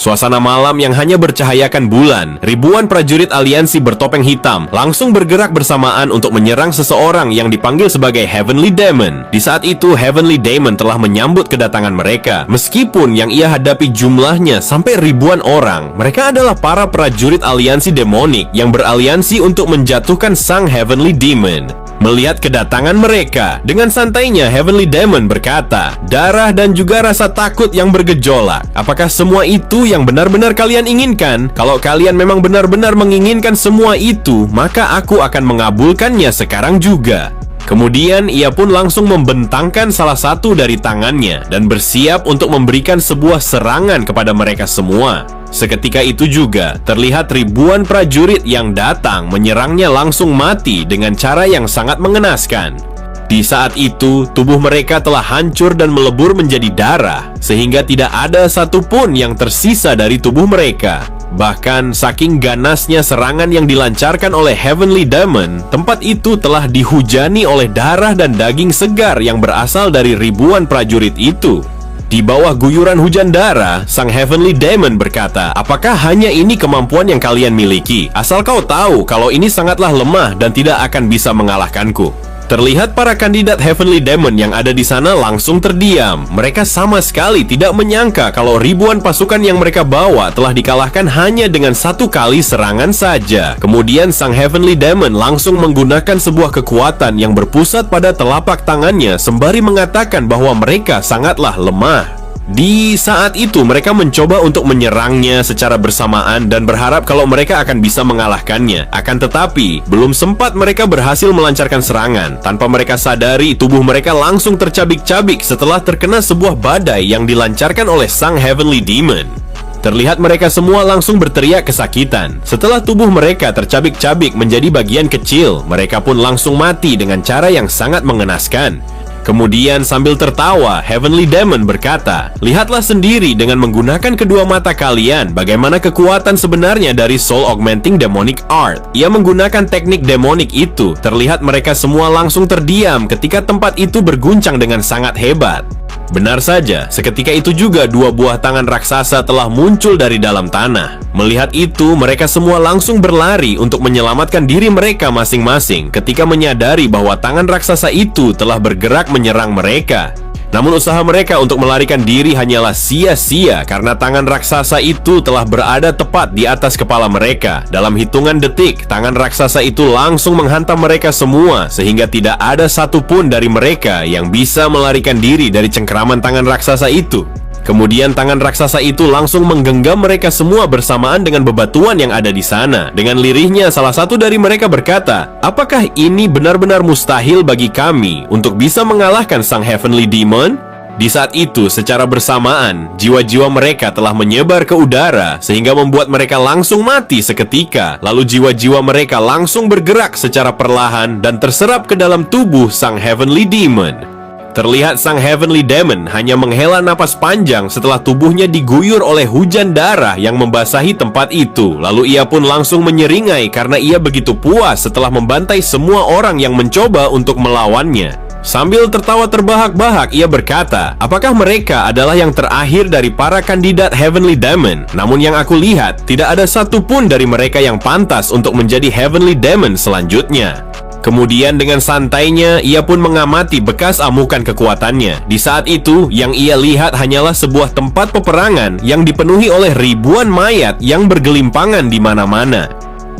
Suasana malam yang hanya bercahayakan bulan, ribuan prajurit aliansi bertopeng hitam langsung bergerak bersamaan untuk menyerang seseorang yang dipanggil sebagai Heavenly Demon. Di saat itu, Heavenly Demon telah menyambut kedatangan mereka. Meskipun yang ia hadapi jumlahnya sampai ribuan orang, mereka adalah para prajurit aliansi demonik yang beraliansi untuk menjatuhkan sang Heavenly Demon. Melihat kedatangan mereka, dengan santainya Heavenly Demon berkata, "Darah dan juga rasa takut yang bergejolak. Apakah semua itu yang benar-benar kalian inginkan? Kalau kalian memang benar-benar menginginkan semua itu, maka aku akan mengabulkannya sekarang juga." Kemudian ia pun langsung membentangkan salah satu dari tangannya dan bersiap untuk memberikan sebuah serangan kepada mereka semua. Seketika itu juga, terlihat ribuan prajurit yang datang menyerangnya langsung mati dengan cara yang sangat mengenaskan. Di saat itu, tubuh mereka telah hancur dan melebur menjadi darah, sehingga tidak ada satupun yang tersisa dari tubuh mereka. Bahkan, saking ganasnya serangan yang dilancarkan oleh Heavenly Demon, tempat itu telah dihujani oleh darah dan daging segar yang berasal dari ribuan prajurit itu. Di bawah guyuran hujan darah, sang Heavenly Demon berkata, "Apakah hanya ini kemampuan yang kalian miliki? Asal kau tahu kalau ini sangatlah lemah dan tidak akan bisa mengalahkanku." Terlihat para kandidat Heavenly Demon yang ada di sana langsung terdiam. Mereka sama sekali tidak menyangka kalau ribuan pasukan yang mereka bawa telah dikalahkan hanya dengan satu kali serangan saja. Kemudian sang Heavenly Demon langsung menggunakan sebuah kekuatan yang berpusat pada telapak tangannya sembari mengatakan bahwa mereka sangatlah lemah. Di saat itu mereka mencoba untuk menyerangnya secara bersamaan dan berharap kalau mereka akan bisa mengalahkannya. Akan tetapi, belum sempat mereka berhasil melancarkan serangan, tanpa mereka sadari tubuh mereka langsung tercabik-cabik setelah terkena sebuah badai yang dilancarkan oleh sang Heavenly Demon. Terlihat mereka semua langsung berteriak kesakitan. Setelah tubuh mereka tercabik-cabik menjadi bagian kecil, mereka pun langsung mati dengan cara yang sangat mengenaskan. Kemudian sambil tertawa, Heavenly Demon berkata, "Lihatlah sendiri dengan menggunakan kedua mata kalian bagaimana kekuatan sebenarnya dari Soul Augmenting Demonic Art." Ia menggunakan teknik demonik itu. Terlihat mereka semua langsung terdiam ketika tempat itu berguncang dengan sangat hebat. Benar saja, seketika itu juga dua buah tangan raksasa telah muncul dari dalam tanah. Melihat itu, mereka semua langsung berlari untuk menyelamatkan diri mereka masing-masing ketika menyadari bahwa tangan raksasa itu telah bergerak menyerang mereka. Namun usaha mereka untuk melarikan diri hanyalah sia-sia karena tangan raksasa itu telah berada tepat di atas kepala mereka. Dalam hitungan detik, tangan raksasa itu langsung menghantam mereka semua sehingga tidak ada satupun dari mereka yang bisa melarikan diri dari cengkeraman tangan raksasa itu. Kemudian tangan raksasa itu langsung menggenggam mereka semua bersamaan dengan bebatuan yang ada di sana. Dengan lirihnya, salah satu dari mereka berkata, "Apakah ini benar-benar mustahil bagi kami untuk bisa mengalahkan sang Heavenly Demon?" Di saat itu, secara bersamaan, jiwa-jiwa mereka telah menyebar ke udara sehingga membuat mereka langsung mati seketika. Lalu jiwa-jiwa mereka langsung bergerak secara perlahan dan terserap ke dalam tubuh sang Heavenly Demon. Terlihat sang Heavenly Demon hanya menghela napas panjang setelah tubuhnya diguyur oleh hujan darah yang membasahi tempat itu. Lalu ia pun langsung menyeringai karena ia begitu puas setelah membantai semua orang yang mencoba untuk melawannya. Sambil tertawa terbahak-bahak, ia berkata, "Apakah mereka adalah yang terakhir dari para kandidat Heavenly Demon? Namun yang aku lihat, tidak ada satupun dari mereka yang pantas untuk menjadi Heavenly Demon selanjutnya." Kemudian dengan santainya, ia pun mengamati bekas amukan kekuatannya. Di saat itu, yang ia lihat hanyalah sebuah tempat peperangan yang dipenuhi oleh ribuan mayat yang bergelimpangan di mana-mana.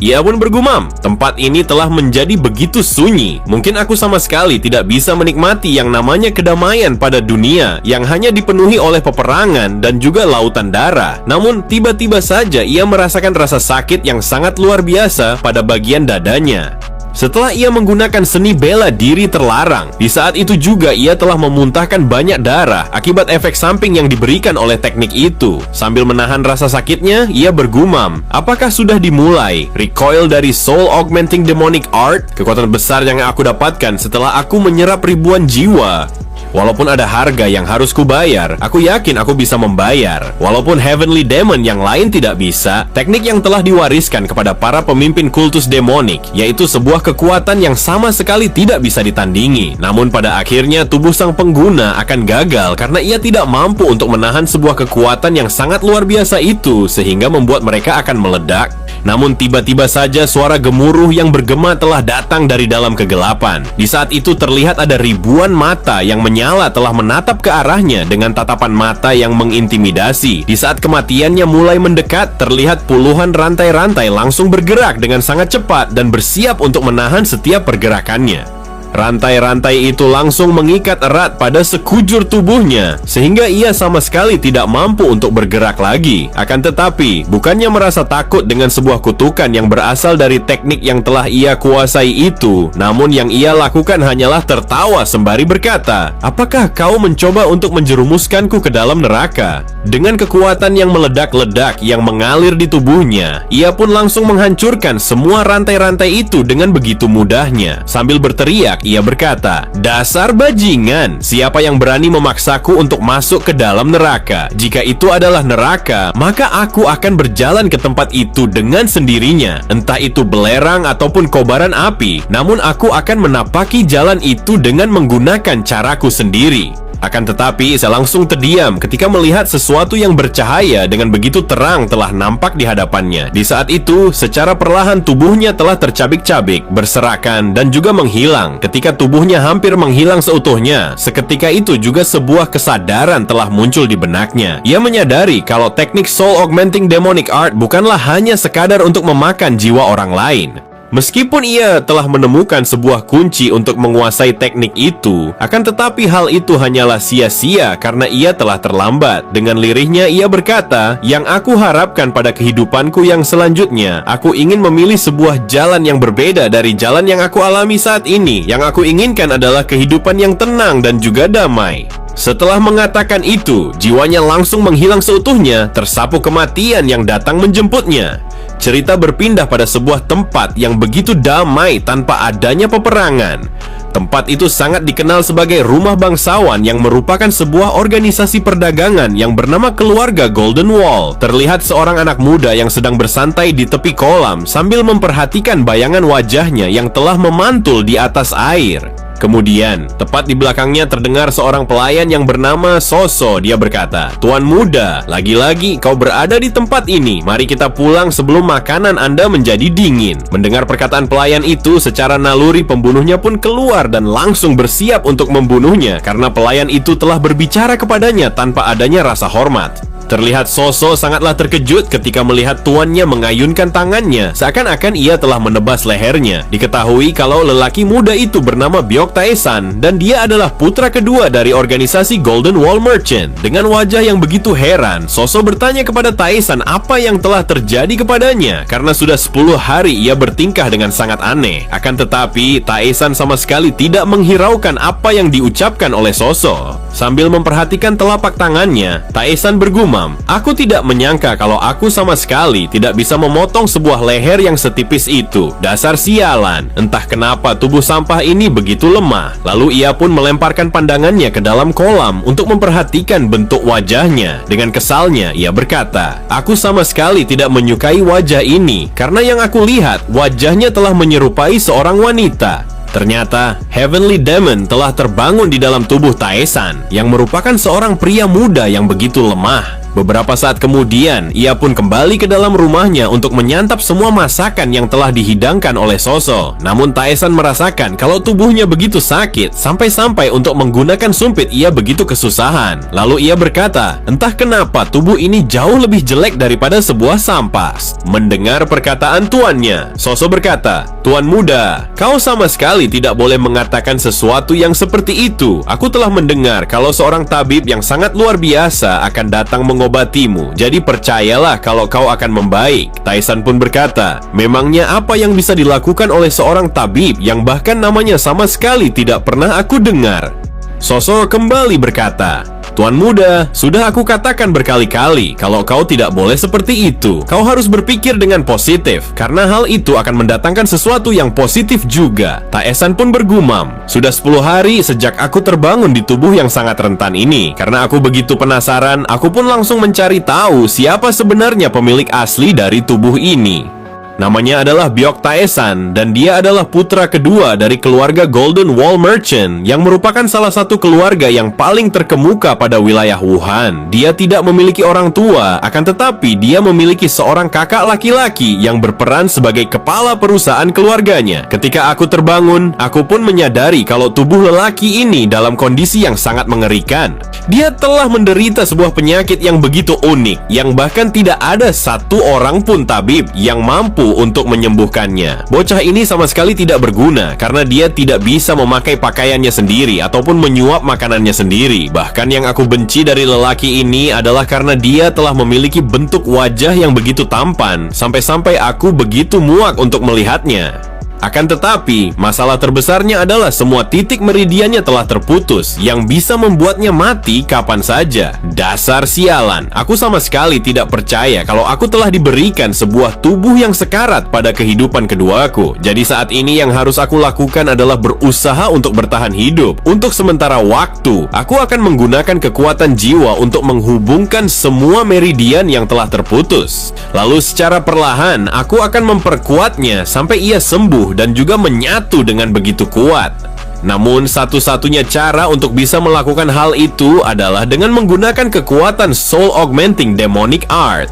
Ia pun bergumam, tempat ini telah menjadi begitu sunyi. Mungkin aku sama sekali tidak bisa menikmati yang namanya kedamaian pada dunia yang hanya dipenuhi oleh peperangan dan juga lautan darah. Namun tiba-tiba saja ia merasakan rasa sakit yang sangat luar biasa pada bagian dadanya. Setelah ia menggunakan seni bela diri terlarang, di saat itu juga ia telah memuntahkan banyak darah akibat efek samping yang diberikan oleh teknik itu. Sambil menahan rasa sakitnya, ia bergumam, "Apakah sudah dimulai recoil dari Soul Augmenting Demonic Art? Kekuatan besar yang aku dapatkan setelah aku menyerap ribuan jiwa." Walaupun ada harga yang harus kubayar, aku yakin aku bisa membayar. Walaupun Heavenly Demon yang lain tidak bisa, teknik yang telah diwariskan kepada para pemimpin kultus demonik, yaitu sebuah kekuatan yang sama sekali tidak bisa ditandingi. Namun pada akhirnya tubuh sang pengguna akan gagal karena ia tidak mampu untuk menahan sebuah kekuatan yang sangat luar biasa itu, sehingga membuat mereka akan meledak. Namun tiba-tiba saja suara gemuruh yang bergema telah datang dari dalam kegelapan. Di saat itu terlihat ada ribuan mata yang menyala telah menatap ke arahnya dengan tatapan mata yang mengintimidasi. Di saat kematiannya mulai mendekat, terlihat puluhan rantai-rantai langsung bergerak dengan sangat cepat dan bersiap untuk menahan setiap pergerakannya. Rantai-rantai itu langsung mengikat erat pada sekujur tubuhnya, sehingga ia sama sekali tidak mampu untuk bergerak lagi. Akan tetapi, bukannya merasa takut dengan sebuah kutukan yang berasal dari teknik yang telah ia kuasai itu, namun yang ia lakukan hanyalah tertawa sembari berkata, "Apakah kau mencoba untuk menjerumuskanku ke dalam neraka?" Dengan kekuatan yang meledak-ledak yang mengalir di tubuhnya, ia pun langsung menghancurkan semua rantai-rantai itu dengan begitu mudahnya. Sambil berteriak, ia berkata, "Dasar bajingan, siapa yang berani memaksaku untuk masuk ke dalam neraka? Jika itu adalah neraka, maka aku akan berjalan ke tempat itu dengan sendirinya. Entah itu belerang ataupun kobaran api, namun aku akan menapaki jalan itu dengan menggunakan caraku sendiri." Akan tetapi, saya langsung terdiam ketika melihat sesuatu yang bercahaya dengan begitu terang telah nampak di hadapannya. Di saat itu, secara perlahan tubuhnya telah tercabik-cabik, berserakan, dan juga menghilang. Ketika tubuhnya hampir menghilang seutuhnya, seketika itu juga sebuah kesadaran telah muncul di benaknya. Ia menyadari kalau teknik Soul Augmenting Demonic Art bukanlah hanya sekadar untuk memakan jiwa orang lain. Meskipun ia telah menemukan sebuah kunci untuk menguasai teknik itu, akan tetapi hal itu hanyalah sia-sia karena ia telah terlambat. Dengan lirihnya ia berkata, "Yang aku harapkan pada kehidupanku yang selanjutnya, aku ingin memilih sebuah jalan yang berbeda dari jalan yang aku alami saat ini. Yang aku inginkan adalah kehidupan yang tenang dan juga damai." Setelah mengatakan itu, jiwanya langsung menghilang seutuhnya, tersapu kematian yang datang menjemputnya. Cerita berpindah pada sebuah tempat yang begitu damai tanpa adanya peperangan. Tempat itu sangat dikenal sebagai rumah bangsawan yang merupakan sebuah organisasi perdagangan yang bernama Keluarga Golden Wall. Terlihat seorang anak muda yang sedang bersantai di tepi kolam sambil memperhatikan bayangan wajahnya yang telah memantul di atas air. Kemudian, tepat di belakangnya terdengar seorang pelayan yang bernama Soso. Dia berkata, "Tuan muda, lagi-lagi kau berada di tempat ini. Mari kita pulang sebelum makanan Anda menjadi dingin." Mendengar perkataan pelayan itu, secara naluri pembunuhnya pun keluar dan langsung bersiap untuk membunuhnya karena pelayan itu telah berbicara kepadanya tanpa adanya rasa hormat. Terlihat Soso sangatlah terkejut ketika melihat tuannya mengayunkan tangannya, seakan-akan ia telah menebas lehernya. Diketahui kalau lelaki muda itu bernama Byok Taesan, dan dia adalah putra kedua dari organisasi Golden Wall Merchant. Dengan wajah yang begitu heran, Soso bertanya kepada Taesan apa yang telah terjadi kepadanya, karena sudah 10 hari ia bertingkah dengan sangat aneh. Akan tetapi, Taesan sama sekali tidak menghiraukan apa yang diucapkan oleh Soso. Sambil memperhatikan telapak tangannya, Taesan bergumam, "Aku tidak menyangka kalau aku sama sekali tidak bisa memotong sebuah leher yang setipis itu. Dasar sialan, entah kenapa tubuh sampah ini begitu lemah." Lalu ia pun melemparkan pandangannya ke dalam kolam untuk memperhatikan bentuk wajahnya. Dengan kesalnya, ia berkata, "Aku sama sekali tidak menyukai wajah ini, karena yang aku lihat, wajahnya telah menyerupai seorang wanita." Ternyata, Heavenly Demon telah terbangun di dalam tubuh Taesan, yang merupakan seorang pria muda yang begitu lemah. Beberapa saat kemudian, ia pun kembali ke dalam rumahnya untuk menyantap semua masakan yang telah dihidangkan oleh Soso. Namun Taesan merasakan kalau tubuhnya begitu sakit, sampai-sampai untuk menggunakan sumpit ia begitu kesusahan. Lalu ia berkata, "Entah kenapa tubuh ini jauh lebih jelek daripada sebuah sampah." Mendengar perkataan tuannya, Soso berkata, "Tuan muda, kau sama sekali tidak boleh mengatakan sesuatu yang seperti itu. Aku telah mendengar kalau seorang tabib yang sangat luar biasa akan datang mengobatimu, jadi percayalah kalau kau akan membaik." Taesan pun berkata, "Memangnya apa yang bisa dilakukan oleh seorang tabib yang bahkan namanya sama sekali tidak pernah aku dengar?" Soso kembali berkata, Tuan muda, sudah aku katakan berkali-kali kalau kau tidak boleh seperti itu. Kau harus berpikir dengan positif, karena hal itu akan mendatangkan sesuatu yang positif juga. Taesan pun bergumam, sudah 10 hari sejak aku terbangun di tubuh yang sangat rentan ini. Karena aku begitu penasaran, aku pun langsung mencari tahu siapa sebenarnya pemilik asli dari tubuh ini. Namanya adalah Byok Taesan, dan dia adalah putra kedua dari keluarga Golden Wall Merchant yang merupakan salah satu keluarga yang paling terkemuka pada wilayah Wuhan. Dia tidak memiliki orang tua, akan tetapi dia memiliki seorang kakak laki-laki yang berperan sebagai kepala perusahaan keluarganya. Ketika aku terbangun, aku pun menyadari kalau tubuh lelaki ini dalam kondisi yang sangat mengerikan. Dia telah menderita sebuah penyakit yang begitu unik, yang bahkan tidak ada satu orang pun tabib yang mampu untuk menyembuhkannya. Bocah ini sama sekali tidak berguna karena dia tidak bisa memakai pakaiannya sendiri ataupun menyuap makanannya sendiri. Bahkan yang aku benci dari lelaki ini adalah karena dia telah memiliki bentuk wajah yang begitu tampan, sampai-sampai aku begitu muak untuk melihatnya. Akan tetapi, masalah terbesarnya adalah semua titik meridiannya telah terputus, yang bisa membuatnya mati kapan saja. Dasar sialan, aku sama sekali tidak percaya kalau aku telah diberikan sebuah tubuh yang sekarat pada kehidupan keduaku. Jadi saat ini yang harus aku lakukan adalah berusaha untuk bertahan hidup. Untuk sementara waktu, aku akan menggunakan kekuatan jiwa untuk menghubungkan semua meridian yang telah terputus. Lalu secara perlahan, aku akan memperkuatnya sampai ia sembuh dan juga menyatu dengan begitu kuat. Namun satu-satunya cara untuk bisa melakukan hal itu adalah dengan menggunakan kekuatan Soul Augmenting Demonic Art.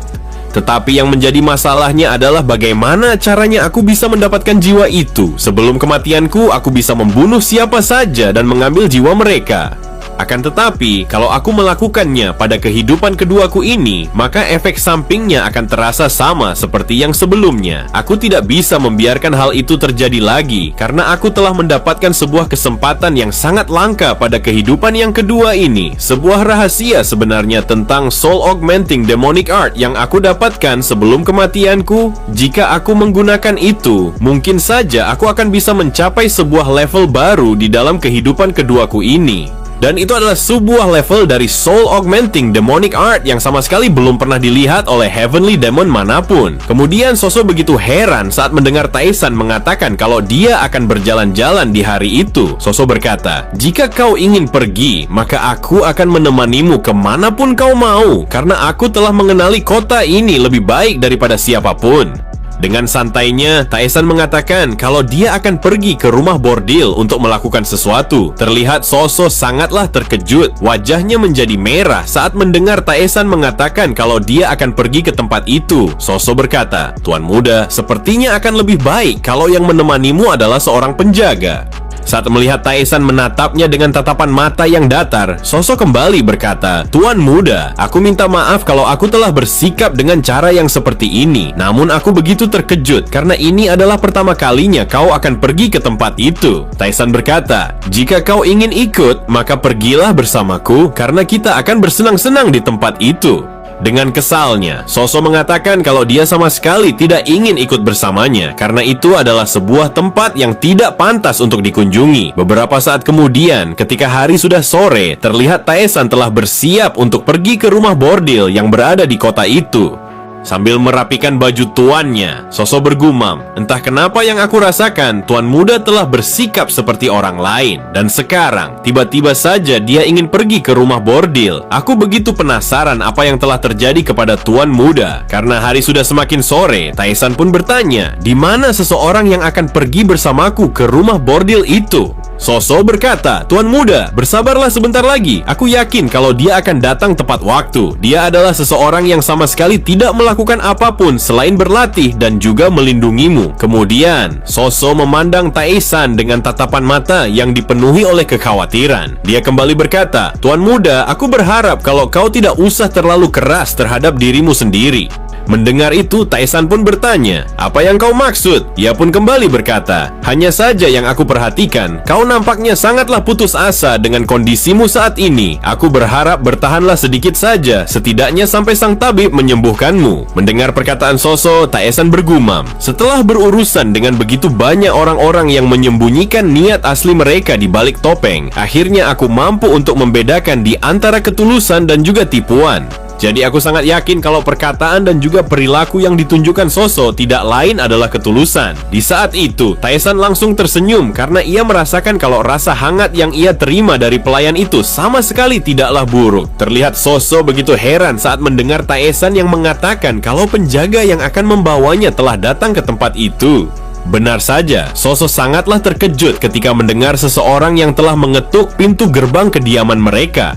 Tetapi yang menjadi masalahnya adalah bagaimana caranya aku bisa mendapatkan jiwa itu. Sebelum kematianku, aku bisa membunuh siapa saja dan mengambil jiwa mereka. Akan tetapi, kalau aku melakukannya pada kehidupan keduaku ini, maka efek sampingnya akan terasa sama seperti yang sebelumnya. Aku tidak bisa membiarkan hal itu terjadi lagi, karena aku telah mendapatkan sebuah kesempatan yang sangat langka pada kehidupan yang kedua ini. Sebuah rahasia sebenarnya tentang Soul Augmenting Demonic Art yang aku dapatkan sebelum kematianku. Jika aku menggunakan itu, mungkin saja aku akan bisa mencapai sebuah level baru di dalam kehidupan keduaku ini. Dan itu adalah sebuah level dari Soul Augmenting Demonic Art yang sama sekali belum pernah dilihat oleh Heavenly Demon manapun. Kemudian Soso begitu heran saat mendengar Taesan mengatakan kalau dia akan berjalan-jalan di hari itu. Soso berkata, "Jika kau ingin pergi, maka aku akan menemanimu kemanapun kau mau, karena aku telah mengenali kota ini lebih baik daripada siapapun." Dengan santainya, Taesan mengatakan kalau dia akan pergi ke rumah bordil untuk melakukan sesuatu. Terlihat Soso sangatlah terkejut. Wajahnya menjadi merah saat mendengar Taesan mengatakan kalau dia akan pergi ke tempat itu. Soso berkata, "Tuan muda, sepertinya akan lebih baik kalau yang menemanimu adalah seorang penjaga." Saat melihat Taesan menatapnya dengan tatapan mata yang datar, Soso kembali berkata, "Tuan muda, aku minta maaf kalau aku telah bersikap dengan cara yang seperti ini. Namun aku begitu terkejut karena ini adalah pertama kalinya kau akan pergi ke tempat itu." Taesan berkata, "Jika kau ingin ikut, maka pergilah bersamaku karena kita akan bersenang-senang di tempat itu." Dengan kesalnya, Soso mengatakan kalau dia sama sekali tidak ingin ikut bersamanya karena itu adalah sebuah tempat yang tidak pantas untuk dikunjungi. Beberapa saat kemudian, ketika hari sudah sore, terlihat Taesan telah bersiap untuk pergi ke rumah bordil yang berada di kota itu. Sambil merapikan baju tuannya, Soso bergumam, "Entah kenapa yang aku rasakan, tuan muda telah bersikap seperti orang lain. Dan sekarang, tiba-tiba saja dia ingin pergi ke rumah bordil. Aku begitu penasaran apa yang telah terjadi kepada tuan muda." Karena hari sudah semakin sore, Taesan pun bertanya, "Di mana seseorang yang akan pergi bersamaku ke rumah bordil itu?" Soso berkata, "Tuan muda, bersabarlah sebentar lagi. Aku yakin kalau dia akan datang tepat waktu. Dia adalah seseorang yang sama sekali tidak melakukan apapun selain berlatih dan juga melindungimu." Kemudian, Soso memandang Taesan dengan tatapan mata yang dipenuhi oleh kekhawatiran. Dia kembali berkata, "Tuan muda, aku berharap kalau kau tidak usah terlalu keras terhadap dirimu sendiri." Mendengar itu, Taesan pun bertanya, "Apa yang kau maksud?" Ia pun kembali berkata, "Hanya saja yang aku perhatikan, kau nampaknya sangatlah putus asa dengan kondisimu saat ini. Aku berharap bertahanlah sedikit saja, setidaknya sampai sang tabib menyembuhkanmu." Mendengar perkataan Soso, Taesan bergumam, "Setelah berurusan dengan begitu banyak orang-orang yang menyembunyikan niat asli mereka di balik topeng, akhirnya aku mampu untuk membedakan di antara ketulusan dan juga tipuan. Jadi aku sangat yakin kalau perkataan dan juga perilaku yang ditunjukkan Soso tidak lain adalah ketulusan." Di saat itu, Taesan langsung tersenyum karena ia merasakan kalau rasa hangat yang ia terima dari pelayan itu sama sekali tidaklah buruk. Terlihat Soso begitu heran saat mendengar Taesan yang mengatakan kalau penjaga yang akan membawanya telah datang ke tempat itu. Benar saja, Soso sangatlah terkejut ketika mendengar seseorang yang telah mengetuk pintu gerbang kediaman mereka.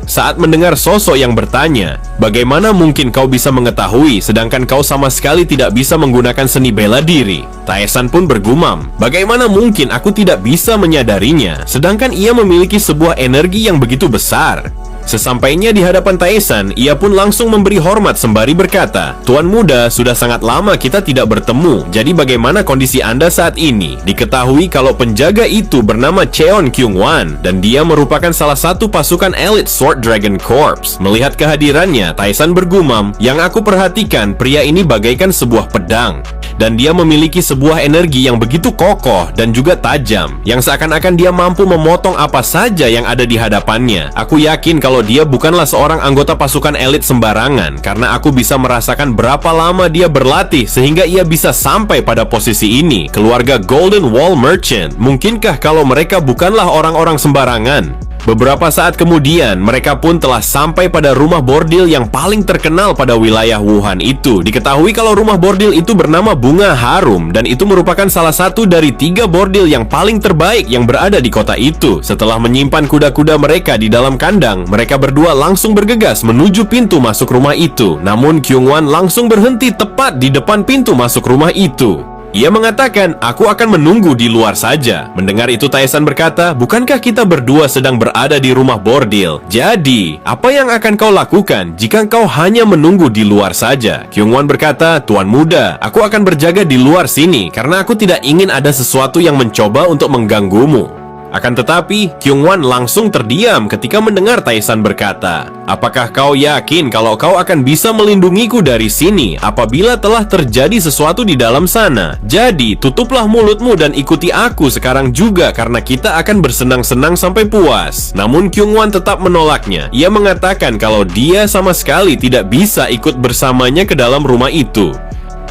Saat mendengar Soso yang bertanya, "Bagaimana mungkin kau bisa mengetahui sedangkan kau sama sekali tidak bisa menggunakan seni bela diri?" Taesan pun bergumam, "Bagaimana mungkin aku tidak bisa menyadarinya sedangkan ia memiliki sebuah energi yang begitu besar?" Sesampainya di hadapan Taesan, ia pun langsung memberi hormat sembari berkata, "Tuan muda, sudah sangat lama kita tidak bertemu. Jadi bagaimana kondisi Anda saat ini?" Diketahui kalau penjaga itu bernama Cheon Kyung-wan dan dia merupakan salah satu pasukan elit Sword Dragon Corps. Melihat kehadirannya, Taesan bergumam, "Yang aku perhatikan, pria ini bagaikan sebuah pedang. Dan dia memiliki sebuah energi yang begitu kokoh dan juga tajam, yang seakan-akan dia mampu memotong apa saja yang ada di hadapannya. Aku yakin kalau dia bukanlah seorang anggota pasukan elit sembarangan, karena aku bisa merasakan berapa lama dia berlatih sehingga ia bisa sampai pada posisi ini. Keluarga Golden Wall Merchant, mungkinkah kalau mereka bukanlah orang-orang sembarangan?" Beberapa saat kemudian, mereka pun telah sampai pada rumah bordil yang paling terkenal pada wilayah Wuhan itu. Diketahui kalau rumah bordil itu bernama Bunga Harum, dan itu merupakan salah satu dari 3 bordil yang paling terbaik yang berada di kota itu. Setelah menyimpan kuda-kuda mereka di dalam kandang, mereka berdua langsung bergegas menuju pintu masuk rumah itu. Namun Kyung-wan langsung berhenti tepat di depan pintu masuk rumah itu. Ia mengatakan, "Aku akan menunggu di luar saja." Mendengar itu, Taesan berkata, "Bukankah kita berdua sedang berada di rumah bordil? Jadi, apa yang akan kau lakukan jika kau hanya menunggu di luar saja?" Kyung-wan berkata, "Tuan muda, aku akan berjaga di luar sini karena aku tidak ingin ada sesuatu yang mencoba untuk mengganggumu." Akan tetapi, Kyung-wan langsung terdiam ketika mendengar Taesan berkata, "Apakah kau yakin kalau kau akan bisa melindungiku dari sini apabila telah terjadi sesuatu di dalam sana? Jadi, tutuplah mulutmu dan ikuti aku sekarang juga karena kita akan bersenang-senang sampai puas." Namun Kyung-wan tetap menolaknya. Ia mengatakan kalau dia sama sekali tidak bisa ikut bersamanya ke dalam rumah itu.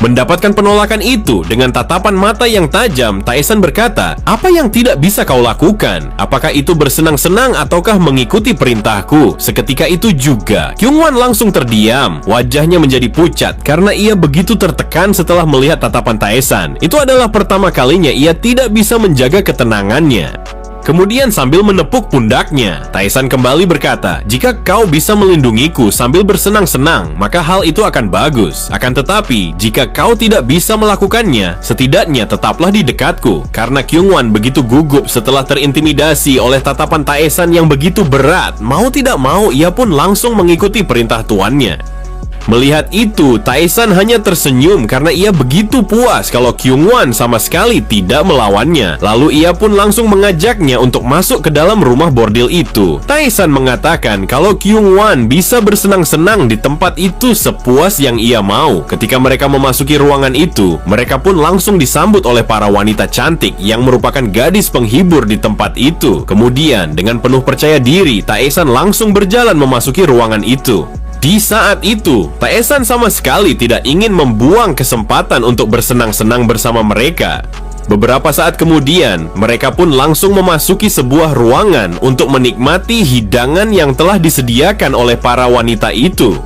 Mendapatkan penolakan itu dengan tatapan mata yang tajam, Taesan berkata, "Apa yang tidak bisa kau lakukan? Apakah itu bersenang-senang ataukah mengikuti perintahku?" Seketika itu juga, Kyung-wan langsung terdiam. Wajahnya menjadi pucat karena ia begitu tertekan setelah melihat tatapan Taesan. Itu adalah pertama kalinya ia tidak bisa menjaga ketenangannya. Kemudian sambil menepuk pundaknya, Taesan kembali berkata, "Jika kau bisa melindungiku sambil bersenang-senang, maka hal itu akan bagus. Akan tetapi, jika kau tidak bisa melakukannya, setidaknya tetaplah di dekatku." Karena Kyung-wan begitu gugup setelah terintimidasi oleh tatapan Taesan yang begitu berat, mau tidak mau ia pun langsung mengikuti perintah tuannya. Melihat itu, Taesan hanya tersenyum karena ia begitu puas kalau Kyung-wan sama sekali tidak melawannya. Lalu ia pun langsung mengajaknya untuk masuk ke dalam rumah bordil itu. Taesan mengatakan kalau Kyung-wan bisa bersenang-senang di tempat itu sepuas yang ia mau. Ketika mereka memasuki ruangan itu, mereka pun langsung disambut oleh para wanita cantik yang merupakan gadis penghibur di tempat itu. Kemudian, dengan penuh percaya diri, Taesan langsung berjalan memasuki ruangan itu. Di saat itu, Taesan sama sekali tidak ingin membuang kesempatan untuk bersenang-senang bersama mereka. Beberapa saat kemudian, mereka pun langsung memasuki sebuah ruangan untuk menikmati hidangan yang telah disediakan oleh para wanita itu.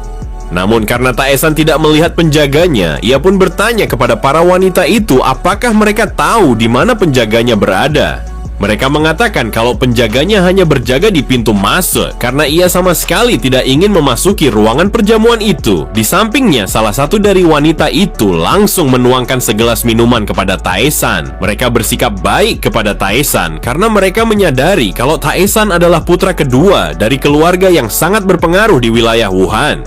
Namun karena Taesan tidak melihat penjaganya, ia pun bertanya kepada para wanita itu apakah mereka tahu di mana penjaganya berada. Mereka mengatakan kalau penjaganya hanya berjaga di pintu masuk karena ia sama sekali tidak ingin memasuki ruangan perjamuan itu. Di sampingnya, salah satu dari wanita itu langsung menuangkan segelas minuman kepada Taesan. Mereka bersikap baik kepada Taesan karena mereka menyadari kalau Taesan adalah putra kedua dari keluarga yang sangat berpengaruh di wilayah Wuhan.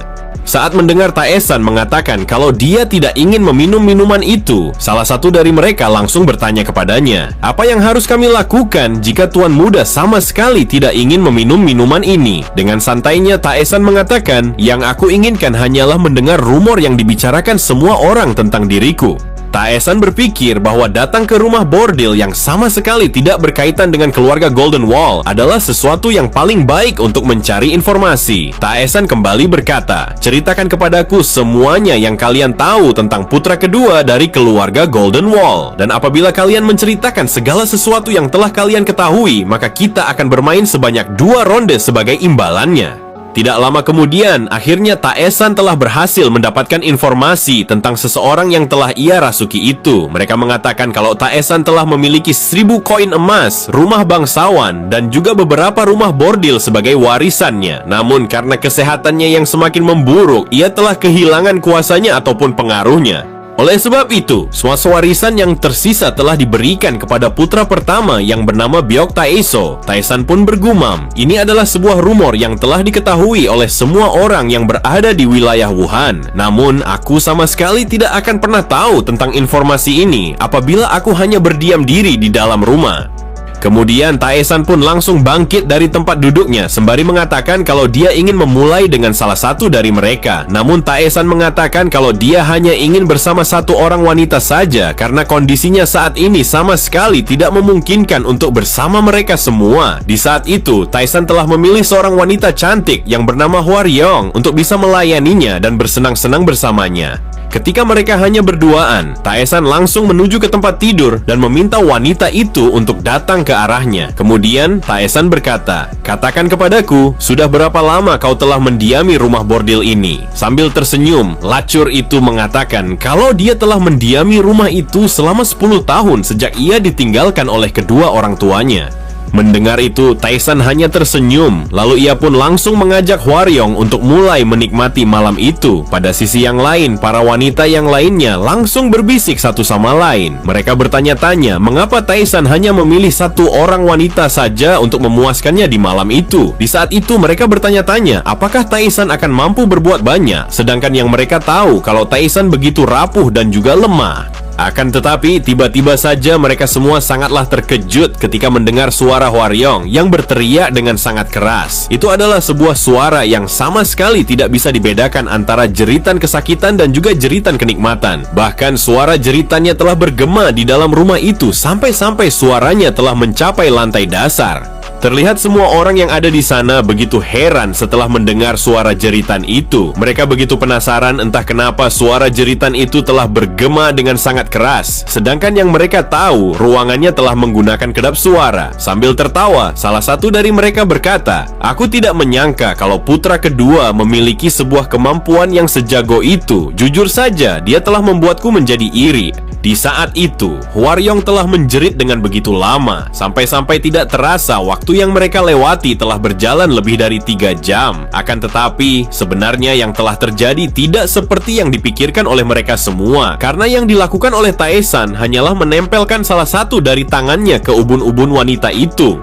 Saat mendengar Taesan mengatakan kalau dia tidak ingin meminum minuman itu, salah satu dari mereka langsung bertanya kepadanya, "Apa yang harus kami lakukan jika tuan muda sama sekali tidak ingin meminum minuman ini?" Dengan santainya Taesan mengatakan, "Yang aku inginkan hanyalah mendengar rumor yang dibicarakan semua orang tentang diriku." Taesan berpikir bahwa datang ke rumah bordil yang sama sekali tidak berkaitan dengan keluarga Golden Wall adalah sesuatu yang paling baik untuk mencari informasi. Taesan kembali berkata, "Ceritakan kepadaku semuanya yang kalian tahu tentang putra kedua dari keluarga Golden Wall. Dan apabila kalian menceritakan segala sesuatu yang telah kalian ketahui, maka kita akan bermain sebanyak 2 ronde sebagai imbalannya." Tidak lama kemudian, akhirnya Taesan telah berhasil mendapatkan informasi tentang seseorang yang telah ia rasuki itu. Mereka mengatakan kalau Taesan telah memiliki 1000 koin emas, rumah bangsawan, dan juga beberapa rumah bordil sebagai warisannya. Namun karena kesehatannya yang semakin memburuk, ia telah kehilangan kuasanya ataupun pengaruhnya. Oleh sebab itu, semua warisan yang tersisa telah diberikan kepada putra pertama yang bernama Byok Taeso. Taesan pun bergumam, ini adalah sebuah rumor yang telah diketahui oleh semua orang yang berada di wilayah Wuhan. Namun, aku sama sekali tidak akan pernah tahu tentang informasi ini apabila aku hanya berdiam diri di dalam rumah. Kemudian Taesan pun langsung bangkit dari tempat duduknya sembari mengatakan kalau dia ingin memulai dengan salah satu dari mereka. Namun Taesan mengatakan kalau dia hanya ingin bersama satu orang wanita saja karena kondisinya saat ini sama sekali tidak memungkinkan untuk bersama mereka semua. Di saat itu, Taesan telah memilih seorang wanita cantik yang bernama Hwaryong untuk bisa melayaninya dan bersenang-senang bersamanya. Ketika mereka hanya berduaan, Taesan langsung menuju ke tempat tidur dan meminta wanita itu untuk datang ke arahnya. Kemudian Taesan berkata, "Katakan kepadaku, sudah berapa lama kau telah mendiami rumah bordil ini?" Sambil tersenyum, lacur itu mengatakan kalau dia telah mendiami rumah itu selama 10 tahun sejak ia ditinggalkan oleh kedua orang tuanya. Mendengar itu, Taesan hanya tersenyum. Lalu ia pun langsung mengajak Hwaryong untuk mulai menikmati malam itu. Pada sisi yang lain, para wanita yang lainnya langsung berbisik satu sama lain. Mereka bertanya-tanya mengapa Taesan hanya memilih satu orang wanita saja untuk memuaskannya di malam itu. Di saat itu mereka bertanya-tanya apakah Taesan akan mampu berbuat banyak, sedangkan yang mereka tahu kalau Taesan begitu rapuh dan juga lemah. Akan tetapi, tiba-tiba saja mereka semua sangatlah terkejut ketika mendengar suara Hwaryong yang berteriak dengan sangat keras. Itu adalah sebuah suara yang sama sekali tidak bisa dibedakan antara jeritan kesakitan dan juga jeritan kenikmatan. Bahkan suara jeritannya telah bergema di dalam rumah itu sampai-sampai suaranya telah mencapai lantai dasar. Terlihat semua orang yang ada di sana begitu heran setelah mendengar suara jeritan itu. Mereka begitu penasaran entah kenapa suara jeritan itu telah bergema dengan sangat keras. Sedangkan yang mereka tahu, ruangannya telah menggunakan kedap suara. Sambil tertawa, salah satu dari mereka berkata, "Aku tidak menyangka kalau putra kedua memiliki sebuah kemampuan yang sejago itu. Jujur saja, dia telah membuatku menjadi iri." Di saat itu, Hwaryong telah menjerit dengan begitu lama, sampai-sampai tidak terasa waktu yang mereka lewati telah berjalan lebih dari 3 jam. Akan tetapi, sebenarnya yang telah terjadi tidak seperti yang dipikirkan oleh mereka semua, karena yang dilakukan oleh Taesan hanyalah menempelkan salah satu dari tangannya ke ubun-ubun wanita itu.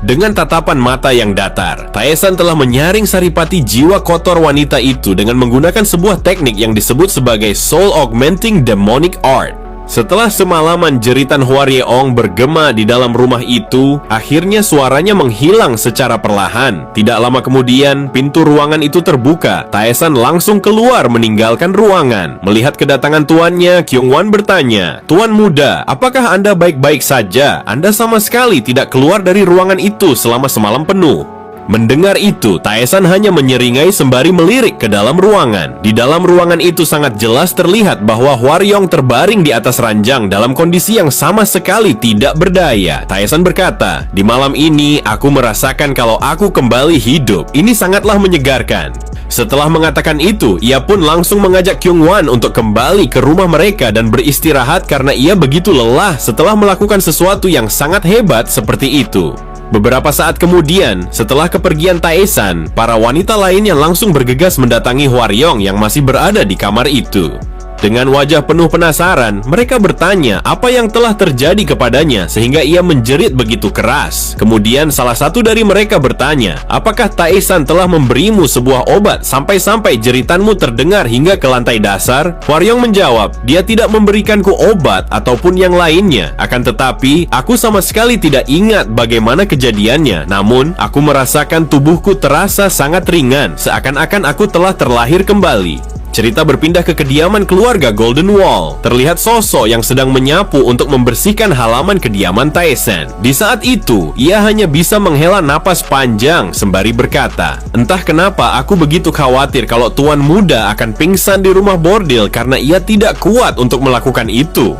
Dengan tatapan mata yang datar, Taesan telah menyaring saripati jiwa kotor wanita itu dengan menggunakan sebuah teknik yang disebut sebagai Soul Augmenting Demonic Art. Setelah semalaman jeritan Hwaryong bergema di dalam rumah itu, akhirnya suaranya menghilang secara perlahan. Tidak lama kemudian, pintu ruangan itu terbuka. Taesan langsung keluar meninggalkan ruangan. Melihat kedatangan tuannya, Kyungwon bertanya, "Tuan muda, apakah Anda baik-baik saja? Anda sama sekali tidak keluar dari ruangan itu selama semalam penuh." Mendengar itu, Taesan hanya menyeringai sembari melirik ke dalam ruangan. Di dalam ruangan itu sangat jelas terlihat bahwa Hwaryong terbaring di atas ranjang dalam kondisi yang sama sekali tidak berdaya. Taesan berkata, "Di malam ini, aku merasakan kalau aku kembali hidup. Ini sangatlah menyegarkan." Setelah mengatakan itu, ia pun langsung mengajak Kyungwon untuk kembali ke rumah mereka dan beristirahat karena ia begitu lelah setelah melakukan sesuatu yang sangat hebat seperti itu. Beberapa saat kemudian, setelah kepergian Taesan, para wanita lainnya langsung bergegas mendatangi Hwaryong yang masih berada di kamar itu. Dengan wajah penuh penasaran, mereka bertanya apa yang telah terjadi kepadanya sehingga ia menjerit begitu keras. Kemudian salah satu dari mereka bertanya, apakah Tae-san telah memberimu sebuah obat sampai-sampai jeritanmu terdengar hingga ke lantai dasar? Hwaryong menjawab, dia tidak memberikanku obat ataupun yang lainnya. Akan tetapi, aku sama sekali tidak ingat bagaimana kejadiannya. Namun, aku merasakan tubuhku terasa sangat ringan, seakan-akan aku telah terlahir kembali. Cerita berpindah ke kediaman keluarga Golden Wall. Terlihat sosok yang sedang menyapu untuk membersihkan halaman kediaman Tae-san. Di saat itu, ia hanya bisa menghela napas panjang sembari berkata, entah kenapa aku begitu khawatir kalau tuan muda akan pingsan di rumah bordil karena ia tidak kuat untuk melakukan itu.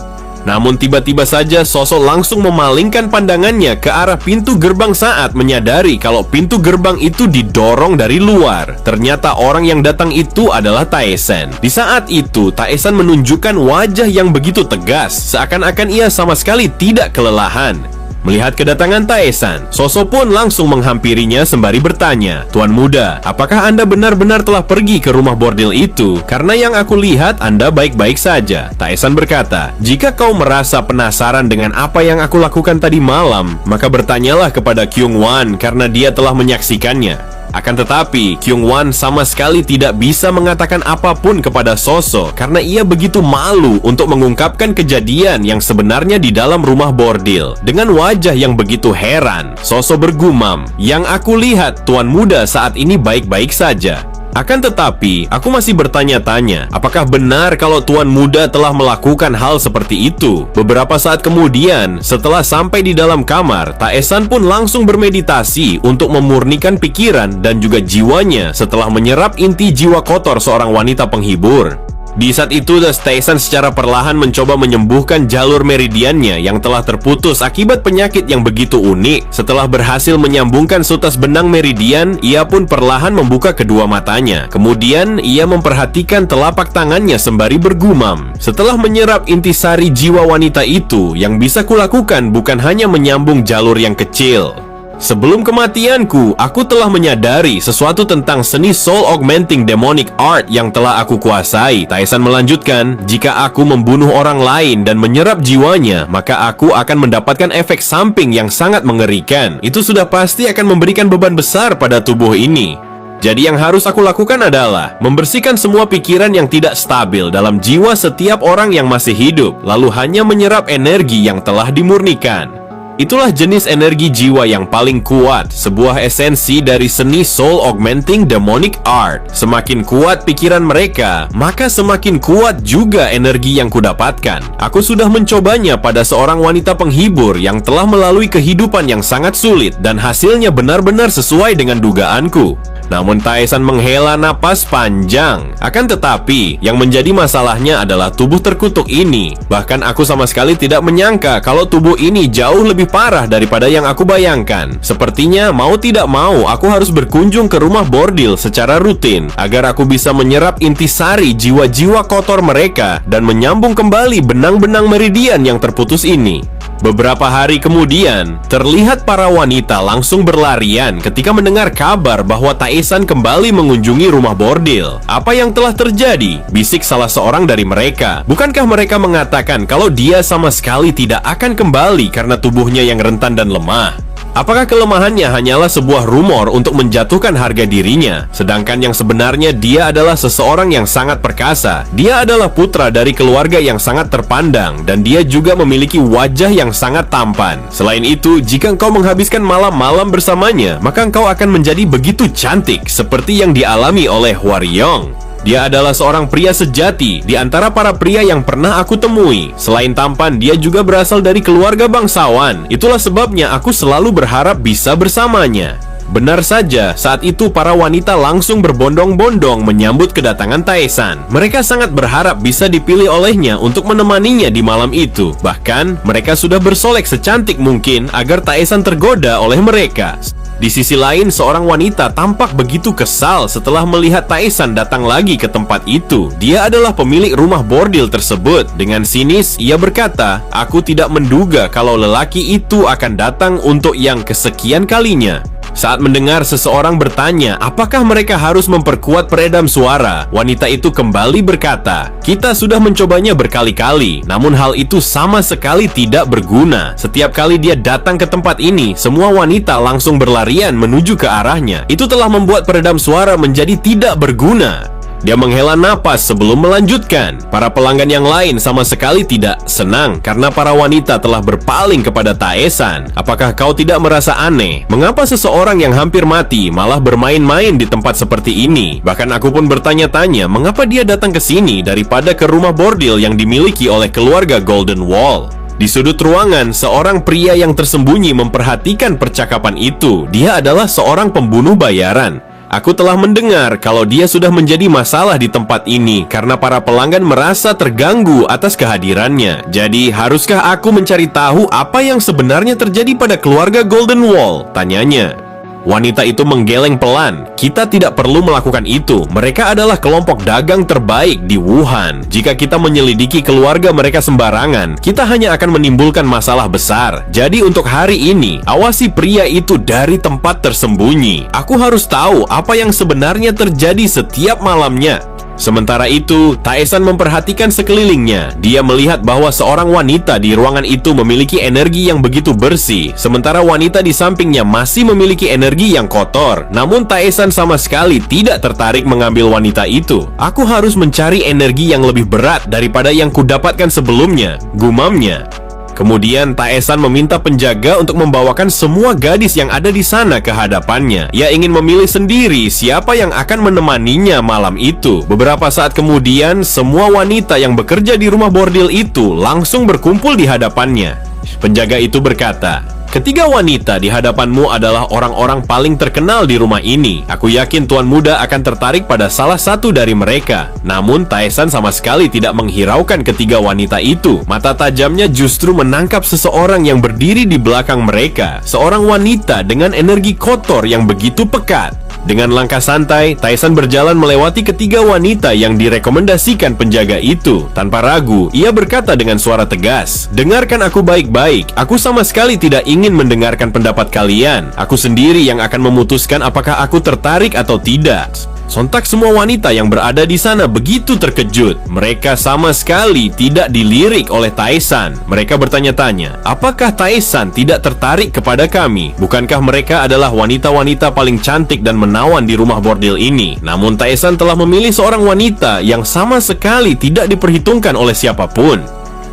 Namun tiba-tiba saja sosok langsung memalingkan pandangannya ke arah pintu gerbang saat menyadari kalau pintu gerbang itu didorong dari luar. Ternyata orang yang datang itu adalah Tae-san. Di saat itu, Tae-san menunjukkan wajah yang begitu tegas, seakan-akan ia sama sekali tidak kelelahan. Melihat kedatangan Tae-san, sosok pun langsung menghampirinya sembari bertanya, Tuan muda, apakah Anda benar-benar telah pergi ke rumah bordil itu? Karena yang aku lihat Anda baik-baik saja. Tae-san berkata, jika kau merasa penasaran dengan apa yang aku lakukan tadi malam, maka bertanyalah kepada Kyung-wan karena dia telah menyaksikannya. Akan tetapi, Kyung-wan sama sekali tidak bisa mengatakan apapun kepada Soso karena ia begitu malu untuk mengungkapkan kejadian yang sebenarnya di dalam rumah bordil. Dengan wajah yang begitu heran, Soso bergumam, yang aku lihat tuan muda saat ini baik-baik saja. Akan tetapi, aku masih bertanya-tanya, apakah benar kalau tuan muda telah melakukan hal seperti itu? Beberapa saat kemudian, setelah sampai di dalam kamar, Tae-san pun langsung bermeditasi untuk memurnikan pikiran dan juga jiwanya setelah menyerap inti jiwa kotor seorang wanita penghibur. Di saat itu, Tae-san secara perlahan mencoba menyembuhkan jalur meridiannya yang telah terputus akibat penyakit yang begitu unik. Setelah berhasil menyambungkan sutas benang meridian, ia pun perlahan membuka kedua matanya. Kemudian, ia memperhatikan telapak tangannya sembari bergumam. Setelah menyerap intisari jiwa wanita itu, yang bisa kulakukan bukan hanya menyambung jalur yang kecil. Sebelum kematianku, aku telah menyadari sesuatu tentang seni soul augmenting demonic art yang telah aku kuasai. Tae-san melanjutkan, jika aku membunuh orang lain dan menyerap jiwanya, maka aku akan mendapatkan efek samping yang sangat mengerikan. Itu sudah pasti akan memberikan beban besar pada tubuh ini. Jadi yang harus aku lakukan adalah membersihkan semua pikiran yang tidak stabil dalam jiwa setiap orang yang masih hidup, lalu hanya menyerap energi yang telah dimurnikan. Itulah jenis energi jiwa yang paling kuat, sebuah esensi dari seni soul augmenting demonic art. Semakin kuat pikiran mereka, maka semakin kuat juga energi yang kudapatkan. Aku sudah mencobanya pada seorang wanita penghibur yang telah melalui kehidupan yang sangat sulit dan hasilnya benar-benar sesuai dengan dugaanku. Namun Tae-san menghela napas panjang. Akan tetapi, yang menjadi masalahnya adalah tubuh terkutuk ini. Bahkan aku sama sekali tidak menyangka kalau tubuh ini jauh lebih parah daripada yang aku bayangkan. Sepertinya mau tidak mau aku harus berkunjung ke rumah bordil secara rutin agar aku bisa menyerap intisari jiwa-jiwa kotor mereka dan menyambung kembali benang-benang meridian yang terputus ini. Beberapa hari kemudian, terlihat para wanita langsung berlarian ketika mendengar kabar bahwa Tae-san kembali mengunjungi rumah bordil. Apa yang telah terjadi? Bisik salah seorang dari mereka. Bukankah mereka mengatakan kalau dia sama sekali tidak akan kembali karena tubuhnya yang rentan dan lemah? Apakah kelemahannya hanyalah sebuah rumor untuk menjatuhkan harga dirinya? Sedangkan yang sebenarnya dia adalah seseorang yang sangat perkasa. Dia adalah putra dari keluarga yang sangat terpandang dan dia juga memiliki wajah yang sangat tampan. Selain itu, jika engkau menghabiskan malam-malam bersamanya, maka engkau akan menjadi begitu cantik seperti yang dialami oleh Hwaryong. Dia adalah seorang pria sejati di antara para pria yang pernah aku temui. Selain tampan, dia juga berasal dari keluarga bangsawan. Itulah sebabnya aku selalu berharap bisa bersamanya. Benar saja, saat itu para wanita langsung berbondong-bondong menyambut kedatangan Tae-san. Mereka sangat berharap bisa dipilih olehnya untuk menemaninya di malam itu. Bahkan, mereka sudah bersolek secantik mungkin agar Tae-san tergoda oleh mereka. Di sisi lain, seorang wanita tampak begitu kesal setelah melihat Tae-san datang lagi ke tempat itu. Dia adalah pemilik rumah bordil tersebut. Dengan sinis, ia berkata, aku tidak menduga kalau lelaki itu akan datang untuk yang kesekian kalinya. Saat mendengar seseorang bertanya apakah mereka harus memperkuat peredam suara, wanita itu kembali berkata, "Kita sudah mencobanya berkali-kali, namun hal itu sama sekali tidak berguna. Setiap kali dia datang ke tempat ini, semua wanita langsung berlarian menuju ke arahnya. Itu telah membuat peredam suara menjadi tidak berguna." Dia menghela napas sebelum melanjutkan. Para pelanggan yang lain sama sekali tidak senang karena para wanita telah berpaling kepada Taesan. Apakah kau tidak merasa aneh? Mengapa seseorang yang hampir mati malah bermain-main di tempat seperti ini? Bahkan aku pun bertanya-tanya mengapa dia datang ke sini daripada ke rumah bordil yang dimiliki oleh keluarga Golden Wall. Di sudut ruangan, seorang pria yang tersembunyi memperhatikan percakapan itu. Dia adalah seorang pembunuh bayaran. Aku telah mendengar kalau dia sudah menjadi masalah di tempat ini karena para pelanggan merasa terganggu atas kehadirannya. Jadi, haruskah aku mencari tahu apa yang sebenarnya terjadi pada keluarga Golden Wall? Tanyanya. Wanita itu menggeleng pelan. Kita tidak perlu melakukan itu. Mereka adalah kelompok dagang terbaik di Wuhan. Jika kita menyelidiki keluarga mereka sembarangan, kita hanya akan menimbulkan masalah besar. Jadi untuk hari ini, awasi pria itu dari tempat tersembunyi. Aku harus tahu apa yang sebenarnya terjadi setiap malamnya. Sementara itu, Taesan memperhatikan sekelilingnya. Dia melihat bahwa seorang wanita di ruangan itu memiliki energi yang begitu bersih, sementara wanita di sampingnya masih memiliki energi yang kotor. Namun Taesan sama sekali tidak tertarik mengambil wanita itu. Aku harus mencari energi yang lebih berat daripada yang kudapatkan sebelumnya, gumamnya. Kemudian Taesan meminta penjaga untuk membawakan semua gadis yang ada di sana ke hadapannya. Ia ingin memilih sendiri siapa yang akan menemaninya malam itu. Beberapa saat kemudian, semua wanita yang bekerja di rumah bordil itu langsung berkumpul di hadapannya. Penjaga itu berkata, "Ketiga wanita di hadapanmu adalah orang-orang paling terkenal di rumah ini. Aku yakin Tuan Muda akan tertarik pada salah satu dari mereka." Namun Taesan sama sekali tidak menghiraukan ketiga wanita itu. Mata tajamnya justru menangkap seseorang yang berdiri di belakang mereka. Seorang wanita dengan energi kotor yang begitu pekat. Dengan langkah santai, Taesan berjalan melewati ketiga wanita yang direkomendasikan penjaga itu. Tanpa ragu, ia berkata dengan suara tegas, "Dengarkan aku baik-baik. Aku sama sekali tidak ingin mendengarkan pendapat kalian. Aku sendiri yang akan memutuskan apakah aku tertarik atau tidak." Sontak semua wanita yang berada di sana begitu terkejut. Mereka sama sekali tidak dilirik oleh Taesan. Mereka bertanya-tanya, apakah Taesan tidak tertarik kepada kami? Bukankah mereka adalah wanita-wanita paling cantik dan menawan di rumah bordil ini? Namun Taesan telah memilih seorang wanita yang sama sekali tidak diperhitungkan oleh siapapun.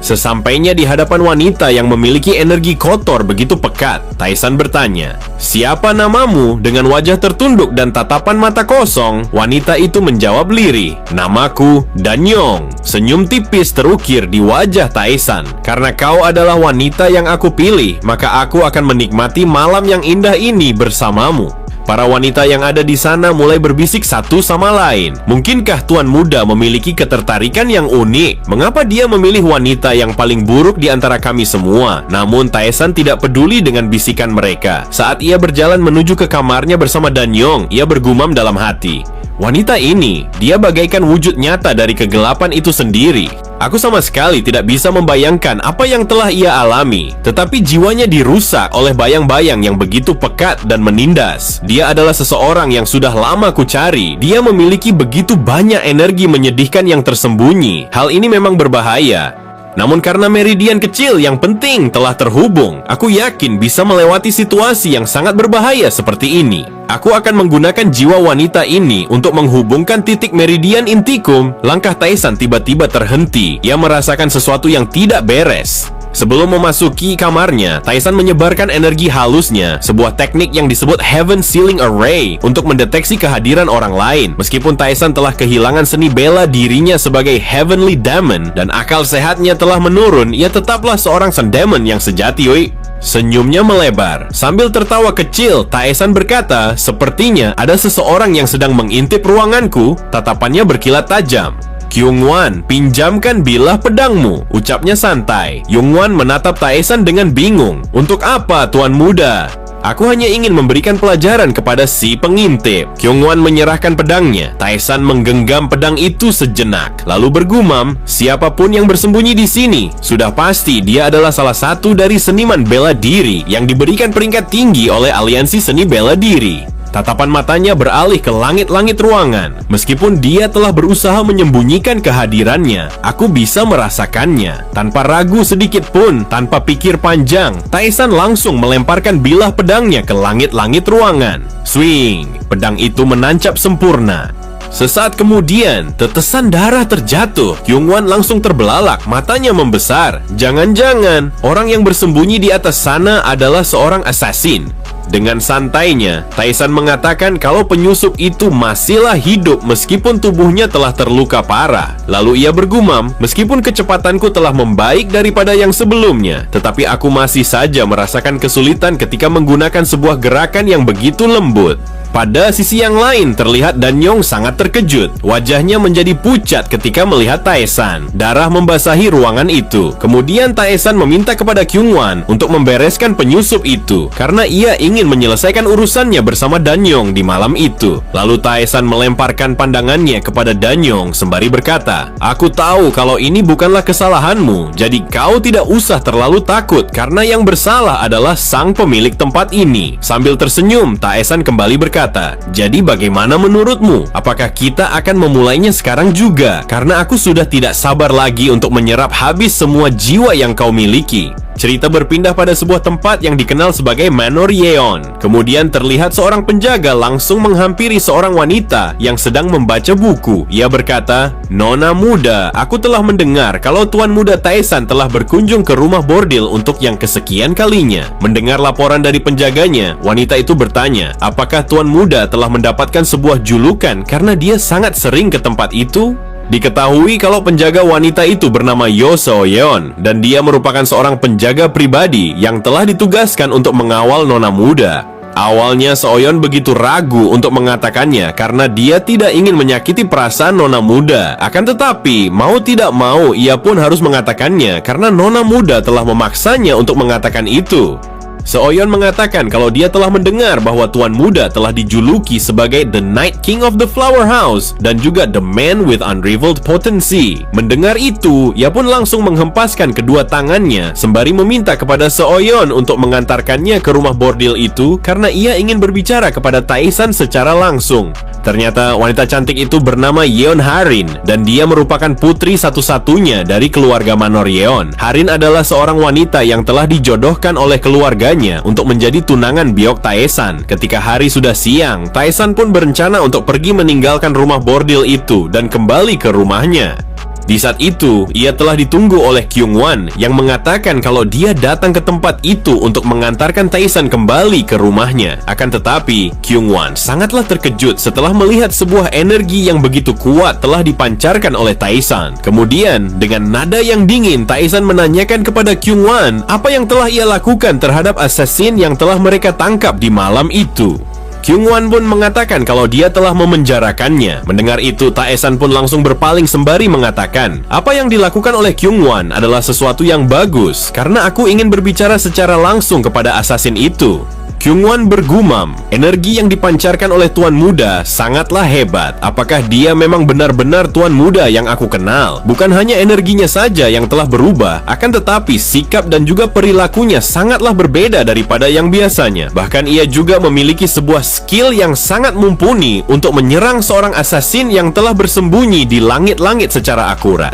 Sesampainya di hadapan wanita yang memiliki energi kotor begitu pekat, Taesan bertanya, "Siapa namamu?" Dengan wajah tertunduk dan tatapan mata kosong, wanita itu menjawab lirih, "Namaku Danyong." Senyum tipis terukir di wajah Taesan. "Karena kau adalah wanita yang aku pilih, maka aku akan menikmati malam yang indah ini bersamamu." Para wanita yang ada di sana mulai berbisik satu sama lain. Mungkinkah Tuan Muda memiliki ketertarikan yang unik? Mengapa dia memilih wanita yang paling buruk di antara kami semua? Namun Taesan tidak peduli dengan bisikan mereka. Saat ia berjalan menuju ke kamarnya bersama Danyong, ia bergumam dalam hati, "Wanita ini, dia bagaikan wujud nyata dari kegelapan itu sendiri. Aku sama sekali tidak bisa membayangkan apa yang telah ia alami. Tetapi jiwanya dirusak oleh bayang-bayang yang begitu pekat dan menindas. Dia adalah seseorang yang sudah lama ku cari. Dia memiliki begitu banyak energi menyedihkan yang tersembunyi. Hal ini memang berbahaya. Namun karena meridian kecil yang penting telah terhubung, aku yakin bisa melewati situasi yang sangat berbahaya seperti ini. Aku akan menggunakan jiwa wanita ini untuk menghubungkan titik meridian intikum." Langkah Taesan tiba-tiba terhenti. Ia merasakan sesuatu yang tidak beres. Sebelum memasuki kamarnya, Taesan menyebarkan energi halusnya, sebuah teknik yang disebut Heaven Sealing Array, untuk mendeteksi kehadiran orang lain. Meskipun Taesan telah kehilangan seni bela dirinya sebagai Heavenly Demon dan akal sehatnya telah menurun, ia tetaplah seorang Sun Demon yang sejati, woi. Senyumnya melebar. Sambil tertawa kecil, Taesan berkata, "Sepertinya ada seseorang yang sedang mengintip ruanganku." Tatapannya berkilat tajam. "Kyungwon, pinjamkan bilah pedangmu," ucapnya santai. Kyungwon menatap Taesan dengan bingung. "Untuk apa, Tuan Muda?" Aku hanya ingin memberikan pelajaran kepada si pengintip. Kyungwon menyerahkan pedangnya. Taesan menggenggam pedang itu sejenak, lalu bergumam, siapapun yang bersembunyi di sini, sudah pasti dia adalah salah satu dari seniman bela diri yang diberikan peringkat tinggi oleh aliansi seni bela diri. Tatapan matanya beralih ke langit-langit ruangan. Meskipun dia telah berusaha menyembunyikan kehadirannya, aku bisa merasakannya. Tanpa ragu sedikit pun, tanpa pikir panjang, Taesan langsung melemparkan bilah pedangnya ke langit-langit ruangan. Swing! Pedang itu menancap sempurna. Sesaat kemudian, tetesan darah terjatuh. Kyungwon langsung terbelalak, matanya membesar. Jangan-jangan, orang yang bersembunyi di atas sana adalah seorang assassin. Dengan santainya, Taesan mengatakan kalau penyusup itu masihlah hidup meskipun tubuhnya telah terluka parah. Lalu ia bergumam, meskipun kecepatanku telah membaik daripada yang sebelumnya, tetapi aku masih saja merasakan kesulitan ketika menggunakan sebuah gerakan yang begitu lembut. Pada sisi yang lain, terlihat Danyong sangat terkejut. Wajahnya menjadi pucat ketika melihat Taesan. Darah membasahi ruangan itu. Kemudian Taesan meminta kepada Kyungwon untuk membereskan penyusup itu, karena ia ingin menyelesaikan urusannya bersama Danyong di malam itu. Lalu Taesan melemparkan pandangannya kepada Danyong sembari berkata, "Aku tahu kalau ini bukanlah kesalahanmu, jadi kau tidak usah terlalu takut karena yang bersalah adalah sang pemilik tempat ini." Sambil tersenyum, Taesan kembali berkata, "Jadi bagaimana menurutmu? Apakah kita akan memulainya sekarang juga? Karena aku sudah tidak sabar lagi untuk menyerap habis semua jiwa yang kau miliki." Cerita berpindah pada sebuah tempat yang dikenal sebagai Manor Yeon. Kemudian terlihat seorang penjaga langsung menghampiri seorang wanita yang sedang membaca buku. Ia berkata, "Nona muda, aku telah mendengar kalau Tuan Muda Taesan telah berkunjung ke rumah bordil untuk yang kesekian kalinya." Mendengar laporan dari penjaganya, wanita itu bertanya, apakah Tuan Muda telah mendapatkan sebuah julukan karena dia sangat sering ke tempat itu? Diketahui kalau penjaga wanita itu bernama Yo Seo-yeon dan dia merupakan seorang penjaga pribadi yang telah ditugaskan untuk mengawal Nona muda. Awalnya Seo-yeon begitu ragu untuk mengatakannya karena dia tidak ingin menyakiti perasaan Nona muda. Akan tetapi, mau tidak mau ia pun harus mengatakannya karena Nona muda telah memaksanya untuk mengatakan itu. Seo-yeon mengatakan kalau dia telah mendengar bahwa Tuan Muda telah dijuluki sebagai The Night King of the Flower House dan juga The Man with Unrivaled Potency. Mendengar itu, ia pun langsung menghempaskan kedua tangannya sembari meminta kepada Seo-yeon untuk mengantarkannya ke rumah bordil itu karena ia ingin berbicara kepada Taesan secara langsung. Ternyata wanita cantik itu bernama Yeon Harin dan dia merupakan putri satu-satunya dari keluarga Manor Yeon. Harin adalah seorang wanita yang telah dijodohkan oleh keluarganya untuk menjadi tunangan Biok Taesan. Ketika hari sudah siang, Taesan pun berencana untuk pergi meninggalkan rumah bordil itu dan kembali ke rumahnya. Di saat itu, ia telah ditunggu oleh Kyungwon yang mengatakan kalau dia datang ke tempat itu untuk mengantarkan Taesan kembali ke rumahnya. Akan tetapi, Kyungwon sangatlah terkejut setelah melihat sebuah energi yang begitu kuat telah dipancarkan oleh Taesan. Kemudian, dengan nada yang dingin, Taesan menanyakan kepada Kyungwon apa yang telah ia lakukan terhadap assassin yang telah mereka tangkap di malam itu. Kyungwon pun mengatakan kalau dia telah memenjarakannya. Mendengar itu, Taesan pun langsung berpaling sembari mengatakan, apa yang dilakukan oleh Kyungwon adalah sesuatu yang bagus, karena aku ingin berbicara secara langsung kepada assassin itu. Kyungwon bergumam, energi yang dipancarkan oleh Tuan Muda sangatlah hebat. Apakah dia memang benar-benar Tuan Muda yang aku kenal? Bukan hanya energinya saja yang telah berubah, akan tetapi sikap dan juga perilakunya sangatlah berbeda daripada yang biasanya. Bahkan ia juga memiliki sebuah skill yang sangat mumpuni untuk menyerang seorang assassin yang telah bersembunyi di langit-langit secara akurat.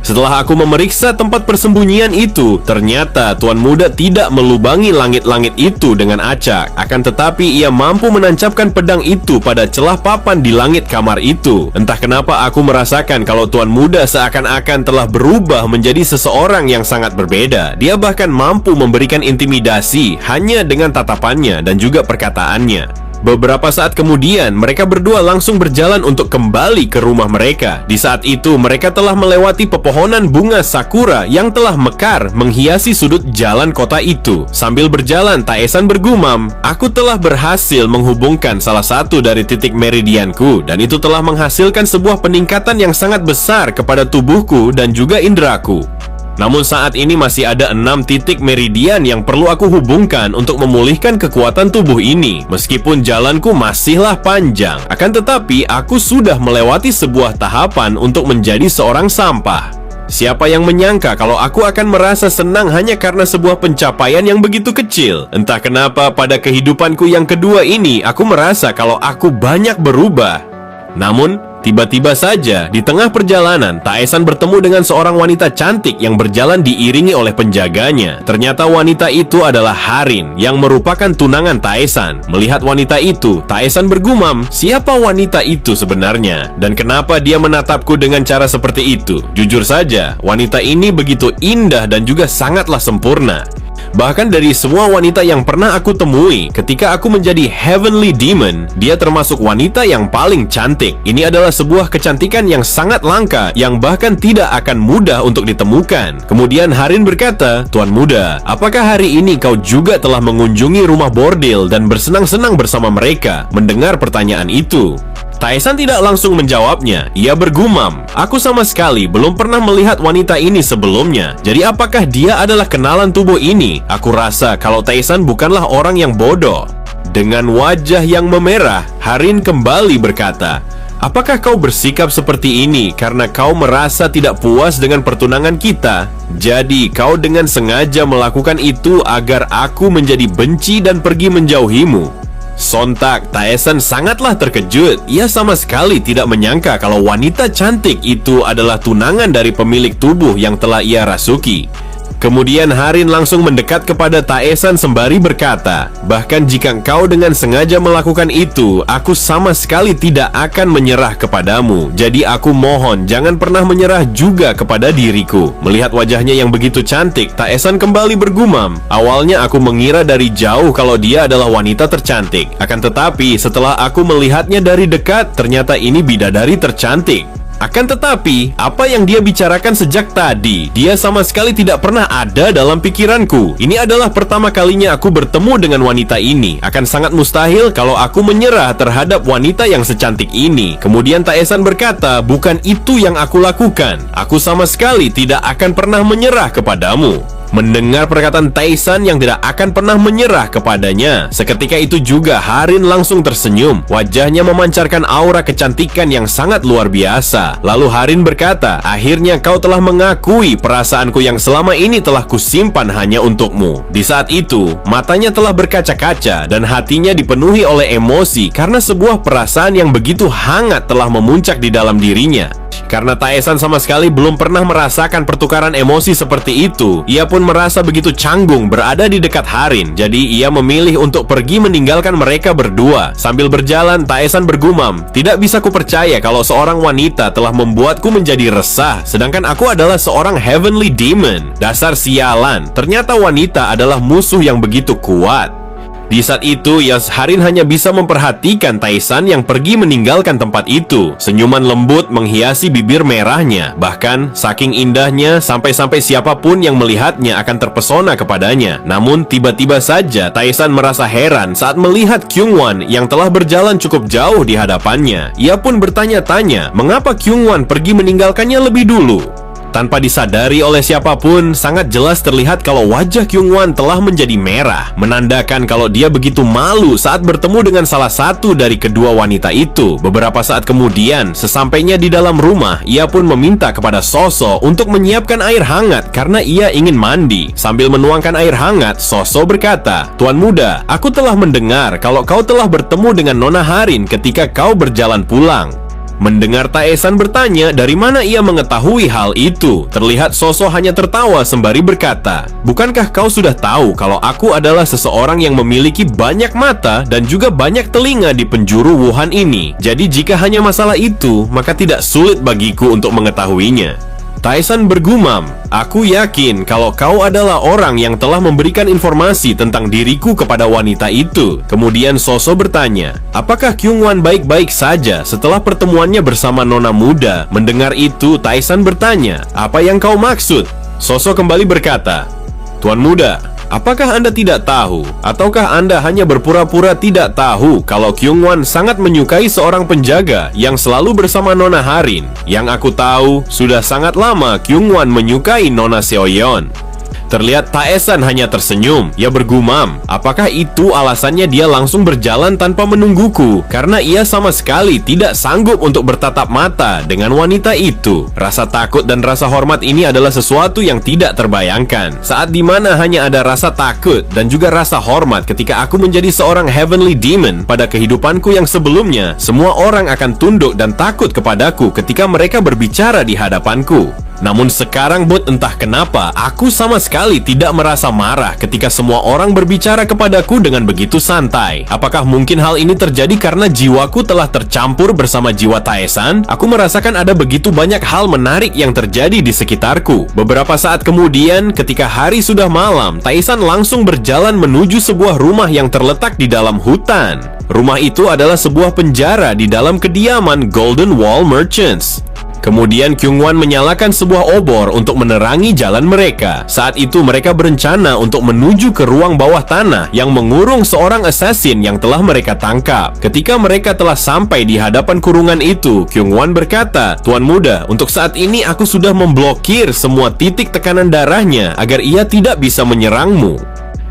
Setelah aku memeriksa tempat persembunyian itu, ternyata Tuan Muda tidak melubangi langit-langit itu dengan acak. Akan tetapi ia mampu menancapkan pedang itu pada celah papan di langit kamar itu. Entah kenapa aku merasakan kalau Tuan Muda seakan-akan telah berubah menjadi seseorang yang sangat berbeda. Dia bahkan mampu memberikan intimidasi hanya dengan tatapannya dan juga perkataannya. Beberapa saat kemudian, mereka berdua langsung berjalan untuk kembali ke rumah mereka. Di saat itu, mereka telah melewati pepohonan bunga sakura yang telah mekar menghiasi sudut jalan kota itu. Sambil berjalan, Taesan bergumam, aku telah berhasil menghubungkan salah satu dari titik meridianku, dan itu telah menghasilkan sebuah peningkatan yang sangat besar kepada tubuhku dan juga indraku. Namun saat ini masih ada 6 titik meridian yang perlu aku hubungkan untuk memulihkan kekuatan tubuh ini. Meskipun jalanku masihlah panjang, akan tetapi aku sudah melewati sebuah tahapan untuk menjadi seorang sampah. Siapa yang menyangka kalau aku akan merasa senang hanya karena sebuah pencapaian yang begitu kecil? Entah kenapa pada kehidupanku yang kedua ini, aku merasa kalau aku banyak berubah. Namun, tiba-tiba saja di tengah perjalanan, Taesan bertemu dengan seorang wanita cantik yang berjalan diiringi oleh penjaganya. Ternyata wanita itu adalah Harin yang merupakan tunangan Taesan. Melihat wanita itu, Taesan bergumam, siapa wanita itu sebenarnya? Dan kenapa dia menatapku dengan cara seperti itu? Jujur saja, wanita ini begitu indah dan juga sangatlah sempurna. Bahkan dari semua wanita yang pernah aku temui, ketika aku menjadi Heavenly Demon, dia termasuk wanita yang paling cantik. Ini adalah sebuah kecantikan yang sangat langka, yang bahkan tidak akan mudah untuk ditemukan. Kemudian Harin berkata, "Tuan muda, apakah hari ini kau juga telah mengunjungi rumah bordil dan bersenang-senang bersama mereka?" Mendengar pertanyaan itu, Taesan tidak langsung menjawabnya. Ia bergumam, "Aku sama sekali belum pernah melihat wanita ini sebelumnya. Jadi apakah dia adalah kenalan tubuh ini?" Aku rasa kalau Taesan bukanlah orang yang bodoh. Dengan wajah yang memerah, Harin kembali berkata, "Apakah kau bersikap seperti ini karena kau merasa tidak puas dengan pertunangan kita? Jadi kau dengan sengaja melakukan itu agar aku menjadi benci dan pergi menjauhimu?" Sontak, Taesan sangatlah terkejut. Ia sama sekali tidak menyangka kalau wanita cantik itu adalah tunangan dari pemilik tubuh yang telah ia rasuki. Kemudian Harin langsung mendekat kepada Taesan sembari berkata, "Bahkan jika engkau dengan sengaja melakukan itu, aku sama sekali tidak akan menyerah kepadamu. Jadi aku mohon jangan pernah menyerah juga kepada diriku." Melihat wajahnya yang begitu cantik, Taesan kembali bergumam, "Awalnya aku mengira dari jauh kalau dia adalah wanita tercantik. Akan tetapi setelah aku melihatnya dari dekat, ternyata ini bidadari tercantik." Akan tetapi, apa yang dia bicarakan sejak tadi, dia sama sekali tidak pernah ada dalam pikiranku. Ini adalah pertama kalinya aku bertemu dengan wanita ini. Akan sangat mustahil kalau aku menyerah terhadap wanita yang secantik ini. Kemudian Taesan berkata, "Bukan itu yang aku lakukan. Aku sama sekali tidak akan pernah menyerah kepadamu." Mendengar perkataan Taesan yang tidak akan pernah menyerah kepadanya, seketika itu juga Harin langsung tersenyum. Wajahnya memancarkan aura kecantikan yang sangat luar biasa. Lalu Harin berkata, "Akhirnya kau telah mengakui perasaanku yang selama ini telah kusimpan hanya untukmu." Di saat itu, matanya telah berkaca-kaca dan hatinya dipenuhi oleh emosi karena sebuah perasaan yang begitu hangat telah memuncak di dalam dirinya. Karena Taesan sama sekali belum pernah merasakan pertukaran emosi seperti itu, ia pun merasa begitu canggung berada di dekat Harin. Jadi ia memilih untuk pergi meninggalkan mereka berdua. Sambil berjalan, Taesan bergumam, "Tidak bisa kupercaya kalau seorang wanita telah membuatku menjadi resah, sedangkan aku adalah seorang Heavenly Demon. Dasar sialan, ternyata wanita adalah musuh yang begitu kuat." Di saat itu, Harin hanya bisa memperhatikan Taesan yang pergi meninggalkan tempat itu. Senyuman lembut menghiasi bibir merahnya. Bahkan, saking indahnya, sampai-sampai siapapun yang melihatnya akan terpesona kepadanya. Namun, tiba-tiba saja Taesan merasa heran saat melihat Kyungwon yang telah berjalan cukup jauh di hadapannya. Ia pun bertanya-tanya, mengapa Kyungwon pergi meninggalkannya lebih dulu? Tanpa disadari oleh siapapun, sangat jelas terlihat kalau wajah Kyungwon telah menjadi merah, menandakan kalau dia begitu malu saat bertemu dengan salah satu dari kedua wanita itu. Beberapa saat kemudian, sesampainya di dalam rumah, ia pun meminta kepada Soso untuk menyiapkan air hangat karena ia ingin mandi. Sambil menuangkan air hangat, Soso berkata, "Tuan muda, aku telah mendengar kalau kau telah bertemu dengan Nona Harin ketika kau berjalan pulang." Mendengar Taesan bertanya dari mana ia mengetahui hal itu, terlihat Soso hanya tertawa sembari berkata, "Bukankah kau sudah tahu kalau aku adalah seseorang yang memiliki banyak mata dan juga banyak telinga di penjuru Wuhan ini? Jadi jika hanya masalah itu, maka tidak sulit bagiku untuk mengetahuinya." Taesan bergumam, "Aku yakin kalau kau adalah orang yang telah memberikan informasi tentang diriku kepada wanita itu." Kemudian Soso bertanya, "Apakah Kyungwon baik-baik saja setelah pertemuannya bersama Nona muda?" Mendengar itu, Taesan bertanya, "Apa yang kau maksud?" Soso kembali berkata, "Tuan muda, Apakah Anda tidak tahu? Ataukah Anda hanya berpura-pura tidak tahu kalau Kyungwon sangat menyukai seorang penjaga yang selalu bersama Nona Harin? Yang aku tahu, sudah sangat lama Kyungwon menyukai Nona Seoyeon. Terlihat Taesan hanya tersenyum. Ia bergumam, apakah itu alasannya dia langsung berjalan tanpa menungguku? Karena ia sama sekali tidak sanggup untuk bertatap mata dengan wanita itu. Rasa takut dan rasa hormat ini adalah sesuatu yang tidak terbayangkan. Saat dimana hanya ada rasa takut dan juga rasa hormat ketika aku menjadi seorang Heavenly Demon pada kehidupanku yang sebelumnya, semua orang akan tunduk dan takut kepadaku ketika mereka berbicara di hadapanku. Namun sekarang entah kenapa aku sama sekali tidak merasa marah ketika semua orang berbicara kepadaku dengan begitu santai. Apakah mungkin hal ini terjadi karena jiwaku telah tercampur bersama jiwa Taesan? Aku merasakan ada begitu banyak hal menarik yang terjadi di sekitarku. Beberapa saat kemudian, ketika hari sudah malam, Taesan langsung berjalan menuju sebuah rumah yang terletak di dalam hutan. Rumah itu adalah sebuah penjara di dalam kediaman Golden Wall Merchants. Kemudian Kyungwon menyalakan sebuah obor untuk menerangi jalan mereka. Saat itu mereka berencana untuk menuju ke ruang bawah tanah yang mengurung seorang assassin yang telah mereka tangkap. Ketika mereka telah sampai di hadapan kurungan itu, Kyungwon berkata, "Tuan muda, untuk saat ini aku sudah memblokir semua titik tekanan darahnya agar ia tidak bisa menyerangmu."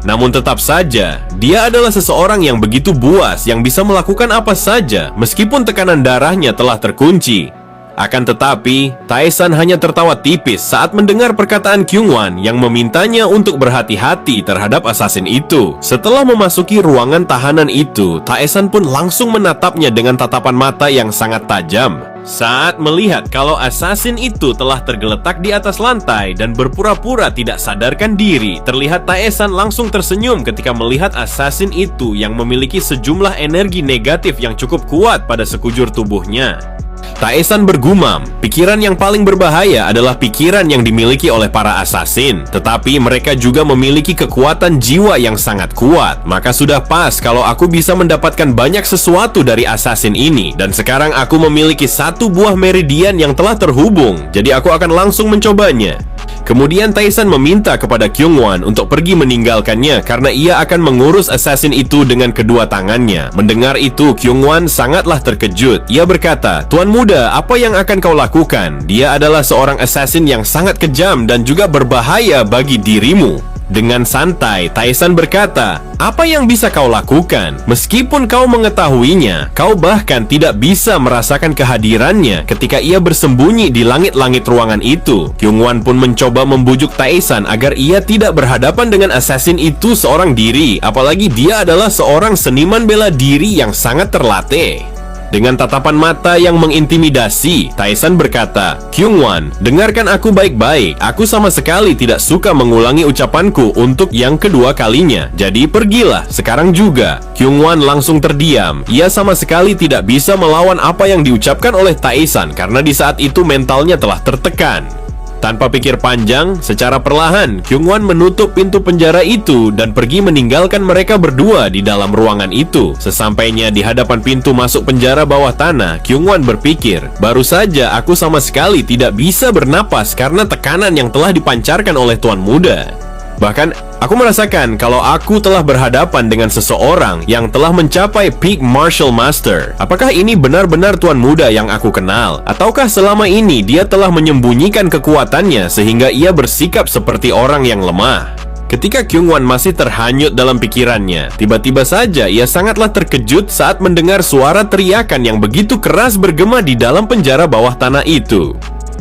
Namun tetap saja, dia adalah seseorang yang begitu buas yang bisa melakukan apa saja meskipun tekanan darahnya telah terkunci. Akan tetapi, Taesan hanya tertawa tipis saat mendengar perkataan Kyungwon yang memintanya untuk berhati-hati terhadap assassin itu. Setelah memasuki ruangan tahanan itu, Taesan pun langsung menatapnya dengan tatapan mata yang sangat tajam. Saat melihat kalau assassin itu telah tergeletak di atas lantai dan berpura-pura tidak sadarkan diri, terlihat Taesan langsung tersenyum ketika melihat assassin itu yang memiliki sejumlah energi negatif yang cukup kuat pada sekujur tubuhnya. Taesan bergumam, pikiran yang paling berbahaya adalah pikiran yang dimiliki oleh para assassin. Tetapi mereka juga memiliki kekuatan jiwa yang sangat kuat. Maka sudah pas kalau aku bisa mendapatkan banyak sesuatu dari assassin ini. Dan sekarang aku memiliki satu buah meridian yang telah terhubung. Jadi aku akan langsung mencobanya. Kemudian Taesan meminta kepada Kyungwon untuk pergi meninggalkannya karena ia akan mengurus assassin itu dengan kedua tangannya. Mendengar itu, Kyungwon sangatlah terkejut. Ia berkata, "Tuan muda, apa yang akan kau lakukan? Dia adalah seorang assassin yang sangat kejam dan juga berbahaya bagi dirimu." Dengan santai, Taesan berkata, "Apa yang bisa kau lakukan? Meskipun kau mengetahuinya, kau bahkan tidak bisa merasakan kehadirannya ketika ia bersembunyi di langit-langit ruangan itu." Kyungwon pun mencoba membujuk Taesan agar ia tidak berhadapan dengan assassin itu seorang diri, apalagi dia adalah seorang seniman bela diri yang sangat terlatih. Dengan tatapan mata yang mengintimidasi, Taesan berkata, "Kyungwon, dengarkan aku baik-baik. Aku sama sekali tidak suka mengulangi ucapanku untuk yang kedua kalinya. Jadi pergilah, sekarang juga." Kyungwon langsung terdiam. Ia sama sekali tidak bisa melawan apa yang diucapkan oleh Taesan karena di saat itu mentalnya telah tertekan. Tanpa pikir panjang, secara perlahan, Kyungwon menutup pintu penjara itu dan pergi meninggalkan mereka berdua di dalam ruangan itu. Sesampainya di hadapan pintu masuk penjara bawah tanah, Kyungwon berpikir, "Baru saja aku sama sekali tidak bisa bernapas karena tekanan yang telah dipancarkan oleh Tuan Muda." Bahkan, aku merasakan kalau aku telah berhadapan dengan seseorang yang telah mencapai peak martial master. Apakah ini benar-benar Tuan Muda yang aku kenal? Ataukah selama ini dia telah menyembunyikan kekuatannya sehingga ia bersikap seperti orang yang lemah? Ketika Kyungwon masih terhanyut dalam pikirannya, tiba-tiba saja ia sangatlah terkejut saat mendengar suara teriakan yang begitu keras bergema di dalam penjara bawah tanah itu.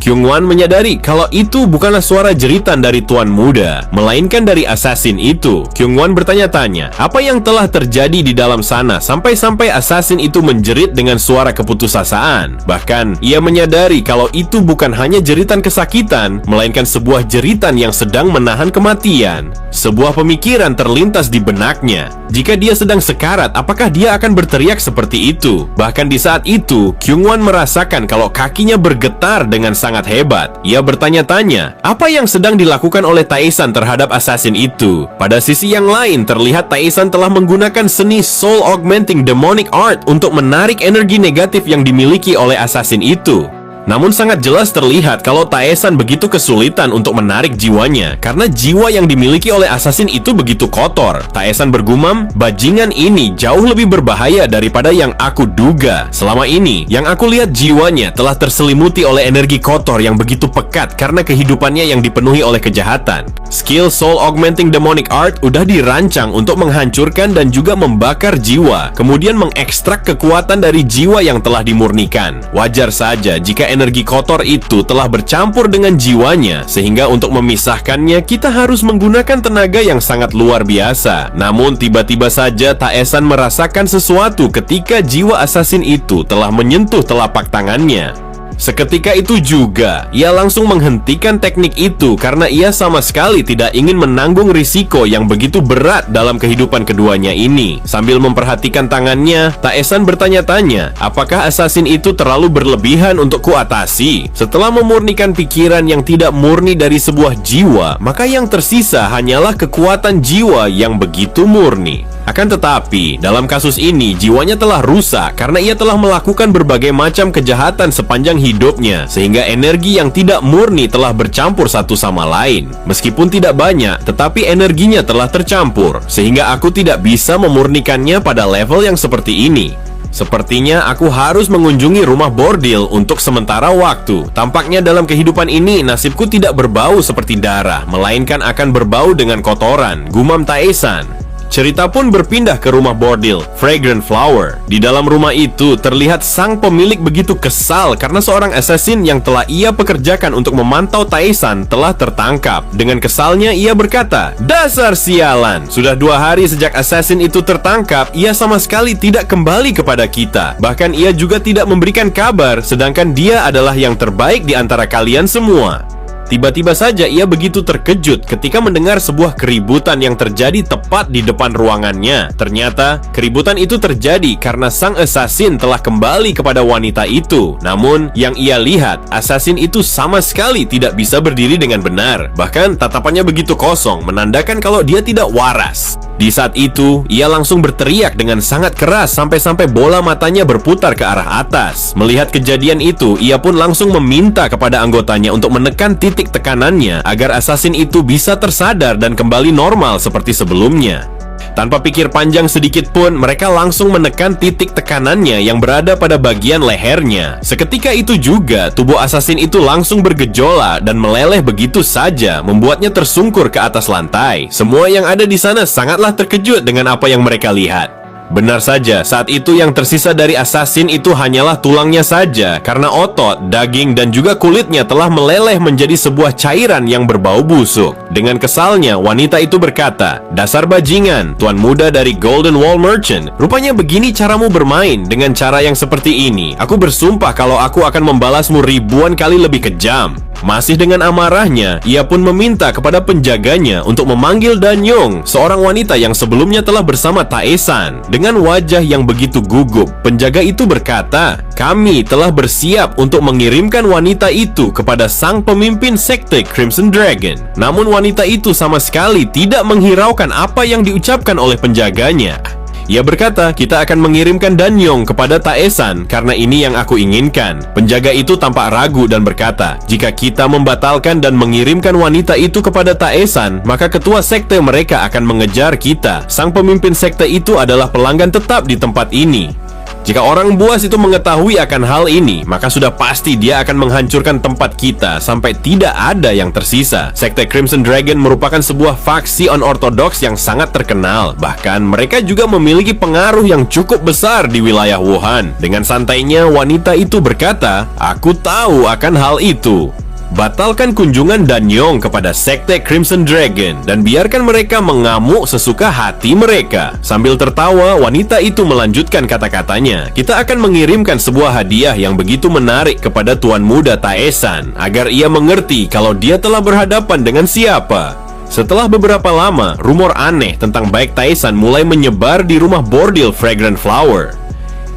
Kyungwon menyadari kalau itu bukanlah suara jeritan dari Tuan Muda, melainkan dari assassin itu. Kyungwon bertanya-tanya, apa yang telah terjadi di dalam sana sampai-sampai assassin itu menjerit dengan suara keputusasaan. Bahkan, ia menyadari kalau itu bukan hanya jeritan kesakitan, melainkan sebuah jeritan yang sedang menahan kematian. Sebuah pemikiran terlintas di benaknya. Jika dia sedang sekarat, apakah dia akan berteriak seperti itu? Bahkan di saat itu, Kyungwon merasakan kalau kakinya bergetar dengan sangat hebat. Ia bertanya-tanya, apa yang sedang dilakukan oleh Taesan terhadap assassin itu? Pada sisi yang lain, terlihat Taesan telah menggunakan seni Soul Augmenting Demonic Art untuk menarik energi negatif yang dimiliki oleh assassin itu. Namun sangat jelas terlihat kalau Taesan begitu kesulitan untuk menarik jiwanya karena jiwa yang dimiliki oleh assassin itu begitu kotor. Taesan bergumam, bajingan ini jauh lebih berbahaya daripada yang aku duga. Selama ini, yang aku lihat jiwanya telah terselimuti oleh energi kotor yang begitu pekat karena kehidupannya yang dipenuhi oleh kejahatan. Skill Soul Augmenting Demonic Art udah dirancang untuk menghancurkan dan juga membakar jiwa, kemudian mengekstrak kekuatan dari jiwa yang telah dimurnikan. Wajar saja jika energi kotor itu telah bercampur dengan jiwanya, sehingga untuk memisahkannya kita harus menggunakan tenaga yang sangat luar biasa. Namun tiba-tiba saja Taesan merasakan sesuatu ketika jiwa assassin itu telah menyentuh telapak tangannya. Seketika itu juga, ia langsung menghentikan teknik itu karena ia sama sekali tidak ingin menanggung risiko yang begitu berat dalam kehidupan keduanya ini. Sambil memperhatikan tangannya, Taesan bertanya-tanya, apakah assassin itu terlalu berlebihan untuk kuatasi? Setelah memurnikan pikiran yang tidak murni dari sebuah jiwa, maka yang tersisa hanyalah kekuatan jiwa yang begitu murni. Akan tetapi, dalam kasus ini, jiwanya telah rusak karena ia telah melakukan berbagai macam kejahatan sepanjang hidupnya, sehingga energi yang tidak murni telah bercampur satu sama lain. Meskipun tidak banyak, tetapi energinya telah tercampur, sehingga aku tidak bisa memurnikannya pada level yang seperti ini. Sepertinya aku harus mengunjungi rumah bordil untuk sementara waktu. Tampaknya dalam kehidupan ini, nasibku tidak berbau seperti darah, melainkan akan berbau dengan kotoran, gumam Taesan. Cerita pun berpindah ke rumah bordil, Fragrant Flower. Di dalam rumah itu terlihat sang pemilik begitu kesal karena seorang assassin yang telah ia pekerjakan untuk memantau Taesan telah tertangkap. Dengan kesalnya ia berkata, "Dasar sialan, sudah 2 hari sejak assassin itu tertangkap, ia sama sekali tidak kembali kepada kita. Bahkan ia juga tidak memberikan kabar, sedangkan dia adalah yang terbaik di antara kalian semua." Tiba-tiba saja ia begitu terkejut ketika mendengar sebuah keributan yang terjadi tepat di depan ruangannya. Ternyata, keributan itu terjadi karena sang assassin telah kembali kepada wanita itu. Namun, yang ia lihat, assassin itu sama sekali tidak bisa berdiri dengan benar. Bahkan, tatapannya begitu kosong, menandakan kalau dia tidak waras. Di saat itu, ia langsung berteriak dengan sangat keras sampai-sampai bola matanya berputar ke arah atas. Melihat kejadian itu, ia pun langsung meminta kepada anggotanya untuk menekan titik tekanannya agar assassin itu bisa tersadar dan kembali normal seperti sebelumnya. Tanpa pikir panjang sedikit pun, mereka langsung menekan titik tekanannya yang berada pada bagian lehernya. Seketika itu juga, tubuh assassin itu langsung bergejolak dan meleleh begitu saja, membuatnya tersungkur ke atas lantai. Semua yang ada di sana sangatlah terkejut dengan apa yang mereka lihat. Benar saja, saat itu yang tersisa dari assassin itu hanyalah tulangnya saja, karena otot, daging, dan juga kulitnya telah meleleh menjadi sebuah cairan yang berbau busuk. Dengan kesalnya, wanita itu berkata, "Dasar bajingan, tuan muda dari Golden Wall Merchant, rupanya begini caramu bermain dengan cara yang seperti ini. Aku bersumpah kalau aku akan membalasmu ribuan kali lebih kejam." Masih dengan amarahnya, ia pun meminta kepada penjaganya untuk memanggil Danyong, seorang wanita yang sebelumnya telah bersama Taesan. Dengan wajah yang begitu gugup, penjaga itu berkata, "Kami telah bersiap untuk mengirimkan wanita itu kepada sang pemimpin sekte Crimson Dragon." Namun wanita itu sama sekali tidak menghiraukan apa yang diucapkan oleh penjaganya. Ia berkata, "Kita akan mengirimkan Danyong kepada Taesan karena ini yang aku inginkan." Penjaga itu tampak ragu dan berkata, "Jika kita membatalkan dan mengirimkan wanita itu kepada Taesan, maka ketua sekte mereka akan mengejar kita. Sang pemimpin sekte itu adalah pelanggan tetap di tempat ini. Jika orang buas itu mengetahui akan hal ini, maka sudah pasti dia akan menghancurkan tempat kita sampai tidak ada yang tersisa." Sekte Crimson Dragon merupakan sebuah faksi unorthodox yang sangat terkenal. Bahkan mereka juga memiliki pengaruh yang cukup besar di wilayah Wuhan. Dengan santainya, wanita itu berkata, "Aku tahu akan hal itu. Batalkan kunjungan Danyong kepada sekte Crimson Dragon dan biarkan mereka mengamuk sesuka hati mereka." Sambil tertawa, wanita itu melanjutkan kata-katanya, "Kita akan mengirimkan sebuah hadiah yang begitu menarik kepada tuan muda Taesan agar ia mengerti kalau dia telah berhadapan dengan siapa." Setelah beberapa lama, rumor aneh tentang baik Taesan mulai menyebar di rumah bordil Fragrant Flower.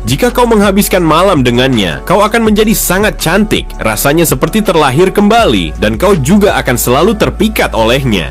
Jika kau menghabiskan malam dengannya, kau akan menjadi sangat cantik, rasanya seperti terlahir kembali, dan kau juga akan selalu terpikat olehnya.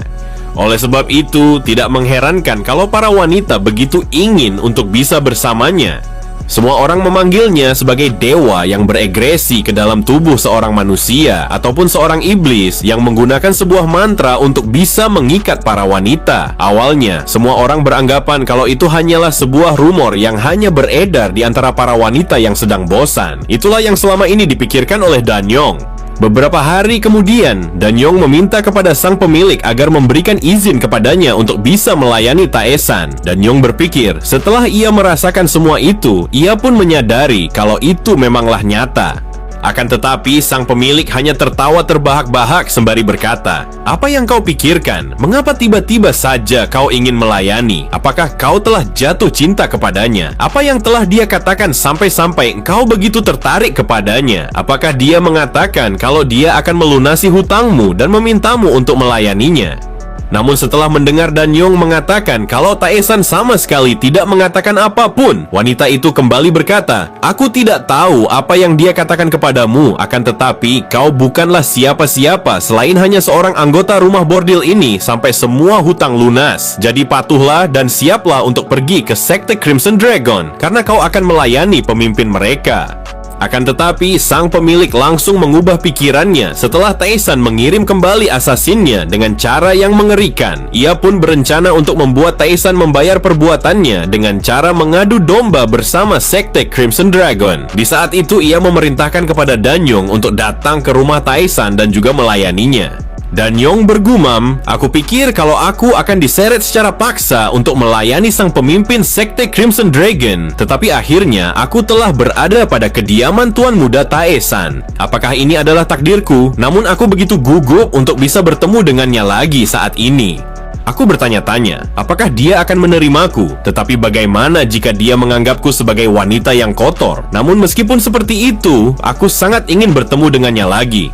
Oleh sebab itu, tidak mengherankan kalau para wanita begitu ingin untuk bisa bersamanya. Semua orang memanggilnya sebagai dewa yang beregresi ke dalam tubuh seorang manusia ataupun seorang iblis yang menggunakan sebuah mantra untuk bisa mengikat para wanita. Awalnya, semua orang beranggapan kalau itu hanyalah sebuah rumor yang hanya beredar di antara para wanita yang sedang bosan. Itulah yang selama ini dipikirkan oleh Danyong. Beberapa hari kemudian, Danyong meminta kepada sang pemilik agar memberikan izin kepadanya untuk bisa melayani Taesan. Danyong berpikir, setelah ia merasakan semua itu, ia pun menyadari kalau itu memanglah nyata. Akan tetapi, sang pemilik hanya tertawa terbahak-bahak sembari berkata, "Apa yang kau pikirkan? Mengapa tiba-tiba saja kau ingin melayani? Apakah kau telah jatuh cinta kepadanya? Apa yang telah dia katakan sampai-sampai kau begitu tertarik kepadanya? Apakah dia mengatakan kalau dia akan melunasi hutangmu dan memintamu untuk melayaninya?" Namun setelah mendengar Danyong mengatakan kalau Taesan sama sekali tidak mengatakan apapun, wanita itu kembali berkata, "Aku tidak tahu apa yang dia katakan kepadamu, akan tetapi kau bukanlah siapa-siapa selain hanya seorang anggota rumah bordil ini sampai semua hutang lunas. Jadi patuhlah dan siaplah untuk pergi ke sekte Crimson Dragon, karena kau akan melayani pemimpin mereka." Akan tetapi, sang pemilik langsung mengubah pikirannya setelah Taesan mengirim kembali asasinnya dengan cara yang mengerikan. Ia pun berencana untuk membuat Taesan membayar perbuatannya dengan cara mengadu domba bersama sekte Crimson Dragon. Di saat itu, ia memerintahkan kepada Danyong untuk datang ke rumah Taesan dan juga melayaninya. Danyong bergumam, "Aku pikir kalau aku akan diseret secara paksa untuk melayani sang pemimpin sekte Crimson Dragon, tetapi akhirnya aku telah berada pada kediaman Tuan Muda Taesan. Apakah ini adalah takdirku? Namun aku begitu gugup untuk bisa bertemu dengannya lagi saat ini. Aku bertanya-tanya, apakah dia akan menerimaku? Tetapi bagaimana jika dia menganggapku sebagai wanita yang kotor? Namun meskipun seperti itu, aku sangat ingin bertemu dengannya lagi."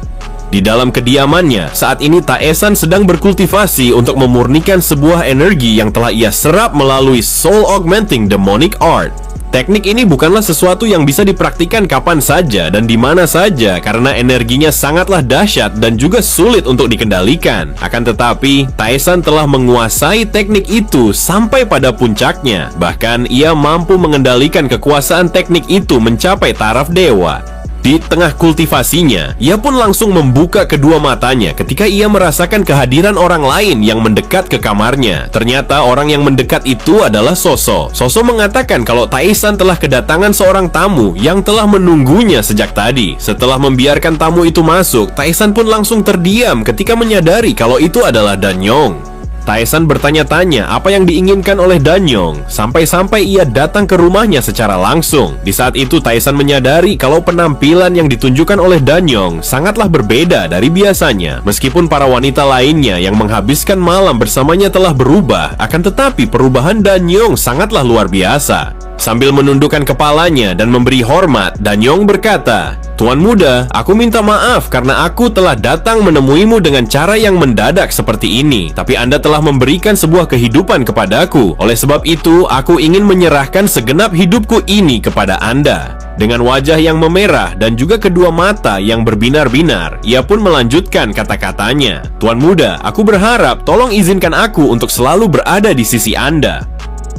Di dalam kediamannya, saat ini Taesan sedang berkultivasi untuk memurnikan sebuah energi yang telah ia serap melalui Soul Augmenting Demonic Art. Teknik ini bukanlah sesuatu yang bisa dipraktikkan kapan saja dan di mana saja karena energinya sangatlah dahsyat dan juga sulit untuk dikendalikan. Akan tetapi, Taesan telah menguasai teknik itu sampai pada puncaknya. Bahkan, ia mampu mengendalikan kekuasaan teknik itu mencapai taraf dewa. Di tengah kultivasinya, ia pun langsung membuka kedua matanya ketika ia merasakan kehadiran orang lain yang mendekat ke kamarnya. Ternyata orang yang mendekat itu adalah Soso. Soso mengatakan kalau Taesan telah kedatangan seorang tamu yang telah menunggunya sejak tadi. Setelah membiarkan tamu itu masuk, Taesan pun langsung terdiam ketika menyadari kalau itu adalah Danyong. Taesan bertanya-tanya apa yang diinginkan oleh Danyong, sampai-sampai ia datang ke rumahnya secara langsung. Di saat itu Taesan menyadari kalau penampilan yang ditunjukkan oleh Danyong sangatlah berbeda dari biasanya. Meskipun para wanita lainnya yang menghabiskan malam bersamanya telah berubah, akan tetapi perubahan Danyong sangatlah luar biasa. Sambil menundukkan kepalanya dan memberi hormat, Danyong berkata, "Tuan Muda, aku minta maaf karena aku telah datang menemuimu dengan cara yang mendadak seperti ini. Tapi Anda telah memberikan sebuah kehidupan kepadaku. Oleh sebab itu, aku ingin menyerahkan segenap hidupku ini kepada Anda." Dengan wajah yang memerah dan juga kedua mata yang berbinar-binar, ia pun melanjutkan kata-katanya, "Tuan Muda, aku berharap tolong izinkan aku untuk selalu berada di sisi Anda."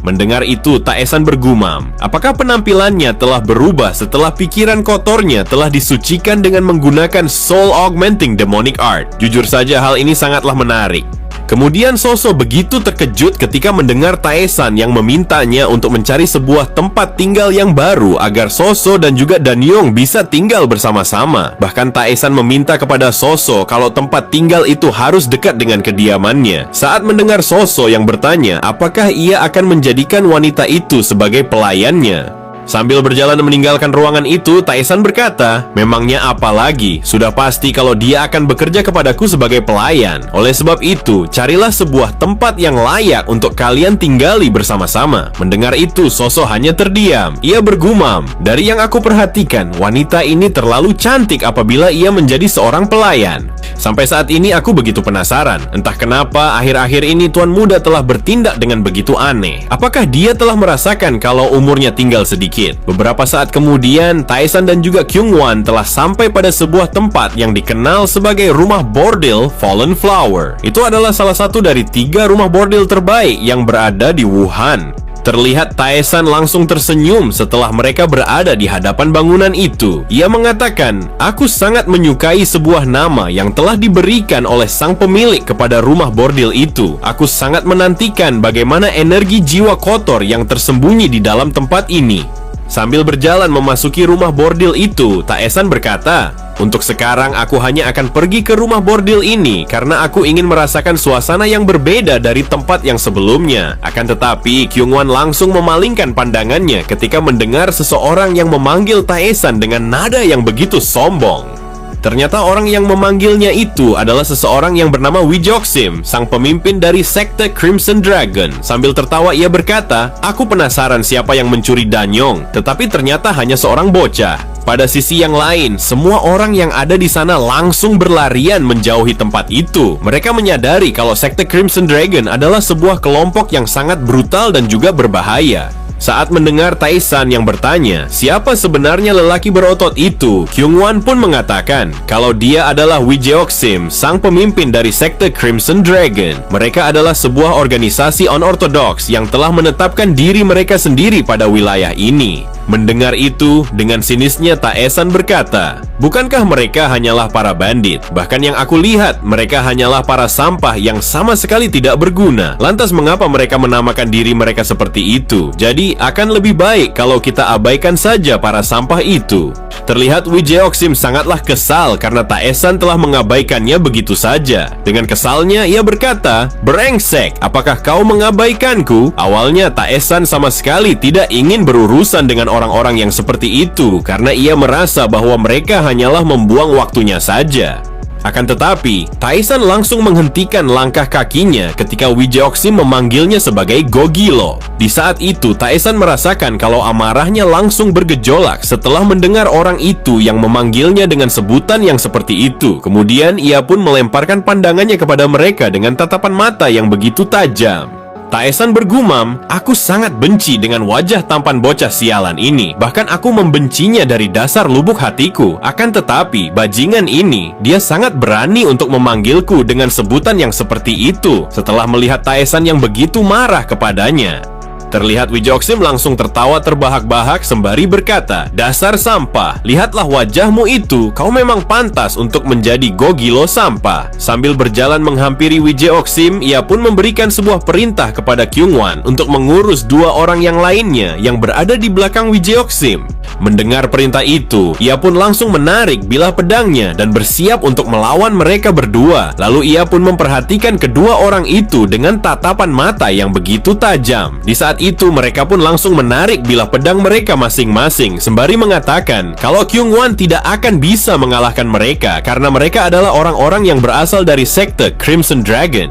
Mendengar itu, Taesan bergumam, apakah penampilannya telah berubah setelah pikiran kotornya telah disucikan dengan menggunakan Soul Augmenting Demonic Art? Jujur saja hal ini sangatlah menarik. Kemudian Soso begitu terkejut ketika mendengar Taesan yang memintanya untuk mencari sebuah tempat tinggal yang baru agar Soso dan juga Danyong bisa tinggal bersama-sama. Bahkan Taesan meminta kepada Soso kalau tempat tinggal itu harus dekat dengan kediamannya. Saat mendengar Soso yang bertanya apakah ia akan menjadikan wanita itu sebagai pelayannya, sambil berjalan meninggalkan ruangan itu, Taesan berkata, "Memangnya apa lagi? Sudah pasti kalau dia akan bekerja kepadaku sebagai pelayan. Oleh sebab itu, carilah sebuah tempat yang layak untuk kalian tinggali bersama-sama." Mendengar itu, Soso hanya terdiam. Ia bergumam, "Dari yang aku perhatikan, wanita ini terlalu cantik apabila ia menjadi seorang pelayan. Sampai saat ini aku begitu penasaran. Entah kenapa akhir-akhir ini Tuan Muda telah bertindak dengan begitu aneh. Apakah dia telah merasakan kalau umurnya tinggal sedikit?" Beberapa saat kemudian, Taesan dan juga Kyungwon telah sampai pada sebuah tempat yang dikenal sebagai rumah bordil Fallen Flower. Itu adalah salah satu dari 3 rumah bordil terbaik yang berada di Wuhan. Terlihat Taesan langsung tersenyum setelah mereka berada di hadapan bangunan itu. Ia mengatakan, "Aku sangat menyukai sebuah nama yang telah diberikan oleh sang pemilik kepada rumah bordil itu. Aku sangat menantikan bagaimana energi jiwa kotor yang tersembunyi di dalam tempat ini." Sambil berjalan memasuki rumah bordil itu, Taesan berkata, "Untuk sekarang aku hanya akan pergi ke rumah bordil ini karena aku ingin merasakan suasana yang berbeda dari tempat yang sebelumnya." Akan tetapi, Kyungwon langsung memalingkan pandangannya ketika mendengar seseorang yang memanggil Taesan dengan nada yang begitu sombong. Ternyata orang yang memanggilnya itu adalah seseorang yang bernama Wijoksim, sang pemimpin dari sekte Crimson Dragon. Sambil tertawa ia berkata, "Aku penasaran siapa yang mencuri Danyong, tetapi ternyata hanya seorang bocah." Pada sisi yang lain, semua orang yang ada di sana langsung berlarian menjauhi tempat itu. Mereka menyadari kalau sekte Crimson Dragon adalah sebuah kelompok yang sangat brutal dan juga berbahaya. Saat mendengar Taesan yang bertanya, siapa sebenarnya lelaki berotot itu, Kyungwon pun mengatakan kalau dia adalah Wijeoksim, sang pemimpin dari sekte Crimson Dragon. Mereka adalah sebuah organisasi unorthodox yang telah menetapkan diri mereka sendiri pada wilayah ini. Mendengar itu, dengan sinisnya Taesan berkata, "Bukankah mereka hanyalah para bandit? Bahkan yang aku lihat, mereka hanyalah para sampah yang sama sekali tidak berguna. Lantas mengapa mereka menamakan diri mereka seperti itu? Jadi, akan lebih baik kalau kita abaikan saja para sampah itu." Terlihat Wijeoksim sangatlah kesal karena Taesan telah mengabaikannya begitu saja. Dengan kesalnya, ia berkata, "Brengsek, apakah kau mengabaikanku?" Awalnya Taesan sama sekali tidak ingin berurusan dengan orang-orang yang seperti itu karena ia merasa bahwa mereka hanyalah membuang waktunya saja. Akan tetapi, Taesan langsung menghentikan langkah kakinya ketika Wijeoksim memanggilnya sebagai Gogilo. Di saat itu, Taesan merasakan kalau amarahnya langsung bergejolak setelah mendengar orang itu yang memanggilnya dengan sebutan yang seperti itu. Kemudian, ia pun melemparkan pandangannya kepada mereka dengan tatapan mata yang begitu tajam. Taesan bergumam, "Aku sangat benci dengan wajah tampan bocah sialan ini. Bahkan aku membencinya dari dasar lubuk hatiku. Akan tetapi, bajingan ini, dia sangat berani untuk memanggilku dengan sebutan yang seperti itu." Setelah melihat Taesan yang begitu marah kepadanya, terlihat Wijoksim langsung tertawa terbahak-bahak sembari berkata, "Dasar sampah, lihatlah wajahmu itu, kau memang pantas untuk menjadi Gogilo sampah." Sambil berjalan menghampiri Wijeoksim, ia pun memberikan sebuah perintah kepada Kyungwon untuk mengurus dua orang yang lainnya yang berada di belakang Wijeoksim. Mendengar perintah itu, ia pun langsung menarik bilah pedangnya dan bersiap untuk melawan mereka berdua. Lalu ia pun memperhatikan kedua orang itu dengan tatapan mata yang begitu tajam. Di saat itu mereka pun langsung menarik bilah pedang mereka masing-masing sembari mengatakan kalau Kyungwon tidak akan bisa mengalahkan mereka karena mereka adalah orang-orang yang berasal dari sekte Crimson Dragon.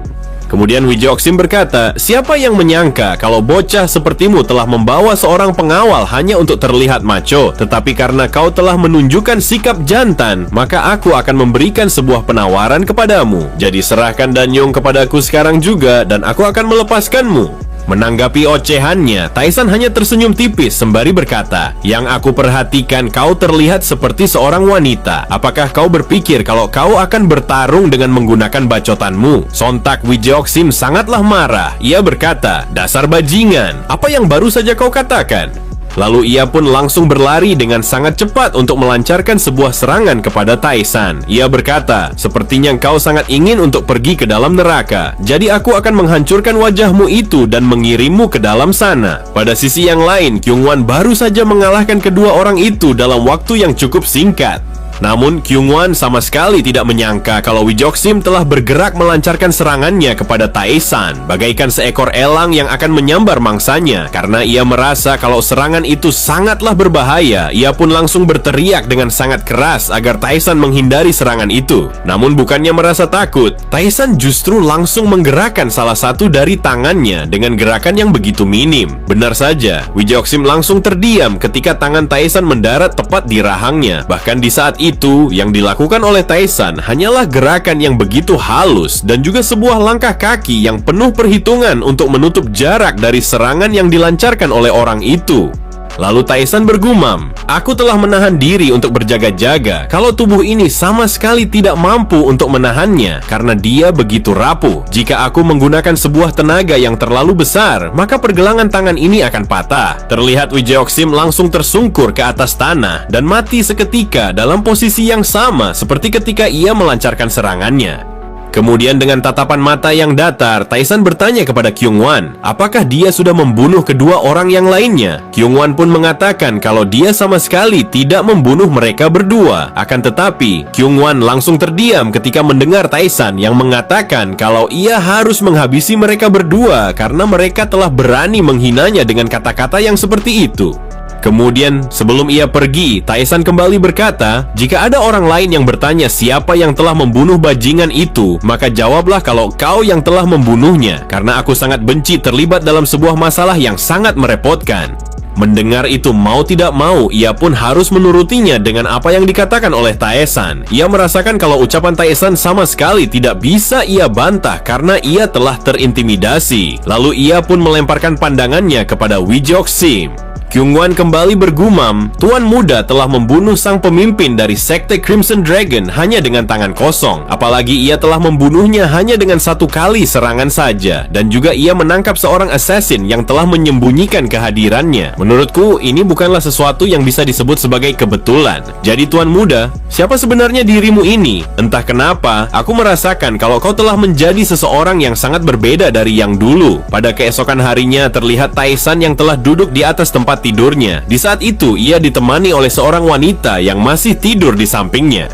Kemudian Wijoksim berkata, "Siapa yang menyangka kalau bocah sepertimu telah membawa seorang pengawal hanya untuk terlihat macho, tetapi karena kau telah menunjukkan sikap jantan, maka aku akan memberikan sebuah penawaran kepadamu. Jadi serahkan Danyong kepadaku sekarang juga dan aku akan melepaskanmu." Menanggapi ocehannya, Taesan hanya tersenyum tipis sembari berkata, "Yang aku perhatikan kau terlihat seperti seorang wanita. Apakah kau berpikir kalau kau akan bertarung dengan menggunakan bacotanmu?" Sontak Wijoksim sangatlah marah. Ia berkata, "Dasar bajingan, apa yang baru saja kau katakan?" Lalu ia pun langsung berlari dengan sangat cepat untuk melancarkan sebuah serangan kepada Taesan. Ia berkata, "Sepertinya kau sangat ingin untuk pergi ke dalam neraka. Jadi aku akan menghancurkan wajahmu itu dan mengirimmu ke dalam sana." Pada sisi yang lain, Kyungwon baru saja mengalahkan kedua orang itu dalam waktu yang cukup singkat. Namun Kyungwon sama sekali tidak menyangka kalau Wijoksim telah bergerak melancarkan serangannya kepada Taesan bagaikan seekor elang yang akan menyambar mangsanya. Karena ia merasa kalau serangan itu sangatlah berbahaya, ia pun langsung berteriak dengan sangat keras agar Taesan menghindari serangan itu. Namun bukannya merasa takut, Taesan justru langsung menggerakkan salah satu dari tangannya dengan gerakan yang begitu minim. Benar saja, Wijoksim langsung terdiam ketika tangan Taesan mendarat tepat di rahangnya. Bahkan di saat itu, yang dilakukan oleh Taesan hanyalah gerakan yang begitu halus dan juga sebuah langkah kaki yang penuh perhitungan untuk menutup jarak dari serangan yang dilancarkan oleh orang itu. Lalu Taesan bergumam, Aku telah menahan diri untuk berjaga-jaga kalau tubuh ini sama sekali tidak mampu untuk menahannya karena dia begitu rapuh. Jika aku menggunakan sebuah tenaga yang terlalu besar, maka pergelangan tangan ini akan patah. Terlihat Wijeoksim langsung tersungkur ke atas tanah dan mati seketika dalam posisi yang sama seperti ketika ia melancarkan serangannya. Kemudian dengan tatapan mata yang datar, Tae-san bertanya kepada Kyung-wan, apakah dia sudah membunuh kedua orang yang lainnya? Kyung-wan pun mengatakan kalau dia sama sekali tidak membunuh mereka berdua. Akan tetapi, Kyung-wan langsung terdiam ketika mendengar Tae-san yang mengatakan kalau ia harus menghabisi mereka berdua karena mereka telah berani menghinanya dengan kata-kata yang seperti itu. Kemudian, sebelum ia pergi, Tae-san kembali berkata, jika ada orang lain yang bertanya siapa yang telah membunuh bajingan itu, maka jawablah kalau kau yang telah membunuhnya, karena aku sangat benci terlibat dalam sebuah masalah yang sangat merepotkan. Mendengar itu mau tidak mau, ia pun harus menurutinya dengan apa yang dikatakan oleh Tae-san. Ia merasakan kalau ucapan Tae-san sama sekali tidak bisa ia bantah karena ia telah terintimidasi. Lalu ia pun melemparkan pandangannya kepada Wijeoksim. Kyung-wan kembali bergumam, Tuan Muda telah membunuh sang pemimpin dari Sekte Crimson Dragon hanya dengan tangan kosong. Apalagi ia telah membunuhnya hanya dengan satu kali serangan saja. Dan juga ia menangkap seorang assassin yang telah menyembunyikan kehadirannya. Menurutku, ini bukanlah sesuatu yang bisa disebut sebagai kebetulan. Jadi Tuan Muda, siapa sebenarnya dirimu ini? Entah kenapa, aku merasakan kalau kau telah menjadi seseorang yang sangat berbeda dari yang dulu. Pada keesokan harinya, terlihat Tae-san yang telah duduk di atas tempat tidurnya. Di saat itu, ia ditemani oleh seorang wanita yang masih tidur di sampingnya.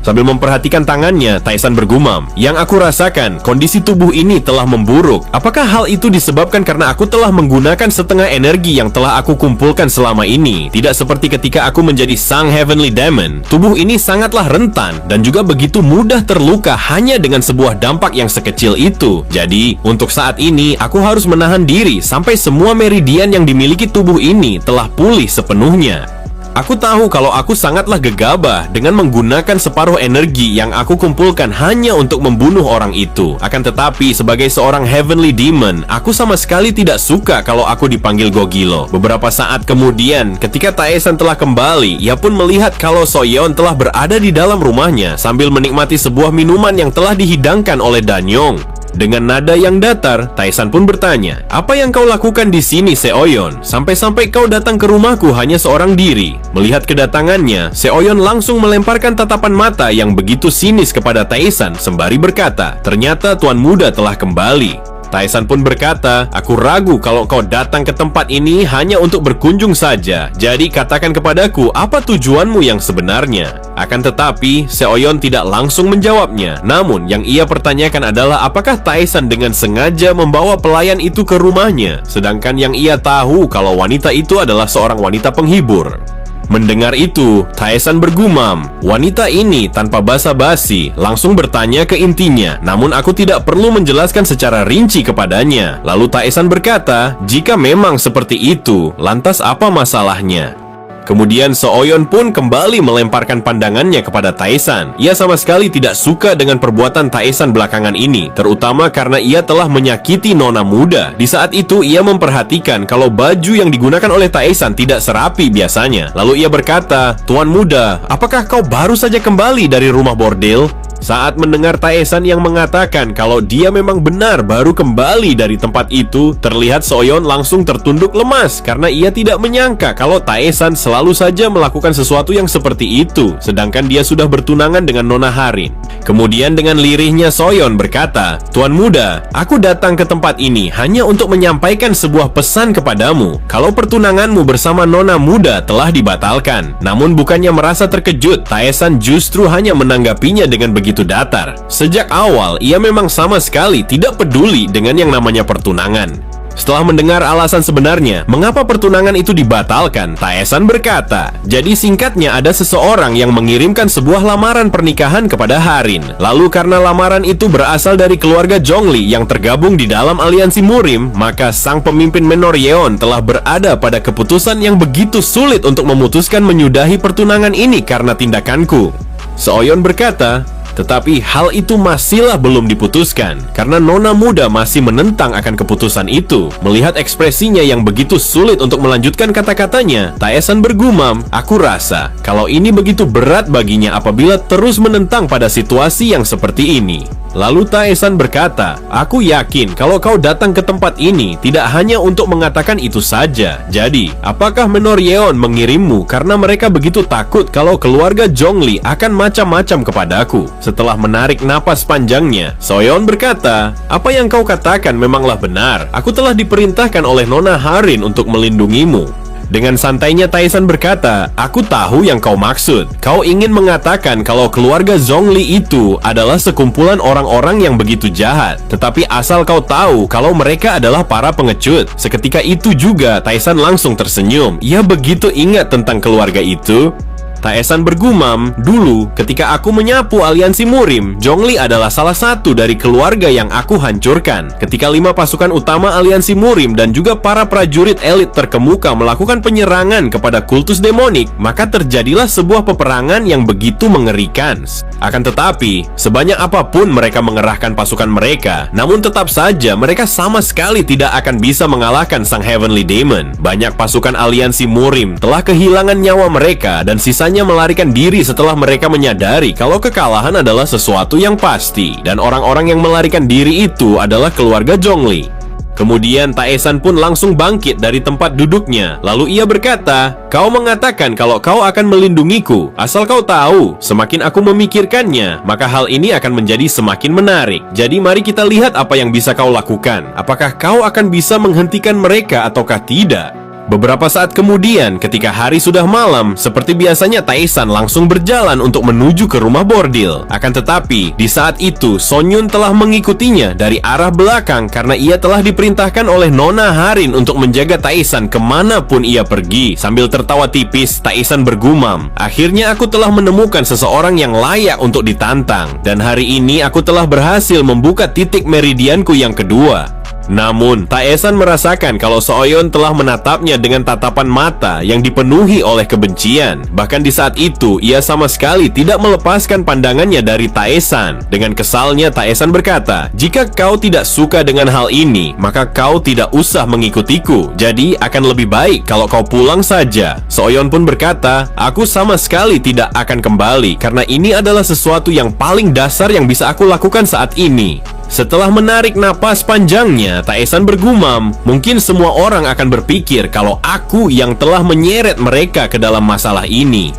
Sambil memperhatikan tangannya, Tae-san bergumam, yang aku rasakan, kondisi tubuh ini telah memburuk. Apakah hal itu disebabkan karena aku telah menggunakan setengah energi yang telah aku kumpulkan selama ini? Tidak seperti ketika aku menjadi sang Heavenly Demon. Tubuh ini sangatlah rentan dan juga begitu mudah terluka hanya dengan sebuah dampak yang sekecil itu. Jadi, untuk saat ini, aku harus menahan diri sampai semua meridian yang dimiliki tubuh ini telah pulih sepenuhnya. Aku tahu kalau aku sangatlah gegabah dengan menggunakan separuh energi yang aku kumpulkan hanya untuk membunuh orang itu. Akan tetapi, sebagai seorang Heavenly Demon, aku sama sekali tidak suka kalau aku dipanggil Gogilo. Beberapa saat kemudian, ketika Tae-san telah kembali, ia pun melihat kalau So-yeon telah berada di dalam rumahnya sambil menikmati sebuah minuman yang telah dihidangkan oleh Dan-yong. Dengan nada yang datar, Tae-san pun bertanya, apa yang kau lakukan di sini, Se-oyeon? Sampai-sampai kau datang ke rumahku hanya seorang diri. Melihat kedatangannya, Se-oyeon langsung melemparkan tatapan mata yang begitu sinis kepada Tae-san sembari berkata, ternyata Tuan Muda telah kembali. Tae-san pun berkata, aku ragu kalau kau datang ke tempat ini hanya untuk berkunjung saja. Jadi katakan kepadaku apa tujuanmu yang sebenarnya. Akan tetapi, Se-oyeon tidak langsung menjawabnya. Namun, yang ia pertanyakan adalah apakah Tae-san dengan sengaja membawa pelayan itu ke rumahnya. Sedangkan yang ia tahu kalau wanita itu adalah seorang wanita penghibur. Mendengar itu, Tae-san bergumam, wanita ini tanpa basa-basi langsung bertanya ke intinya, namun aku tidak perlu menjelaskan secara rinci kepadanya. Lalu Tae-san berkata, jika memang seperti itu, lantas apa masalahnya? Kemudian So-yeon pun kembali melemparkan pandangannya kepada Tae-san. Ia sama sekali tidak suka dengan perbuatan Tae-san belakangan ini, terutama karena ia telah menyakiti nona muda. Di saat itu ia memperhatikan kalau baju yang digunakan oleh Tae-san tidak serapi biasanya. Lalu ia berkata, Tuan Muda, apakah kau baru saja kembali dari rumah bordil? Saat mendengar Tae-san yang mengatakan kalau dia memang benar baru kembali dari tempat itu, terlihat So-yeon langsung tertunduk lemas karena ia tidak menyangka kalau Tae-san selalu saja melakukan sesuatu yang seperti itu, sedangkan dia sudah bertunangan dengan Nona Harin. Kemudian dengan lirihnya So-yeon berkata, Tuan Muda, aku datang ke tempat ini hanya untuk menyampaikan sebuah pesan kepadamu. Kalau pertunanganmu bersama Nona Muda telah dibatalkan. Namun bukannya merasa terkejut, Tae-san justru hanya menanggapinya dengan begitu datar. Sejak awal, ia memang sama sekali tidak peduli dengan yang namanya pertunangan. Setelah mendengar alasan sebenarnya mengapa pertunangan itu dibatalkan, Tae-san berkata, jadi singkatnya ada seseorang yang mengirimkan sebuah lamaran pernikahan kepada Harin. Lalu karena lamaran itu berasal dari keluarga Zhongli yang tergabung di dalam aliansi Murim, maka sang pemimpin menor Yeon telah berada pada keputusan yang begitu sulit untuk memutuskan menyudahi pertunangan ini karena tindakanku. So-yeon berkata, Tetapi hal itu masihlah belum diputuskan, karena nona muda masih menentang akan keputusan itu. Melihat ekspresinya yang begitu sulit untuk melanjutkan kata-katanya, Taesan bergumam, "Aku rasa kalau ini begitu berat baginya apabila terus menentang pada situasi yang seperti ini." Lalu Taesan berkata, "Aku yakin kalau kau datang ke tempat ini tidak hanya untuk mengatakan itu saja. Jadi, apakah Menor Yeon mengirimmu karena mereka begitu takut kalau keluarga Zhongli akan macam-macam kepadaku?" Setelah menarik napas panjangnya, Soyeon berkata, "Apa yang kau katakan memanglah benar. Aku telah diperintahkan oleh Nona Harin untuk melindungimu." Dengan santainya Taesan berkata, "Aku tahu yang kau maksud. Kau ingin mengatakan kalau keluarga Zhongli itu adalah sekumpulan orang-orang yang begitu jahat. Tetapi asal kau tahu kalau mereka adalah para pengecut." Seketika itu juga Taesan langsung tersenyum. Ia begitu ingat tentang keluarga itu. Taesan bergumam, "Dulu, ketika aku menyapu aliansi Murim, Zhongli adalah salah satu dari keluarga yang aku hancurkan. Ketika 5 pasukan utama aliansi Murim dan juga para prajurit elit terkemuka melakukan penyerangan kepada kultus demonik, maka terjadilah sebuah peperangan yang begitu mengerikan. Akan tetapi, sebanyak apapun mereka mengerahkan pasukan mereka, namun tetap saja mereka sama sekali tidak akan bisa mengalahkan sang Heavenly Demon. Banyak pasukan aliansi Murim telah kehilangan nyawa mereka dan sisanya melarikan diri setelah mereka menyadari kalau kekalahan adalah sesuatu yang pasti, dan orang-orang yang melarikan diri itu adalah keluarga Zhongli. Kemudian Taesan pun langsung bangkit dari tempat duduknya. Lalu ia berkata, "Kau mengatakan kalau kau akan melindungiku. Asal kau tahu, semakin aku memikirkannya, maka hal ini akan menjadi semakin menarik. Jadi mari kita lihat apa yang bisa kau lakukan. Apakah kau akan bisa menghentikan mereka ataukah tidak?" Beberapa saat kemudian, ketika hari sudah malam, seperti biasanya Taesan langsung berjalan untuk menuju ke rumah bordil. Akan tetapi, di saat itu Sonyun telah mengikutinya dari arah belakang karena ia telah diperintahkan oleh Nona Harin untuk menjaga Taesan kemanapun ia pergi. Sambil tertawa tipis, Taesan bergumam, "Akhirnya aku telah menemukan seseorang yang layak untuk ditantang. Dan hari ini aku telah berhasil membuka titik meridianku yang kedua." Namun, Taesan merasakan kalau Soyeon telah menatapnya dengan tatapan mata yang dipenuhi oleh kebencian. Bahkan di saat itu, ia sama sekali tidak melepaskan pandangannya dari Taesan. Dengan kesalnya, Taesan berkata, "Jika kau tidak suka dengan hal ini, maka kau tidak usah mengikutiku. Jadi, akan lebih baik kalau kau pulang saja." Soyeon pun berkata, "Aku sama sekali tidak akan kembali, karena ini adalah sesuatu yang paling dasar yang bisa aku lakukan saat ini." Setelah menarik napas panjangnya, Taesan bergumam, "Mungkin semua orang akan berpikir kalau aku yang telah menyeret mereka ke dalam masalah ini."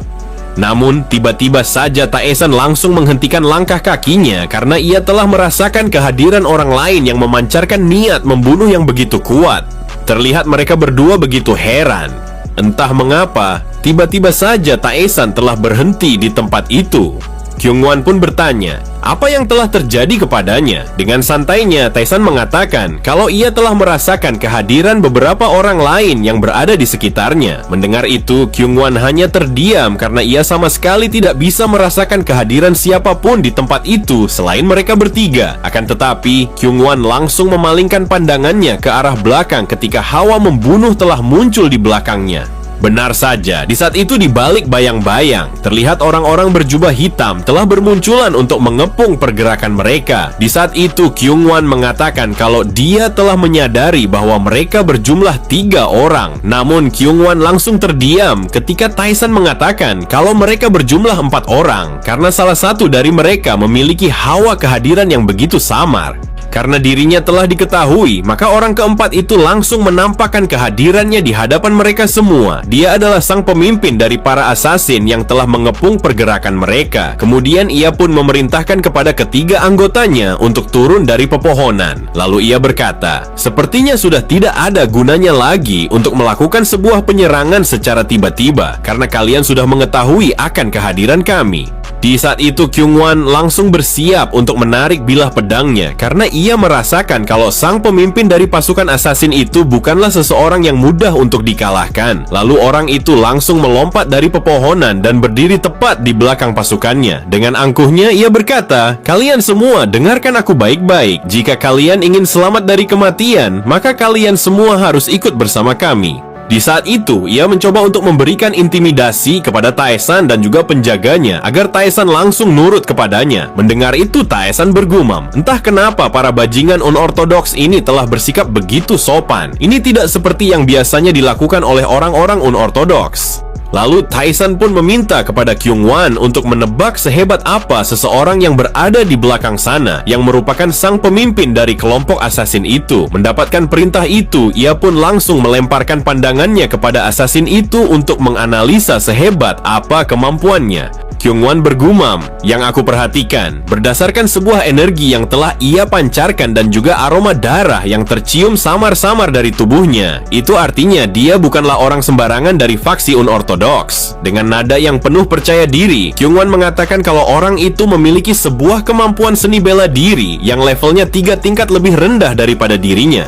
Namun, tiba-tiba saja Taesan langsung menghentikan langkah kakinya karena ia telah merasakan kehadiran orang lain yang memancarkan niat membunuh yang begitu kuat. Terlihat mereka berdua begitu heran. Entah mengapa, tiba-tiba saja Taesan telah berhenti di tempat itu. Kyungwon pun bertanya, apa yang telah terjadi kepadanya? Dengan santainya, Taesan mengatakan kalau ia telah merasakan kehadiran beberapa orang lain yang berada di sekitarnya. Mendengar itu, Kyungwon hanya terdiam karena ia sama sekali tidak bisa merasakan kehadiran siapapun di tempat itu selain mereka bertiga. Akan tetapi, Kyungwon langsung memalingkan pandangannya ke arah belakang ketika hawa membunuh telah muncul di belakangnya. Benar saja, di saat itu di balik bayang-bayang, terlihat orang-orang berjubah hitam telah bermunculan untuk mengepung pergerakan mereka. Di saat itu, Kyungwon mengatakan kalau dia telah menyadari bahwa mereka berjumlah 3 orang. Namun, Kyungwon langsung terdiam ketika Taesan mengatakan kalau mereka berjumlah 4 orang, karena salah satu dari mereka memiliki hawa kehadiran yang begitu samar. Karena dirinya telah diketahui, maka orang keempat itu langsung menampakkan kehadirannya di hadapan mereka semua. Dia adalah sang pemimpin dari para asasin yang telah mengepung pergerakan mereka. Kemudian ia pun memerintahkan kepada ketiga anggotanya untuk turun dari pepohonan. Lalu ia berkata, "Sepertinya sudah tidak ada gunanya lagi untuk melakukan sebuah penyerangan secara tiba-tiba, karena kalian sudah mengetahui akan kehadiran kami." Di saat itu Kyungwon langsung bersiap untuk menarik bilah pedangnya karena ia merasakan kalau sang pemimpin dari pasukan asasin itu bukanlah seseorang yang mudah untuk dikalahkan. Lalu orang itu langsung melompat dari pepohonan dan berdiri tepat di belakang pasukannya. Dengan angkuhnya ia berkata, "Kalian semua dengarkan aku baik-baik. Jika kalian ingin selamat dari kematian, maka kalian semua harus ikut bersama kami." Di saat itu, ia mencoba untuk memberikan intimidasi kepada Taesan dan juga penjaganya agar Taesan langsung nurut kepadanya. Mendengar itu, Taesan bergumam, entah kenapa para bajingan unortodoks ini telah bersikap begitu sopan. Ini tidak seperti yang biasanya dilakukan oleh orang-orang unortodoks. Lalu Taesan pun meminta kepada Kyungwon untuk menebak sehebat apa seseorang yang berada di belakang sana, yang merupakan sang pemimpin dari kelompok asasin itu. Mendapatkan perintah itu, ia pun langsung melemparkan pandangannya kepada asasin itu untuk menganalisa sehebat apa kemampuannya. Kyungwon bergumam, yang aku perhatikan, berdasarkan sebuah energi yang telah ia pancarkan dan juga aroma darah yang tercium samar-samar dari tubuhnya, itu artinya dia bukanlah orang sembarangan dari faksi unortodoks. Dengan nada yang penuh percaya diri, Kyungwon mengatakan kalau orang itu memiliki sebuah kemampuan seni bela diri yang levelnya 3 tingkat lebih rendah daripada dirinya.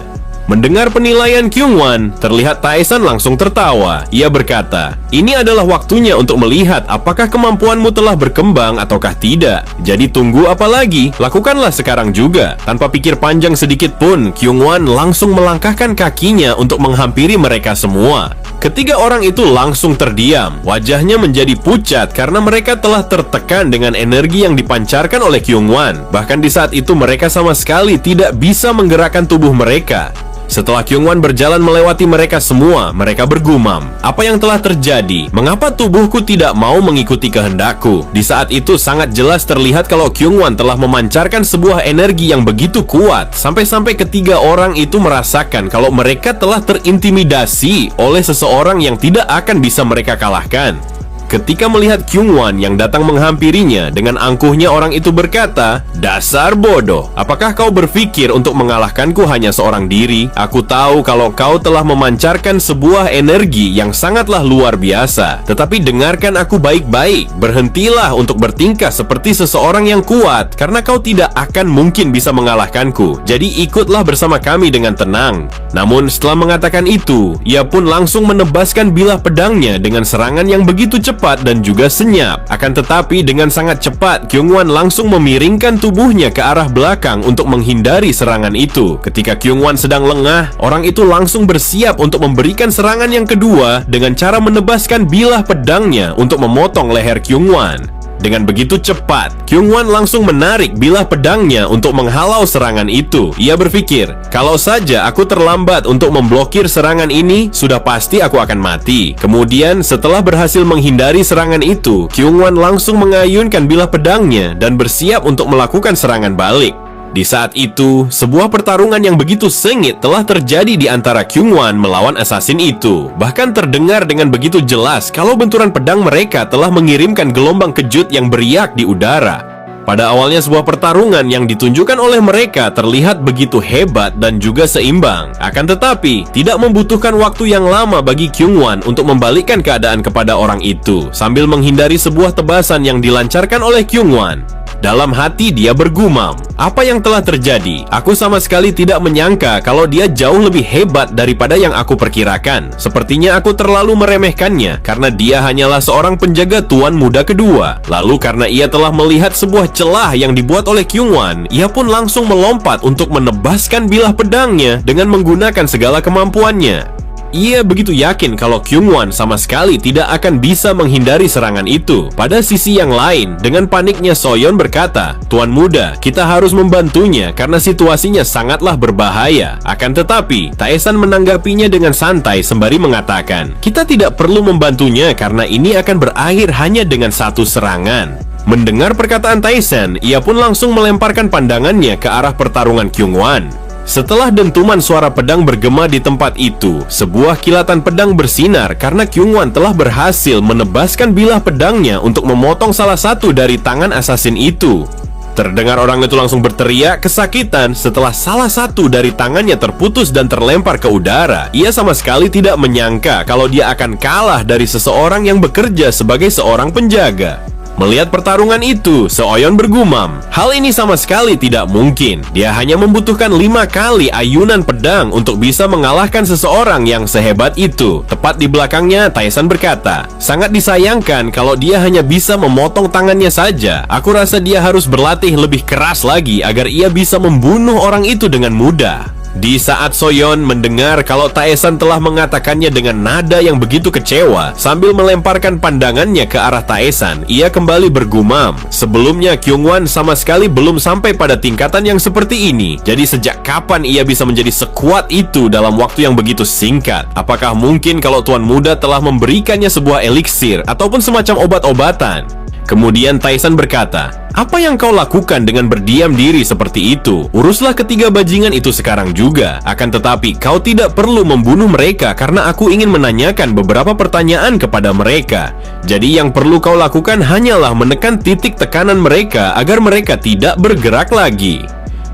Mendengar penilaian Kyungwon, terlihat Taesan langsung tertawa. Ia berkata, ini adalah waktunya untuk melihat apakah kemampuanmu telah berkembang ataukah tidak. Jadi tunggu apa lagi? Lakukanlah sekarang juga. Tanpa pikir panjang sedikit pun, Kyungwon langsung melangkahkan kakinya untuk menghampiri mereka semua. Ketiga orang itu langsung terdiam. Wajahnya menjadi pucat karena mereka telah tertekan dengan energi yang dipancarkan oleh Kyungwon. Bahkan di saat itu mereka sama sekali tidak bisa menggerakkan tubuh mereka. Setelah Kyungwon berjalan melewati mereka semua, mereka bergumam, apa yang telah terjadi? Mengapa tubuhku tidak mau mengikuti kehendakku? Di saat itu sangat jelas terlihat kalau Kyungwon telah memancarkan sebuah energi yang begitu kuat, sampai-sampai ketiga orang itu merasakan kalau mereka telah terintimidasi oleh seseorang yang tidak akan bisa mereka kalahkan. Ketika melihat Kyungwon yang datang menghampirinya, dengan angkuhnya orang itu berkata, dasar bodoh, apakah kau berpikir untuk mengalahkanku hanya seorang diri? Aku tahu kalau kau telah memancarkan sebuah energi yang sangatlah luar biasa. Tetapi dengarkan aku baik-baik, berhentilah untuk bertingkah seperti seseorang yang kuat, karena kau tidak akan mungkin bisa mengalahkanku. Jadi ikutlah bersama kami dengan tenang. Namun setelah mengatakan itu, ia pun langsung menebaskan bilah pedangnya dengan serangan yang begitu cepat dan juga senyap. Akan tetapi dengan sangat cepat, Kyungwon langsung memiringkan tubuhnya ke arah belakang untuk menghindari serangan itu. Ketika Kyungwon sedang lengah, orang itu langsung bersiap untuk memberikan serangan yang kedua dengan cara menebaskan bilah pedangnya untuk memotong leher Kyungwon. Dengan begitu cepat, Kyungwon langsung menarik bilah pedangnya untuk menghalau serangan itu. Ia berpikir, kalau saja aku terlambat untuk memblokir serangan ini, sudah pasti aku akan mati. Kemudian, setelah berhasil menghindari serangan itu, Kyungwon langsung mengayunkan bilah pedangnya dan bersiap untuk melakukan serangan balik. Di saat itu, sebuah pertarungan yang begitu sengit telah terjadi di antara Kyungwon melawan assassin itu. Bahkan terdengar dengan begitu jelas kalau benturan pedang mereka telah mengirimkan gelombang kejut yang beriak di udara. Pada awalnya sebuah pertarungan yang ditunjukkan oleh mereka terlihat begitu hebat dan juga seimbang. Akan tetapi, tidak membutuhkan waktu yang lama bagi Kyungwon untuk membalikkan keadaan kepada orang itu, sambil menghindari sebuah tebasan yang dilancarkan oleh Kyungwon. Dalam hati dia bergumam, apa yang telah terjadi? Aku sama sekali tidak menyangka kalau dia jauh lebih hebat daripada yang aku perkirakan. Sepertinya aku terlalu meremehkannya karena dia hanyalah seorang penjaga tuan muda kedua. Lalu karena ia telah melihat sebuah celah yang dibuat oleh Kyungwon, ia pun langsung melompat untuk menebaskan bilah pedangnya dengan menggunakan segala kemampuannya. Ia begitu yakin kalau Kyungwon sama sekali tidak akan bisa menghindari serangan itu. Pada sisi yang lain, dengan paniknya Soyeon berkata, Tuan muda, kita harus membantunya karena situasinya sangatlah berbahaya. Akan tetapi, Taesan menanggapinya dengan santai sembari mengatakan, kita tidak perlu membantunya karena ini akan berakhir hanya dengan satu serangan. Mendengar perkataan Taesan, ia pun langsung melemparkan pandangannya ke arah pertarungan Kyungwon. Setelah dentuman suara pedang bergema di tempat itu, sebuah kilatan pedang bersinar karena Kyungwon telah berhasil menebaskan bilah pedangnya untuk memotong salah satu dari tangan assassin itu. Terdengar orang itu langsung berteriak kesakitan setelah salah satu dari tangannya terputus dan terlempar ke udara. Ia sama sekali tidak menyangka kalau dia akan kalah dari seseorang yang bekerja sebagai seorang penjaga. Melihat pertarungan itu, Seoyeon bergumam, hal ini sama sekali tidak mungkin. Dia hanya membutuhkan 5 kali ayunan pedang untuk bisa mengalahkan seseorang yang sehebat itu. Tepat di belakangnya, Taesan berkata, sangat disayangkan kalau dia hanya bisa memotong tangannya saja. Aku rasa dia harus berlatih lebih keras lagi agar ia bisa membunuh orang itu dengan mudah. Di saat Soyeon mendengar kalau Taesan telah mengatakannya dengan nada yang begitu kecewa, sambil melemparkan pandangannya ke arah Taesan, ia kembali bergumam. Sebelumnya Kyungwon sama sekali belum sampai pada tingkatan yang seperti ini. Jadi sejak kapan ia bisa menjadi sekuat itu dalam waktu yang begitu singkat? Apakah mungkin kalau tuan muda telah memberikannya sebuah eliksir ataupun semacam obat-obatan? Kemudian Taesan berkata, "Apa yang kau lakukan dengan berdiam diri seperti itu? Uruslah ketiga bajingan itu sekarang juga. Akan tetapi kau tidak perlu membunuh mereka karena aku ingin menanyakan beberapa pertanyaan kepada mereka. Jadi yang perlu kau lakukan hanyalah menekan titik tekanan mereka agar mereka tidak bergerak lagi."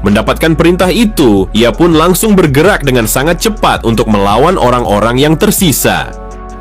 Mendapatkan perintah itu, ia pun langsung bergerak dengan sangat cepat untuk melawan orang-orang yang tersisa.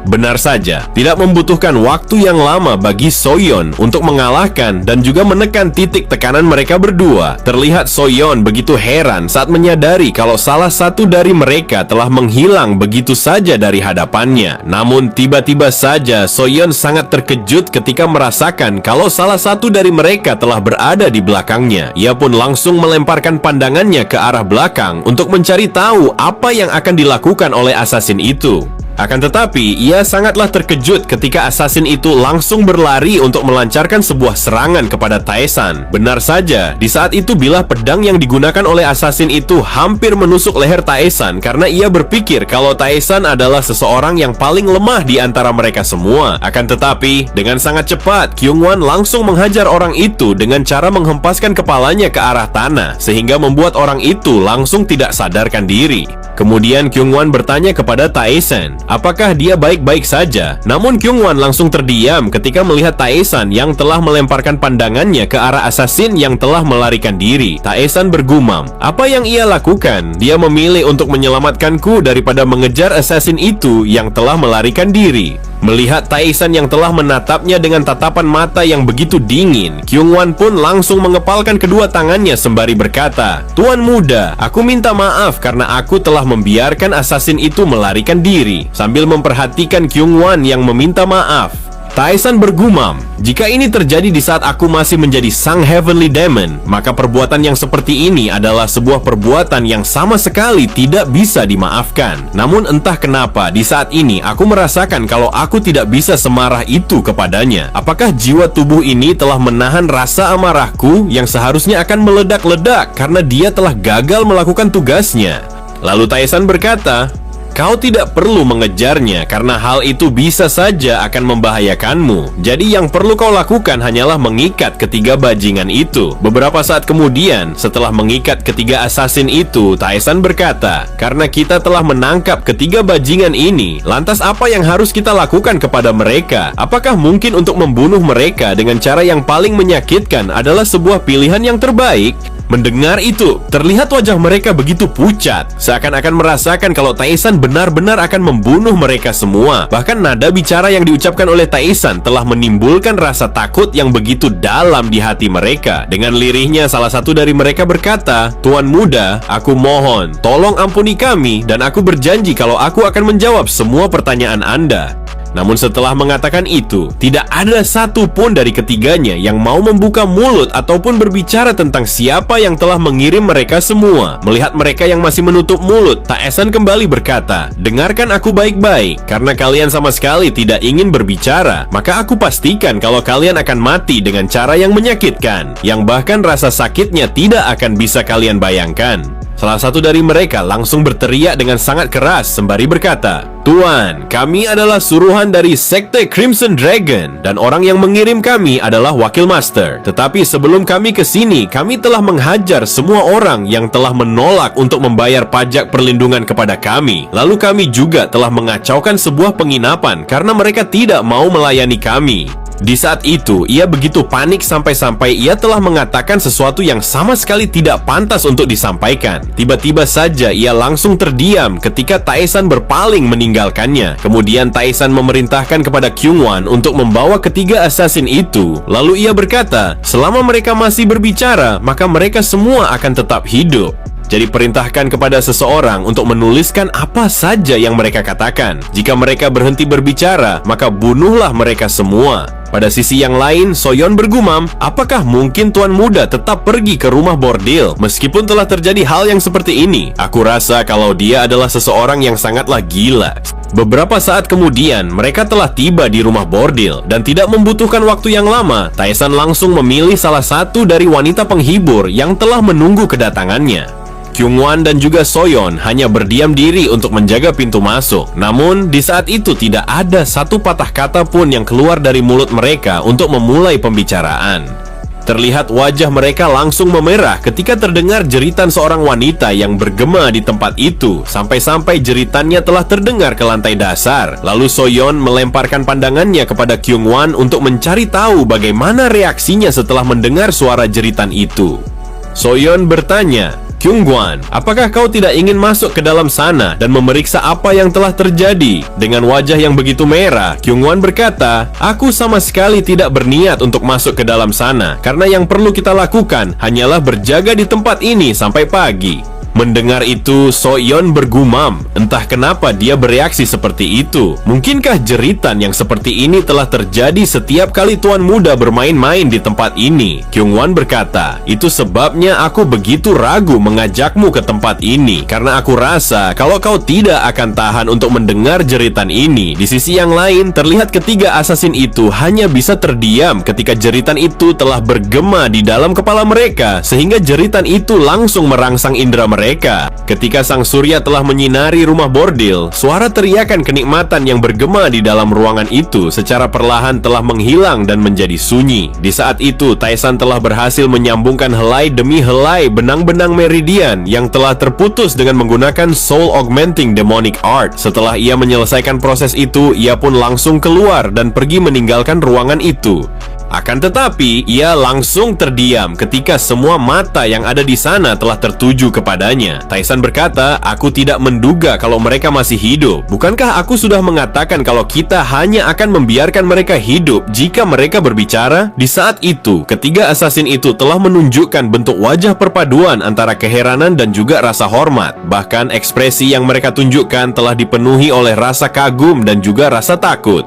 Benar saja, tidak membutuhkan waktu yang lama bagi Soyeon untuk mengalahkan dan juga menekan titik tekanan mereka berdua. Terlihat Soyeon begitu heran saat menyadari kalau salah satu dari mereka telah menghilang begitu saja dari hadapannya. Namun tiba-tiba saja Soyeon sangat terkejut ketika merasakan kalau salah satu dari mereka telah berada di belakangnya. Ia pun langsung melemparkan pandangannya ke arah belakang untuk mencari tahu apa yang akan dilakukan oleh assassin itu. Akan tetapi, ia sangatlah terkejut ketika assassin itu langsung berlari untuk melancarkan sebuah serangan kepada Taesan. Benar saja, di saat itu bilah pedang yang digunakan oleh assassin itu hampir menusuk leher Taesan karena ia berpikir kalau Taesan adalah seseorang yang paling lemah di antara mereka semua. Akan tetapi, dengan sangat cepat, Kyungwon langsung menghajar orang itu dengan cara menghempaskan kepalanya ke arah tanah, sehingga membuat orang itu langsung tidak sadarkan diri. Kemudian Kyungwon bertanya kepada Taesan, apakah dia baik-baik saja? Namun Kyungwon langsung terdiam ketika melihat Taesan yang telah melemparkan pandangannya ke arah assassin yang telah melarikan diri. Taesan bergumam, apa yang ia lakukan? Dia memilih untuk menyelamatkanku daripada mengejar assassin itu yang telah melarikan diri. Melihat Taesan yang telah menatapnya dengan tatapan mata yang begitu dingin, Kyungwon pun langsung mengepalkan kedua tangannya sembari berkata, "Tuan muda, aku minta maaf karena aku telah membiarkan assassin itu melarikan diri." Sambil memperhatikan Kyungwon yang meminta maaf, Taesan bergumam, "Jika ini terjadi di saat aku masih menjadi sang Heavenly Demon, maka perbuatan yang seperti ini adalah sebuah perbuatan yang sama sekali tidak bisa dimaafkan. Namun entah kenapa, di saat ini aku merasakan kalau aku tidak bisa semarah itu kepadanya. Apakah jiwa tubuh ini telah menahan rasa amarahku yang seharusnya akan meledak-ledak karena dia telah gagal melakukan tugasnya?" Lalu Taesan berkata, "Kau tidak perlu mengejarnya karena hal itu bisa saja akan membahayakanmu. Jadi yang perlu kau lakukan hanyalah mengikat ketiga bajingan itu." Beberapa saat kemudian, setelah mengikat ketiga assassin itu, Taesan berkata, "Karena kita telah menangkap ketiga bajingan ini, lantas apa yang harus kita lakukan kepada mereka? Apakah mungkin untuk membunuh mereka dengan cara yang paling menyakitkan adalah sebuah pilihan yang terbaik?" Mendengar itu, terlihat wajah mereka begitu pucat, seakan-akan merasakan kalau Taesan benar-benar akan membunuh mereka semua. Bahkan nada bicara yang diucapkan oleh Taesan telah menimbulkan rasa takut yang begitu dalam di hati mereka. Dengan lirihnya, salah satu dari mereka berkata, "Tuan muda, aku mohon, tolong ampuni kami dan aku berjanji kalau aku akan menjawab semua pertanyaan Anda." Namun setelah mengatakan itu, tidak ada satu pun dari ketiganya yang mau membuka mulut ataupun berbicara tentang siapa yang telah mengirim mereka semua. Melihat mereka yang masih menutup mulut, Taesan kembali berkata, "Dengarkan aku baik-baik, karena kalian sama sekali tidak ingin berbicara, maka aku pastikan kalau kalian akan mati dengan cara yang menyakitkan, yang bahkan rasa sakitnya tidak akan bisa kalian bayangkan." Salah satu dari mereka langsung berteriak dengan sangat keras sembari berkata, "Tuan, kami adalah suruhan dari Sekte Crimson Dragon dan orang yang mengirim kami adalah Wakil Master. Tetapi sebelum kami ke sini, kami telah menghajar semua orang yang telah menolak untuk membayar pajak perlindungan kepada kami. Lalu kami juga telah mengacaukan sebuah penginapan karena mereka tidak mau melayani kami." Di saat itu, ia begitu panik sampai-sampai ia telah mengatakan sesuatu yang sama sekali tidak pantas untuk disampaikan. Tiba-tiba saja ia langsung terdiam ketika Taesan berpaling meninggalkannya. Kemudian Taesan memerintahkan kepada Kyungwon untuk membawa ketiga assassin itu. Lalu ia berkata, selama mereka masih berbicara, maka mereka semua akan tetap hidup. Jadi perintahkan kepada seseorang untuk menuliskan apa saja yang mereka katakan. Jika mereka berhenti berbicara, maka bunuhlah mereka semua. Pada sisi yang lain, Soyeon bergumam, apakah mungkin Tuan Muda tetap pergi ke rumah bordil meskipun telah terjadi hal yang seperti ini? Aku rasa kalau dia adalah seseorang yang sangatlah gila. Beberapa saat kemudian, mereka telah tiba di rumah bordil dan tidak membutuhkan waktu yang lama, Taesan langsung memilih salah satu dari wanita penghibur yang telah menunggu kedatangannya. Kyungwon dan juga Soyeon hanya berdiam diri untuk menjaga pintu masuk. Namun, di saat itu tidak ada satu patah kata pun yang keluar dari mulut mereka untuk memulai pembicaraan. Terlihat wajah mereka langsung memerah ketika terdengar jeritan seorang wanita yang bergema di tempat itu, sampai-sampai jeritannya telah terdengar ke lantai dasar. Lalu Soyeon melemparkan pandangannya kepada Kyungwon untuk mencari tahu bagaimana reaksinya setelah mendengar suara jeritan itu. Soyeon bertanya, Kyungwon, apakah kau tidak ingin masuk ke dalam sana dan memeriksa apa yang telah terjadi? Dengan wajah yang begitu merah, Kyungwon berkata, aku sama sekali tidak berniat untuk masuk ke dalam sana, karena yang perlu kita lakukan hanyalah berjaga di tempat ini sampai pagi. Mendengar itu, Soyeon bergumam. Entah kenapa dia bereaksi seperti itu. Mungkinkah jeritan yang seperti ini telah terjadi setiap kali Tuan Muda bermain-main di tempat ini? Kyungwon berkata, itu sebabnya aku begitu ragu mengajakmu ke tempat ini, karena aku rasa kalau kau tidak akan tahan untuk mendengar jeritan ini. Di sisi yang lain, terlihat ketiga asasin itu hanya bisa terdiam ketika jeritan itu telah bergema di dalam kepala mereka, sehingga jeritan itu langsung merangsang indera mereka. Ketika sang surya telah menyinari rumah bordil, suara teriakan kenikmatan yang bergema di dalam ruangan itu secara perlahan telah menghilang dan menjadi sunyi. Di saat itu, Taesan telah berhasil menyambungkan helai demi helai benang-benang meridian yang telah terputus dengan menggunakan Soul Augmenting Demonic Art. Setelah ia menyelesaikan proses itu, ia pun langsung keluar dan pergi meninggalkan ruangan itu. Akan tetapi, ia langsung terdiam ketika semua mata yang ada di sana telah tertuju kepadanya. Taesan berkata, aku tidak menduga kalau mereka masih hidup. Bukankah aku sudah mengatakan kalau kita hanya akan membiarkan mereka hidup jika mereka berbicara? Di saat itu, ketiga asasin itu telah menunjukkan bentuk wajah perpaduan antara keheranan dan juga rasa hormat. Bahkan ekspresi yang mereka tunjukkan telah dipenuhi oleh rasa kagum dan juga rasa takut.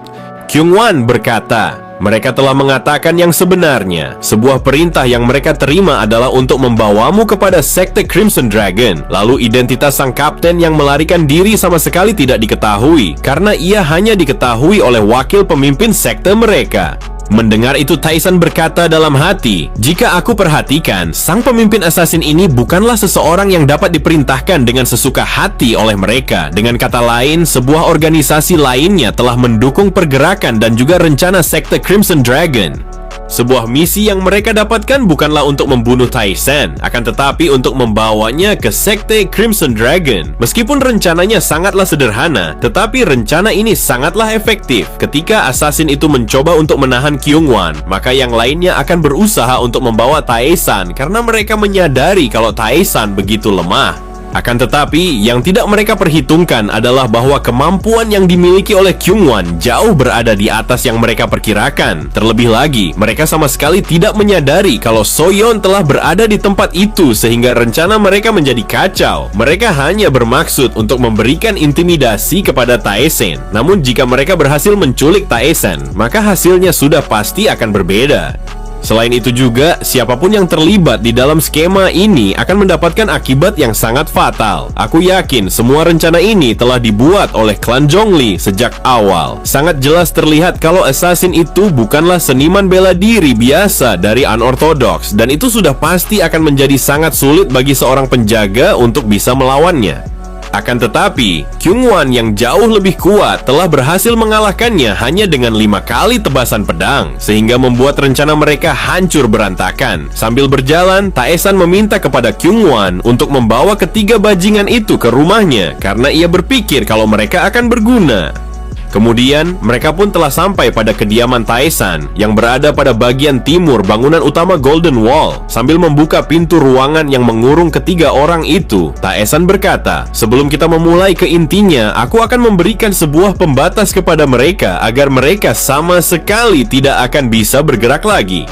Kyungwon berkata, mereka telah mengatakan yang sebenarnya. Sebuah perintah yang mereka terima adalah untuk membawamu kepada sekte Crimson Dragon. Lalu identitas sang kapten yang melarikan diri sama sekali tidak diketahui, karena ia hanya diketahui oleh wakil pemimpin sekte mereka. Mendengar itu, Taesan berkata dalam hati, jika aku perhatikan, sang pemimpin asasin ini bukanlah seseorang yang dapat diperintahkan dengan sesuka hati oleh mereka. Dengan kata lain, sebuah organisasi lainnya telah mendukung pergerakan dan juga rencana sekte Crimson Dragon. Sebuah misi yang mereka dapatkan bukanlah untuk membunuh Taesan, akan tetapi untuk membawanya ke sekte Crimson Dragon. Meskipun rencananya sangatlah sederhana, tetapi rencana ini sangatlah efektif. Ketika asasin itu mencoba untuk menahan Kyungwon, maka yang lainnya akan berusaha untuk membawa Taesan karena mereka menyadari kalau Taesan begitu lemah. Akan tetapi, yang tidak mereka perhitungkan adalah bahwa kemampuan yang dimiliki oleh Kyungwon jauh berada di atas yang mereka perkirakan. Terlebih lagi, mereka sama sekali tidak menyadari kalau Soyeon telah berada di tempat itu sehingga rencana mereka menjadi kacau. Mereka hanya bermaksud untuk memberikan intimidasi kepada Taesan. Namun jika mereka berhasil menculik Taesan, maka hasilnya sudah pasti akan berbeda. Selain itu juga, siapapun yang terlibat di dalam skema ini akan mendapatkan akibat yang sangat fatal. Aku yakin semua rencana ini telah dibuat oleh klan Zhongli sejak awal. Sangat jelas terlihat kalau assassin itu bukanlah seniman bela diri biasa dari unorthodox, dan itu sudah pasti akan menjadi sangat sulit bagi seorang penjaga untuk bisa melawannya. Akan tetapi, Kyungwon yang jauh lebih kuat telah berhasil mengalahkannya hanya dengan 5 kali tebasan pedang, sehingga membuat rencana mereka hancur berantakan. Sambil berjalan, Taesan meminta kepada Kyungwon untuk membawa ketiga bajingan itu ke rumahnya, karena ia berpikir kalau mereka akan berguna. Kemudian, mereka pun telah sampai pada kediaman Taesan yang berada pada bagian timur bangunan utama Golden Wall. Sambil membuka pintu ruangan yang mengurung ketiga orang itu, Taesan berkata, sebelum kita memulai ke intinya, aku akan memberikan sebuah pembatas kepada mereka agar mereka sama sekali tidak akan bisa bergerak lagi.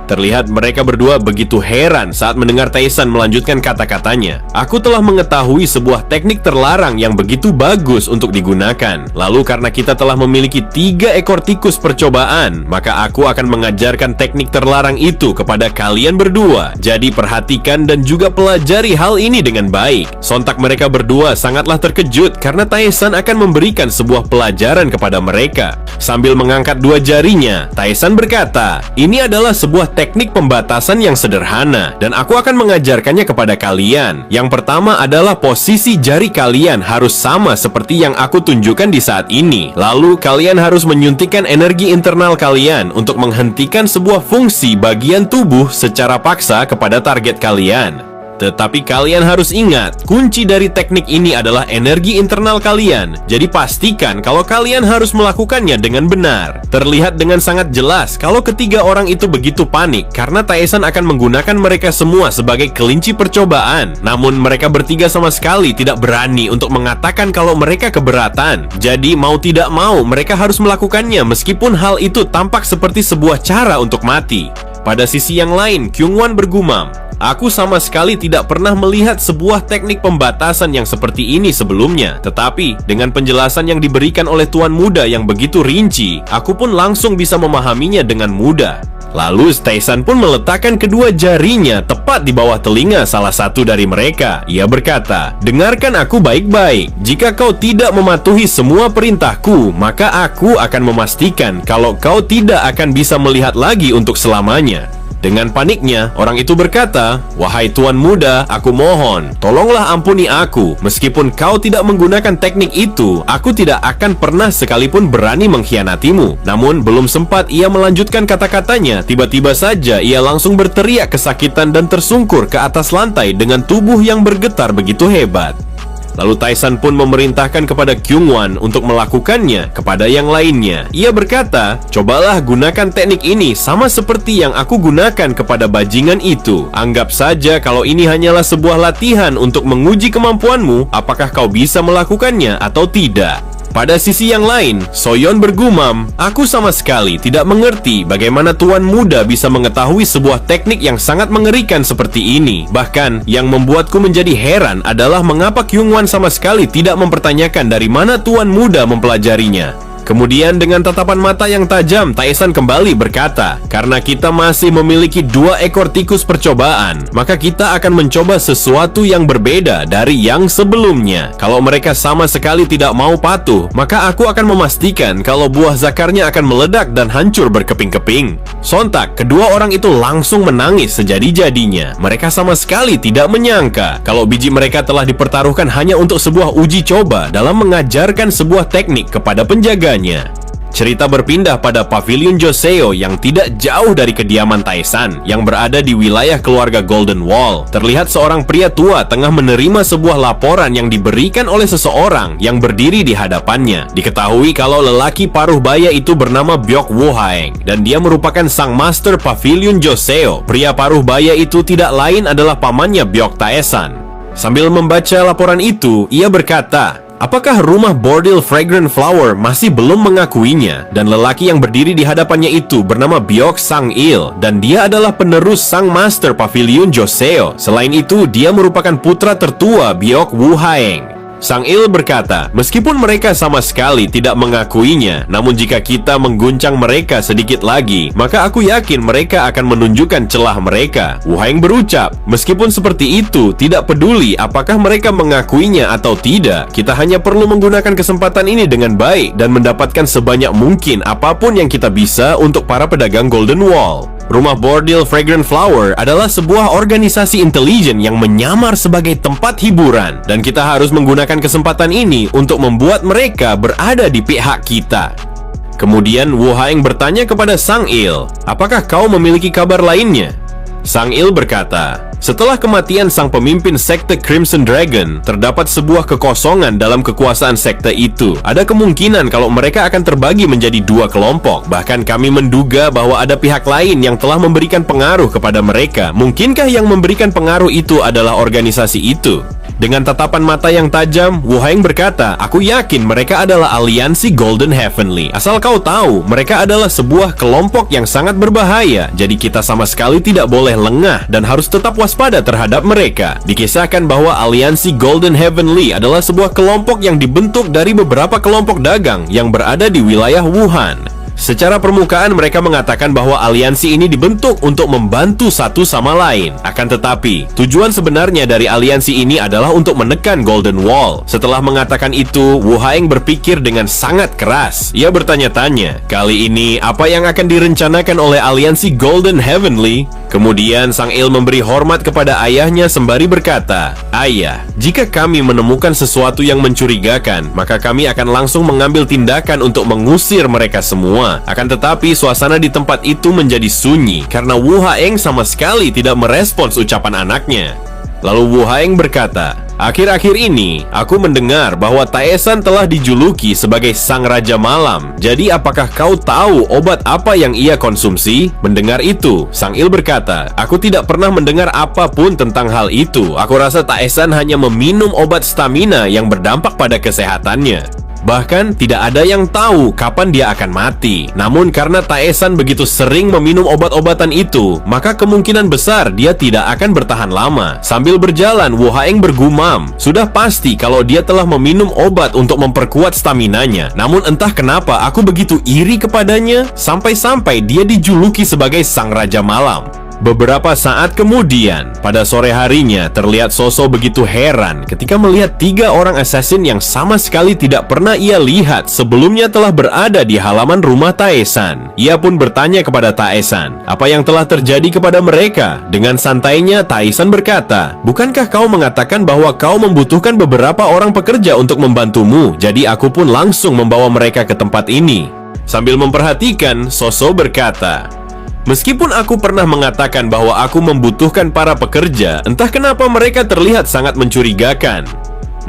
Terlihat mereka berdua begitu heran saat mendengar Tae-san melanjutkan kata-katanya. Aku telah mengetahui sebuah teknik terlarang yang begitu bagus untuk digunakan. Lalu karena kita telah memiliki 3 ekor tikus percobaan, maka aku akan mengajarkan teknik terlarang itu kepada kalian berdua. Jadi perhatikan dan juga pelajari hal ini dengan baik. Sontak mereka berdua sangatlah terkejut karena Tae-san akan memberikan sebuah pelajaran kepada mereka. Sambil mengangkat 2 jarinya, Tae-san berkata, "Ini adalah sebuah teknik pembatasan yang sederhana dan aku akan mengajarkannya kepada kalian. Yang pertama adalah posisi jari kalian harus sama seperti yang aku tunjukkan di saat ini. Lalu kalian harus menyuntikkan energi internal kalian untuk menghentikan sebuah fungsi bagian tubuh secara paksa kepada target kalian. Tetapi kalian harus ingat, kunci dari teknik ini adalah energi internal kalian. Jadi pastikan kalau kalian harus melakukannya dengan benar." Terlihat dengan sangat jelas kalau ketiga orang itu begitu panik karena Tae-san akan menggunakan mereka semua sebagai kelinci percobaan. Namun mereka bertiga sama sekali tidak berani untuk mengatakan kalau mereka keberatan. Jadi mau tidak mau mereka harus melakukannya meskipun hal itu tampak seperti sebuah cara untuk mati. Pada sisi yang lain, Kyungwon bergumam, "Aku sama sekali tidak pernah melihat sebuah teknik pembatasan yang seperti ini sebelumnya. Tetapi, dengan penjelasan yang diberikan oleh Tuan Muda yang begitu rinci, aku pun langsung bisa memahaminya dengan mudah." Lalu Tae-san pun meletakkan kedua jarinya tepat di bawah telinga salah satu dari mereka. Ia berkata, "Dengarkan aku baik-baik. Jika kau tidak mematuhi semua perintahku, maka aku akan memastikan kalau kau tidak akan bisa melihat lagi untuk selamanya." Dengan paniknya, orang itu berkata, "Wahai Tuan Muda, aku mohon, tolonglah ampuni aku. Meskipun kau tidak menggunakan teknik itu, aku tidak akan pernah sekalipun berani mengkhianatimu." Namun, belum sempat ia melanjutkan kata-katanya, tiba-tiba saja ia langsung berteriak kesakitan dan tersungkur ke atas lantai dengan tubuh yang bergetar begitu hebat. Lalu Tae-san pun memerintahkan kepada Kyungwon untuk melakukannya kepada yang lainnya. Ia berkata, "Cobalah gunakan teknik ini sama seperti yang aku gunakan kepada bajingan itu. Anggap saja kalau ini hanyalah sebuah latihan untuk menguji kemampuanmu, apakah kau bisa melakukannya atau tidak." Pada sisi yang lain, Soyeon bergumam, "Aku sama sekali tidak mengerti bagaimana Tuan Muda bisa mengetahui sebuah teknik yang sangat mengerikan seperti ini. Bahkan, yang membuatku menjadi heran adalah mengapa Kyungwon sama sekali tidak mempertanyakan dari mana Tuan Muda mempelajarinya." Kemudian dengan tatapan mata yang tajam, Tae-san kembali berkata, "Karena kita masih memiliki 2 ekor tikus percobaan, maka kita akan mencoba sesuatu yang berbeda dari yang sebelumnya. Kalau mereka sama sekali tidak mau patuh, maka aku akan memastikan kalau buah zakarnya akan meledak dan hancur berkeping-keping." Sontak, kedua orang itu langsung menangis sejadi-jadinya. Mereka sama sekali tidak menyangka kalau biji mereka telah dipertaruhkan hanya untuk sebuah uji coba dalam mengajarkan sebuah teknik kepada penjaga. Cerita berpindah pada Pavilion Joseo yang tidak jauh dari kediaman Tae-san yang berada di wilayah keluarga Golden Wall. Terlihat seorang pria tua tengah menerima sebuah laporan yang diberikan oleh seseorang yang berdiri di hadapannya. Diketahui kalau lelaki paruh baya itu bernama Byok Woo-haeng dan dia merupakan sang master Pavilion Joseo. Pria paruh baya itu tidak lain adalah pamannya Byok Tae-san. Sambil membaca laporan itu, ia berkata, "Apakah rumah bordil Fragrant Flower masih belum mengakuinya?" Dan lelaki yang berdiri di hadapannya itu bernama Byok Sang-il dan dia adalah penerus sang master Pavilion Joseo. Selain itu, dia merupakan putra tertua Byok Woo-haeng. Sang-il berkata, "Meskipun mereka sama sekali tidak mengakuinya, namun jika kita mengguncang mereka sedikit lagi, maka aku yakin mereka akan menunjukkan celah mereka." Woo-haeng berucap, "Meskipun seperti itu, tidak peduli apakah mereka mengakuinya atau tidak, kita hanya perlu menggunakan kesempatan ini dengan baik dan mendapatkan sebanyak mungkin apapun yang kita bisa untuk para pedagang Golden Wall." Rumah bordil Fragrant Flower adalah sebuah organisasi intelijen yang menyamar sebagai tempat hiburan, dan kita harus menggunakan kesempatan ini untuk membuat mereka berada di pihak kita. Kemudian Woo-haeng bertanya kepada Sang-il, "Apakah kau memiliki kabar lainnya?" Sang-il berkata, "Setelah kematian sang pemimpin sekte Crimson Dragon, terdapat sebuah kekosongan dalam kekuasaan sekte itu. Ada kemungkinan kalau mereka akan terbagi menjadi 2 kelompok. Bahkan kami menduga bahwa ada pihak lain yang telah memberikan pengaruh kepada mereka. Mungkinkah yang memberikan pengaruh itu adalah organisasi itu?" Dengan tatapan mata yang tajam, Wu Haing berkata, "Aku yakin mereka adalah aliansi Golden Heavenly. Asal kau tahu, mereka adalah sebuah kelompok yang sangat berbahaya. Jadi kita sama sekali tidak boleh lengah dan harus tetap waspada terhadap mereka." Dikisahkan bahwa aliansi Golden Heavenly adalah sebuah kelompok yang dibentuk dari beberapa kelompok dagang yang berada di wilayah Wuhan. Secara permukaan mereka mengatakan bahwa aliansi ini dibentuk untuk membantu satu sama lain. Akan tetapi, tujuan sebenarnya dari aliansi ini adalah untuk menekan Golden Wall. Setelah mengatakan itu, Wu Haing berpikir dengan sangat keras. Ia bertanya-tanya, kali ini apa yang akan direncanakan oleh aliansi Golden Heavenly? Kemudian Sang Il memberi hormat kepada ayahnya sembari berkata, "Ayah, jika kami menemukan sesuatu yang mencurigakan, maka kami akan langsung mengambil tindakan untuk mengusir mereka semua." Akan tetapi suasana di tempat itu menjadi sunyi karena Wu Haing sama sekali tidak merespons ucapan anaknya. Lalu Wu Haing berkata, "Akhir-akhir ini aku mendengar bahwa Taesan telah dijuluki sebagai Sang Raja Malam. Jadi apakah kau tahu obat apa yang ia konsumsi?" Mendengar itu, Sang Il berkata, "Aku tidak pernah mendengar apapun tentang hal itu. Aku rasa Taesan hanya meminum obat stamina yang berdampak pada kesehatannya. Bahkan tidak ada yang tahu kapan dia akan mati. Namun karena Taesan begitu sering meminum obat-obatan itu, maka kemungkinan besar dia tidak akan bertahan lama." Sambil berjalan, Wu Haing bergumam, "Sudah pasti kalau dia telah meminum obat untuk memperkuat staminanya. Namun entah kenapa aku begitu iri kepadanya, sampai-sampai dia dijuluki sebagai Sang Raja Malam." Beberapa saat kemudian, pada sore harinya, terlihat Soso begitu heran ketika melihat 3 orang assassin yang sama sekali tidak pernah ia lihat sebelumnya telah berada di halaman rumah Taesan. Ia pun bertanya kepada Taesan, apa yang telah terjadi kepada mereka. Dengan santainya, Taesan berkata, "Bukankah kau mengatakan bahwa kau membutuhkan beberapa orang pekerja untuk membantumu? Jadi aku pun langsung membawa mereka ke tempat ini." Sambil memperhatikan, Soso berkata, "Meskipun aku pernah mengatakan bahwa aku membutuhkan para pekerja, entah kenapa mereka terlihat sangat mencurigakan."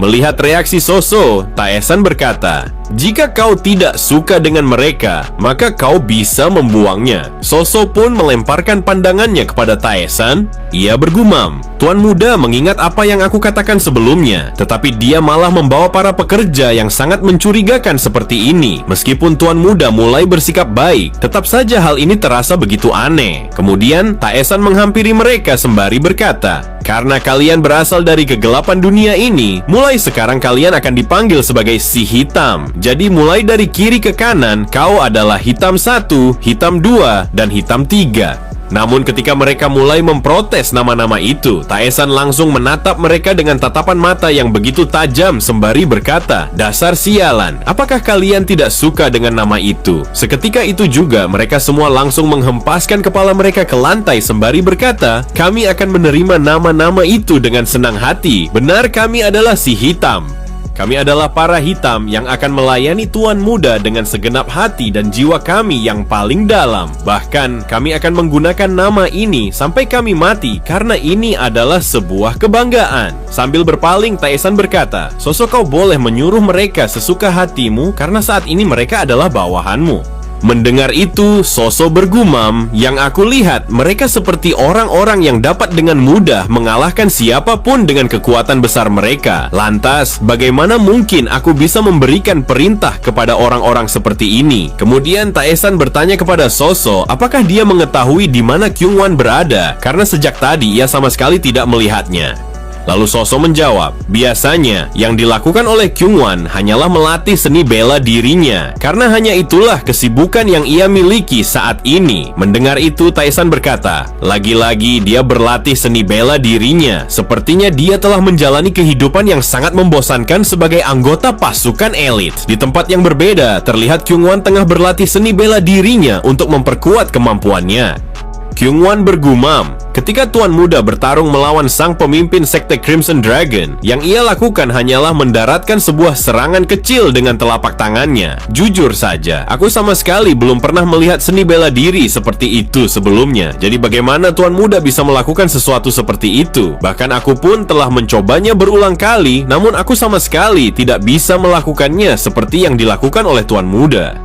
Melihat reaksi Soso, Taesan berkata, "Jika kau tidak suka dengan mereka, maka kau bisa membuangnya." Soso pun melemparkan pandangannya kepada Taesan. Ia bergumam, "Tuan muda mengingat apa yang aku katakan sebelumnya, tetapi dia malah membawa para pekerja yang sangat mencurigakan seperti ini. Meskipun tuan muda mulai bersikap baik, tetap saja hal ini terasa begitu aneh." Kemudian Taesan menghampiri mereka sembari berkata, "Karena kalian berasal dari kegelapan dunia ini, mulai sekarang kalian akan dipanggil sebagai si hitam. Jadi mulai dari kiri ke kanan, kau adalah hitam 1, hitam 2, dan hitam 3. Namun ketika mereka mulai memprotes nama-nama itu, Taesan langsung menatap mereka dengan tatapan mata yang begitu tajam sembari berkata, "Dasar sialan, apakah kalian tidak suka dengan nama itu?" Seketika itu juga mereka semua langsung menghempaskan kepala mereka ke lantai sembari berkata, "Kami akan menerima nama-nama itu dengan senang hati. Benar, kami adalah si hitam. Kami adalah para hitam yang akan melayani Tuan Muda dengan segenap hati dan jiwa kami yang paling dalam. Bahkan kami akan menggunakan nama ini sampai kami mati karena ini adalah sebuah kebanggaan." Sambil berpaling, Taesan berkata, "Soso, kau boleh menyuruh mereka sesuka hatimu karena saat ini mereka adalah bawahanmu." Mendengar itu, Soso bergumam, "Yang aku lihat, mereka seperti orang-orang yang dapat dengan mudah mengalahkan siapapun dengan kekuatan besar mereka. Lantas, bagaimana mungkin aku bisa memberikan perintah kepada orang-orang seperti ini?" Kemudian Taesan bertanya kepada Soso, apakah dia mengetahui di mana Kyungwon berada, karena sejak tadi ia sama sekali tidak melihatnya. Lalu Soso menjawab, "Biasanya yang dilakukan oleh Kyungwon hanyalah melatih seni bela dirinya, karena hanya itulah kesibukan yang ia miliki saat ini." Mendengar itu, Taesan berkata, "Lagi-lagi dia berlatih seni bela dirinya. Sepertinya dia telah menjalani kehidupan yang sangat membosankan sebagai anggota pasukan elit." Di tempat yang berbeda, terlihat Kyungwon tengah berlatih seni bela dirinya untuk memperkuat kemampuannya. Kyungwon bergumam, ketika Tuan Muda bertarung melawan sang pemimpin sekte Crimson Dragon, yang ia lakukan hanyalah mendaratkan sebuah serangan kecil dengan telapak tangannya. Jujur saja, aku sama sekali belum pernah melihat seni bela diri seperti itu sebelumnya. Jadi bagaimana Tuan Muda bisa melakukan sesuatu seperti itu? Bahkan aku pun telah mencobanya berulang kali, namun aku sama sekali tidak bisa melakukannya seperti yang dilakukan oleh Tuan Muda.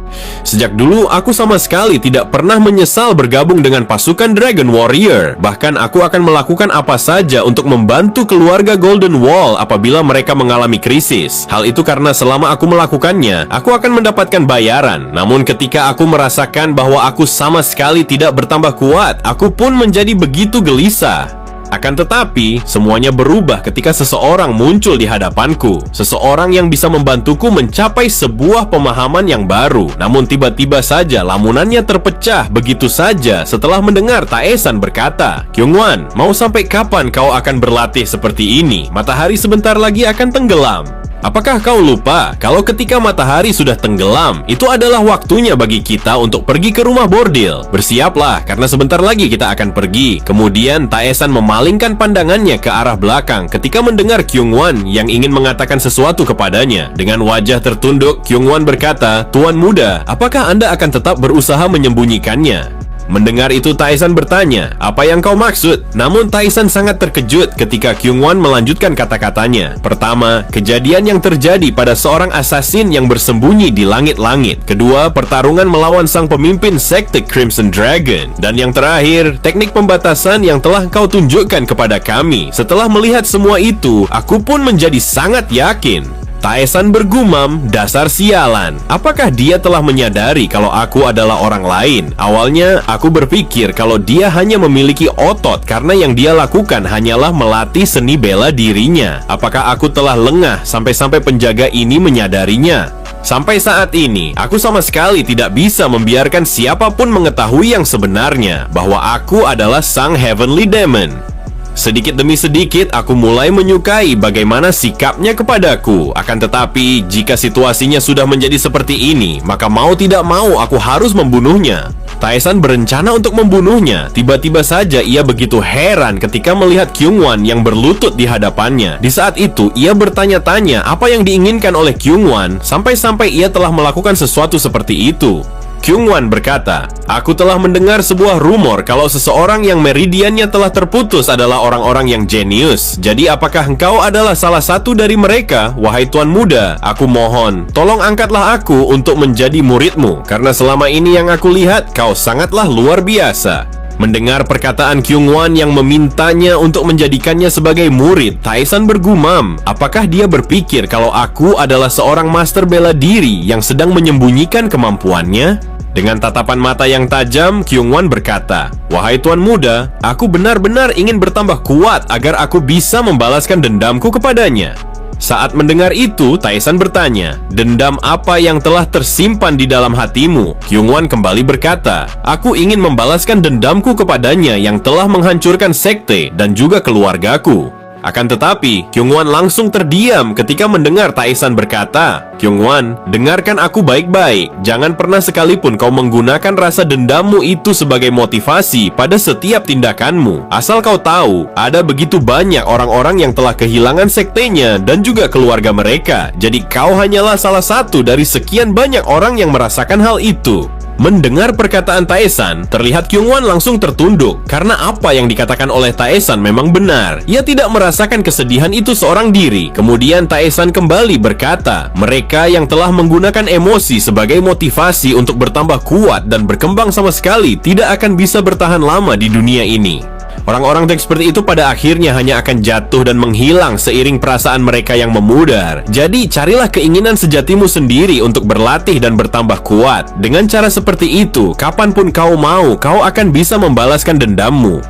Sejak dulu, aku sama sekali tidak pernah menyesal bergabung dengan pasukan Dragon Warrior. Bahkan aku akan melakukan apa saja untuk membantu keluarga Golden Wall apabila mereka mengalami krisis. Hal itu karena selama aku melakukannya, aku akan mendapatkan bayaran. Namun ketika aku merasakan bahwa aku sama sekali tidak bertambah kuat, aku pun menjadi begitu gelisah. Akan tetapi, semuanya berubah ketika seseorang muncul di hadapanku. Seseorang yang bisa membantuku mencapai sebuah pemahaman yang baru. Namun tiba-tiba saja lamunannya terpecah begitu saja setelah mendengar Taesan berkata, "Kyungwon, mau sampai kapan kau akan berlatih seperti ini? Matahari sebentar lagi akan tenggelam." Apakah kau lupa kalau ketika matahari sudah tenggelam, itu adalah waktunya bagi kita untuk pergi ke rumah bordil? Bersiaplah, karena sebentar lagi kita akan pergi. Kemudian Taesan memalingkan pandangannya ke arah belakang ketika mendengar Kyungwon yang ingin mengatakan sesuatu kepadanya. Dengan wajah tertunduk, Kyungwon berkata, "Tuan muda, apakah Anda akan tetap berusaha menyembunyikannya?" Mendengar itu, Taesan bertanya, "Apa yang kau maksud?" Namun Taesan sangat terkejut ketika Kyungwon melanjutkan kata-katanya. Pertama, kejadian yang terjadi pada seorang asasin yang bersembunyi di langit-langit. Kedua, pertarungan melawan sang pemimpin sekte Crimson Dragon. Dan yang terakhir, teknik pembatasan yang telah kau tunjukkan kepada kami. Setelah melihat semua itu, aku pun menjadi sangat yakin. Taesan bergumam, "Dasar sialan. Apakah dia telah menyadari kalau aku adalah orang lain? Awalnya, aku berpikir kalau dia hanya memiliki otot karena yang dia lakukan hanyalah melatih seni bela dirinya. Apakah aku telah lengah sampai-sampai penjaga ini menyadarinya?" Sampai saat ini, aku sama sekali tidak bisa membiarkan siapapun mengetahui yang sebenarnya, bahwa aku adalah sang Heavenly Demon. Sedikit demi sedikit, aku mulai menyukai bagaimana sikapnya kepadaku. Akan tetapi, jika situasinya sudah menjadi seperti ini, maka mau tidak mau aku harus membunuhnya. Taesan berencana untuk membunuhnya. Tiba-tiba saja ia begitu heran ketika melihat Kyungwon yang berlutut di hadapannya. Di saat itu, ia bertanya-tanya apa yang diinginkan oleh Kyungwon, sampai-sampai ia telah melakukan sesuatu seperti itu. Kyungwon berkata, "Aku telah mendengar sebuah rumor kalau seseorang yang meridiannya telah terputus adalah orang-orang yang jenius. Jadi apakah engkau adalah salah satu dari mereka? Wahai tuan muda, aku mohon, tolong angkatlah aku untuk menjadi muridmu. Karena selama ini yang aku lihat, kau sangatlah luar biasa." Mendengar perkataan Kyungwon yang memintanya untuk menjadikannya sebagai murid, Taesan bergumam, apakah dia berpikir kalau aku adalah seorang master bela diri yang sedang menyembunyikan kemampuannya? Dengan tatapan mata yang tajam, Kyungwon berkata, "Wahai tuan muda, aku benar-benar ingin bertambah kuat agar aku bisa membalaskan dendamku kepadanya." Saat mendengar itu, Taesan bertanya, "Dendam apa yang telah tersimpan di dalam hatimu?" Kyungwon kembali berkata, "Aku ingin membalaskan dendamku kepadanya yang telah menghancurkan sekte dan juga keluargaku." Akan tetapi, Kyungwon langsung terdiam ketika mendengar Taesan berkata, "Kyungwon, dengarkan aku baik-baik. Jangan pernah sekalipun kau menggunakan rasa dendammu itu sebagai motivasi pada setiap tindakanmu. Asal kau tahu, ada begitu banyak orang-orang yang telah kehilangan sektenya dan juga keluarga mereka. Jadi kau hanyalah salah satu dari sekian banyak orang yang merasakan hal itu." Mendengar perkataan Taesan, terlihat Kyungwon langsung tertunduk karena apa yang dikatakan oleh Taesan memang benar. Ia tidak merasakan kesedihan itu seorang diri. Kemudian Taesan kembali berkata, mereka yang telah menggunakan emosi sebagai motivasi untuk bertambah kuat dan berkembang sama sekali tidak akan bisa bertahan lama di dunia ini. Orang-orang seperti itu pada akhirnya hanya akan jatuh dan menghilang seiring perasaan mereka yang memudar. Jadi carilah keinginan sejatimu sendiri untuk berlatih dan bertambah kuat. Dengan cara seperti itu, kapanpun kau mau, kau akan bisa membalaskan dendammu.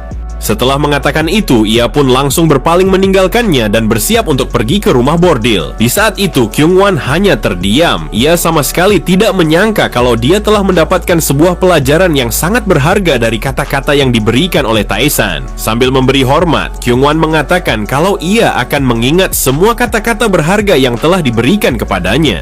Setelah mengatakan itu, ia pun langsung berpaling meninggalkannya dan bersiap untuk pergi ke rumah bordil. Di saat itu, Kyungwon hanya terdiam. Ia sama sekali tidak menyangka kalau dia telah mendapatkan sebuah pelajaran yang sangat berharga dari kata-kata yang diberikan oleh Taesan. Sambil memberi hormat, Kyungwon mengatakan kalau ia akan mengingat semua kata-kata berharga yang telah diberikan kepadanya.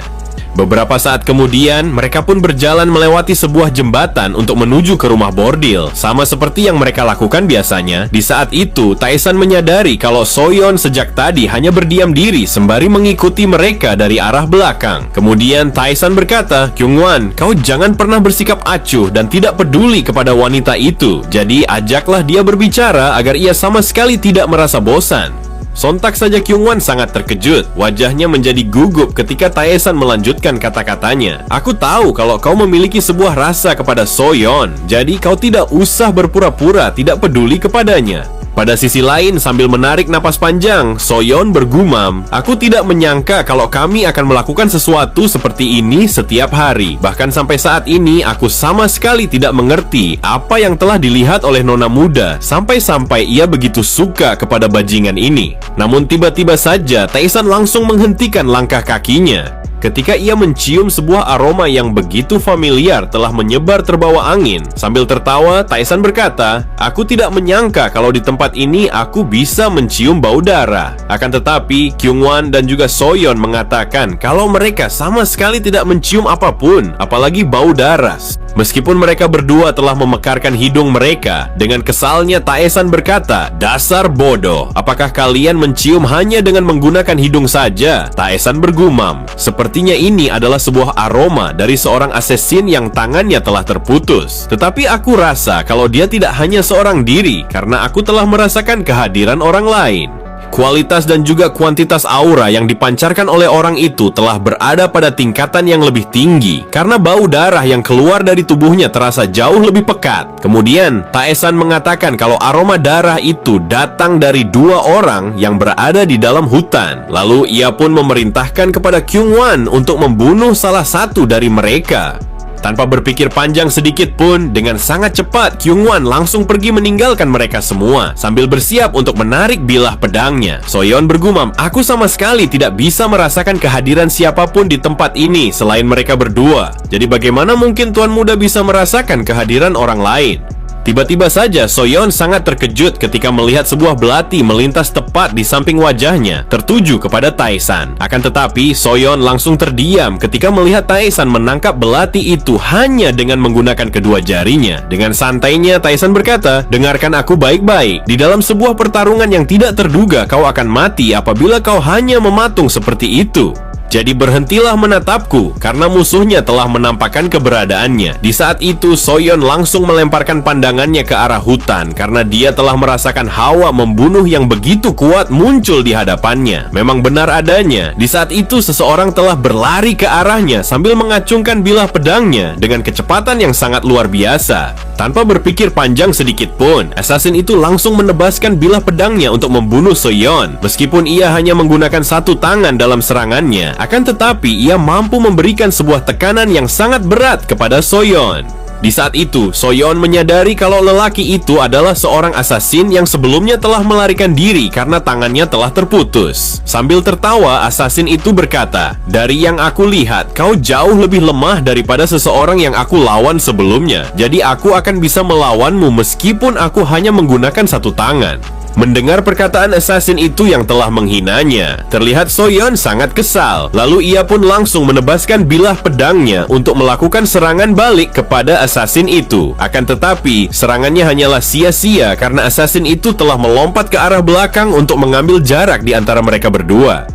Beberapa saat kemudian, mereka pun berjalan melewati sebuah jembatan untuk menuju ke rumah bordil. Sama seperti yang mereka lakukan biasanya, di saat itu, Taesan menyadari kalau Soyeon sejak tadi hanya berdiam diri sembari mengikuti mereka dari arah belakang. Kemudian Taesan berkata, "Kyungwon, kau jangan pernah bersikap acuh dan tidak peduli kepada wanita itu. Jadi ajaklah dia berbicara agar ia sama sekali tidak merasa bosan." Sontak saja Kyungwon sangat terkejut. Wajahnya menjadi gugup ketika Taesan melanjutkan kata-katanya. Aku tahu kalau kau memiliki sebuah rasa kepada Soyeon, jadi kau tidak usah berpura-pura tidak peduli kepadanya. Pada sisi lain, sambil menarik napas panjang, Soyeon bergumam, aku tidak menyangka kalau kami akan melakukan sesuatu seperti ini setiap hari. Bahkan sampai saat ini, aku sama sekali tidak mengerti apa yang telah dilihat oleh nona muda, sampai-sampai ia begitu suka kepada bajingan ini. Namun tiba-tiba saja, Taesan langsung menghentikan langkah kakinya. Ketika ia mencium sebuah aroma yang begitu familiar telah menyebar terbawa angin. Sambil tertawa, Taesan berkata, aku tidak menyangka kalau di tempat ini aku bisa mencium bau darah. Akan tetapi, Kyungwon dan juga Soyeon mengatakan kalau mereka sama sekali tidak mencium apapun, apalagi bau darah. Meskipun mereka berdua telah memekarkan hidung mereka, dengan kesalnya Taesan berkata, dasar bodoh, apakah kalian mencium hanya dengan menggunakan hidung saja? Taesan bergumam, sepertinya ini adalah sebuah aroma dari seorang assassin yang tangannya telah terputus. Tetapi aku rasa kalau dia tidak hanya seorang diri, karena aku telah merasakan kehadiran orang lain. Kualitas dan juga kuantitas aura yang dipancarkan oleh orang itu telah berada pada tingkatan yang lebih tinggi karena bau darah yang keluar dari tubuhnya terasa jauh lebih pekat. Kemudian, Taesan mengatakan kalau aroma darah itu datang dari dua orang yang berada di dalam hutan. Lalu ia pun memerintahkan kepada Kyungwon untuk membunuh salah satu dari mereka. Tanpa berpikir panjang sedikit pun, dengan sangat cepat Kyungwon langsung pergi meninggalkan mereka semua sambil bersiap untuk menarik bilah pedangnya. Soyeon bergumam, aku sama sekali tidak bisa merasakan kehadiran siapapun di tempat ini selain mereka berdua. Jadi bagaimana mungkin Tuan Muda bisa merasakan kehadiran orang lain? Tiba-tiba saja Soyeon sangat terkejut ketika melihat sebuah belati melintas tepat di samping wajahnya, tertuju kepada Taesan. Akan tetapi, Soyeon langsung terdiam ketika melihat Taesan menangkap belati itu hanya dengan menggunakan kedua jarinya. Dengan santainya, Taesan berkata, dengarkan aku baik-baik. Di dalam sebuah pertarungan yang tidak terduga, kau akan mati apabila kau hanya mematung seperti itu. Jadi berhentilah menatapku, karena musuhnya telah menampakkan keberadaannya. Di saat itu, Soyeon langsung melemparkan pandangannya ke arah hutan, karena dia telah merasakan hawa membunuh yang begitu kuat muncul di hadapannya. Memang benar adanya, di saat itu seseorang telah berlari ke arahnya sambil mengacungkan bilah pedangnya dengan kecepatan yang sangat luar biasa. Tanpa berpikir panjang sedikit pun, assassin itu langsung menebaskan bilah pedangnya untuk membunuh Soyeon. Meskipun ia hanya menggunakan satu tangan dalam serangannya, akan tetapi ia mampu memberikan sebuah tekanan yang sangat berat kepada Soyeon. Di saat itu, Soyeon menyadari kalau lelaki itu adalah seorang assassin yang sebelumnya telah melarikan diri karena tangannya telah terputus. Sambil tertawa, assassin itu berkata, dari yang aku lihat, kau jauh lebih lemah daripada seseorang yang aku lawan sebelumnya. Jadi aku akan bisa melawanmu meskipun aku hanya menggunakan satu tangan. Mendengar perkataan assassin itu yang telah menghinanya, terlihat Soyeon sangat kesal. Lalu ia pun langsung menebaskan bilah pedangnya untuk melakukan serangan balik kepada assassin itu. Akan tetapi, serangannya hanyalah sia-sia karena assassin itu telah melompat ke arah belakang untuk mengambil jarak di antara mereka berdua.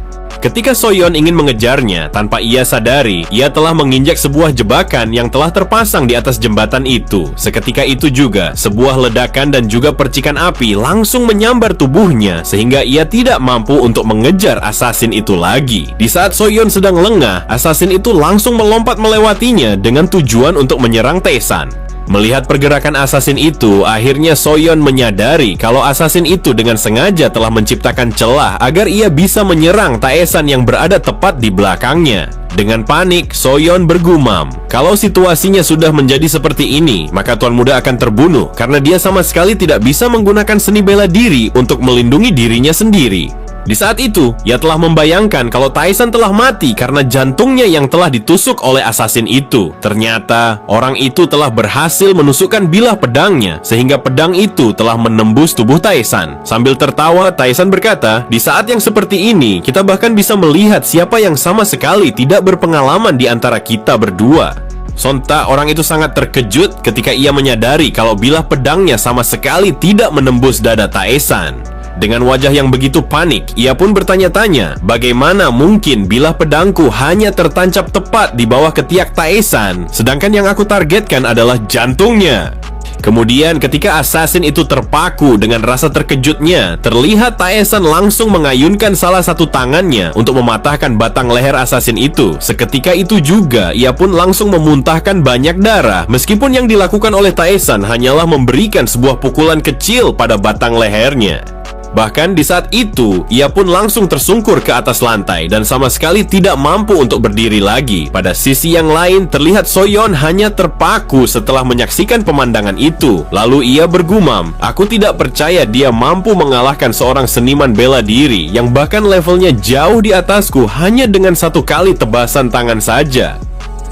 Ketika Soyeon ingin mengejarnya, tanpa ia sadari, ia telah menginjak sebuah jebakan yang telah terpasang di atas jembatan itu. Seketika itu juga, sebuah ledakan dan juga percikan api langsung menyambar tubuhnya, sehingga ia tidak mampu untuk mengejar assassin itu lagi. Di saat Soyeon sedang lengah, assassin itu langsung melompat melewatinya dengan tujuan untuk menyerang Taesan. Melihat pergerakan assassin itu, akhirnya Soyeon menyadari kalau assassin itu dengan sengaja telah menciptakan celah agar ia bisa menyerang Taesan yang berada tepat di belakangnya. Dengan panik, Soyeon bergumam, kalau situasinya sudah menjadi seperti ini, maka Tuan Muda akan terbunuh karena dia sama sekali tidak bisa menggunakan seni bela diri untuk melindungi dirinya sendiri. Di saat itu, ia telah membayangkan kalau Taesan telah mati karena jantungnya yang telah ditusuk oleh assassin itu. Ternyata, orang itu telah berhasil menusukkan bilah pedangnya, sehingga pedang itu telah menembus tubuh Taesan. Sambil tertawa, Taesan berkata, di saat yang seperti ini, kita bahkan bisa melihat siapa yang sama sekali tidak berpengalaman di antara kita berdua. Sontak, orang itu sangat terkejut ketika ia menyadari kalau bilah pedangnya sama sekali tidak menembus dada Taesan. Dengan wajah yang begitu panik, ia pun bertanya-tanya, bagaimana mungkin bilah pedangku hanya tertancap tepat di bawah ketiak Taesan, sedangkan yang aku targetkan adalah jantungnya. Kemudian ketika assassin itu terpaku dengan rasa terkejutnya, terlihat Taesan langsung mengayunkan salah satu tangannya untuk mematahkan batang leher assassin itu. Seketika itu juga, ia pun langsung memuntahkan banyak darah, meskipun yang dilakukan oleh Taesan hanyalah memberikan sebuah pukulan kecil pada batang lehernya. Bahkan di saat itu, ia pun langsung tersungkur ke atas lantai dan sama sekali tidak mampu untuk berdiri lagi. Pada sisi yang lain, terlihat Soyeon hanya terpaku setelah menyaksikan pemandangan itu. Lalu ia bergumam, "Aku tidak percaya dia mampu mengalahkan seorang seniman bela diri yang bahkan levelnya jauh di atasku hanya dengan satu kali tebasan tangan saja."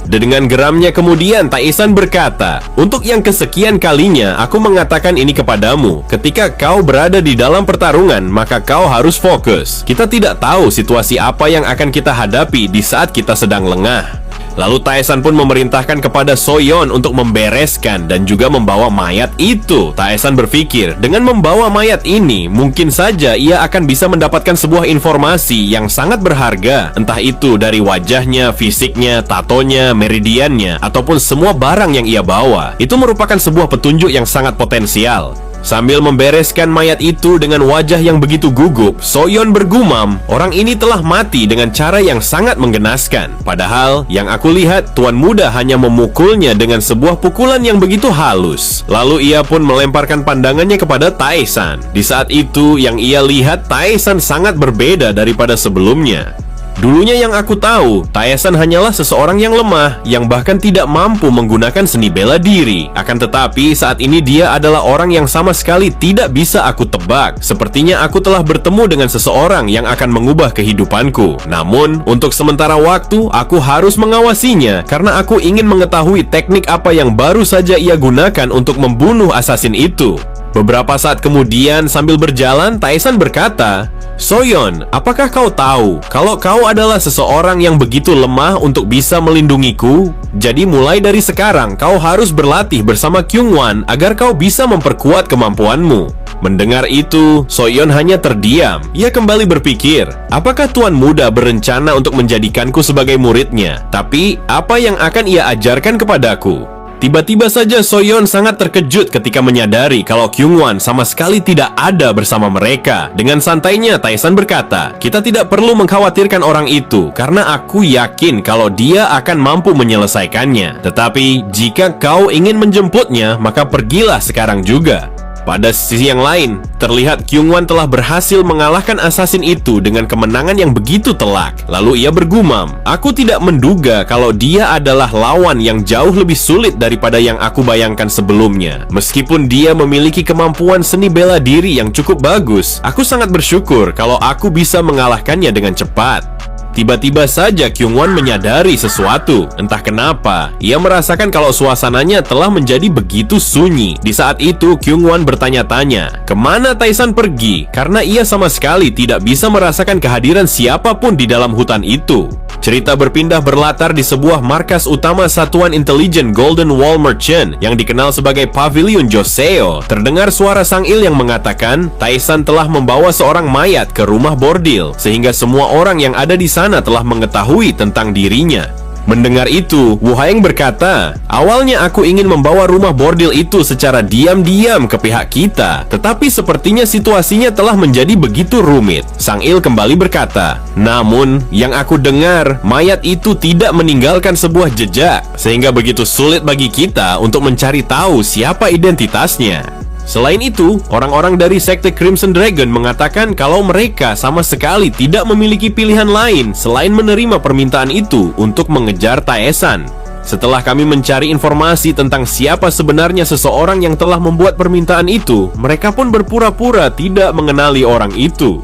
Dan dengan geramnya kemudian Taesan berkata, "Untuk yang kesekian kalinya aku mengatakan ini kepadamu. Ketika kau berada di dalam pertarungan, maka kau harus fokus. Kita tidak tahu situasi apa yang akan kita hadapi di saat kita sedang lengah." Lalu Taesan pun memerintahkan kepada Soyeon untuk membereskan dan juga membawa mayat itu. Taesan berpikir, dengan membawa mayat ini, mungkin saja ia akan bisa mendapatkan sebuah informasi yang sangat berharga. Entah itu dari wajahnya, fisiknya, tatonya, meridiannya, ataupun semua barang yang ia bawa. Itu merupakan sebuah petunjuk yang sangat potensial. Sambil membereskan mayat itu dengan wajah yang begitu gugup, Soyeon bergumam, "Orang ini telah mati dengan cara yang sangat menggenaskan. Padahal, yang aku lihat, Tuan Muda hanya memukulnya dengan sebuah pukulan yang begitu halus." Lalu ia pun melemparkan pandangannya kepada Taesan. Di saat itu, yang ia lihat Taesan sangat berbeda daripada sebelumnya. Dulunya yang aku tahu, Taesan hanyalah seseorang yang lemah, yang bahkan tidak mampu menggunakan seni bela diri. Akan tetapi, saat ini dia adalah orang yang sama sekali tidak bisa aku tebak. Sepertinya aku telah bertemu dengan seseorang yang akan mengubah kehidupanku. Namun, untuk sementara waktu, aku harus mengawasinya, karena aku ingin mengetahui teknik apa yang baru saja ia gunakan untuk membunuh assassin itu. Beberapa saat kemudian, sambil berjalan, Taesan berkata, "Soyeon, apakah kau tahu kalau kau adalah seseorang yang begitu lemah untuk bisa melindungiku? Jadi mulai dari sekarang, kau harus berlatih bersama Kyungwon agar kau bisa memperkuat kemampuanmu." Mendengar itu, Soyeon hanya terdiam. Ia kembali berpikir, apakah Tuan Muda berencana untuk menjadikanku sebagai muridnya? Tapi, apa yang akan ia ajarkan kepadaku? Tiba-tiba saja Soyeon sangat terkejut ketika menyadari kalau Kyungwon sama sekali tidak ada bersama mereka. Dengan santainya Taesan berkata, "Kita tidak perlu mengkhawatirkan orang itu karena aku yakin kalau dia akan mampu menyelesaikannya. Tetapi jika kau ingin menjemputnya, maka pergilah sekarang juga." Pada sisi yang lain, terlihat Kyungwon telah berhasil mengalahkan assassin itu dengan kemenangan yang begitu telak. Lalu ia bergumam, "Aku tidak menduga kalau dia adalah lawan yang jauh lebih sulit daripada yang aku bayangkan sebelumnya. Meskipun dia memiliki kemampuan seni bela diri yang cukup bagus, aku sangat bersyukur kalau aku bisa mengalahkannya dengan cepat." Tiba-tiba saja Kyungwon menyadari sesuatu. Entah kenapa, ia merasakan kalau suasananya telah menjadi begitu sunyi. Di saat itu, Kyungwon bertanya-tanya, kemana Taesan pergi? Karena ia sama sekali tidak bisa merasakan kehadiran siapapun di dalam hutan itu. Cerita berpindah berlatar di sebuah markas utama Satuan Intelijen Golden Wall Merchant yang dikenal sebagai Pavilion Joseo. Terdengar suara Sang-il yang mengatakan Taesan telah membawa seorang mayat ke rumah bordil, sehingga semua orang yang ada di sana telah mengetahui tentang dirinya. Mendengar itu, Wu Haeng berkata, "Awalnya aku ingin membawa rumah bordil itu secara diam-diam ke pihak kita, tetapi sepertinya situasinya telah menjadi begitu rumit." Sang-il kembali berkata, "Namun, yang aku dengar, mayat itu tidak meninggalkan sebuah jejak, sehingga begitu sulit bagi kita untuk mencari tahu siapa identitasnya." Selain itu, orang-orang dari sekte Crimson Dragon mengatakan kalau mereka sama sekali tidak memiliki pilihan lain selain menerima permintaan itu untuk mengejar Taesan. Setelah kami mencari informasi tentang siapa sebenarnya seseorang yang telah membuat permintaan itu, mereka pun berpura-pura tidak mengenali orang itu.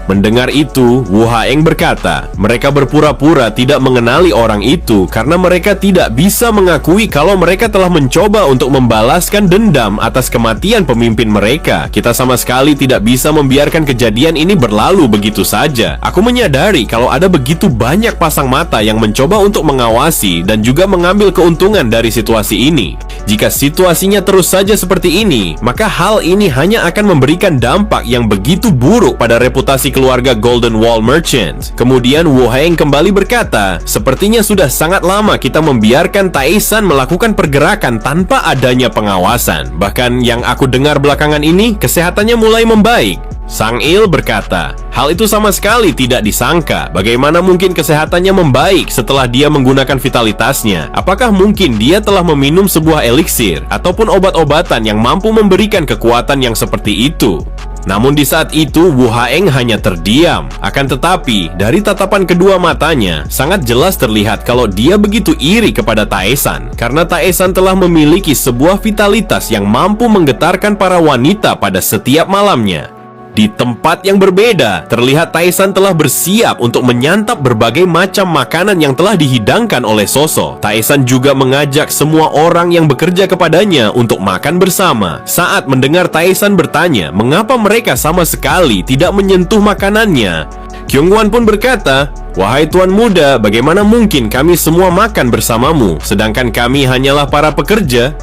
Mendengar itu, Wu Haeng berkata, mereka berpura-pura tidak mengenali orang itu karena mereka tidak bisa mengakui kalau mereka telah mencoba untuk membalaskan dendam atas kematian pemimpin mereka. Kita sama sekali tidak bisa membiarkan kejadian ini berlalu begitu saja. Aku menyadari kalau ada begitu banyak pasang mata yang mencoba untuk mengawasi dan juga mengambil keuntungan dari situasi ini. Jika situasinya terus saja seperti ini, maka hal ini hanya akan memberikan dampak yang begitu buruk pada reputasi keluarga Golden Wall Merchant. Kemudian Wu Heng kembali berkata, sepertinya sudah sangat lama kita membiarkan Taesan melakukan pergerakan tanpa adanya pengawasan. Bahkan yang aku dengar belakangan ini, kesehatannya mulai membaik. Sang Il berkata, hal itu sama sekali tidak disangka. Bagaimana mungkin kesehatannya membaik setelah dia menggunakan vitalitasnya? Apakah mungkin dia telah meminum sebuah eliksir ataupun obat-obatan yang mampu memberikan kekuatan yang seperti itu? Namun di saat itu Wu Heng hanya terdiam. Akan tetapi dari tatapan kedua matanya sangat jelas terlihat kalau dia begitu iri kepada Taesan, karena Taesan telah memiliki sebuah vitalitas yang mampu menggetarkan para wanita pada setiap malamnya. Di tempat yang berbeda, terlihat Taesan telah bersiap untuk menyantap berbagai macam makanan yang telah dihidangkan oleh Soso. Taesan juga mengajak semua orang yang bekerja kepadanya untuk makan bersama. Saat mendengar Taesan bertanya mengapa mereka sama sekali tidak menyentuh makanannya, Kyungwon pun berkata, wahai tuan muda, bagaimana mungkin kami semua makan bersamamu, sedangkan kami hanyalah para pekerja?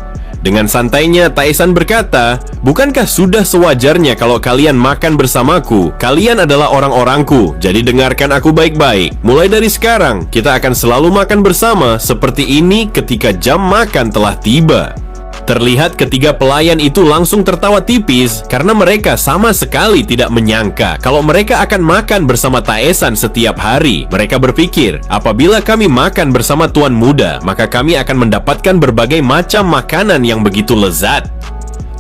Dengan santainya, Taesan berkata, bukankah sudah sewajarnya kalau kalian makan bersamaku? Kalian adalah orang-orangku, jadi dengarkan aku baik-baik. Mulai dari sekarang, kita akan selalu makan bersama seperti ini ketika jam makan telah tiba. Terlihat ketiga pelayan itu langsung tertawa tipis karena mereka sama sekali tidak menyangka kalau mereka akan makan bersama Taesan setiap hari. Mereka berpikir, apabila kami makan bersama tuan muda, maka kami akan mendapatkan berbagai macam makanan yang begitu lezat.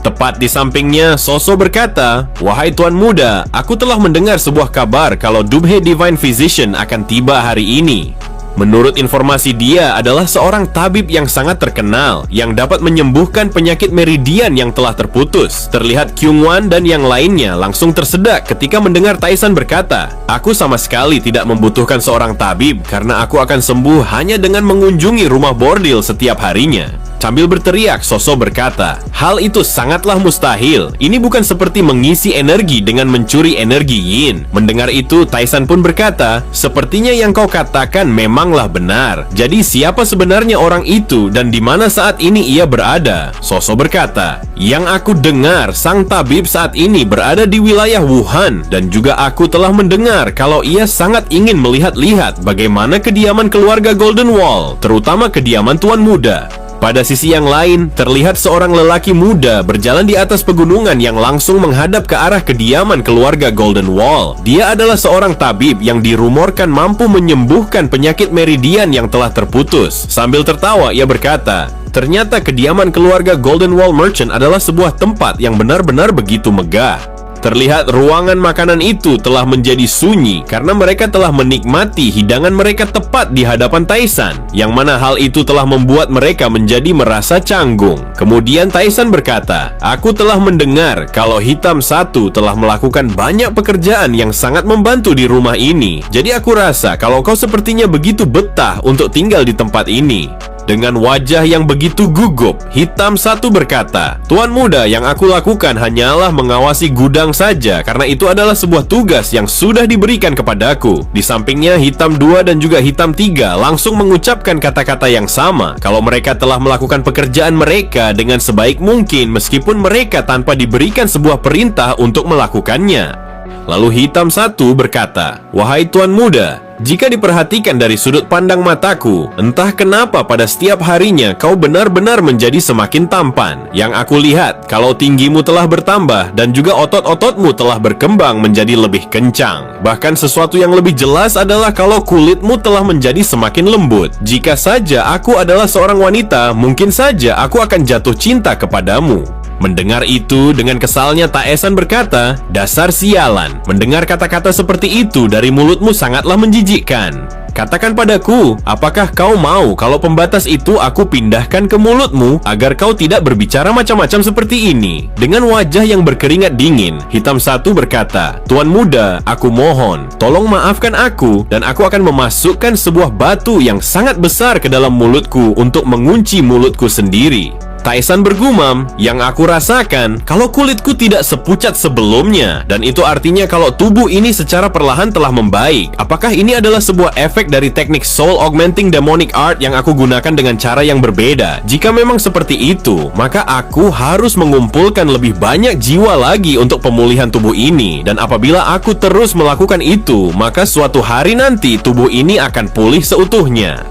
Tepat di sampingnya, Soso berkata, wahai tuan muda, aku telah mendengar sebuah kabar kalau Dubhe Divine Physician akan tiba hari ini. Menurut informasi, dia adalah seorang tabib yang sangat terkenal yang dapat menyembuhkan penyakit meridian yang telah terputus. Terlihat Kyungwon dan yang lainnya langsung tersedak ketika mendengar Taesan berkata, aku sama sekali tidak membutuhkan seorang tabib karena aku akan sembuh hanya dengan mengunjungi rumah bordil setiap harinya. Sambil berteriak, Soso berkata, hal itu sangatlah mustahil. Ini bukan seperti mengisi energi dengan mencuri energi yin. Mendengar itu, Taesan pun berkata, sepertinya yang kau katakan memanglah benar. Jadi siapa sebenarnya orang itu dan di mana saat ini ia berada? Soso berkata, yang aku dengar, sang tabib saat ini berada di wilayah Wuhan, dan juga aku telah mendengar kalau ia sangat ingin melihat-lihat bagaimana kediaman keluarga Golden Wall, terutama kediaman tuan muda. Pada sisi yang lain, terlihat seorang lelaki muda berjalan di atas pegunungan yang langsung menghadap ke arah kediaman keluarga Golden Wall. Dia adalah seorang tabib yang dirumorkan mampu menyembuhkan penyakit meridian yang telah terputus. Sambil tertawa, ia berkata, ternyata kediaman keluarga Golden Wall Merchant adalah sebuah tempat yang benar-benar begitu megah. Terlihat ruangan makanan itu telah menjadi sunyi karena mereka telah menikmati hidangan mereka tepat di hadapan Taesan, yang mana hal itu telah membuat mereka menjadi merasa canggung. Kemudian Taesan berkata, aku telah mendengar kalau Hitam Satu telah melakukan banyak pekerjaan yang sangat membantu di rumah ini. Jadi aku rasa kalau kau sepertinya begitu betah untuk tinggal di tempat ini. Dengan wajah yang begitu gugup, Hitam Satu berkata, tuan muda, yang aku lakukan hanyalah mengawasi gudang saja karena itu adalah sebuah tugas yang sudah diberikan kepadaku. Di sampingnya, Hitam Dua dan juga Hitam Tiga langsung mengucapkan kata-kata yang sama kalau mereka telah melakukan pekerjaan mereka dengan sebaik mungkin meskipun mereka tanpa diberikan sebuah perintah untuk melakukannya. Lalu Hitam Satu berkata, wahai tuan muda, jika diperhatikan dari sudut pandang mataku, entah kenapa pada setiap harinya kau benar-benar menjadi semakin tampan. Yang aku lihat, kalau tinggimu telah bertambah dan juga otot-ototmu telah berkembang menjadi lebih kencang. Bahkan sesuatu yang lebih jelas adalah kalau kulitmu telah menjadi semakin lembut. Jika saja aku adalah seorang wanita, mungkin saja aku akan jatuh cinta kepadamu. Mendengar itu, dengan kesalnya Taesan berkata, dasar sialan, mendengar kata-kata seperti itu dari mulutmu sangatlah menjijikkan. Katakan padaku, apakah kau mau kalau pembatas itu aku pindahkan ke mulutmu agar kau tidak berbicara macam-macam seperti ini? Dengan wajah yang berkeringat dingin, Hitam Satu berkata, tuan muda, aku mohon, tolong maafkan aku dan aku akan memasukkan sebuah batu yang sangat besar ke dalam mulutku untuk mengunci mulutku sendiri. Taesan bergumam, yang aku rasakan kalau kulitku tidak sepucat sebelumnya, dan itu artinya kalau tubuh ini secara perlahan telah membaik. Apakah ini adalah sebuah efek dari teknik Soul Augmenting Demonic Art yang aku gunakan dengan cara yang berbeda? Jika memang seperti itu, maka aku harus mengumpulkan lebih banyak jiwa lagi untuk pemulihan tubuh ini. Dan apabila aku terus melakukan itu, maka suatu hari nanti tubuh ini akan pulih seutuhnya.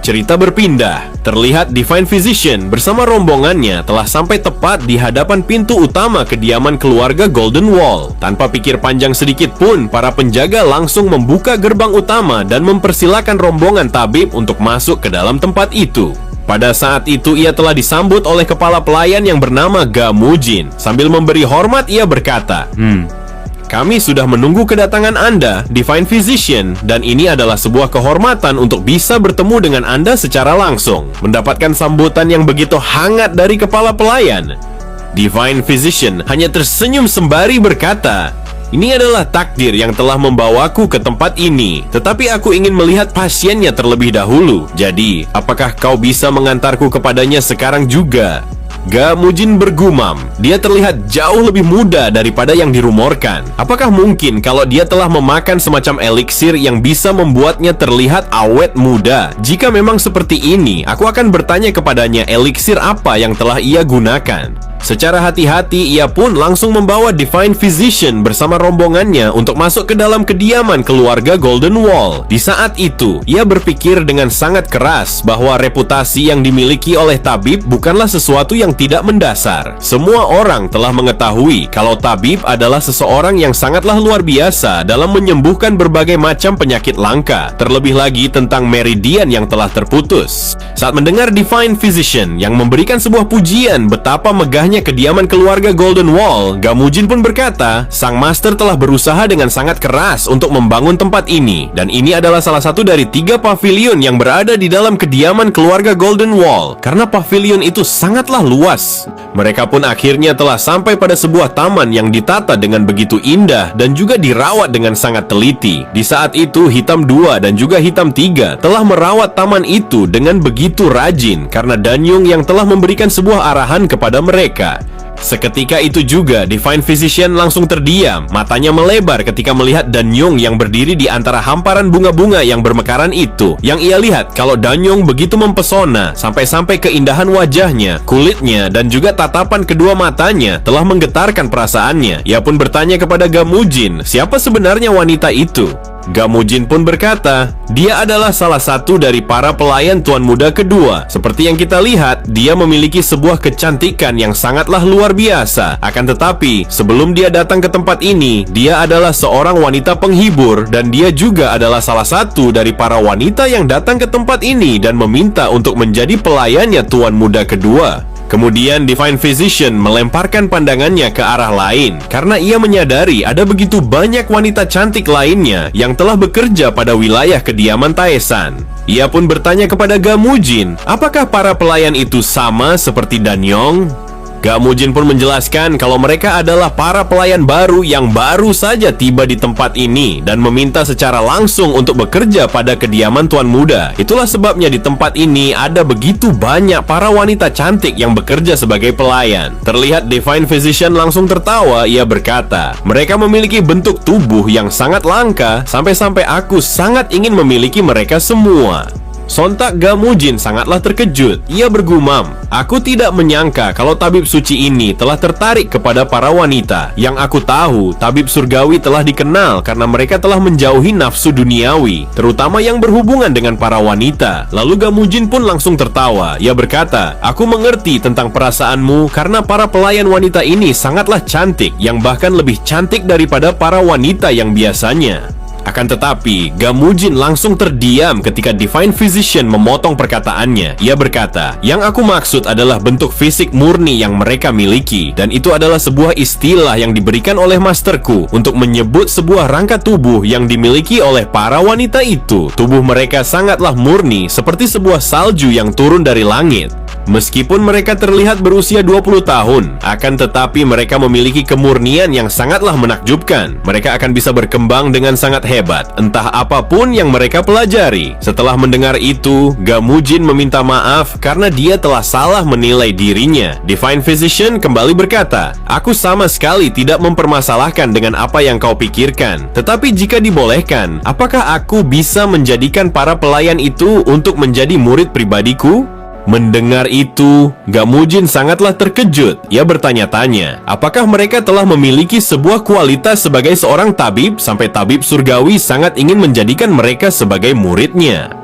Cerita berpindah. Terlihat Divine Physician bersama rombongannya telah sampai tepat di hadapan pintu utama kediaman keluarga Golden Wall. Tanpa pikir panjang sedikit pun, para penjaga langsung membuka gerbang utama dan mempersilakan rombongan tabib untuk masuk ke dalam tempat itu. Pada saat itu ia telah disambut oleh kepala pelayan yang bernama Ga Mujin. Sambil memberi hormat ia berkata, kami sudah menunggu kedatangan Anda, Divine Physician, dan ini adalah sebuah kehormatan untuk bisa bertemu dengan Anda secara langsung. Mendapatkan sambutan yang begitu hangat dari kepala pelayan, Divine Physician hanya tersenyum sembari berkata, ini adalah takdir yang telah membawaku ke tempat ini, tetapi aku ingin melihat pasiennya terlebih dahulu. Jadi, apakah kau bisa mengantarku kepadanya sekarang juga? Ga Mujin bergumam, dia terlihat jauh lebih muda daripada yang dirumorkan. Apakah mungkin kalau dia telah memakan semacam eliksir yang bisa membuatnya terlihat awet muda? Jika memang seperti ini, aku akan bertanya kepadanya eliksir apa yang telah ia gunakan. Secara hati-hati, ia pun langsung membawa Divine Physician bersama rombongannya untuk masuk ke dalam kediaman keluarga Golden Wall. Di saat itu, ia berpikir dengan sangat keras bahwa reputasi yang dimiliki oleh tabib bukanlah sesuatu yang tidak mendasar. Semua orang telah mengetahui kalau tabib adalah seseorang yang sangatlah luar biasa dalam menyembuhkan berbagai macam penyakit langka, terlebih lagi tentang meridian yang telah terputus. Saat mendengar Divine Physician yang memberikan sebuah pujian betapa megahnya kediaman keluarga Golden Wall, Ga Mujin pun berkata, sang master telah berusaha dengan sangat keras untuk membangun tempat ini, dan ini adalah salah satu dari 3 pavilion yang berada di dalam kediaman keluarga Golden Wall. Karena pavilion itu sangatlah luas, mereka pun akhirnya telah sampai pada sebuah taman yang ditata dengan begitu indah dan juga dirawat dengan sangat teliti. Di saat itu, Hitam 2 dan juga Hitam 3 telah merawat taman itu dengan begitu rajin karena Danyung yang telah memberikan sebuah arahan kepada mereka. Seketika itu juga, Divine Physician langsung terdiam. Matanya melebar ketika melihat Danyung yang berdiri di antara hamparan bunga-bunga yang bermekaran itu. Yang ia lihat kalau Danyung begitu mempesona, sampai-sampai keindahan wajahnya, kulitnya, dan juga tatapan kedua matanya telah menggetarkan perasaannya. Ia pun bertanya kepada Ga Mujin, siapa sebenarnya wanita itu? Ga Mujin pun berkata, dia adalah salah satu dari para pelayan Tuan Muda kedua. Seperti yang kita lihat, dia memiliki sebuah kecantikan yang sangatlah luar biasa. Akan tetapi, sebelum dia datang ke tempat ini, dia adalah seorang wanita penghibur, dan dia juga adalah salah satu dari para wanita yang datang ke tempat ini dan meminta untuk menjadi pelayannya Tuan Muda kedua. Kemudian Divine Physician melemparkan pandangannya ke arah lain karena ia menyadari ada begitu banyak wanita cantik lainnya yang telah bekerja pada wilayah kediaman Taesan. Ia pun bertanya kepada Ga Mujin, apakah para pelayan itu sama seperti Danyong? Ga Mujin pun menjelaskan kalau mereka adalah para pelayan baru yang baru saja tiba di tempat ini dan meminta secara langsung untuk bekerja pada kediaman Tuan Muda. Itulah sebabnya di tempat ini ada begitu banyak para wanita cantik yang bekerja sebagai pelayan. Terlihat Divine Physician langsung tertawa. Ia berkata, mereka memiliki bentuk tubuh yang sangat langka, sampai-sampai aku sangat ingin memiliki mereka semua. Sontak Ga Mujin sangatlah terkejut. Ia bergumam, aku tidak menyangka kalau tabib suci ini telah tertarik kepada para wanita. Yang aku tahu, tabib surgawi telah dikenal karena mereka telah menjauhi nafsu duniawi, terutama yang berhubungan dengan para wanita. Lalu Ga Mujin pun langsung tertawa. Ia berkata, aku mengerti tentang perasaanmu karena para pelayan wanita ini sangatlah cantik, yang bahkan lebih cantik daripada para wanita yang biasanya. Akan tetapi, Ga Mujin langsung terdiam ketika Divine Physician memotong perkataannya. Ia berkata, yang aku maksud adalah bentuk fisik murni yang mereka miliki, dan itu adalah sebuah istilah yang diberikan oleh masterku untuk menyebut sebuah rangka tubuh yang dimiliki oleh para wanita itu. Tubuh mereka sangatlah murni, seperti sebuah salju yang turun dari langit. Meskipun mereka terlihat berusia 20 tahun, akan tetapi mereka memiliki kemurnian yang sangatlah menakjubkan. Mereka akan bisa berkembang dengan sangat hebat, entah apapun yang mereka pelajari. Setelah mendengar itu, Gamujin meminta maaf karena dia telah salah menilai dirinya. Divine Physician kembali berkata, "Aku sama sekali tidak mempermasalahkan dengan apa yang kau pikirkan. Tetapi jika dibolehkan, apakah aku bisa menjadikan para pelayan itu untuk menjadi murid pribadiku?" Mendengar itu, Gamujin sangatlah terkejut. Ia bertanya-tanya, apakah mereka telah memiliki sebuah kualitas sebagai seorang tabib sampai tabib surgawi sangat ingin menjadikan mereka sebagai muridnya.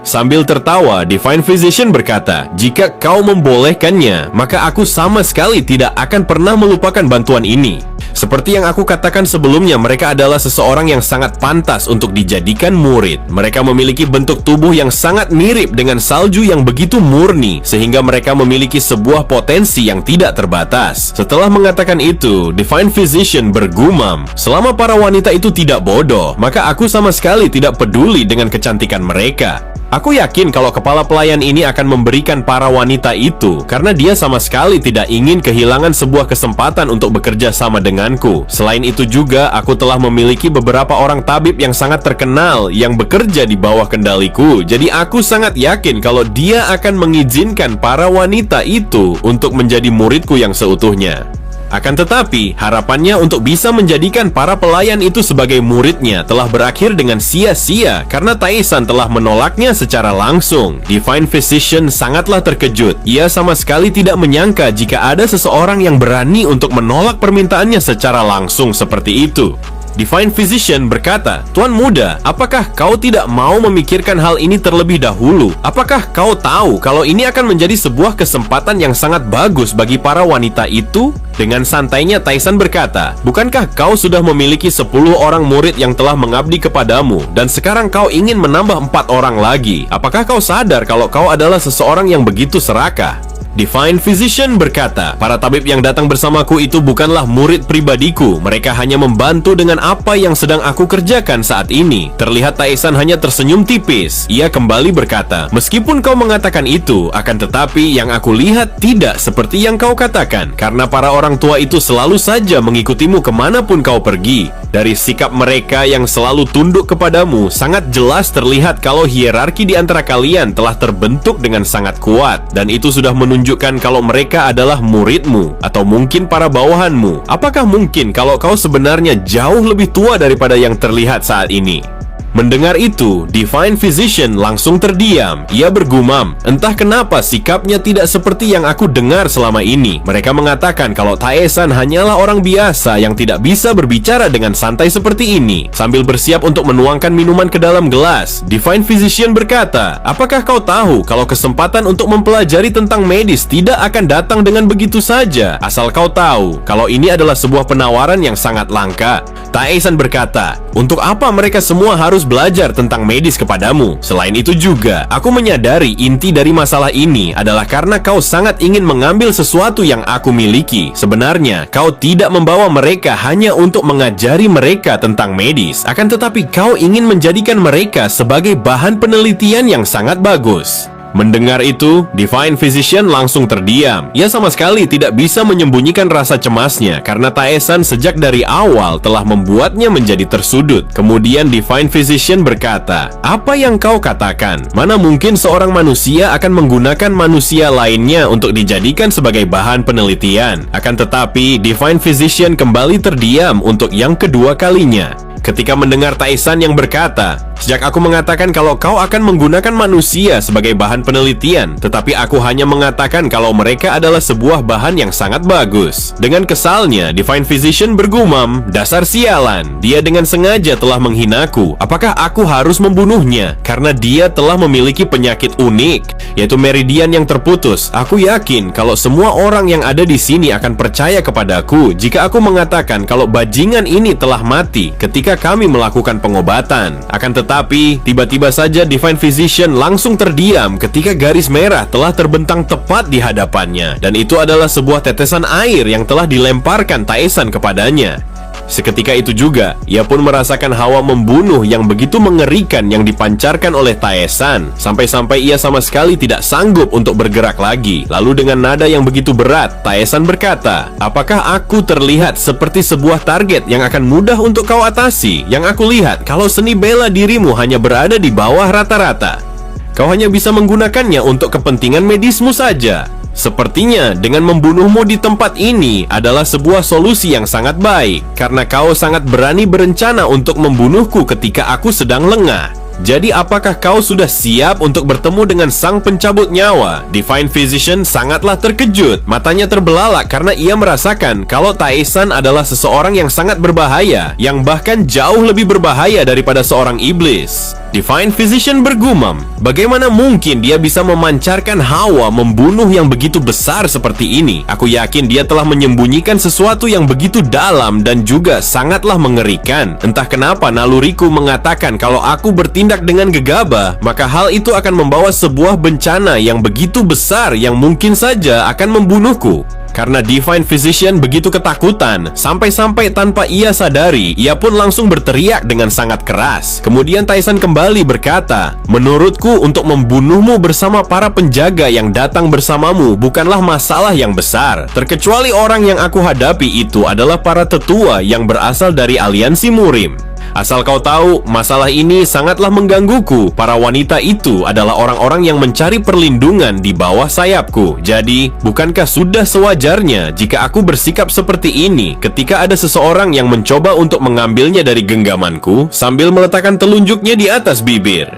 Sambil tertawa, Divine Physician berkata, "Jika kau membolehkannya, maka aku sama sekali tidak akan pernah melupakan bantuan ini. Seperti yang aku katakan sebelumnya, mereka adalah seseorang yang sangat pantas untuk dijadikan murid. Mereka memiliki bentuk tubuh yang sangat mirip dengan salju yang begitu murni, sehingga mereka memiliki sebuah potensi yang tidak terbatas." Setelah mengatakan itu, Divine Physician bergumam, "Selama para wanita itu tidak bodoh, maka aku sama sekali tidak peduli dengan kecantikan mereka. Aku yakin kalau kepala pelayan ini akan memberikan para wanita itu karena dia sama sekali tidak ingin kehilangan sebuah kesempatan untuk bekerja sama denganku. Selain itu juga, aku telah memiliki beberapa orang tabib yang sangat terkenal yang bekerja di bawah kendaliku. Jadi aku sangat yakin kalau dia akan mengizinkan para wanita itu untuk menjadi muridku yang seutuhnya. Akan tetapi, harapannya untuk bisa menjadikan para pelayan itu sebagai muridnya telah berakhir dengan sia-sia karena Tae-san telah menolaknya secara langsung." Divine Physician sangatlah terkejut. Ia sama sekali tidak menyangka jika ada seseorang yang berani untuk menolak permintaannya secara langsung seperti itu. Divine Physician berkata, "Tuan muda, apakah kau tidak mau memikirkan hal ini terlebih dahulu? Apakah kau tahu kalau ini akan menjadi sebuah kesempatan yang sangat bagus bagi para wanita itu?" Dengan santainya Tae-san berkata, "Bukankah kau sudah memiliki 10 orang murid yang telah mengabdi kepadamu dan sekarang kau ingin menambah 4 orang lagi? Apakah kau sadar kalau kau adalah seseorang yang begitu serakah?" Divine Physician berkata, "Para tabib yang datang bersamaku itu bukanlah murid pribadiku. Mereka hanya membantu dengan apa yang sedang aku kerjakan saat ini." Terlihat Tae-san hanya tersenyum tipis. Ia kembali berkata, "Meskipun kau mengatakan itu, akan tetapi yang aku lihat tidak seperti yang kau katakan. Karena para orang tua itu selalu saja mengikutimu kemanapun kau pergi. Dari sikap mereka yang selalu tunduk kepadamu, sangat jelas terlihat kalau hierarki di antara kalian telah terbentuk dengan sangat kuat. Dan itu sudah menunjukkan kalau mereka adalah muridmu atau mungkin para bawahanmu. Apakah mungkin kalau kau sebenarnya jauh lebih tua daripada yang terlihat saat ini?" Mendengar itu, Divine Physician langsung terdiam. Ia bergumam, entah kenapa sikapnya tidak seperti yang aku dengar selama ini. Mereka mengatakan kalau Tae-san hanyalah orang biasa yang tidak bisa berbicara dengan santai seperti ini. Sambil bersiap untuk menuangkan minuman ke dalam gelas, Divine Physician berkata, "Apakah kau tahu kalau kesempatan untuk mempelajari tentang medis tidak akan datang dengan begitu saja? Asal kau tahu, kalau ini adalah sebuah penawaran yang sangat langka." Tae-san berkata, "Untuk apa mereka semua harus belajar tentang medis kepadamu? Selain itu juga, aku menyadari inti dari masalah ini adalah karena kau sangat ingin mengambil sesuatu yang aku miliki. Sebenarnya, kau tidak membawa mereka hanya untuk mengajari mereka tentang medis, akan tetapi kau ingin menjadikan mereka sebagai bahan penelitian yang sangat bagus." Mendengar itu, Divine Physician langsung terdiam. Ia sama sekali tidak bisa menyembunyikan rasa cemasnya karena Tae-san sejak dari awal telah membuatnya menjadi tersudut. Kemudian Divine Physician berkata, "Apa yang kau katakan? Mana mungkin seorang manusia akan menggunakan manusia lainnya untuk dijadikan sebagai bahan penelitian?" Akan tetapi, Divine Physician kembali terdiam untuk yang kedua kalinya. Ketika mendengar Tae-san yang berkata, "Sejak aku mengatakan kalau kau akan menggunakan manusia sebagai bahan penelitian, tetapi aku hanya mengatakan kalau mereka adalah sebuah bahan yang sangat bagus." Dengan kesalnya, Divine Physician bergumam, "Dasar sialan, dia dengan sengaja telah menghinaku. Apakah aku harus membunuhnya? Karena dia telah memiliki penyakit unik, yaitu meridian yang terputus. Aku yakin kalau semua orang yang ada di sini akan percaya kepadaku jika aku mengatakan kalau bajingan ini telah mati ketika kami melakukan pengobatan." Akan tetapi, tiba-tiba saja Divine Physician langsung terdiam ketika garis merah telah terbentang tepat di hadapannya. Dan itu adalah sebuah tetesan air yang telah dilemparkan Tae-san kepadanya. Seketika itu juga, ia pun merasakan hawa membunuh yang begitu mengerikan yang dipancarkan oleh Tae-san, sampai-sampai ia sama sekali tidak sanggup untuk bergerak lagi. Lalu dengan nada yang begitu berat, Tae-san berkata, "Apakah aku terlihat seperti sebuah target yang akan mudah untuk kau atasi? Yang aku lihat, kalau seni bela dirimu hanya berada di bawah rata-rata. Kau hanya bisa menggunakannya untuk kepentingan medismu saja. Sepertinya dengan membunuhmu di tempat ini adalah sebuah solusi yang sangat baik, karena kau sangat berani berencana untuk membunuhku ketika aku sedang lengah. Jadi apakah kau sudah siap untuk bertemu dengan sang pencabut nyawa?" Divine Physician sangatlah terkejut. Matanya terbelalak karena ia merasakan kalau Tae-san adalah seseorang yang sangat berbahaya, yang bahkan jauh lebih berbahaya daripada seorang iblis. Divine Physician bergumam, bagaimana mungkin dia bisa memancarkan hawa membunuh yang begitu besar seperti ini? Aku yakin dia telah menyembunyikan sesuatu yang begitu dalam dan juga sangatlah mengerikan. Entah kenapa naluriku mengatakan kalau aku bertindak dengan gegabah, maka hal itu akan membawa sebuah bencana yang begitu besar yang mungkin saja akan membunuhku. Karena Divine Physician begitu ketakutan, sampai-sampai tanpa ia sadari, ia pun langsung berteriak dengan sangat keras. Kemudian Tae-san kembali berkata, "Menurutku untuk membunuhmu bersama para penjaga yang datang bersamamu bukanlah masalah yang besar. Terkecuali orang yang aku hadapi itu adalah para tetua yang berasal dari aliansi Murim. Asal kau tahu, masalah ini sangatlah menggangguku. Para wanita itu adalah orang-orang yang mencari perlindungan di bawah sayapku. Jadi, bukankah sudah sewajarnya jika aku bersikap seperti ini ketika ada seseorang yang mencoba untuk mengambilnya dari genggamanku sambil meletakkan telunjuknya di atas bibir?"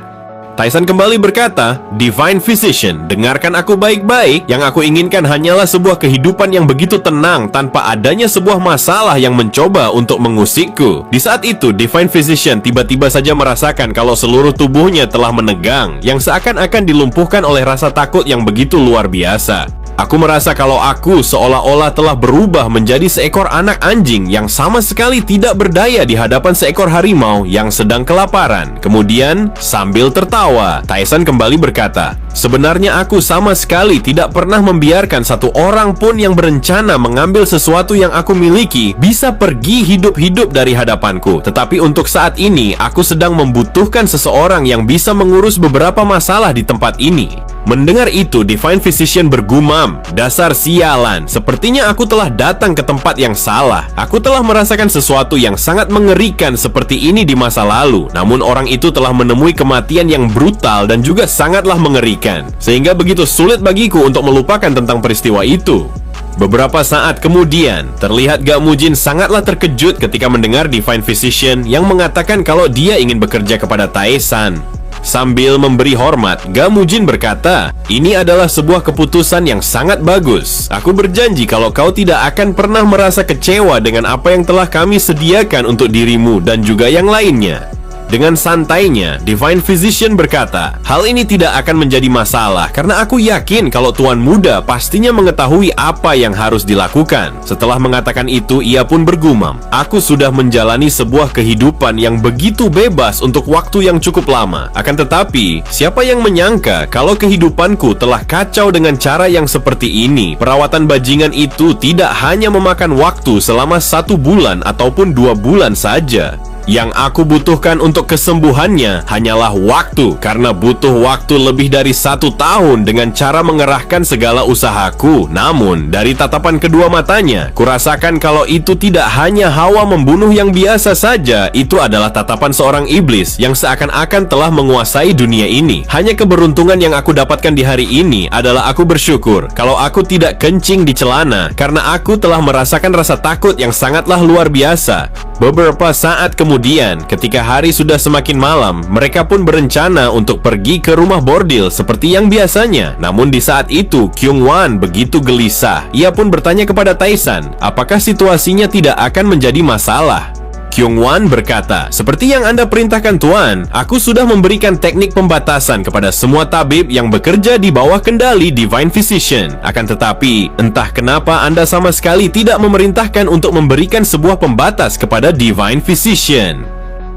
Tae-san kembali berkata, "Divine Physician, dengarkan aku baik-baik. Yang aku inginkan hanyalah sebuah kehidupan yang begitu tenang tanpa adanya sebuah masalah yang mencoba untuk mengusikku." Di saat itu, Divine Physician tiba-tiba saja merasakan kalau seluruh tubuhnya telah menegang, yang seakan-akan dilumpuhkan oleh rasa takut yang begitu luar biasa. Aku merasa kalau aku seolah-olah telah berubah menjadi seekor anak anjing yang sama sekali tidak berdaya di hadapan seekor harimau yang sedang kelaparan. Kemudian, sambil tertawa, Tae-san kembali berkata, "Sebenarnya aku sama sekali tidak pernah membiarkan satu orang pun yang berencana mengambil sesuatu yang aku miliki bisa pergi hidup-hidup dari hadapanku. Tetapi untuk saat ini, aku sedang membutuhkan seseorang yang bisa mengurus beberapa masalah di tempat ini." Mendengar itu, Divine Physician bergumam, "Dasar sialan, sepertinya aku telah datang ke tempat yang salah. Aku telah merasakan sesuatu yang sangat mengerikan seperti ini di masa lalu. Namun orang itu telah menemui kematian yang brutal dan juga sangatlah mengerikan, sehingga begitu sulit bagiku untuk melupakan tentang peristiwa itu." Beberapa saat kemudian, terlihat Ga Mujin sangatlah terkejut ketika mendengar Divine Physician yang mengatakan kalau dia ingin bekerja kepada Tae-san. Sambil memberi hormat, Ga Mujin berkata, "Ini adalah sebuah keputusan yang sangat bagus. Aku berjanji kalau kau tidak akan pernah merasa kecewa dengan apa yang telah kami sediakan untuk dirimu dan juga yang lainnya." Dengan santainya, Divine Physician berkata, "Hal ini tidak akan menjadi masalah karena aku yakin kalau Tuan Muda pastinya mengetahui apa yang harus dilakukan." Setelah mengatakan itu, ia pun bergumam, "Aku sudah menjalani sebuah kehidupan yang begitu bebas untuk waktu yang cukup lama. Akan tetapi, siapa yang menyangka kalau kehidupanku telah kacau dengan cara yang seperti ini? Perawatan bajingan itu tidak hanya memakan waktu selama 1 bulan ataupun 2 bulan saja. Yang aku butuhkan untuk kesembuhannya hanyalah waktu, karena butuh waktu lebih dari 1 tahun dengan cara mengerahkan segala usahaku." Namun, dari tatapan kedua matanya, kurasakan kalau itu tidak hanya hawa membunuh yang biasa saja. Itu adalah tatapan seorang iblis yang seakan-akan telah menguasai dunia ini. Hanya keberuntungan yang aku dapatkan di hari ini adalah aku bersyukur kalau aku tidak kencing di celana, karena aku telah merasakan rasa takut yang sangatlah luar biasa. Beberapa saat kemudian, ketika hari sudah semakin malam, mereka pun berencana untuk pergi ke rumah bordil seperti yang biasanya. Namun di saat itu, Kyung-wan begitu gelisah. Ia pun bertanya kepada Tae-san, apakah situasinya tidak akan menjadi masalah. Kyung-wan berkata, "Seperti yang Anda perintahkan Tuan, aku sudah memberikan teknik pembatasan kepada semua tabib yang bekerja di bawah kendali Divine Physician. Akan tetapi, entah kenapa Anda sama sekali tidak memerintahkan untuk memberikan sebuah pembatas kepada Divine Physician."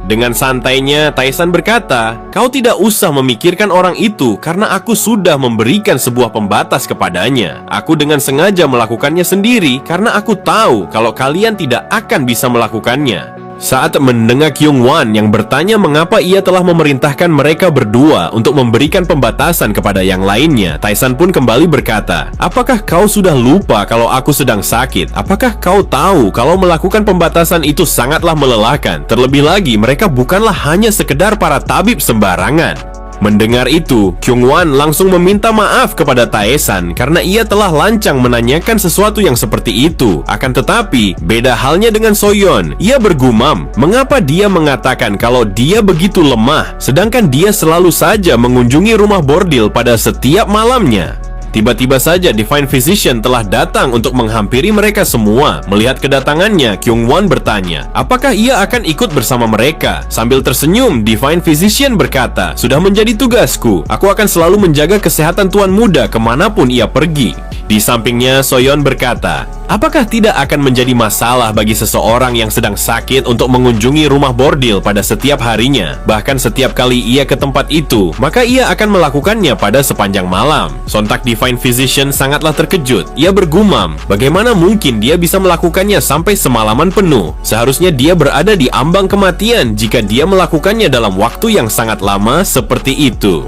Dengan santainya, Taesan berkata, "Kau tidak usah memikirkan orang itu karena aku sudah memberikan sebuah pembatas kepadanya. Aku dengan sengaja melakukannya sendiri karena aku tahu kalau kalian tidak akan bisa melakukannya." Saat mendengar Kyung-won yang bertanya mengapa ia telah memerintahkan mereka berdua untuk memberikan pembatasan kepada yang lainnya, Taesan pun kembali berkata, "Apakah kau sudah lupa kalau aku sedang sakit? Apakah kau tahu kalau melakukan pembatasan itu sangatlah melelahkan? Terlebih lagi, mereka bukanlah hanya sekedar para tabib sembarangan." Mendengar itu, Kyung-won langsung meminta maaf kepada Taesan karena ia telah lancang menanyakan sesuatu yang seperti itu. Akan tetapi, beda halnya dengan Soyeon. Ia bergumam, mengapa dia mengatakan kalau dia begitu lemah, sedangkan dia selalu saja mengunjungi rumah bordil pada setiap malamnya. Tiba-tiba saja Divine Physician telah datang untuk menghampiri mereka semua. Melihat kedatangannya, Kyung-won bertanya, apakah ia akan ikut bersama mereka? Sambil tersenyum, Divine Physician berkata, "Sudah menjadi tugasku. Aku akan selalu menjaga kesehatan tuan muda kemanapun ia pergi." Di sampingnya, Soyeon berkata, "Apakah tidak akan menjadi masalah bagi seseorang yang sedang sakit untuk mengunjungi rumah bordil pada setiap harinya? Bahkan setiap kali ia ke tempat itu, maka ia akan melakukannya pada sepanjang malam." Sontak Divine Physician sangatlah terkejut. Ia bergumam, bagaimana mungkin dia bisa melakukannya sampai semalaman penuh? Seharusnya dia berada di ambang kematian jika dia melakukannya dalam waktu yang sangat lama seperti itu.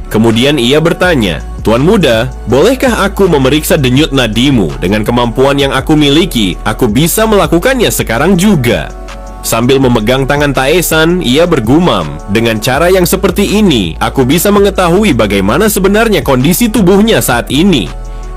Kemudian ia bertanya, "Tuan muda, bolehkah aku memeriksa denyut nadimu? Dengan kemampuan yang aku miliki, aku bisa melakukannya sekarang juga." Sambil memegang tangan Taesan, ia bergumam, "Dengan cara yang seperti ini, aku bisa mengetahui bagaimana sebenarnya kondisi tubuhnya saat ini."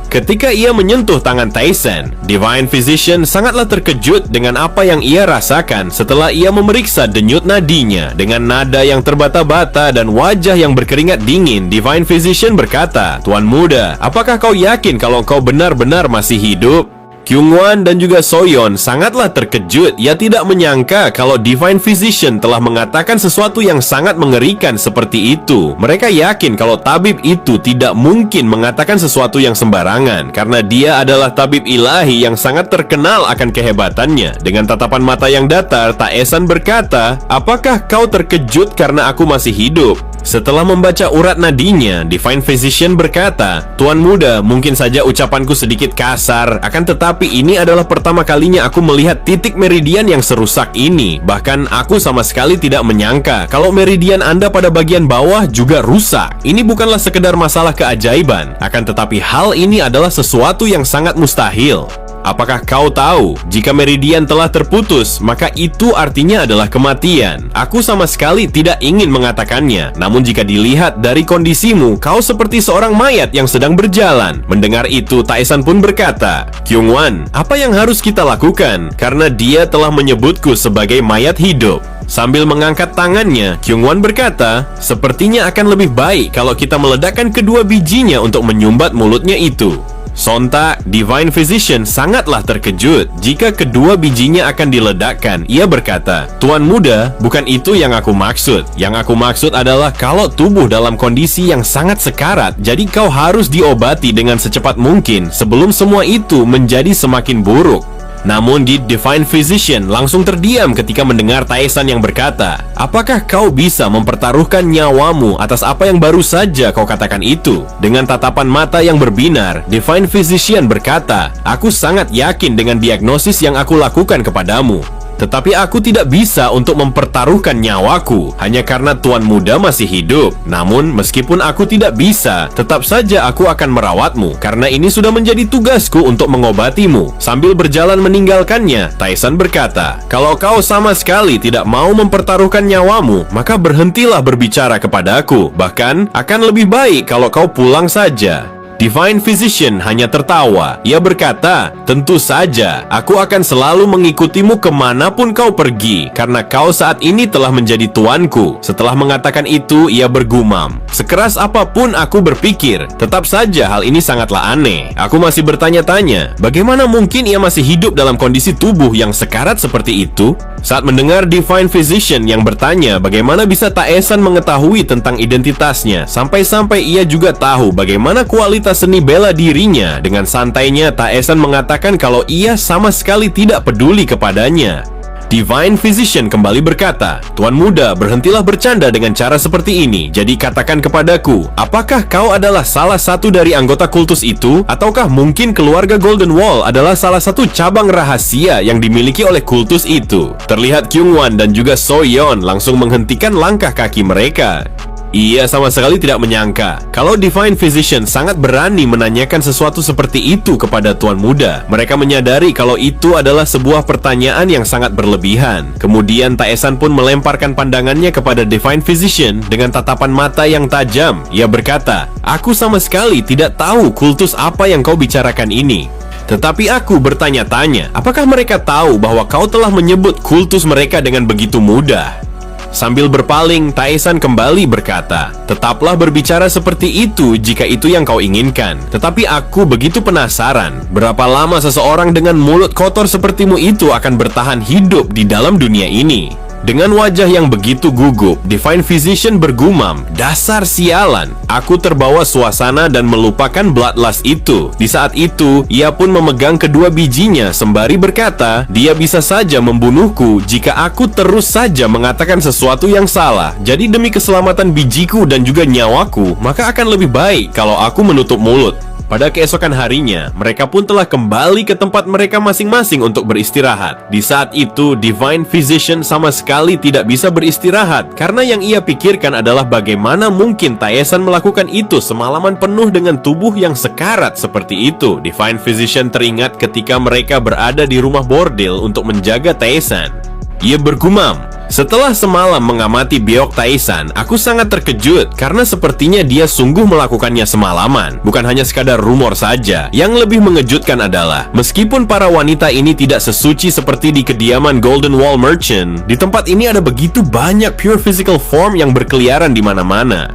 Ketika ia menyentuh tangan Taesan, Divine Physician sangatlah terkejut dengan apa yang ia rasakan setelah ia memeriksa denyut nadinya. Dengan nada yang terbata-bata dan wajah yang berkeringat dingin, Divine Physician berkata, "Tuan muda, apakah kau yakin kalau kau benar-benar masih hidup?" Kyung-won dan juga Soyeon sangatlah terkejut. Ia tidak menyangka kalau Divine Physician telah mengatakan sesuatu yang sangat mengerikan seperti itu. Mereka yakin kalau tabib itu tidak mungkin mengatakan sesuatu yang sembarangan karena dia adalah tabib ilahi yang sangat terkenal akan kehebatannya. Dengan tatapan mata yang datar, Taesan berkata, "Apakah kau terkejut karena aku masih hidup?" Setelah membaca urat nadinya, Divine Physician berkata, "Tuan muda, mungkin saja ucapanku sedikit kasar, akan tetapi ini adalah pertama kalinya aku melihat titik meridian yang serusak ini. Bahkan aku sama sekali tidak menyangka kalau meridian Anda pada bagian bawah juga rusak. Ini bukanlah sekedar masalah keajaiban, akan tetapi hal ini adalah sesuatu yang sangat mustahil. Apakah kau tahu, jika meridian telah terputus, maka itu artinya adalah kematian. Aku sama sekali tidak ingin mengatakannya, namun jika dilihat dari kondisimu, kau seperti seorang mayat yang sedang berjalan." Mendengar itu, Taesan pun berkata, "Kyung-won, apa yang harus kita lakukan? Karena dia telah menyebutku sebagai mayat hidup." Sambil mengangkat tangannya, Kyung-won berkata, "Sepertinya akan lebih baik kalau kita meledakkan kedua bijinya untuk menyumbat mulutnya itu." Sontak, Divine Physician sangatlah terkejut jika kedua bijinya akan diledakkan. Ia berkata, "Tuan muda, bukan itu yang aku maksud. Yang aku maksud adalah kalau tubuh dalam kondisi yang sangat sekarat, jadi kau harus diobati dengan secepat mungkin sebelum semua itu menjadi semakin buruk." Namun Divine Physician langsung terdiam ketika mendengar Taesan yang berkata, "Apakah kau bisa mempertaruhkan nyawamu atas apa yang baru saja kau katakan itu?" Dengan tatapan mata yang berbinar, Divine Physician berkata, "Aku sangat yakin dengan diagnosis yang aku lakukan kepadamu. Tetapi aku tidak bisa untuk mempertaruhkan nyawaku hanya karena tuan muda masih hidup. Namun meskipun aku tidak bisa, tetap saja aku akan merawatmu karena ini sudah menjadi tugasku untuk mengobatimu." Sambil berjalan meninggalkannya, Taesan berkata, "Kalau kau sama sekali tidak mau mempertaruhkan nyawamu, maka berhentilah berbicara kepadaku. Bahkan akan lebih baik kalau kau pulang saja." Divine Physician hanya tertawa. Ia berkata, "Tentu saja, aku akan selalu mengikutimu kemanapun kau pergi, karena kau saat ini telah menjadi tuanku." Setelah mengatakan itu, ia bergumam, "Sekeras apapun aku berpikir, tetap saja hal ini sangatlah aneh. Aku masih bertanya-tanya, bagaimana mungkin ia masih hidup dalam kondisi tubuh yang sekarat seperti itu?" Saat mendengar Divine Physician yang bertanya bagaimana bisa Taesan mengetahui tentang identitasnya, sampai-sampai ia juga tahu bagaimana kualitas seni bela dirinya, dengan santainya Taesan mengatakan kalau ia sama sekali tidak peduli kepadanya. Divine Physician kembali berkata, "Tuan Muda, berhentilah bercanda dengan cara seperti ini. Jadi katakan kepadaku, apakah kau adalah salah satu dari anggota kultus itu? Ataukah mungkin keluarga Golden Wall adalah salah satu cabang rahasia yang dimiliki oleh kultus itu?" Terlihat Kyungwon dan juga Soyeon langsung menghentikan langkah kaki mereka. Ia sama sekali tidak menyangka kalau Divine Physician sangat berani menanyakan sesuatu seperti itu kepada Tuan Muda. Mereka menyadari kalau itu adalah sebuah pertanyaan yang sangat berlebihan. Kemudian Taesan pun melemparkan pandangannya kepada Divine Physician dengan tatapan mata yang tajam. Ia berkata, "Aku sama sekali tidak tahu kultus apa yang kau bicarakan ini. Tetapi aku bertanya-tanya, apakah mereka tahu bahwa kau telah menyebut kultus mereka dengan begitu mudah?" Sambil berpaling, Taesan kembali berkata, "Tetaplah berbicara seperti itu jika itu yang kau inginkan. Tetapi aku begitu penasaran, berapa lama seseorang dengan mulut kotor sepertimu itu akan bertahan hidup di dalam dunia ini?" Dengan wajah yang begitu gugup, Divine Physician bergumam, "Dasar sialan, aku terbawa suasana dan melupakan bloodlust itu." Di saat itu, ia pun memegang kedua bijinya sembari berkata, "Dia bisa saja membunuhku jika aku terus saja mengatakan sesuatu yang salah. Jadi demi keselamatan bijiku dan juga nyawaku, maka akan lebih baik kalau aku menutup mulut." Pada keesokan harinya, mereka pun telah kembali ke tempat mereka masing-masing untuk beristirahat. Di saat itu, Divine Physician sama sekali tidak bisa beristirahat karena yang ia pikirkan adalah bagaimana mungkin Taesan melakukan itu semalaman penuh dengan tubuh yang sekarat seperti itu. Divine Physician teringat ketika mereka berada di rumah bordil untuk menjaga Taesan. Ia bergumam, "Setelah semalam mengamati Beok Taesan, aku sangat terkejut karena sepertinya dia sungguh melakukannya semalaman. Bukan hanya sekadar rumor saja. Yang lebih mengejutkan adalah, meskipun para wanita ini tidak sesuci seperti di kediaman Golden Wall Merchant, di tempat ini ada begitu banyak pure physical form yang berkeliaran di mana-mana.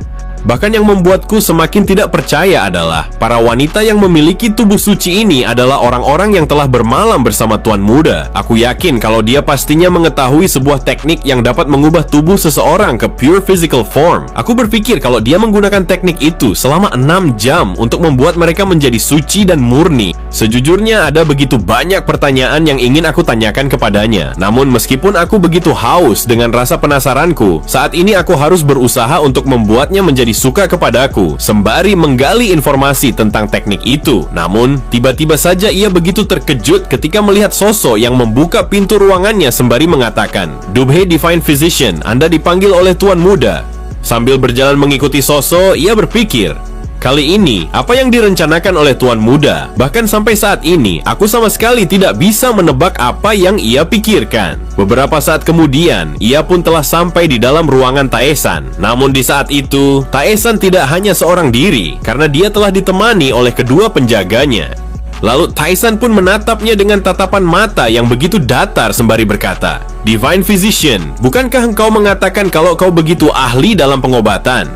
Bahkan yang membuatku semakin tidak percaya adalah para wanita yang memiliki tubuh suci ini adalah orang-orang yang telah bermalam bersama Tuan Muda. Aku yakin kalau dia pastinya mengetahui sebuah teknik yang dapat mengubah tubuh seseorang ke pure physical form. Aku berpikir kalau dia menggunakan teknik itu selama 6 jam untuk membuat mereka menjadi suci dan murni. Sejujurnya ada begitu banyak pertanyaan yang ingin aku tanyakan kepadanya. Namun meskipun aku begitu haus dengan rasa penasaranku, saat ini aku harus berusaha untuk membuatnya menjadi suka kepadaku sembari menggali informasi tentang teknik itu. Namun, tiba-tiba saja ia begitu terkejut ketika melihat sosok yang membuka pintu ruangannya sembari mengatakan, "Dubhe Divine Physician, Anda dipanggil oleh Tuan Muda." Sambil berjalan mengikuti sosok, ia berpikir, kali ini, apa yang direncanakan oleh Tuan Muda? Bahkan sampai saat ini, aku sama sekali tidak bisa menebak apa yang ia pikirkan. Beberapa saat kemudian, ia pun telah sampai di dalam ruangan Taesan. Namun di saat itu, Taesan tidak hanya seorang diri, karena dia telah ditemani oleh kedua penjaganya. Lalu Taesan pun menatapnya dengan tatapan mata yang begitu datar sembari berkata, "Divine Physician, bukankah engkau mengatakan kalau kau begitu ahli dalam pengobatan?"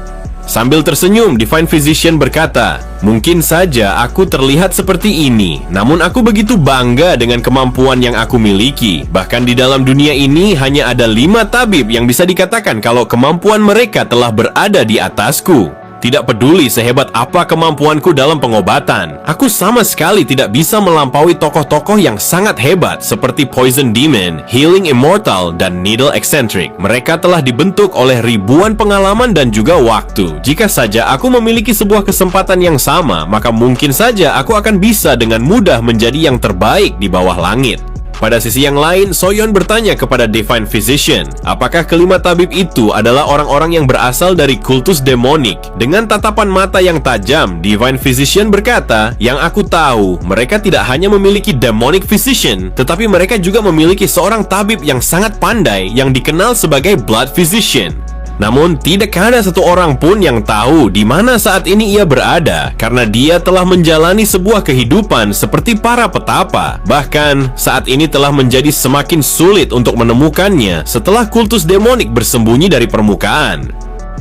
Sambil tersenyum, Divine Physician berkata, "Mungkin saja aku terlihat seperti ini, namun aku begitu bangga dengan kemampuan yang aku miliki. Bahkan di dalam dunia ini hanya ada 5 tabib yang bisa dikatakan kalau kemampuan mereka telah berada di atasku. Tidak peduli sehebat apa kemampuanku dalam pengobatan, aku sama sekali tidak bisa melampaui tokoh-tokoh yang sangat hebat seperti Poison Demon, Healing Immortal, dan Needle Eccentric. Mereka telah dibentuk oleh ribuan pengalaman dan juga waktu. Jika saja aku memiliki sebuah kesempatan yang sama, maka mungkin saja aku akan bisa dengan mudah menjadi yang terbaik di bawah langit." Pada sisi yang lain, Soyeon bertanya kepada Divine Physician, apakah kelima tabib itu adalah orang-orang yang berasal dari kultus demonik? Dengan tatapan mata yang tajam, Divine Physician berkata, "Yang aku tahu, mereka tidak hanya memiliki demonic physician, tetapi mereka juga memiliki seorang tabib yang sangat pandai yang dikenal sebagai Blood Physician." Namun, tidak ada satu orang pun yang tahu di mana saat ini ia berada, karena dia telah menjalani sebuah kehidupan seperti para petapa. Bahkan, saat ini telah menjadi semakin sulit untuk menemukannya setelah kultus demonik bersembunyi dari permukaan.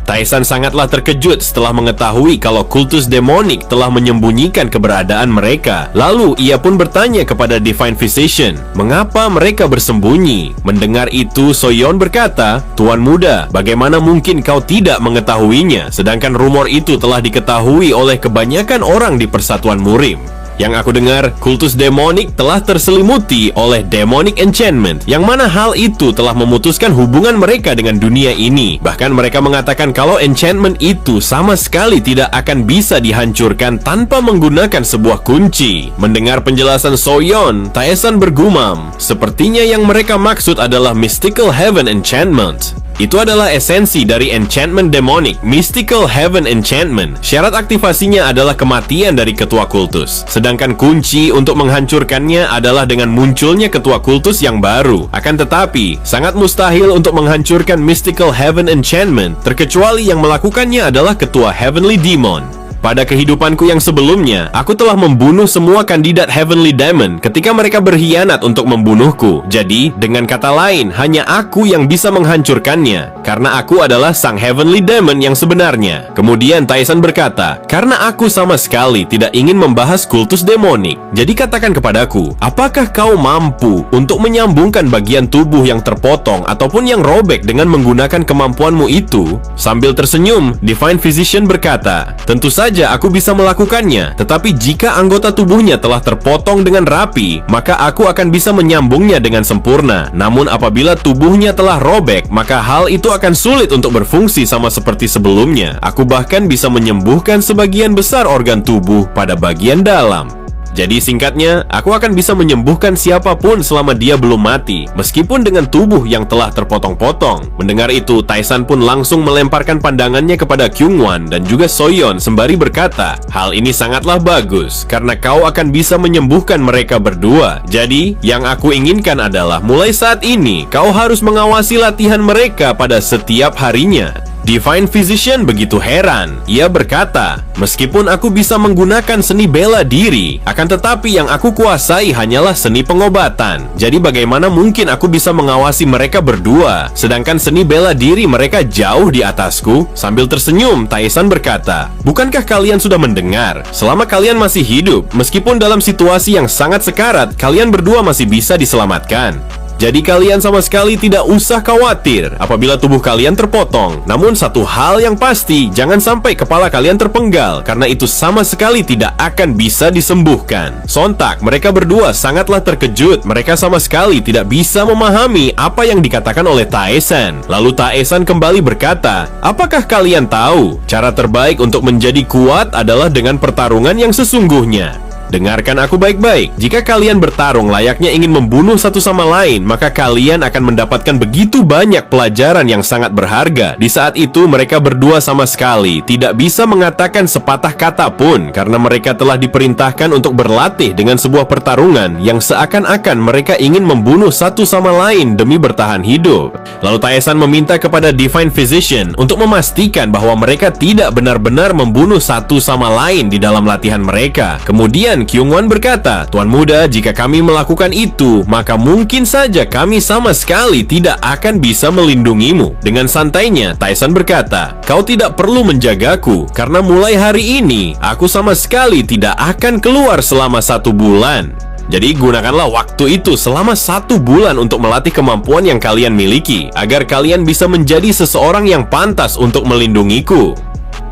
Taesan sangatlah terkejut setelah mengetahui kalau kultus demonik telah menyembunyikan keberadaan mereka. Lalu, ia pun bertanya kepada Divine Physician, mengapa mereka bersembunyi? Mendengar itu, Soyeon berkata, "Tuan Muda, bagaimana mungkin kau tidak mengetahuinya, sedangkan rumor itu telah diketahui oleh kebanyakan orang di Persatuan Murim?" Yang aku dengar, kultus demonik telah terselimuti oleh demonic enchantment, yang mana hal itu telah memutuskan hubungan mereka dengan dunia ini. Bahkan mereka mengatakan kalau enchantment itu sama sekali tidak akan bisa dihancurkan tanpa menggunakan sebuah kunci. Mendengar penjelasan Soyeon, Taesan bergumam, sepertinya yang mereka maksud adalah Mystical Heaven Enchantment. Itu adalah esensi dari enchantment demonic, Mystical Heaven Enchantment. Syarat aktivasinya adalah kematian dari ketua kultus. Sedangkan kunci untuk menghancurkannya adalah dengan munculnya ketua kultus yang baru. Akan tetapi, sangat mustahil untuk menghancurkan Mystical Heaven Enchantment, terkecuali yang melakukannya adalah ketua Heavenly Demon. Pada kehidupanku yang sebelumnya, aku telah membunuh semua kandidat Heavenly Demon ketika mereka berkhianat untuk membunuhku. Jadi, dengan kata lain, hanya aku yang bisa menghancurkannya, karena aku adalah sang Heavenly Demon yang sebenarnya. Kemudian Taesan berkata, karena aku sama sekali tidak ingin membahas kultus demonik, jadi katakan kepadaku, apakah kau mampu untuk menyambungkan bagian tubuh yang terpotong ataupun yang robek dengan menggunakan kemampuanmu itu? Sambil tersenyum, Divine Physician berkata, tentu saja aku bisa melakukannya, tetapi jika anggota tubuhnya telah terpotong dengan rapi, maka aku akan bisa menyambungnya dengan sempurna. Namun apabila tubuhnya telah robek, maka hal itu akan sulit untuk berfungsi sama seperti sebelumnya. Aku bahkan bisa menyembuhkan sebagian besar organ tubuh pada bagian dalam. Jadi singkatnya, aku akan bisa menyembuhkan siapapun selama dia belum mati, meskipun dengan tubuh yang telah terpotong-potong. Mendengar itu, Taesan pun langsung melemparkan pandangannya kepada Kyungwon dan juga Soyeon sembari berkata, hal ini sangatlah bagus, karena kau akan bisa menyembuhkan mereka berdua. Jadi, yang aku inginkan adalah mulai saat ini, kau harus mengawasi latihan mereka pada setiap harinya. Divine Physician begitu heran. Ia berkata, meskipun aku bisa menggunakan seni bela diri, akan tetapi yang aku kuasai hanyalah seni pengobatan. Jadi bagaimana mungkin aku bisa mengawasi mereka berdua, sedangkan seni bela diri mereka jauh di atasku? Sambil tersenyum, Taesan berkata, bukankah kalian sudah mendengar? Selama kalian masih hidup, meskipun dalam situasi yang sangat sekarat, kalian berdua masih bisa diselamatkan. Jadi kalian sama sekali tidak usah khawatir apabila tubuh kalian terpotong. Namun satu hal yang pasti, jangan sampai kepala kalian terpenggal, karena itu sama sekali tidak akan bisa disembuhkan. Sontak, mereka berdua sangatlah terkejut. Mereka sama sekali tidak bisa memahami apa yang dikatakan oleh Taesan. Lalu Taesan kembali berkata, apakah kalian tahu, cara terbaik untuk menjadi kuat adalah dengan pertarungan yang sesungguhnya? Dengarkan aku baik-baik. Jika kalian bertarung layaknya ingin membunuh satu sama lain, maka kalian akan mendapatkan begitu banyak pelajaran yang sangat berharga. Di saat itu mereka berdua sama sekali tidak bisa mengatakan sepatah kata pun, karena mereka telah diperintahkan untuk berlatih dengan sebuah pertarungan yang seakan-akan mereka ingin membunuh satu sama lain demi bertahan hidup. Lalu Taesan meminta kepada Divine Physician untuk memastikan bahwa mereka tidak benar-benar membunuh satu sama lain di dalam latihan mereka. Kemudian Kyungwon berkata, Tuan Muda, jika kami melakukan itu, maka mungkin saja kami sama sekali tidak akan bisa melindungimu. Dengan santainya, Taesan berkata, kau tidak perlu menjagaku, karena mulai hari ini, aku sama sekali tidak akan keluar selama 1 bulan. Jadi gunakanlah waktu itu selama 1 bulan untuk melatih kemampuan yang kalian miliki, agar kalian bisa menjadi seseorang yang pantas untuk melindungiku.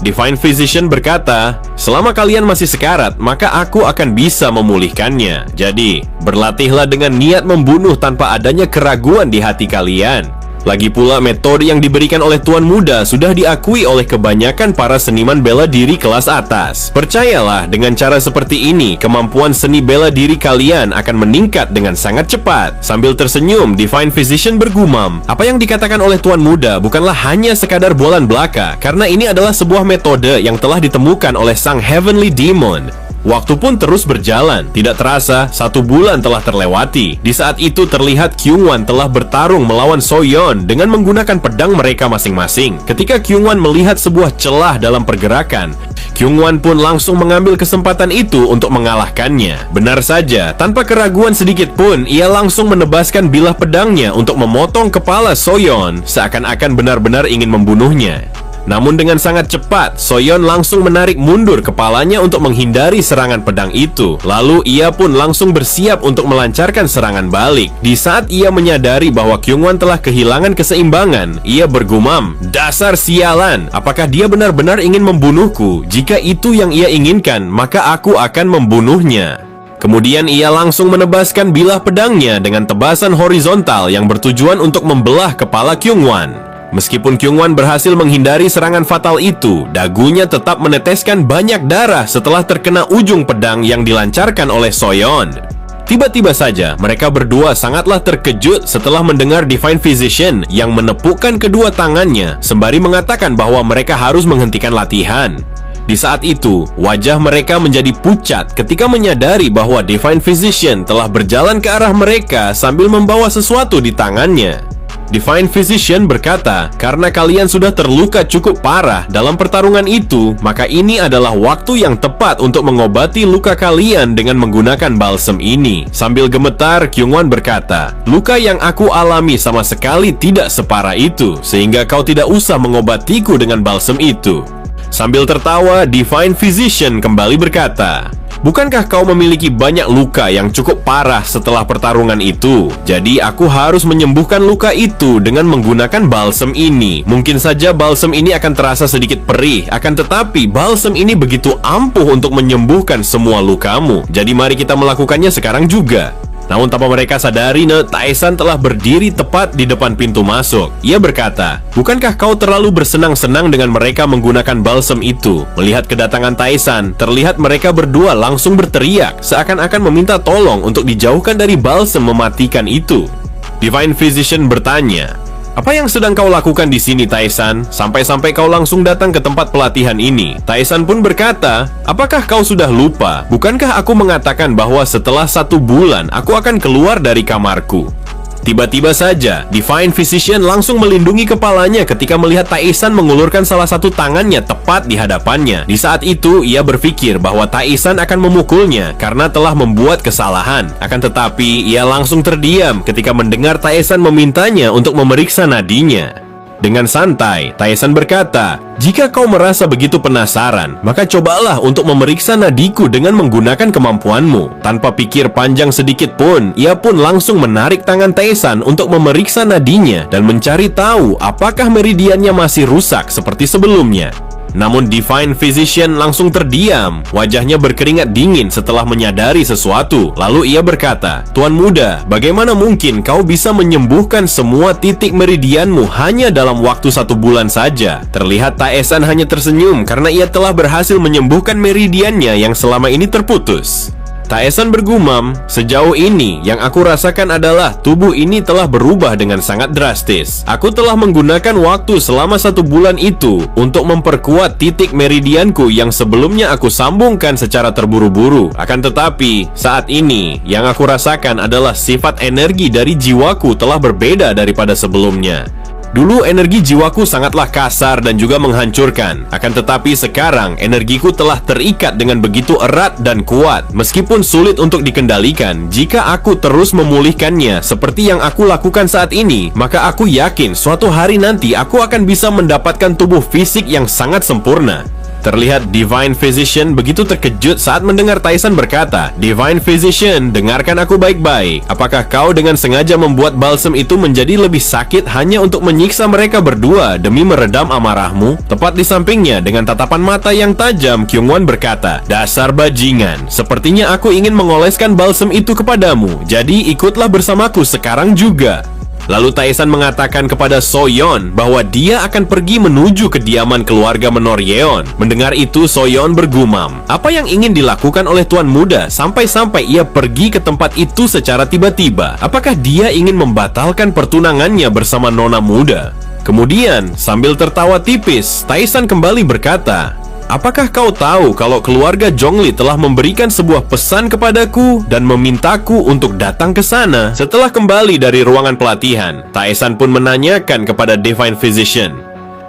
Divine Physician berkata, selama kalian masih sekarat, maka aku akan bisa memulihkannya. Jadi, berlatihlah dengan niat membunuh tanpa adanya keraguan di hati kalian. Lagi pula, metode yang diberikan oleh Tuan Muda sudah diakui oleh kebanyakan para seniman bela diri kelas atas. Percayalah, dengan cara seperti ini, kemampuan seni bela diri kalian akan meningkat dengan sangat cepat. Sambil tersenyum, Divine Physician bergumam, apa yang dikatakan oleh Tuan Muda bukanlah hanya sekadar bualan belaka, karena ini adalah sebuah metode yang telah ditemukan oleh sang Heavenly Demon. Waktu pun terus berjalan. Tidak terasa, 1 bulan telah terlewati. Di saat itu terlihat Kyungwon telah bertarung melawan Soyeon dengan menggunakan pedang mereka masing-masing. Ketika Kyungwon melihat sebuah celah dalam pergerakan, Kyungwon pun langsung mengambil kesempatan itu untuk mengalahkannya. Benar saja, tanpa keraguan sedikit pun, ia langsung menebaskan bilah pedangnya untuk memotong kepala Soyeon, seakan-akan benar-benar ingin membunuhnya. Namun dengan sangat cepat, Soyeon langsung menarik mundur kepalanya untuk menghindari serangan pedang itu. Lalu ia pun langsung bersiap untuk melancarkan serangan balik. Di saat ia menyadari bahwa Kyungwon telah kehilangan keseimbangan, ia bergumam, "Dasar sialan, apakah dia benar-benar ingin membunuhku? Jika itu yang ia inginkan, maka aku akan membunuhnya." Kemudian ia langsung menebaskan bilah pedangnya dengan tebasan horizontal yang bertujuan untuk membelah kepala Kyungwon. Meskipun Kyungwon berhasil menghindari serangan fatal itu, dagunya tetap meneteskan banyak darah setelah terkena ujung pedang yang dilancarkan oleh Soyeon. Tiba-tiba saja, mereka berdua sangatlah terkejut setelah mendengar Divine Physician yang menepukkan kedua tangannya sembari mengatakan bahwa mereka harus menghentikan latihan. Di saat itu, wajah mereka menjadi pucat ketika menyadari bahwa Divine Physician telah berjalan ke arah mereka sambil membawa sesuatu di tangannya. Divine Physician berkata, "Karena kalian sudah terluka cukup parah dalam pertarungan itu, maka ini adalah waktu yang tepat untuk mengobati luka kalian dengan menggunakan balsem ini." Sambil gemetar, Kyungwon berkata, "Luka yang aku alami sama sekali tidak separah itu, sehingga kau tidak usah mengobatiku dengan balsem itu." Sambil tertawa, Divine Physician kembali berkata, "Bukankah kau memiliki banyak luka yang cukup parah setelah pertarungan itu? Jadi aku harus menyembuhkan luka itu dengan menggunakan balsem ini. Mungkin saja balsem ini akan terasa sedikit perih, akan tetapi balsem ini begitu ampuh untuk menyembuhkan semua lukamu. Jadi mari kita melakukannya sekarang juga." Namun tanpa mereka sadari, Taesan telah berdiri tepat di depan pintu masuk. Ia berkata, "Bukankah kau terlalu bersenang-senang dengan mereka menggunakan balsem itu?" Melihat kedatangan Taesan, terlihat mereka berdua langsung berteriak, seakan-akan meminta tolong untuk dijauhkan dari balsem mematikan itu. Divine Physician bertanya, "Apa yang sedang kau lakukan di sini, Taesan? Sampai-sampai kau langsung datang ke tempat pelatihan ini." Taesan pun berkata, "Apakah kau sudah lupa? Bukankah aku mengatakan bahwa setelah 1 bulan aku akan keluar dari kamarku?" Tiba-tiba saja, Divine Physician langsung melindungi kepalanya ketika melihat Taesan mengulurkan salah satu tangannya tepat di hadapannya. Di saat itu, ia berpikir bahwa Taesan akan memukulnya karena telah membuat kesalahan. Akan tetapi, ia langsung terdiam ketika mendengar Taesan memintanya untuk memeriksa nadinya. Dengan santai, Taesan berkata, "Jika kau merasa begitu penasaran, maka cobalah untuk memeriksa nadiku dengan menggunakan kemampuanmu." Tanpa pikir panjang sedikit pun, ia pun langsung menarik tangan Taesan untuk memeriksa nadinya dan mencari tahu apakah meridiannya masih rusak seperti sebelumnya. Namun Divine Physician langsung terdiam. Wajahnya berkeringat dingin setelah menyadari sesuatu. Lalu ia berkata, "Tuan muda, bagaimana mungkin kau bisa menyembuhkan semua titik meridianmu hanya dalam waktu 1 bulan saja?" Terlihat Taesan hanya tersenyum karena ia telah berhasil menyembuhkan meridiannya yang selama ini terputus. Taesan bergumam, "Sejauh ini yang aku rasakan adalah tubuh ini telah berubah dengan sangat drastis. Aku telah menggunakan waktu selama 1 bulan itu untuk memperkuat titik meridianku yang sebelumnya aku sambungkan secara terburu-buru. Akan tetapi, saat ini yang aku rasakan adalah sifat energi dari jiwaku telah berbeda daripada sebelumnya. Dulu energi jiwaku sangatlah kasar dan juga menghancurkan. Akan tetapi sekarang energiku telah terikat dengan begitu erat dan kuat. Meskipun sulit untuk dikendalikan, jika aku terus memulihkannya seperti yang aku lakukan saat ini, maka aku yakin suatu hari nanti aku akan bisa mendapatkan tubuh fisik yang sangat sempurna." Terlihat Divine Physician begitu terkejut saat mendengar Taesan berkata, "Divine Physician, dengarkan aku baik-baik. Apakah kau dengan sengaja membuat balsem itu menjadi lebih sakit hanya untuk menyiksa mereka berdua demi meredam amarahmu?" Tepat di sampingnya dengan tatapan mata yang tajam, Kyungwon berkata, "Dasar bajingan, sepertinya aku ingin mengoleskan balsem itu kepadamu. Jadi ikutlah bersamaku sekarang juga." Lalu Taesan mengatakan kepada Soyeon bahwa dia akan pergi menuju kediaman keluarga menor Yeon. Mendengar itu, Soyeon bergumam, "Apa yang ingin dilakukan oleh tuan muda sampai-sampai ia pergi ke tempat itu secara tiba-tiba? Apakah dia ingin membatalkan pertunangannya bersama nona muda?" Kemudian, sambil tertawa tipis, Taesan kembali berkata, "Apakah kau tahu kalau keluarga Zhongli telah memberikan sebuah pesan kepadaku dan memintaku untuk datang ke sana?" Setelah kembali dari ruangan pelatihan, Taesan pun menanyakan kepada Divine Physician,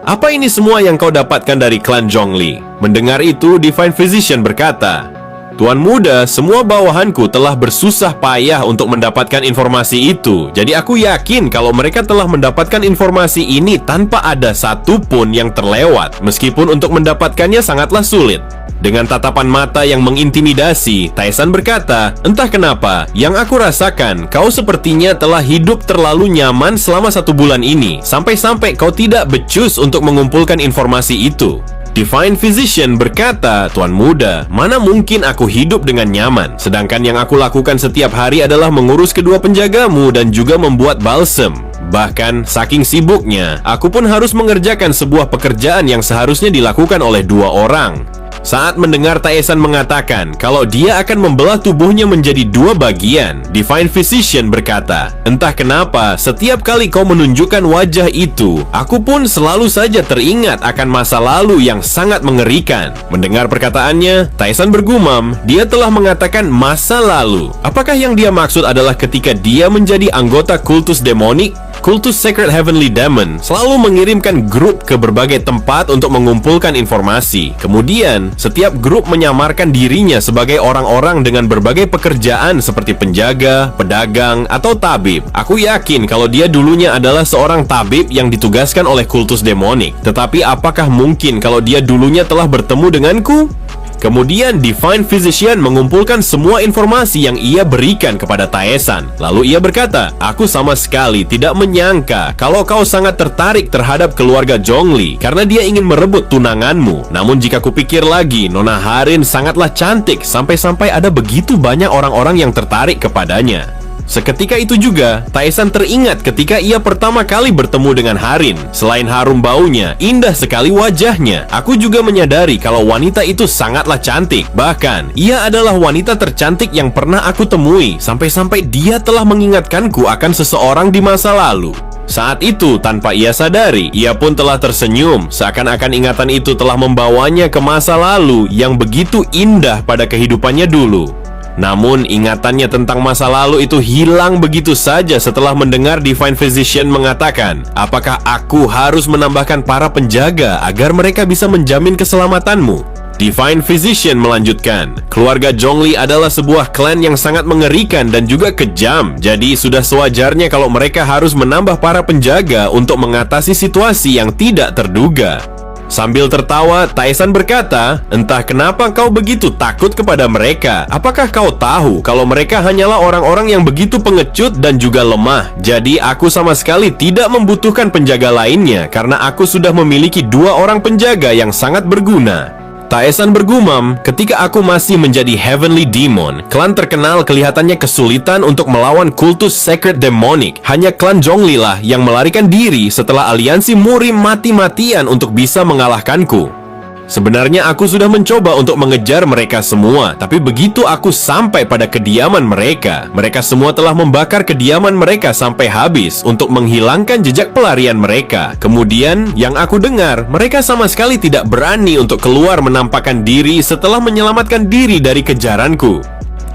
"Apa ini semua yang kau dapatkan dari klan Zhongli?" Mendengar itu, Divine Physician berkata, Tuan muda, semua bawahanku telah bersusah payah untuk mendapatkan informasi itu. Jadi aku yakin kalau mereka telah mendapatkan informasi ini tanpa ada satupun yang terlewat, meskipun untuk mendapatkannya sangatlah sulit. Dengan tatapan mata yang mengintimidasi, Taisan berkata, "Entah kenapa, yang aku rasakan, kau sepertinya telah hidup terlalu nyaman selama 1 bulan ini, sampai-sampai kau tidak becus untuk mengumpulkan informasi itu." Divine Physician berkata, "Tuan muda, mana mungkin aku hidup dengan nyaman? Sedangkan yang aku lakukan setiap hari adalah mengurus kedua penjagamu dan juga membuat balsem. Bahkan, saking sibuknya, aku pun harus mengerjakan sebuah pekerjaan yang seharusnya dilakukan oleh 2 orang. Saat mendengar Taisan mengatakan kalau dia akan membelah tubuhnya menjadi 2 bagian, Divine Physician berkata, "Entah kenapa, setiap kali kau menunjukkan wajah itu, aku pun selalu saja teringat akan masa lalu yang sangat mengerikan." Mendengar perkataannya, Taisan bergumam, dia telah mengatakan masa lalu. Apakah yang dia maksud adalah ketika dia menjadi anggota kultus demonik? Kultus Sacred Heavenly Demon selalu mengirimkan grup ke berbagai tempat untuk mengumpulkan informasi. Kemudian, setiap grup menyamarkan dirinya sebagai orang-orang dengan berbagai pekerjaan seperti penjaga, pedagang, atau tabib. Aku yakin kalau dia dulunya adalah seorang tabib yang ditugaskan oleh kultus demonik. Tetapi apakah mungkin kalau dia dulunya telah bertemu denganku? Kemudian Divine Physician mengumpulkan semua informasi yang ia berikan kepada Taisan. Lalu ia berkata, "Aku sama sekali tidak menyangka kalau kau sangat tertarik terhadap keluarga Zhongli karena dia ingin merebut tunanganmu. Namun jika kupikir lagi, Nona Harin sangatlah cantik sampai-sampai ada begitu banyak orang-orang yang tertarik kepadanya." Seketika itu juga, Taisan teringat ketika ia pertama kali bertemu dengan Harin. Selain harum baunya, indah sekali wajahnya. Aku juga menyadari kalau wanita itu sangatlah cantik. Bahkan, ia adalah wanita tercantik yang pernah aku temui. Sampai-sampai dia telah mengingatkanku akan seseorang di masa lalu. Saat itu, tanpa ia sadari, ia pun telah tersenyum. Seakan-akan ingatan itu telah membawanya ke masa lalu yang begitu indah pada kehidupannya dulu. Namun, ingatannya tentang masa lalu itu hilang begitu saja setelah mendengar Divine Physician mengatakan, "Apakah aku harus menambahkan para penjaga agar mereka bisa menjamin keselamatanmu?" Divine Physician melanjutkan, "Keluarga Zhongli adalah sebuah klan yang sangat mengerikan dan juga kejam. Jadi sudah sewajarnya kalau mereka harus menambah para penjaga untuk mengatasi situasi yang tidak terduga." Sambil tertawa, Taisan berkata, "Entah kenapa kau begitu takut kepada mereka. Apakah kau tahu kalau mereka hanyalah orang-orang yang begitu pengecut dan juga lemah? Jadi aku sama sekali tidak membutuhkan penjaga lainnya karena aku sudah memiliki 2 orang penjaga yang sangat berguna." Taisan bergumam, "Ketika aku masih menjadi Heavenly Demon, klan terkenal kelihatannya kesulitan untuk melawan kultus Sacred Demonic. Hanya klan Zhongli lah yang melarikan diri setelah aliansi Murim mati-matian untuk bisa mengalahkanku. Sebenarnya aku sudah mencoba untuk mengejar mereka semua, tapi begitu aku sampai pada kediaman mereka, mereka semua telah membakar kediaman mereka sampai habis untuk menghilangkan jejak pelarian mereka. Kemudian, yang aku dengar, mereka sama sekali tidak berani untuk keluar menampakkan diri setelah menyelamatkan diri dari kejaranku."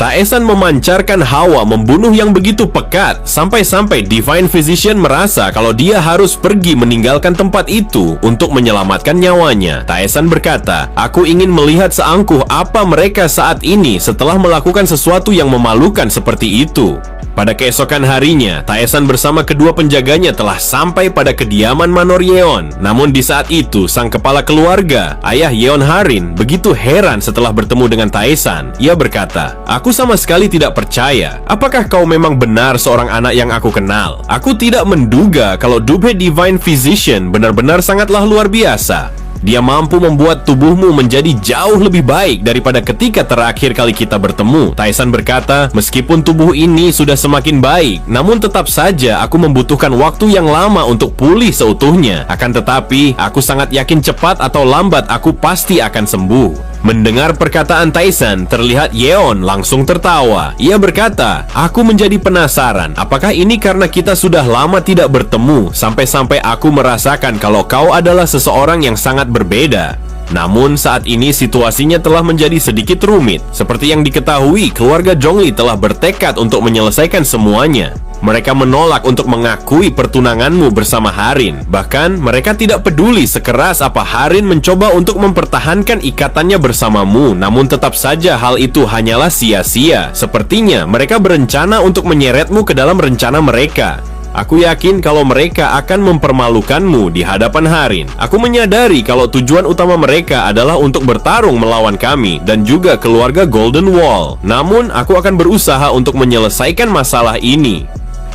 Taisan memancarkan hawa membunuh yang begitu pekat, sampai-sampai Divine Physician merasa kalau dia harus pergi meninggalkan tempat itu untuk menyelamatkan nyawanya. Taisan berkata, "Aku ingin melihat seangkuh apa mereka saat ini setelah melakukan sesuatu yang memalukan seperti itu." Pada keesokan harinya, Taisan bersama kedua penjaganya telah sampai pada kediaman Manor Yeon. Namun di saat itu, sang kepala keluarga, ayah Yeon Harin, begitu heran setelah bertemu dengan Taisan. Ia berkata, "Aku sama sekali tidak percaya. Apakah kau memang benar seorang anak yang aku kenal? Aku tidak menduga kalau Dubhe Divine Physician benar-benar sangatlah luar biasa. Dia mampu membuat tubuhmu menjadi jauh lebih baik daripada ketika terakhir kali kita bertemu." Taisan berkata, "Meskipun tubuh ini sudah semakin baik, namun tetap saja aku membutuhkan waktu yang lama untuk pulih seutuhnya. Akan tetapi, aku sangat yakin cepat atau lambat aku pasti akan sembuh." Mendengar perkataan Taisan, terlihat Yeon langsung tertawa. Ia berkata, "Aku menjadi penasaran, apakah ini karena kita sudah lama tidak bertemu, sampai-sampai aku merasakan kalau kau adalah seseorang yang sangat berbeda." Namun saat ini situasinya telah menjadi sedikit rumit. Seperti yang diketahui, keluarga Zhongli telah bertekad untuk menyelesaikan semuanya. Mereka menolak untuk mengakui pertunanganmu bersama Harin. Bahkan mereka tidak peduli sekeras apa Harin mencoba untuk mempertahankan ikatannya bersamamu. Namun tetap saja hal itu hanyalah sia-sia. Sepertinya mereka berencana untuk menyeretmu ke dalam rencana mereka. Aku yakin kalau mereka akan mempermalukanmu di hadapan Harin. Aku menyadari kalau tujuan utama mereka adalah untuk bertarung melawan kami dan juga keluarga Golden Wall. Namun, aku akan berusaha untuk menyelesaikan masalah ini.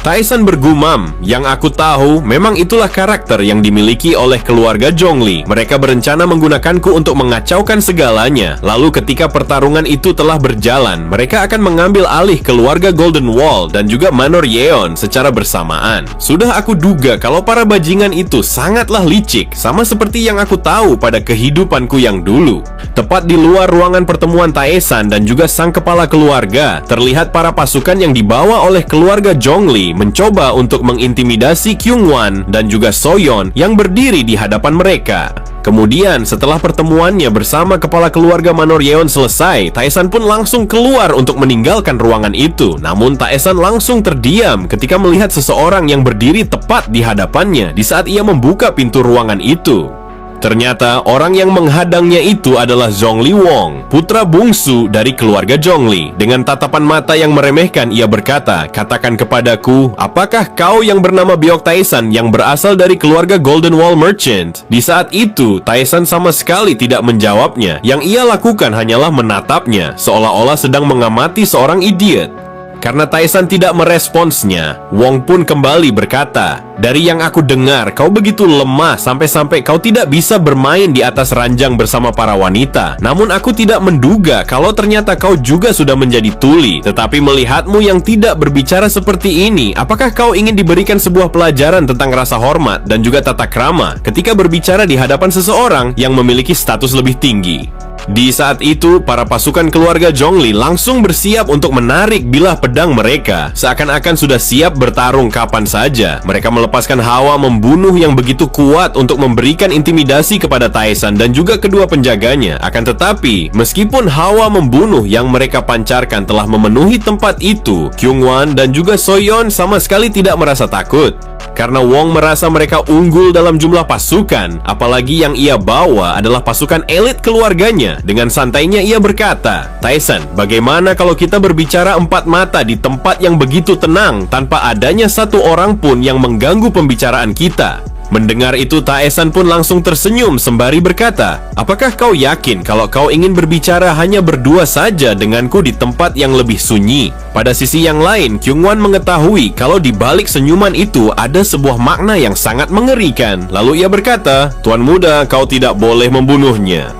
Tyson bergumam, yang aku tahu memang itulah karakter yang dimiliki oleh keluarga Zhongli. Mereka berencana menggunakanku untuk mengacaukan segalanya. Lalu ketika pertarungan itu telah berjalan, mereka akan mengambil alih keluarga Golden Wall dan juga Manor Yeon secara bersamaan. Sudah aku duga kalau para bajingan itu sangatlah licik, sama seperti yang aku tahu pada kehidupanku yang dulu. Tepat di luar ruangan pertemuan Taesan dan juga sang kepala keluarga, terlihat para pasukan yang dibawa oleh keluarga Zhongli mencoba untuk mengintimidasi Kyungwon dan juga Soyeon yang berdiri di hadapan mereka. Kemudian setelah pertemuannya bersama kepala keluarga Manor Yeon selesai, Taesan pun langsung keluar untuk meninggalkan ruangan itu. Namun Taesan langsung terdiam ketika melihat seseorang yang berdiri tepat di hadapannya di saat ia membuka pintu ruangan itu. Ternyata orang yang menghadangnya itu adalah Zhongli Wong, putra bungsu dari keluarga Zhongli. Dengan tatapan mata yang meremehkan, ia berkata, "Katakan kepadaku, apakah kau yang bernama Byok Taesan yang berasal dari keluarga Golden Wall Merchant?" Di saat itu, Taesan sama sekali tidak menjawabnya. Yang ia lakukan hanyalah menatapnya, seolah-olah sedang mengamati seorang idiot. Karena Taesan tidak meresponsnya, Wong pun kembali berkata, "Dari yang aku dengar, kau begitu lemah sampai-sampai kau tidak bisa bermain di atas ranjang bersama para wanita. Namun aku tidak menduga kalau ternyata kau juga sudah menjadi tuli. Tetapi melihatmu yang tidak berbicara seperti ini, apakah kau ingin diberikan sebuah pelajaran tentang rasa hormat dan juga tata krama ketika berbicara di hadapan seseorang yang memiliki status lebih tinggi?" Di saat itu, para pasukan keluarga Zhongli langsung bersiap untuk menarik bilah pedang mereka. Seakan-akan sudah siap bertarung kapan saja. Mereka melepaskan hawa membunuh yang begitu kuat untuk memberikan intimidasi kepada Taesan dan juga kedua penjaganya. Akan tetapi, meskipun hawa membunuh yang mereka pancarkan telah memenuhi tempat itu, Kyungwon dan juga Soyeon sama sekali tidak merasa takut. Karena Wong merasa mereka unggul dalam jumlah pasukan, apalagi yang ia bawa adalah pasukan elit keluarganya. Dengan santainya ia berkata, "Taesan, bagaimana kalau kita berbicara empat mata di tempat yang begitu tenang tanpa adanya satu orang pun yang mengganggu pembicaraan kita?" Mendengar itu, Taesan pun langsung tersenyum sembari berkata, "Apakah kau yakin kalau kau ingin berbicara hanya berdua saja denganku di tempat yang lebih sunyi?" Pada sisi yang lain, Kyungwon mengetahui kalau di balik senyuman itu ada sebuah makna yang sangat mengerikan. Lalu ia berkata, "Tuan muda, kau tidak boleh membunuhnya."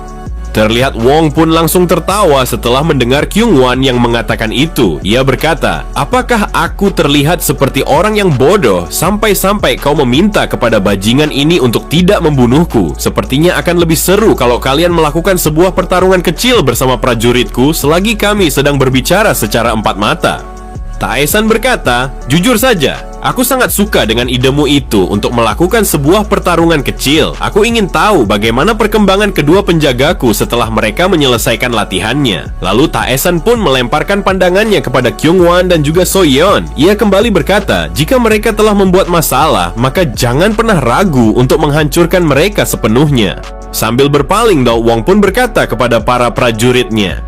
Terlihat Wong pun langsung tertawa setelah mendengar Kyungwon yang mengatakan itu. Ia berkata, "Apakah aku terlihat seperti orang yang bodoh sampai-sampai kau meminta kepada bajingan ini untuk tidak membunuhku? Sepertinya akan lebih seru kalau kalian melakukan sebuah pertarungan kecil bersama prajuritku selagi kami sedang berbicara secara empat mata." Taesan berkata, "Jujur saja, aku sangat suka dengan idemu itu untuk melakukan sebuah pertarungan kecil. Aku ingin tahu bagaimana perkembangan kedua penjagaku setelah mereka menyelesaikan latihannya." Lalu Taesan pun melemparkan pandangannya kepada Kyungwon dan juga Soyeon. Ia kembali berkata, "Jika mereka telah membuat masalah, maka jangan pernah ragu untuk menghancurkan mereka sepenuhnya." Sambil berpaling, Do Wong pun berkata kepada para prajuritnya,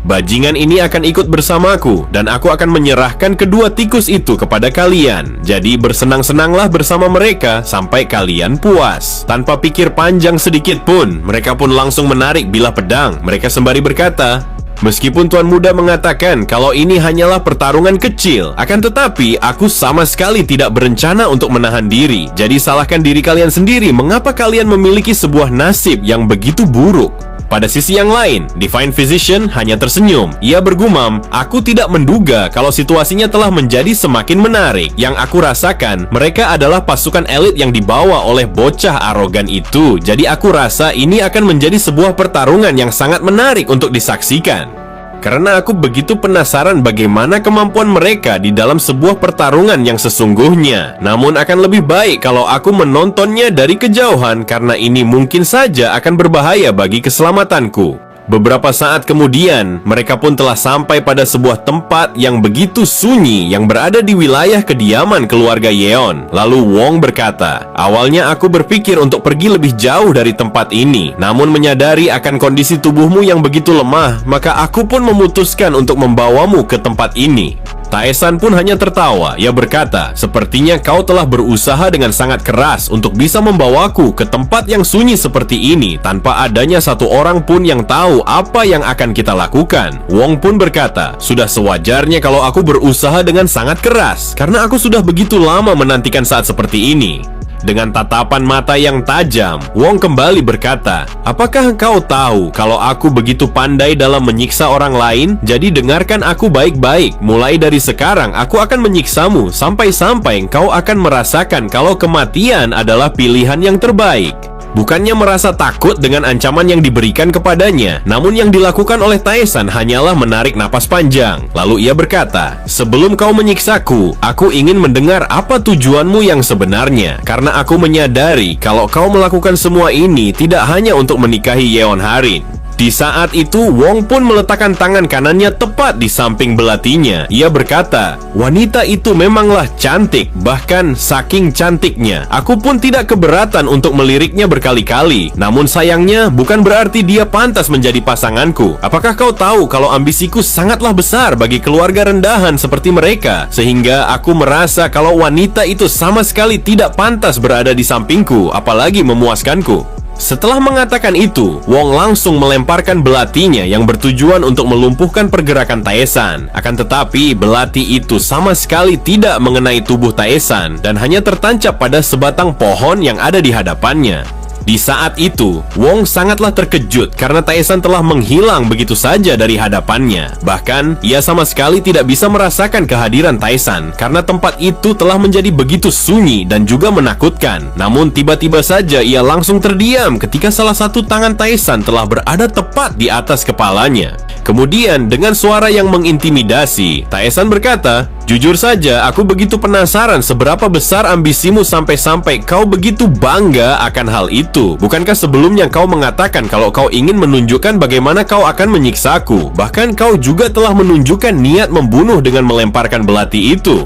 "Bajingan ini akan ikut bersamaku dan aku akan menyerahkan kedua tikus itu kepada kalian. Jadi bersenang-senanglah bersama mereka sampai kalian puas." Tanpa pikir panjang sedikit pun, mereka pun langsung menarik bilah pedang. Mereka sembari berkata, "Meskipun Tuan Muda mengatakan kalau ini hanyalah pertarungan kecil, akan tetapi aku sama sekali tidak berencana untuk menahan diri. Jadi salahkan diri kalian sendiri mengapa kalian memiliki sebuah nasib yang begitu buruk." Pada sisi yang lain, Divine Physician hanya tersenyum. Ia bergumam, "Aku tidak menduga kalau situasinya telah menjadi semakin menarik. Yang aku rasakan, mereka adalah pasukan elit yang dibawa oleh bocah arogan itu. Jadi aku rasa ini akan menjadi sebuah pertarungan yang sangat menarik untuk disaksikan. Karena aku begitu penasaran bagaimana kemampuan mereka di dalam sebuah pertarungan yang sesungguhnya. Namun akan lebih baik kalau aku menontonnya dari kejauhan karena ini mungkin saja akan berbahaya bagi keselamatanku." Beberapa saat kemudian, mereka pun telah sampai pada sebuah tempat yang begitu sunyi yang berada di wilayah kediaman keluarga Yeon. Lalu Wong berkata, "Awalnya aku berpikir untuk pergi lebih jauh dari tempat ini, namun menyadari akan kondisi tubuhmu yang begitu lemah, maka aku pun memutuskan untuk membawamu ke tempat ini." Taesan pun hanya tertawa. Ia berkata, "Sepertinya kau telah berusaha dengan sangat keras untuk bisa membawaku ke tempat yang sunyi seperti ini tanpa adanya satu orang pun yang tahu apa yang akan kita lakukan." Wong pun berkata, "Sudah sewajarnya kalau aku berusaha dengan sangat keras, karena aku sudah begitu lama menantikan saat seperti ini." Dengan tatapan mata yang tajam, Wong kembali berkata, "Apakah engkau tahu kalau aku begitu pandai dalam menyiksa orang lain? Jadi dengarkan aku baik-baik. Mulai dari sekarang, aku akan menyiksamu sampai-sampai engkau akan merasakan kalau kematian adalah pilihan yang terbaik." Bukannya merasa takut dengan ancaman yang diberikan kepadanya, namun yang dilakukan oleh Taesan hanyalah menarik napas panjang. Lalu ia berkata, "Sebelum kau menyiksaku, aku ingin mendengar apa tujuanmu yang sebenarnya, karena aku menyadari kalau kau melakukan semua ini tidak hanya untuk menikahi Yeon Harin." Di saat itu, Wong pun meletakkan tangan kanannya tepat di samping belatinya. Ia berkata, "Wanita itu memanglah cantik, bahkan saking cantiknya aku pun tidak keberatan untuk meliriknya berkali-kali. Namun sayangnya, bukan berarti dia pantas menjadi pasanganku. Apakah kau tahu kalau ambisiku sangatlah besar bagi keluarga rendahan seperti mereka, sehingga aku merasa kalau wanita itu sama sekali tidak pantas berada di sampingku, apalagi memuaskanku." Setelah mengatakan itu, Wong langsung melemparkan belatinya yang bertujuan untuk melumpuhkan pergerakan Taesan. Akan tetapi, belati itu sama sekali tidak mengenai tubuh Taesan dan hanya tertancap pada sebatang pohon yang ada di hadapannya. Di saat itu, Wong sangatlah terkejut karena Taesan telah menghilang begitu saja dari hadapannya. Bahkan, ia sama sekali tidak bisa merasakan kehadiran Taesan karena tempat itu telah menjadi begitu sunyi dan juga menakutkan. Namun tiba-tiba saja ia langsung terdiam ketika salah satu tangan Taesan telah berada tepat di atas kepalanya. Kemudian, dengan suara yang mengintimidasi, Taesan berkata, "Jujur saja, aku begitu penasaran seberapa besar ambisimu sampai-sampai kau begitu bangga akan hal itu. Bukankah sebelumnya kau mengatakan kalau kau ingin menunjukkan bagaimana kau akan menyiksaku? Bahkan kau juga telah menunjukkan niat membunuh dengan melemparkan belati itu."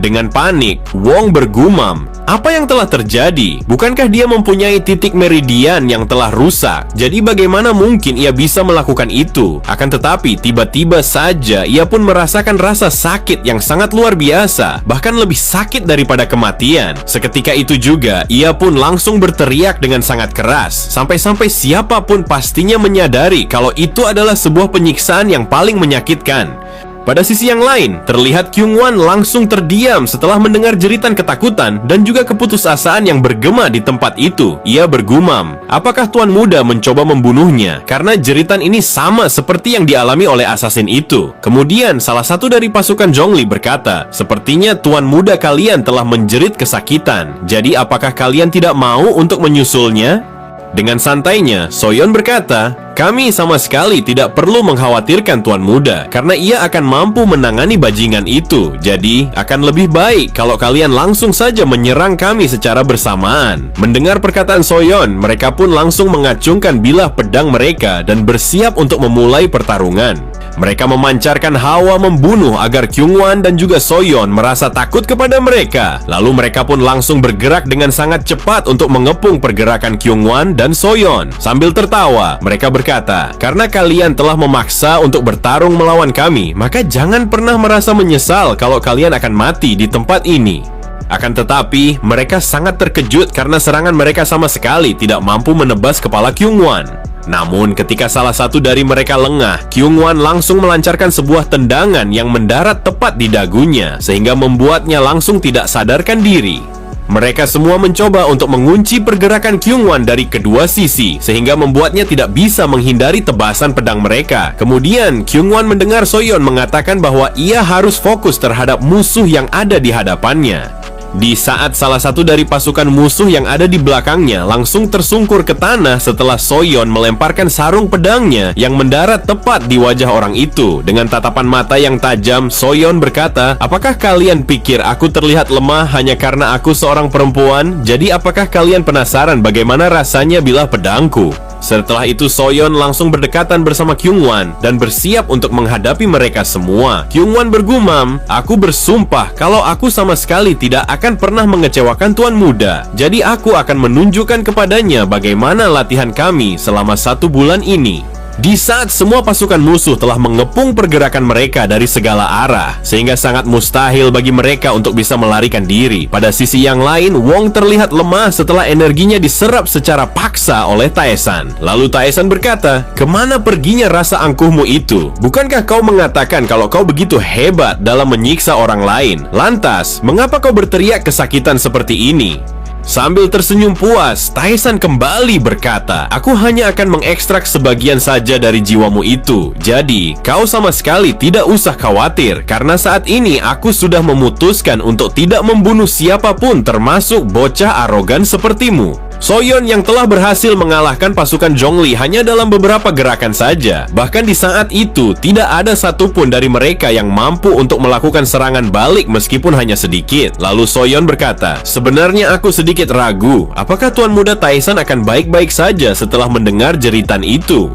Dengan panik, Wong bergumam, "Apa yang telah terjadi? Bukankah dia mempunyai titik meridian yang telah rusak? Jadi bagaimana mungkin ia bisa melakukan itu?" Akan tetapi, tiba-tiba saja ia pun merasakan rasa sakit yang sangat luar biasa, bahkan lebih sakit daripada kematian. Seketika itu juga, ia pun langsung berteriak dengan sangat keras, sampai-sampai siapapun pastinya menyadari kalau itu adalah sebuah penyiksaan yang paling menyakitkan. Pada sisi yang lain, terlihat Kyungwon langsung terdiam setelah mendengar jeritan ketakutan dan juga keputusasaan yang bergema di tempat itu. Ia bergumam, "Apakah Tuan Muda mencoba membunuhnya? Karena jeritan ini sama seperti yang dialami oleh assassin itu." Kemudian, salah satu dari pasukan Zhongli berkata, "Sepertinya Tuan Muda kalian telah menjerit kesakitan. Jadi apakah kalian tidak mau untuk menyusulnya?" Dengan santainya, Soyeon berkata, "Kami sama sekali tidak perlu mengkhawatirkan Tuan Muda, karena ia akan mampu menangani bajingan itu. Jadi, akan lebih baik kalau kalian langsung saja menyerang kami secara bersamaan." Mendengar perkataan Soyeon, mereka pun langsung mengacungkan bilah pedang mereka dan bersiap untuk memulai pertarungan. Mereka memancarkan hawa membunuh agar Kyungwon dan juga Soyeon merasa takut kepada mereka. Lalu mereka pun langsung bergerak dengan sangat cepat untuk mengepung pergerakan Kyungwon dan Soyeon. Sambil tertawa, mereka berkata, "Karena kalian telah memaksa untuk bertarung melawan kami, maka jangan pernah merasa menyesal kalau kalian akan mati di tempat ini." Akan tetapi, mereka sangat terkejut karena serangan mereka sama sekali tidak mampu menebas kepala Kyungwon. Namun ketika salah satu dari mereka lengah, Kyungwon langsung melancarkan sebuah tendangan yang mendarat tepat di dagunya, sehingga membuatnya langsung tidak sadarkan diri. Mereka semua mencoba untuk mengunci pergerakan Kyungwon dari kedua sisi, sehingga membuatnya tidak bisa menghindari tebasan pedang mereka. Kemudian, Kyungwon mendengar Soyeon mengatakan bahwa ia harus fokus terhadap musuh yang ada di hadapannya. Di saat salah satu dari pasukan musuh yang ada di belakangnya langsung tersungkur ke tanah setelah Soyeon melemparkan sarung pedangnya yang mendarat tepat di wajah orang itu. Dengan tatapan mata yang tajam, Soyeon berkata, "Apakah kalian pikir aku terlihat lemah hanya karena aku seorang perempuan? Jadi apakah kalian penasaran bagaimana rasanya bilah pedangku?" Setelah itu Soyeon langsung berdekatan bersama Kyungwon dan bersiap untuk menghadapi mereka semua. Kyungwon bergumam, "Aku bersumpah kalau aku sama sekali tidak akan pernah mengecewakan Tuan Muda. Jadi aku akan menunjukkan kepadanya bagaimana latihan kami selama 1 bulan ini." Di saat semua pasukan musuh telah mengepung pergerakan mereka dari segala arah, sehingga sangat mustahil bagi mereka untuk bisa melarikan diri. Pada sisi yang lain, Wong terlihat lemah setelah energinya diserap secara paksa oleh Taesan. Lalu Taesan berkata, "Kemana perginya rasa angkuhmu itu? Bukankah kau mengatakan kalau kau begitu hebat dalam menyiksa orang lain? Lantas, mengapa kau berteriak kesakitan seperti ini?" Sambil tersenyum puas, Taesan kembali berkata, "Aku hanya akan mengekstrak sebagian saja dari jiwamu itu. Jadi, kau sama sekali tidak usah khawatir, karena saat ini aku sudah memutuskan untuk tidak membunuh siapapun termasuk bocah arogan sepertimu." Soyeon yang telah berhasil mengalahkan pasukan Zhongli hanya dalam beberapa gerakan saja. Bahkan di saat itu, tidak ada satupun dari mereka yang mampu untuk melakukan serangan balik meskipun hanya sedikit. Lalu Soyeon berkata, "Sebenarnya aku sedikit ragu, apakah Tuan Muda Taesan akan baik-baik saja setelah mendengar jeritan itu?"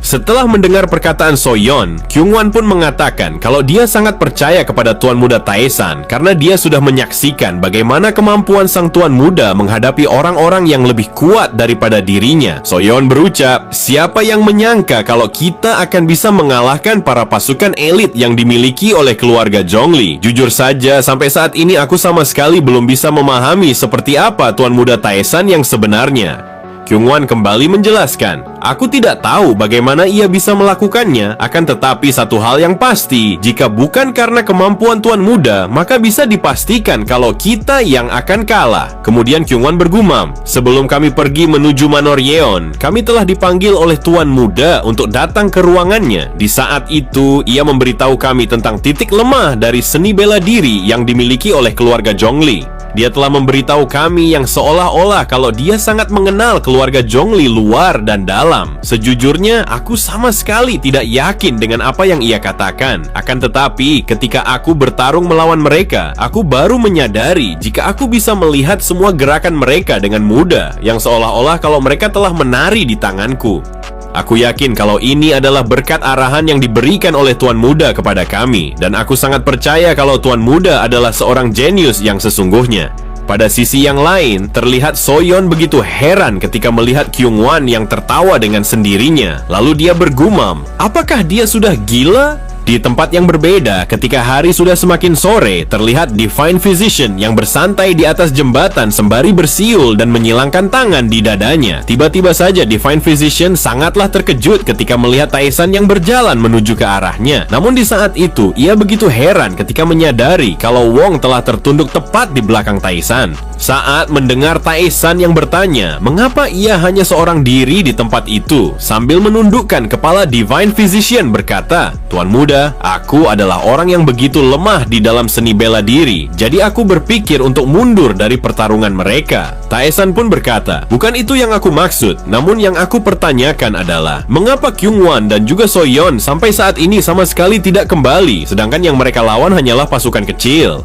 Setelah mendengar perkataan Soyeon, Kyungwon pun mengatakan kalau dia sangat percaya kepada Tuan Muda Taesan karena dia sudah menyaksikan bagaimana kemampuan sang Tuan Muda menghadapi orang-orang yang lebih kuat daripada dirinya. Soyeon berucap, "Siapa yang menyangka kalau kita akan bisa mengalahkan para pasukan elit yang dimiliki oleh keluarga Zhongli? Jujur saja, sampai saat ini aku sama sekali belum bisa memahami seperti apa Tuan Muda Taesan yang sebenarnya." Kyungwon kembali menjelaskan, "Aku tidak tahu bagaimana ia bisa melakukannya, akan tetapi satu hal yang pasti, jika bukan karena kemampuan Tuan Muda, maka bisa dipastikan kalau kita yang akan kalah." Kemudian Kyungwon bergumam, "Sebelum kami pergi menuju Manor Yeon, kami telah dipanggil oleh Tuan Muda untuk datang ke ruangannya. Di saat itu, ia memberitahu kami tentang titik lemah dari seni bela diri yang dimiliki oleh keluarga Zhongli. Dia telah memberitahu kami yang seolah-olah kalau dia sangat mengenal keluarga Zhongli luar dan dalam. Sejujurnya, aku sama sekali tidak yakin dengan apa yang ia katakan. Akan tetapi, ketika aku bertarung melawan mereka, aku baru menyadari jika aku bisa melihat semua gerakan mereka dengan mudah, yang seolah-olah kalau mereka telah menari di tanganku. Aku yakin kalau ini adalah berkat arahan yang diberikan oleh Tuan Muda kepada kami, dan aku sangat percaya kalau Tuan Muda adalah seorang jenius yang sesungguhnya." Pada sisi yang lain, terlihat Soyeon begitu heran ketika melihat Kyungwon yang tertawa dengan sendirinya. Lalu dia bergumam, "Apakah dia sudah gila?" Di tempat yang berbeda, ketika hari sudah semakin sore, terlihat Divine Physician yang bersantai di atas jembatan sembari bersiul dan menyilangkan tangan di dadanya. Tiba-tiba saja Divine Physician sangatlah terkejut ketika melihat Taesan yang berjalan menuju ke arahnya. Namun di saat itu, ia begitu heran ketika menyadari kalau Wong telah tertunduk tepat di belakang Taesan. Saat mendengar Taesan yang bertanya, mengapa ia hanya seorang diri di tempat itu, sambil menundukkan kepala Divine Physician berkata, "Tuan Muda, aku adalah orang yang begitu lemah di dalam seni bela diri, jadi aku berpikir untuk mundur dari pertarungan mereka." Taesan pun berkata, "Bukan itu yang aku maksud, namun yang aku pertanyakan adalah, mengapa Kyungwon dan juga Soyeon sampai saat ini sama sekali tidak kembali, sedangkan yang mereka lawan hanyalah pasukan kecil?"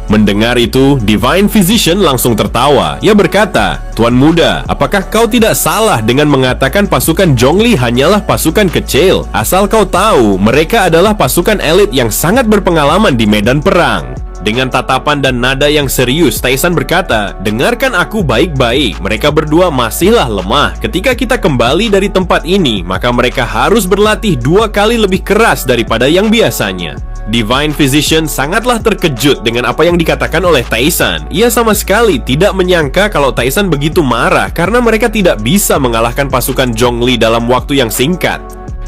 Mendengar itu, Divine Physician langsung tertawa. Ia berkata, "Tuan Muda, apakah kau tidak salah dengan mengatakan pasukan Zhongli hanyalah pasukan kecil? Asal kau tahu, mereka adalah pasukan elit yang sangat berpengalaman di medan perang." Dengan tatapan dan nada yang serius, Taesan berkata, "Dengarkan aku baik-baik, mereka berdua masihlah lemah. Ketika kita kembali dari tempat ini, maka mereka harus berlatih 2 kali lebih keras daripada yang biasanya." Divine Physician sangatlah terkejut dengan apa yang dikatakan oleh Taesan. Ia sama sekali tidak menyangka kalau Taesan begitu marah karena mereka tidak bisa mengalahkan pasukan Zhongli dalam waktu yang singkat.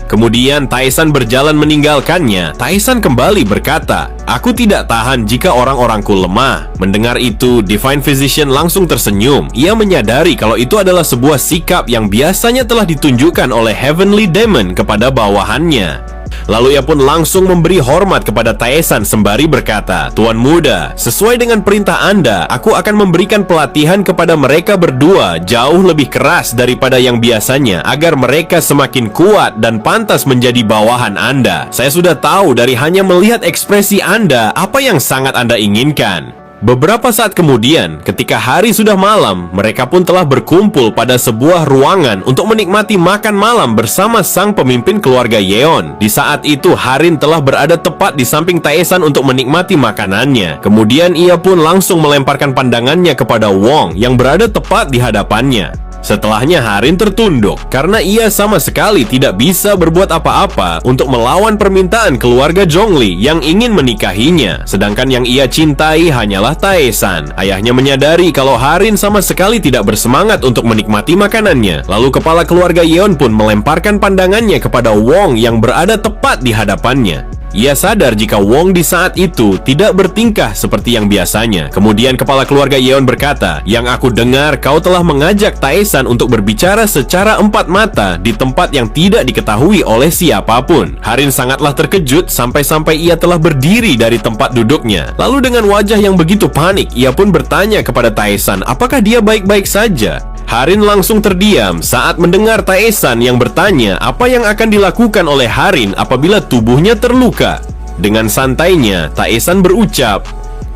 Kemudian Taesan berjalan meninggalkannya. Taesan kembali berkata, "Aku tidak tahan jika orang-orangku lemah." Mendengar itu, Divine Physician langsung tersenyum. Ia menyadari kalau itu adalah sebuah sikap yang biasanya telah ditunjukkan oleh Heavenly Demon kepada bawahannya. Lalu ia pun langsung memberi hormat kepada Taesan sembari berkata, "Tuan Muda, sesuai dengan perintah Anda, aku akan memberikan pelatihan kepada mereka berdua jauh lebih keras daripada yang biasanya agar mereka semakin kuat dan pantas menjadi bawahan Anda. Saya sudah tahu dari hanya melihat ekspresi Anda apa yang sangat Anda inginkan." Beberapa saat kemudian, ketika hari sudah malam, mereka pun telah berkumpul pada sebuah ruangan untuk menikmati makan malam bersama sang pemimpin keluarga Yeon. Di saat itu, Harin telah berada tepat di samping Taesan untuk menikmati makanannya. Kemudian ia pun langsung melemparkan pandangannya kepada Wong yang berada tepat di hadapannya. Setelahnya Harin tertunduk karena ia sama sekali tidak bisa berbuat apa-apa untuk melawan permintaan keluarga Zhongli yang ingin menikahinya. Sedangkan yang ia cintai hanyalah Taesan. Ayahnya menyadari kalau Harin sama sekali tidak bersemangat untuk menikmati makanannya. Lalu kepala keluarga Yeon pun melemparkan pandangannya kepada Wong yang berada tepat di hadapannya. Ia sadar jika Wong di saat itu tidak bertingkah seperti yang biasanya. Kemudian kepala keluarga Yeon berkata, "Yang aku dengar kau telah mengajak Taesan untuk berbicara secara empat mata di tempat yang tidak diketahui oleh siapapun." Harin sangatlah terkejut sampai-sampai ia telah berdiri dari tempat duduknya. Lalu dengan wajah yang begitu panik, ia pun bertanya kepada Taesan apakah dia baik-baik saja. Harin langsung terdiam saat mendengar Taesan yang bertanya apa yang akan dilakukan oleh Harin apabila tubuhnya terluka. Dengan santainya, Taesan berucap,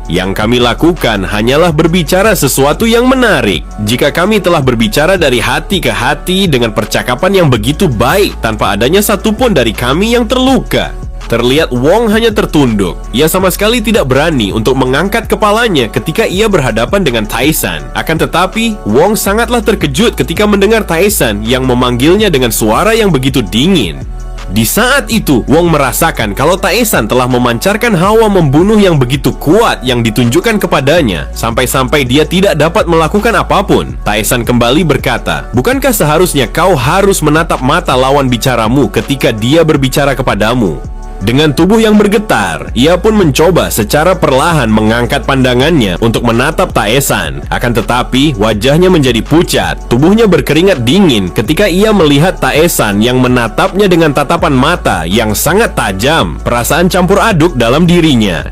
"Yang kami lakukan hanyalah berbicara sesuatu yang menarik. Jika kami telah berbicara dari hati ke hati dengan percakapan yang begitu baik tanpa adanya satupun dari kami yang terluka." Terlihat Wong hanya tertunduk. Ia sama sekali tidak berani untuk mengangkat kepalanya ketika ia berhadapan dengan Taesan. Akan tetapi, Wong sangatlah terkejut ketika mendengar Taesan yang memanggilnya dengan suara yang begitu dingin. Di saat itu, Wong merasakan kalau Taesan telah memancarkan hawa membunuh yang begitu kuat yang ditunjukkan kepadanya, sampai-sampai dia tidak dapat melakukan apapun. Taesan kembali berkata, "Bukankah seharusnya kau harus menatap mata lawan bicaramu ketika dia berbicara kepadamu?" Dengan tubuh yang bergetar, ia pun mencoba secara perlahan mengangkat pandangannya untuk menatap Taesan. Akan tetapi, wajahnya menjadi pucat, tubuhnya berkeringat dingin ketika ia melihat Taesan yang menatapnya dengan tatapan mata yang sangat tajam. Perasaan campur aduk dalam dirinya.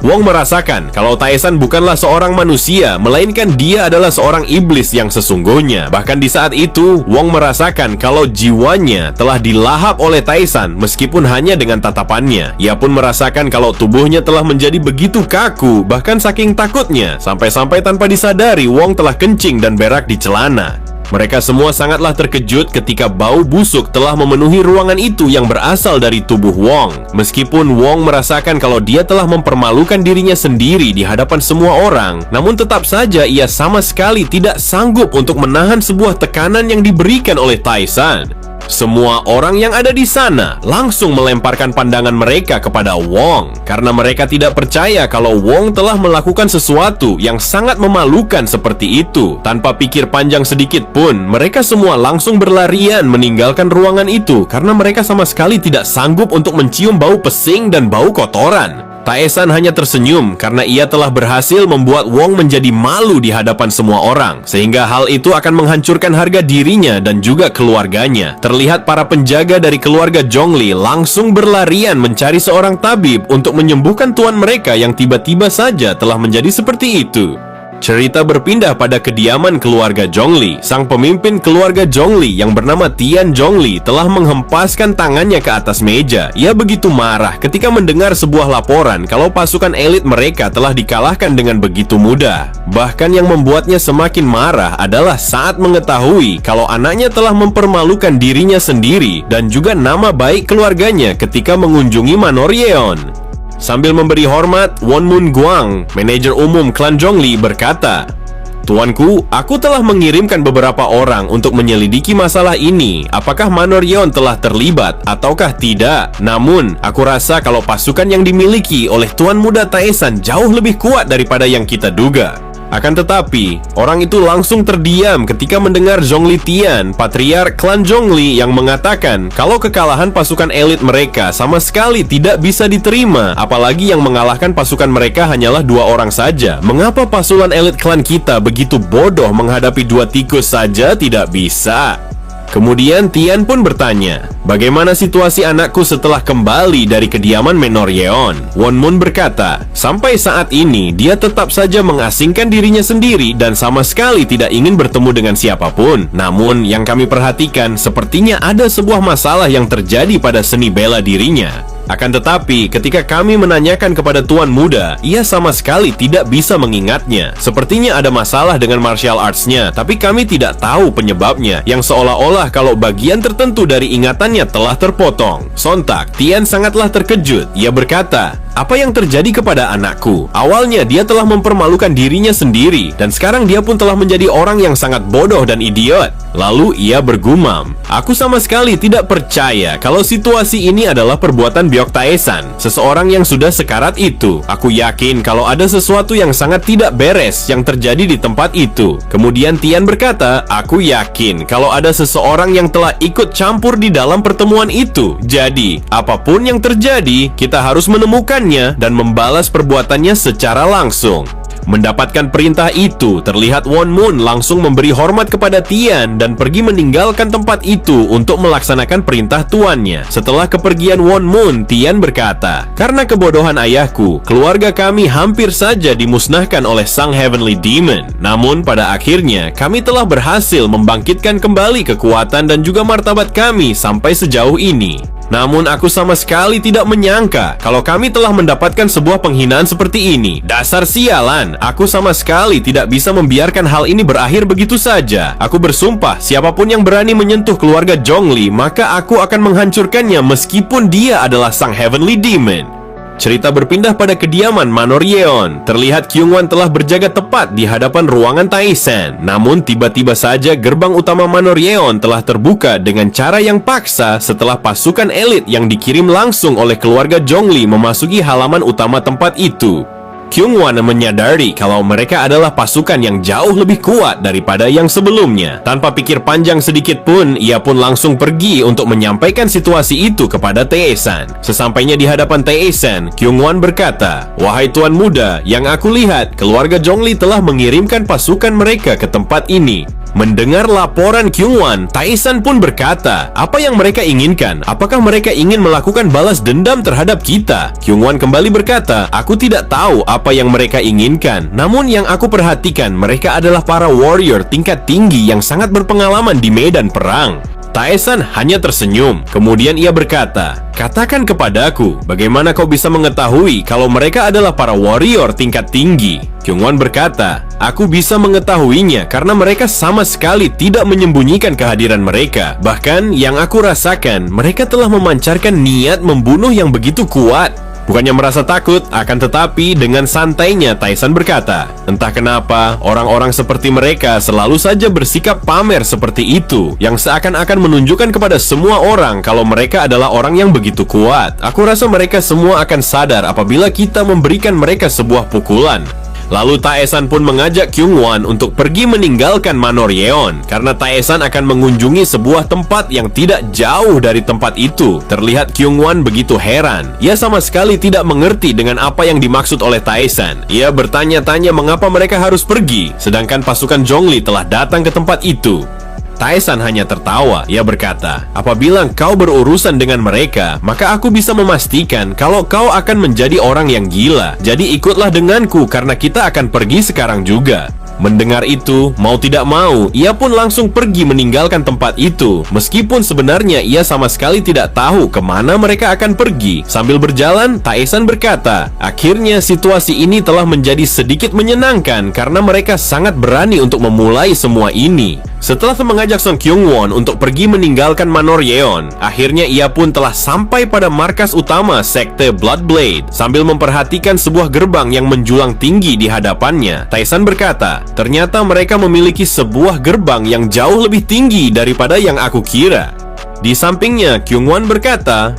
Wong merasakan kalau Taesan bukanlah seorang manusia, melainkan dia adalah seorang iblis yang sesungguhnya. Bahkan di saat itu, Wong merasakan kalau jiwanya telah dilahap oleh Taesan meskipun hanya dengan tatapannya. Ia pun merasakan kalau tubuhnya telah menjadi begitu kaku, bahkan saking takutnya, sampai-sampai tanpa disadari Wong telah kencing dan berak di celana. Mereka semua sangatlah terkejut ketika bau busuk telah memenuhi ruangan itu yang berasal dari tubuh Wong. Meskipun Wong merasakan kalau dia telah mempermalukan dirinya sendiri di hadapan semua orang, namun tetap saja ia sama sekali tidak sanggup untuk menahan sebuah tekanan yang diberikan oleh Taesan. Semua orang yang ada di sana langsung melemparkan pandangan mereka kepada Wong karena mereka tidak percaya kalau Wong telah melakukan sesuatu yang sangat memalukan seperti itu. Tanpa pikir panjang sedikit pun, mereka semua langsung berlarian meninggalkan ruangan itu karena mereka sama sekali tidak sanggup untuk mencium bau pesing dan bau kotoran. Taesan hanya tersenyum karena ia telah berhasil membuat Wong menjadi malu di hadapan semua orang, sehingga hal itu akan menghancurkan harga dirinya dan juga keluarganya. Terlihat para penjaga dari keluarga Zhongli langsung berlarian mencari seorang tabib untuk menyembuhkan tuan mereka yang tiba-tiba saja telah menjadi seperti itu. Cerita berpindah pada kediaman keluarga Zhongli. Sang pemimpin keluarga Zhongli yang bernama Tian Zhongli telah menghempaskan tangannya ke atas meja. Ia begitu marah ketika mendengar sebuah laporan kalau pasukan elit mereka telah dikalahkan dengan begitu mudah. Bahkan yang membuatnya semakin marah adalah saat mengetahui kalau anaknya telah mempermalukan dirinya sendiri dan juga nama baik keluarganya ketika mengunjungi Manor Yeon. Sambil memberi hormat, Won Moon Guang, manajer umum klan Zhongli, berkata, "Tuanku, aku telah mengirimkan beberapa orang untuk menyelidiki masalah ini. Apakah Manor Yeon telah terlibat ataukah tidak? Namun, aku rasa kalau pasukan yang dimiliki oleh Tuan Muda Taesan jauh lebih kuat daripada yang kita duga." Akan tetapi, orang itu langsung terdiam ketika mendengar Zhongli Tian, patriark klan Zhongli, yang mengatakan kalau kekalahan pasukan elit mereka sama sekali tidak bisa diterima, apalagi yang mengalahkan pasukan mereka hanyalah 2 orang saja. Mengapa pasukan elit klan kita begitu bodoh menghadapi 2 tikus saja tidak bisa? Kemudian Tian pun bertanya, "Bagaimana situasi anakku setelah kembali dari kediaman Manor Yeon?" Won Moon berkata, "Sampai saat ini dia tetap saja mengasingkan dirinya sendiri dan sama sekali tidak ingin bertemu dengan siapapun. Namun yang kami perhatikan sepertinya ada sebuah masalah yang terjadi pada seni bela dirinya." Akan tetapi, ketika kami menanyakan kepada Tuan Muda, ia sama sekali tidak bisa mengingatnya. Sepertinya ada masalah dengan martial arts-nya, tapi kami tidak tahu penyebabnya, yang seolah-olah kalau bagian tertentu dari ingatannya telah terpotong. Sontak, Tian sangatlah terkejut. Ia berkata, "Apa yang terjadi kepada anakku? Awalnya dia telah mempermalukan dirinya sendiri, dan sekarang dia pun telah menjadi orang yang sangat bodoh dan idiot." Lalu ia bergumam, "Aku sama sekali tidak percaya kalau situasi ini adalah perbuatan Byok Tae-san, seseorang yang sudah sekarat itu. Aku yakin kalau ada sesuatu yang sangat tidak beres yang terjadi di tempat itu." Kemudian Tian berkata, "Aku yakin kalau ada seseorang yang telah ikut campur di dalam pertemuan itu. Jadi, apapun yang terjadi, kita harus menemukannya dan membalas perbuatannya secara langsung." Mendapatkan perintah itu, terlihat Won Moon langsung memberi hormat kepada Tian dan pergi meninggalkan tempat itu untuk melaksanakan perintah tuannya. Setelah kepergian Won Moon, Tian berkata, "Karena kebodohan ayahku, keluarga kami hampir saja dimusnahkan oleh sang Heavenly Demon. Namun pada akhirnya, kami telah berhasil membangkitkan kembali kekuatan dan juga martabat kami sampai sejauh ini. Namun aku sama sekali tidak menyangka kalau kami telah mendapatkan sebuah penghinaan seperti ini. Dasar sialan, aku sama sekali tidak bisa membiarkan hal ini berakhir begitu saja. Aku bersumpah, siapapun yang berani menyentuh keluarga Zhongli, maka aku akan menghancurkannya meskipun dia adalah sang Heavenly Demon." Cerita berpindah pada kediaman Manor Yeon. Terlihat Kyungwon telah berjaga tepat di hadapan ruangan Tae-san. Namun tiba-tiba saja gerbang utama Manor Yeon telah terbuka dengan cara yang paksa setelah pasukan elit yang dikirim langsung oleh keluarga Zhongli memasuki halaman utama tempat itu. Kyungwon menyadari kalau mereka adalah pasukan yang jauh lebih kuat daripada yang sebelumnya. Tanpa pikir panjang sedikit pun, ia pun langsung pergi untuk menyampaikan situasi itu kepada Tae-san. Sesampainya di hadapan Tae-san, Kyungwon berkata, "Wahai Tuan Muda, yang aku lihat, keluarga Zhongli telah mengirimkan pasukan mereka ke tempat ini." Mendengar laporan Kyungwon, Tae-san pun berkata, "Apa yang mereka inginkan? Apakah mereka ingin melakukan balas dendam terhadap kita?" Kyungwon kembali berkata, "Aku tidak tahu apa yang mereka inginkan. Namun yang aku perhatikan, mereka adalah para warrior tingkat tinggi yang sangat berpengalaman di medan perang." Tae-san hanya tersenyum. Kemudian ia berkata, "Katakan kepadaku, bagaimana kau bisa mengetahui kalau mereka adalah para warrior tingkat tinggi?" Kyungwon berkata, "Aku bisa mengetahuinya karena mereka sama sekali tidak menyembunyikan kehadiran mereka. Bahkan yang aku rasakan, mereka telah memancarkan niat membunuh yang begitu kuat." Bukannya merasa takut, akan tetapi dengan santainya Tae-san berkata, "Entah kenapa, orang-orang seperti mereka selalu saja bersikap pamer seperti itu, yang seakan-akan menunjukkan kepada semua orang kalau mereka adalah orang yang begitu kuat. Aku rasa mereka semua akan sadar apabila kita memberikan mereka sebuah pukulan." Lalu Tae-san pun mengajak Kyungwon untuk pergi meninggalkan Manor Yeon karena Tae-san akan mengunjungi sebuah tempat yang tidak jauh dari tempat itu. Terlihat Kyungwon begitu heran. Ia sama sekali tidak mengerti dengan apa yang dimaksud oleh Tae-san. Ia bertanya-tanya mengapa mereka harus pergi, sedangkan pasukan Zhongli telah datang ke tempat itu. Tae-san hanya tertawa. Ia berkata, "Apabila kau berurusan dengan mereka, maka aku bisa memastikan kalau kau akan menjadi orang yang gila. Jadi ikutlah denganku karena kita akan pergi sekarang juga." Mendengar itu, mau tidak mau, ia pun langsung pergi meninggalkan tempat itu. Meskipun sebenarnya ia sama sekali tidak tahu kemana mereka akan pergi. Sambil berjalan, Tae-san berkata, "Akhirnya situasi ini telah menjadi sedikit menyenangkan karena mereka sangat berani untuk memulai semua ini." Setelah mengajak Song Kyungwon untuk pergi meninggalkan Manor Yeon, akhirnya ia pun telah sampai pada markas utama sekte Bloodblade. Sambil memperhatikan sebuah gerbang yang menjulang tinggi di hadapannya, Tae-san berkata, "Ternyata mereka memiliki sebuah gerbang yang jauh lebih tinggi daripada yang aku kira." Di sampingnya, Kyungwon berkata,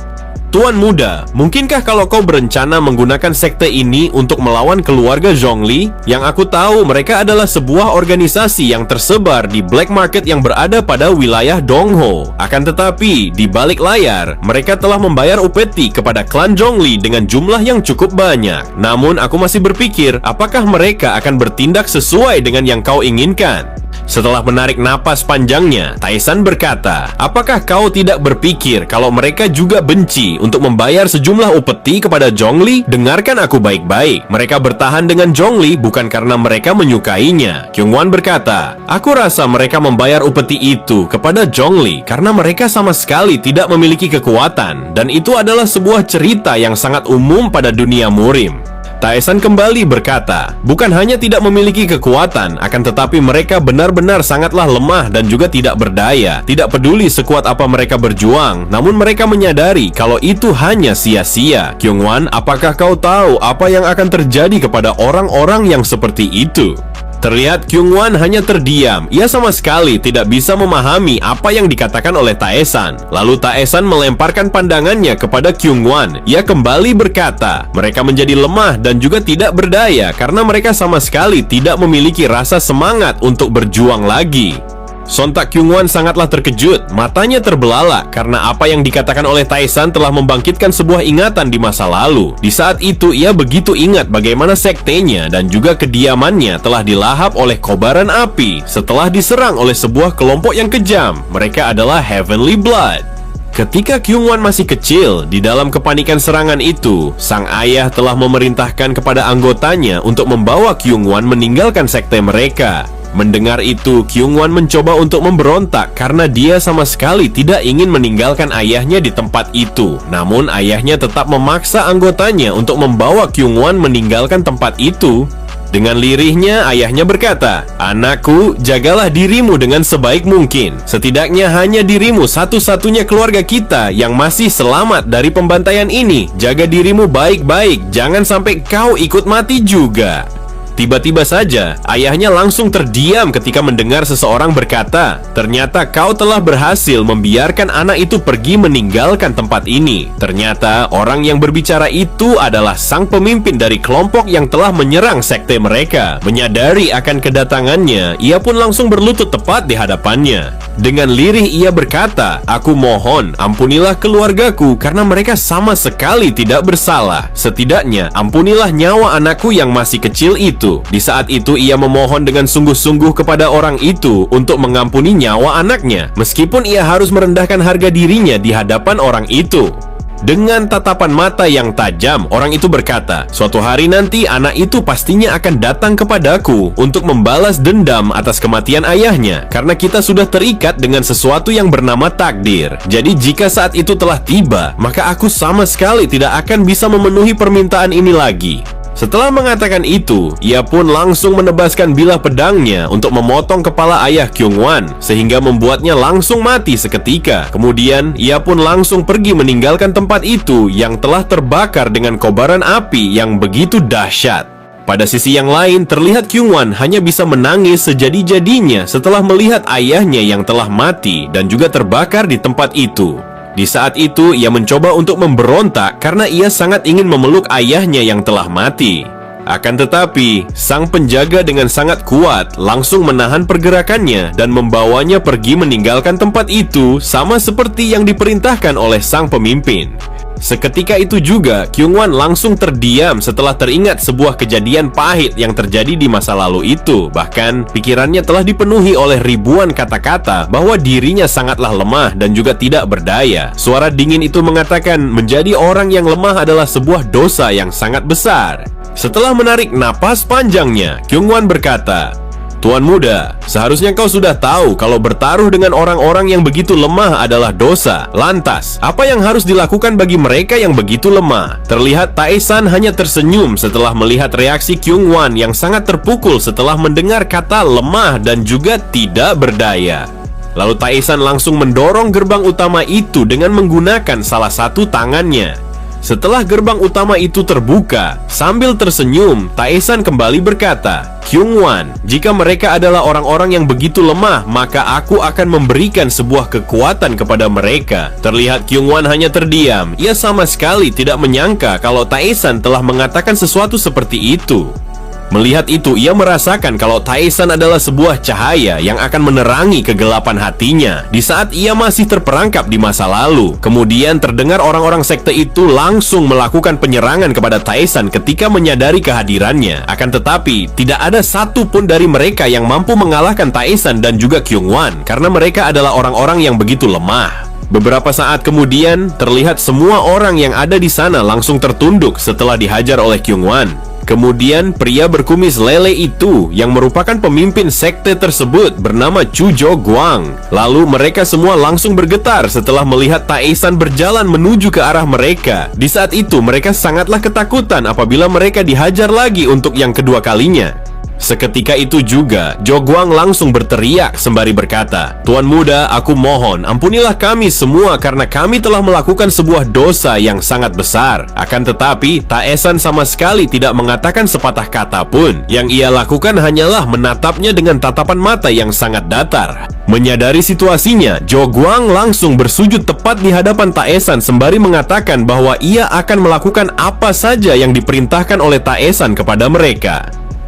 "Tuan Muda, mungkinkah kalau kau berencana menggunakan sekte ini untuk melawan keluarga Zhongli? Yang aku tahu mereka adalah sebuah organisasi yang tersebar di black market yang berada pada wilayah Dongho. Akan tetapi, di balik layar, mereka telah membayar upeti kepada klan Zhongli dengan jumlah yang cukup banyak. Namun aku masih berpikir, apakah mereka akan bertindak sesuai dengan yang kau inginkan?" Setelah menarik napas panjangnya, Taesan berkata, "Apakah kau tidak berpikir kalau mereka juga benci untuk membayar sejumlah upeti kepada Zhongli? Dengarkan aku baik-baik. Mereka bertahan dengan Zhongli bukan karena mereka menyukainya." Kyungwon berkata, "Aku rasa mereka membayar upeti itu kepada Zhongli karena mereka sama sekali tidak memiliki kekuatan, dan itu adalah sebuah cerita yang sangat umum pada dunia murim." Taesan kembali berkata, "Bukan hanya tidak memiliki kekuatan, akan tetapi mereka benar-benar sangatlah lemah dan juga tidak berdaya. Tidak peduli sekuat apa mereka berjuang, namun mereka menyadari kalau itu hanya sia-sia." Kyungwon, apakah kau tahu apa yang akan terjadi kepada orang-orang yang seperti itu? Terlihat Kyungwon hanya terdiam. Ia sama sekali tidak bisa memahami apa yang dikatakan oleh Taesan. Lalu Taesan melemparkan pandangannya kepada Kyungwon. Ia kembali berkata, "Mereka menjadi lemah dan juga tidak berdaya karena mereka sama sekali tidak memiliki rasa semangat untuk berjuang lagi." Sontak Kyungwon sangatlah terkejut, matanya terbelalak karena apa yang dikatakan oleh Taesan telah membangkitkan sebuah ingatan di masa lalu. Di saat itu ia begitu ingat bagaimana sektenya dan juga kediamannya telah dilahap oleh kobaran api setelah diserang oleh sebuah kelompok yang kejam. Mereka adalah Heavenly Blood. Ketika Kyungwon masih kecil, di dalam kepanikan serangan itu, sang ayah telah memerintahkan kepada anggotanya untuk membawa Kyungwon meninggalkan sekte mereka. Mendengar itu, Kyungwon mencoba untuk memberontak karena dia sama sekali tidak ingin meninggalkan ayahnya di tempat itu. Namun ayahnya tetap memaksa anggotanya untuk membawa Kyungwon meninggalkan tempat itu. Dengan lirihnya, ayahnya berkata, "Anakku, jagalah dirimu dengan sebaik mungkin. Setidaknya hanya dirimu satu-satunya keluarga kita yang masih selamat dari pembantaian ini. Jaga dirimu baik-baik, jangan sampai kau ikut mati juga." Tiba-tiba saja, ayahnya langsung terdiam ketika mendengar seseorang berkata, "Ternyata kau telah berhasil membiarkan anak itu pergi meninggalkan tempat ini." Ternyata orang yang berbicara itu adalah sang pemimpin dari kelompok yang telah menyerang sekte mereka. Menyadari akan kedatangannya, ia pun langsung berlutut tepat di hadapannya. Dengan lirih ia berkata, "Aku mohon, ampunilah keluargaku karena mereka sama sekali tidak bersalah. Setidaknya, ampunilah nyawa anakku yang masih kecil itu." Di saat itu ia memohon dengan sungguh-sungguh kepada orang itu untuk mengampuni nyawa anaknya, meskipun ia harus merendahkan harga dirinya di hadapan orang itu. Dengan tatapan mata yang tajam, orang itu berkata, "Suatu hari nanti anak itu pastinya akan datang kepadaku untuk membalas dendam atas kematian ayahnya, karena kita sudah terikat dengan sesuatu yang bernama takdir. Jadi jika saat itu telah tiba, maka aku sama sekali tidak akan bisa memenuhi permintaan ini lagi." Setelah mengatakan itu, ia pun langsung menebaskan bilah pedangnya untuk memotong kepala ayah Kyungwon, sehingga membuatnya langsung mati seketika. Kemudian, ia pun langsung pergi meninggalkan tempat itu yang telah terbakar dengan kobaran api yang begitu dahsyat. Pada sisi yang lain, terlihat Kyungwon hanya bisa menangis sejadi-jadinya setelah melihat ayahnya yang telah mati dan juga terbakar di tempat itu. Di saat itu, ia mencoba untuk memberontak karena ia sangat ingin memeluk ayahnya yang telah mati. Akan tetapi, sang penjaga dengan sangat kuat langsung menahan pergerakannya dan membawanya pergi meninggalkan tempat itu, sama seperti yang diperintahkan oleh sang pemimpin. Seketika itu juga, Kyungwon langsung terdiam setelah teringat sebuah kejadian pahit yang terjadi di masa lalu itu. Bahkan, pikirannya telah dipenuhi oleh ribuan kata-kata bahwa dirinya sangatlah lemah dan juga tidak berdaya. Suara dingin itu mengatakan menjadi orang yang lemah adalah sebuah dosa yang sangat besar. Setelah menarik napas panjangnya, Kyungwon berkata, "Tuan muda, seharusnya kau sudah tahu kalau bertaruh dengan orang-orang yang begitu lemah adalah dosa. Lantas, apa yang harus dilakukan bagi mereka yang begitu lemah?" Terlihat Taesan hanya tersenyum setelah melihat reaksi Kyungwon yang sangat terpukul setelah mendengar kata lemah dan juga tidak berdaya. Lalu Taesan langsung mendorong gerbang utama itu dengan menggunakan salah satu tangannya. Setelah gerbang utama itu terbuka, sambil tersenyum, Taesan kembali berkata, "Kyungwon, jika mereka adalah orang-orang yang begitu lemah, maka aku akan memberikan sebuah kekuatan kepada mereka." Terlihat Kyungwon hanya terdiam. Ia sama sekali tidak menyangka kalau Taesan telah mengatakan sesuatu seperti itu. Melihat itu, ia merasakan kalau Taesan adalah sebuah cahaya yang akan menerangi kegelapan hatinya di saat ia masih terperangkap di masa lalu. Kemudian terdengar orang-orang sekte itu langsung melakukan penyerangan kepada Taesan ketika menyadari kehadirannya. Akan tetapi, tidak ada satu pun dari mereka yang mampu mengalahkan Taesan dan juga Kyungwon karena mereka adalah orang-orang yang begitu lemah. Beberapa saat kemudian, terlihat semua orang yang ada di sana langsung tertunduk setelah dihajar oleh Kyungwon. Kemudian pria berkumis lele itu yang merupakan pemimpin sekte tersebut bernama Chu Jo Guang. Lalu mereka semua langsung bergetar setelah melihat Taesan berjalan menuju ke arah mereka. Di saat itu mereka sangatlah ketakutan apabila mereka dihajar lagi untuk yang kedua kalinya. Seketika itu juga, Jo Guang langsung berteriak sembari berkata, "Tuan muda, aku mohon, ampunilah kami semua karena kami telah melakukan sebuah dosa yang sangat besar." Akan tetapi, Taesan sama sekali tidak mengatakan sepatah kata pun. Yang ia lakukan hanyalah menatapnya dengan tatapan mata yang sangat datar. Menyadari situasinya, Jo Guang langsung bersujud tepat di hadapan Taesan sembari mengatakan bahwa ia akan melakukan apa saja yang diperintahkan oleh Taesan kepada mereka.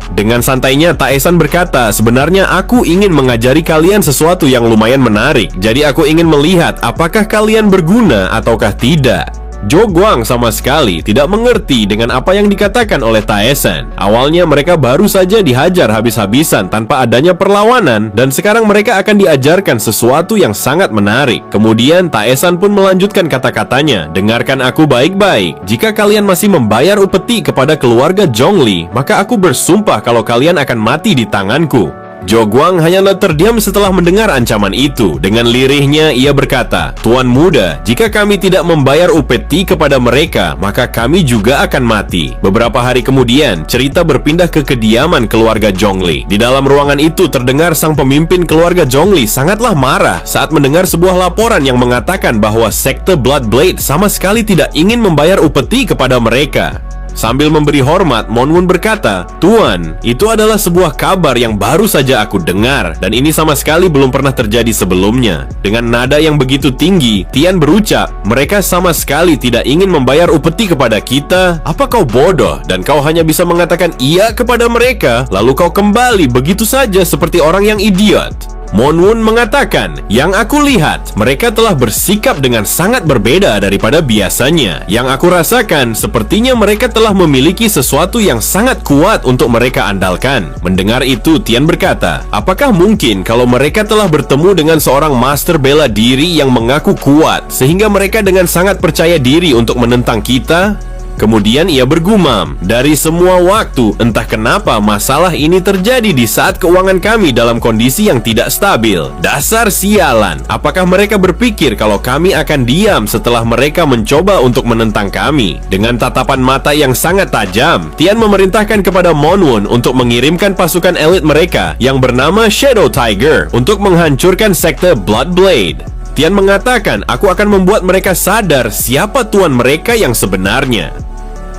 Dengan santainya, Taesan berkata, "Sebenarnya aku ingin mengajari kalian sesuatu yang lumayan menarik. Jadi aku ingin melihat apakah kalian berguna ataukah tidak." Jo Guang sama sekali tidak mengerti dengan apa yang dikatakan oleh Taesan. Awalnya mereka baru saja dihajar habis-habisan tanpa adanya perlawanan, dan sekarang mereka akan diajarkan sesuatu yang sangat menarik. Kemudian Taesan pun melanjutkan kata-katanya, "Dengarkan aku baik-baik. Jika kalian masih membayar upeti kepada keluarga Zhongli, maka aku bersumpah kalau kalian akan mati di tanganku." Jo Guang hanyalah terdiam setelah mendengar ancaman itu. Dengan lirihnya ia berkata, "Tuan muda, jika kami tidak membayar upeti kepada mereka, maka kami juga akan mati." Beberapa hari kemudian, cerita berpindah ke kediaman keluarga Zhongli. Di dalam ruangan itu terdengar sang pemimpin keluarga Zhongli sangatlah marah saat mendengar sebuah laporan yang mengatakan bahwa sekte Blood Blade sama sekali tidak ingin membayar upeti kepada mereka. Sambil memberi hormat, Monwon berkata, "Tuan, itu adalah sebuah kabar yang baru saja aku dengar, dan ini sama sekali belum pernah terjadi sebelumnya." Dengan nada yang begitu tinggi, Tian berucap, "Mereka sama sekali tidak ingin membayar upeti kepada kita. Apa kau bodoh dan kau hanya bisa mengatakan iya kepada mereka, lalu kau kembali begitu saja seperti orang yang idiot?" Monwon mengatakan, "Yang aku lihat, mereka telah bersikap dengan sangat berbeda daripada biasanya. Yang aku rasakan, sepertinya mereka telah memiliki sesuatu yang sangat kuat untuk mereka andalkan." Mendengar itu, Tian berkata, "Apakah mungkin kalau mereka telah bertemu dengan seorang master bela diri yang mengaku kuat, sehingga mereka dengan sangat percaya diri untuk menentang kita?" Kemudian ia bergumam, "Dari semua waktu, entah kenapa masalah ini terjadi di saat keuangan kami dalam kondisi yang tidak stabil. Dasar sialan, apakah mereka berpikir kalau kami akan diam setelah mereka mencoba untuk menentang kami?" Dengan tatapan mata yang sangat tajam, Tian memerintahkan kepada Monwon untuk mengirimkan pasukan elit mereka yang bernama Shadow Tiger untuk menghancurkan sekte Blood Blade. Tian mengatakan, "Aku akan membuat mereka sadar siapa tuan mereka yang sebenarnya."